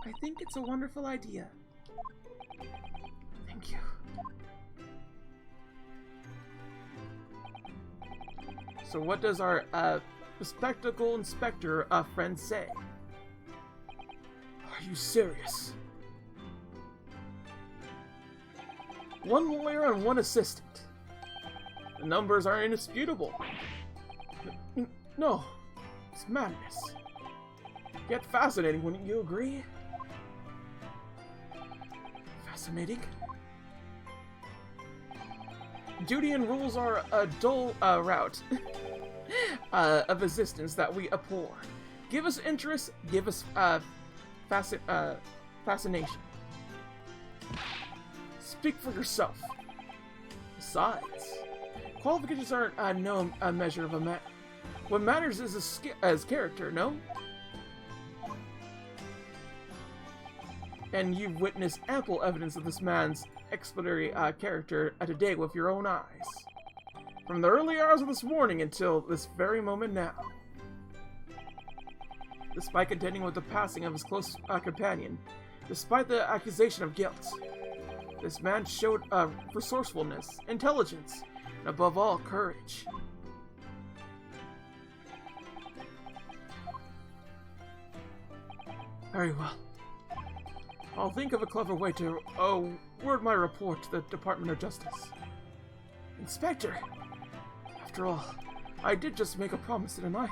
I think it's a wonderful idea. Thank you. So what does our bespectacled inspector friend say? Are you serious? One lawyer and one assistant. The numbers are indisputable. No, it's madness. Yet fascinating, wouldn't you agree? Fascinating? Duty and rules are a dull route of existence that we abhor. Give us interest, give us fascination. Speak for yourself. Besides, qualifications aren't no measure of a man. What matters is as character, no? And you've witnessed ample evidence of this man's exemplary character today with your own eyes. From the early hours of this morning until this very moment now. Despite contending with the passing of his close companion, despite the accusation of guilt, this man showed resourcefulness, intelligence, and above all, courage. Very well. I'll think of a clever way to word my report to the Department of Justice. Inspector! After all, I did just make a promise, didn't I?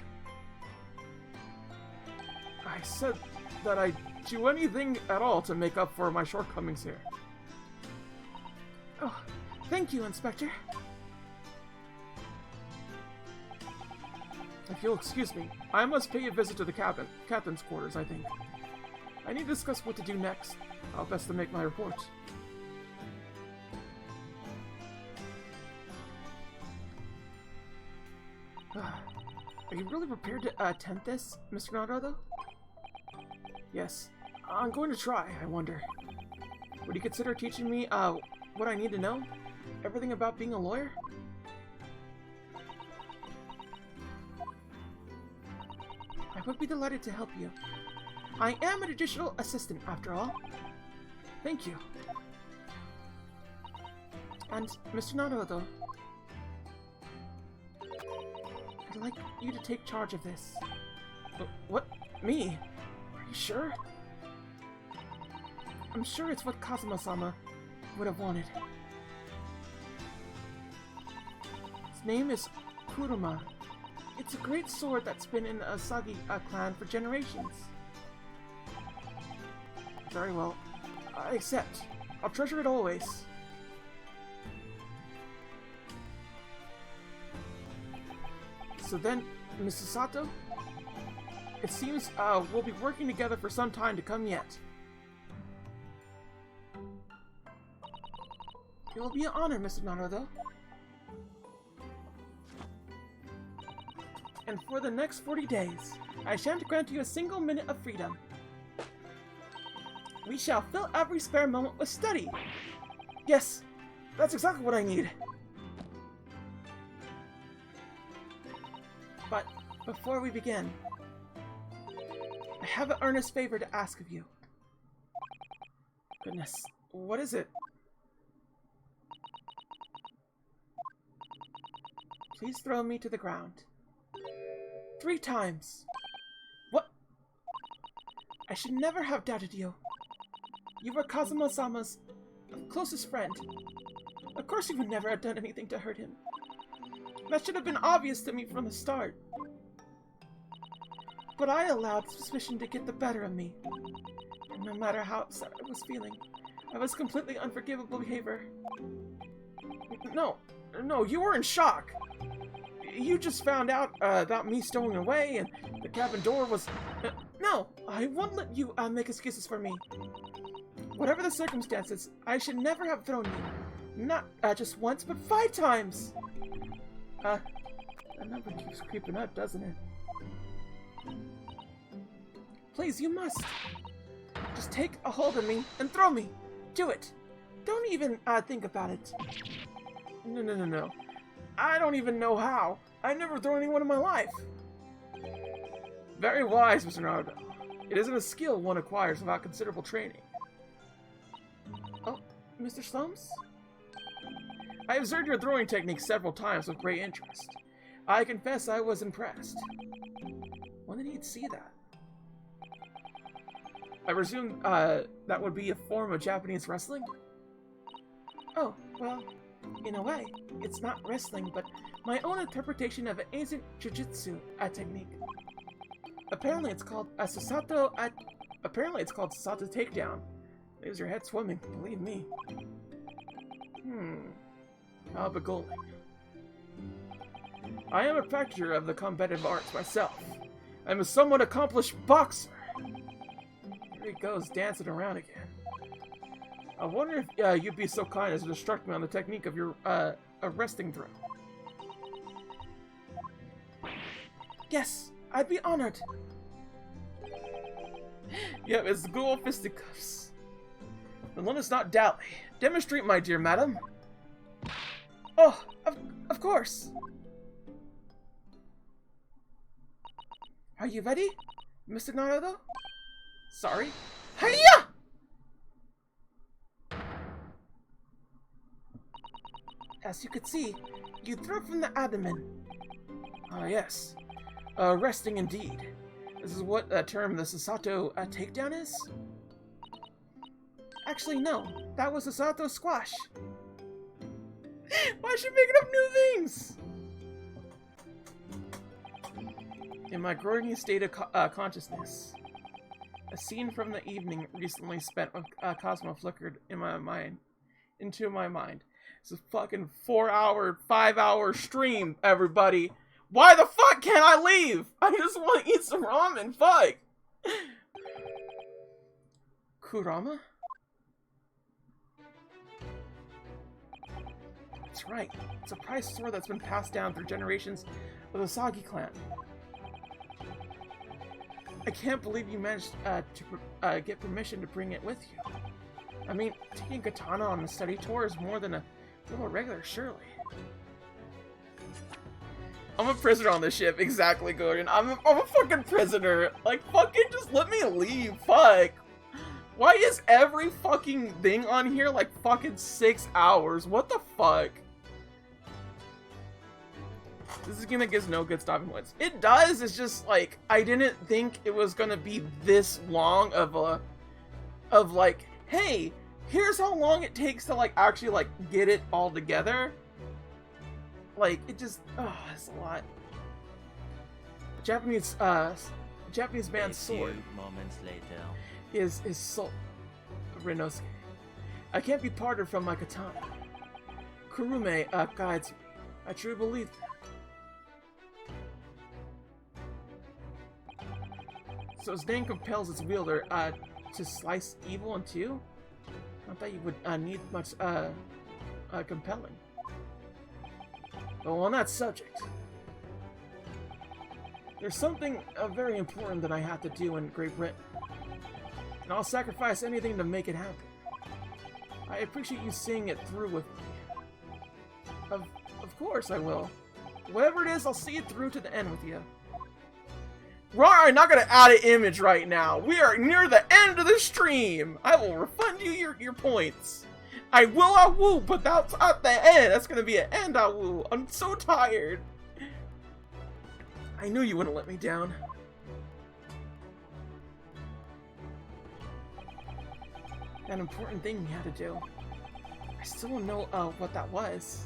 I said that I'd do anything at all to make up for my shortcomings here. Oh, thank you, Inspector. If you'll excuse me, I must pay a visit to the captain's quarters, I think. I need to discuss what to do next. How best to make my report. Are you really prepared to attempt this, Mr. Naruto? Yes. I'm going to try, I wonder. Would you consider teaching me, what I need to know? Everything about being a lawyer? I would be delighted to help you. I am an additional assistant, after all. Thank you. And, Mr. Naruto, I'd like you to take charge of this. What? Me? Are you sure? I'm sure it's what Kazuma-sama would have wanted. His name is Kuruma. It's a great sword that's been in the Asagi clan for generations. Very well. I accept. I'll treasure it always. So then, Mrs. Sato? It seems we'll be working together for some time to come yet. It will be an honor, Mr. Naruto. And for the next 40 days, I shan't grant you a single minute of freedom. We shall fill every spare moment with study. Yes, that's exactly what I need. But before we begin, I have an earnest favor to ask of you. Goodness, what is it? Please throw me to the ground. 3 times. What? I should never have doubted you. You were Kazuma-sama's closest friend. Of course you would never have done anything to hurt him. That should have been obvious to me from the start. But I allowed suspicion to get the better of me. And no matter how upset I was feeling, I was completely unforgivable behavior. No, you were in shock. You just found out about me stowing away and the cabin door was... no, I won't let you make excuses for me. Whatever the circumstances, I should never have thrown you. Not just once, but 5 times. That number keeps creeping up, doesn't it? Please, you must. Just take a hold of me and throw me. Do it. Don't even think about it. No. I don't even know how. I've never thrown anyone in my life. Very wise, Mr. Naruto. It isn't a skill one acquires without considerable training. Oh, Mr. Slums? I observed your throwing technique several times with great interest. I confess I was impressed. When did he see that? I presume that would be a form of Japanese wrestling? Oh, well, in a way, it's not wrestling, but my own interpretation of an ancient jujitsu technique. Apparently it's called a Sasato takedown. Leaves your head swimming, believe me. How beguiling. I am a practitioner of the combative arts myself. I'm a somewhat accomplished boxer. Here he goes, dancing around again. I wonder if you'd be so kind as to instruct me on the technique of your resting throw. Yes, I'd be honored. Yep, it's the good old fisticuffs. Then let us not dally. Demonstrate, my dear madam. Oh, of course. Are you ready, Mr. Naruto? Sorry. Hiya! As you could see, you throw from the abdomen. Ah, yes. Resting indeed. This is what term the Sasato takedown is? Actually, no. That was a Sasato squash. Why is she making up new things? In my growing state of consciousness, a scene from the evening recently spent with Cosmo flickered in my mind, into my mind. It's a fucking 4-hour, 5-hour stream, everybody. Why the fuck can't I leave? I just want to eat some ramen, fuck. Kurama? That's right. It's a prized sword that's been passed down through generations of the Sagi clan. I can't believe you managed to get permission to bring it with you. I mean, taking katana on a study tour is more than a little regular, surely. I'm a prisoner on this ship, exactly, Gordon. I'm a fucking prisoner. Like, fucking just let me leave, fuck. Why is every fucking thing on here like fucking 6 hours? What the fuck? This gimmick gives no good stopping points. It does, it's just like, I didn't think it was gonna be this long of like, hey, here's how long it takes to like actually like get it all together. Like, it just, it's a lot. Japanese man's sword moments later is Soul Rinosuke. I can't be parted from my katana. Kurume guides me. I truly believe that. So his name compels its wielder to slice evil in two? Not that you would need much compelling. But on that subject, there's something very important that I have to do in Great Britain. And I'll sacrifice anything to make it happen. I appreciate you seeing it through with me. Of course I will. Whatever it is, I'll see it through to the end with you. We're not gonna add an image right now. We are near the end of the stream. I will refund you your points. I will woo, but that's at the end. That's gonna be an end woo. I'm so tired. I knew you wouldn't let me down. An important thing you had to do. I still don't know what that was.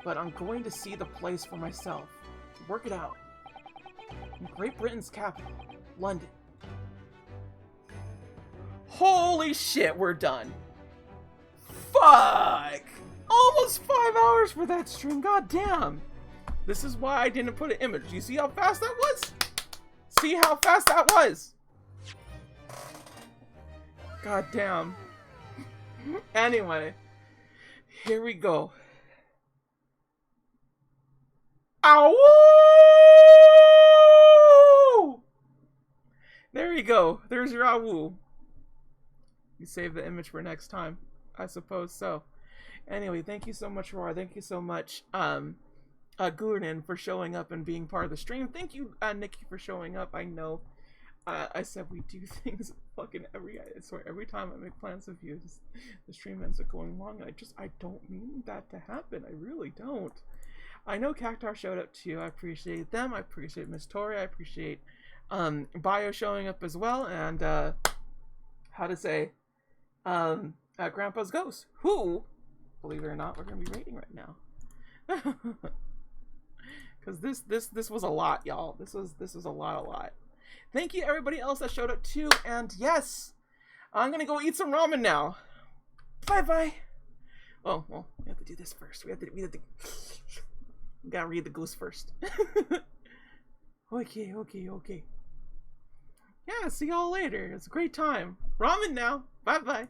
But I'm going to see the place for myself. Work it out. In Great Britain's capital, London. Holy shit, we're done. Fuck! Almost 5 hours for that stream, god damn! This is why I didn't put an image. You see how fast that was? See how fast that was? God damn. Anyway, here we go. Ow! There you go. There's your ow. You save the image for next time. I suppose so. Anyway, thank you so much, Roar. Thank you so much, Gurnan, for showing up and being part of the stream. Thank you, Nikki, for showing up. I know I said we do things fucking I swear, every time I make plans with you, the stream ends up going long. I don't mean that to happen. I really don't. I know Cactar showed up too. I appreciate them. I appreciate Miss Tori. I appreciate Bio showing up as well. And how to say Grandpa's Ghost, who, believe it or not, we're gonna be rating right now. Because this was a lot, y'all. This was a lot. Thank you everybody else that showed up too. And yes, I'm gonna go eat some ramen now. Bye bye. Oh well, we have to do this first. We gotta read the goose first. Okay. Yeah, see y'all later. It's a great time. Ramen now. Bye bye.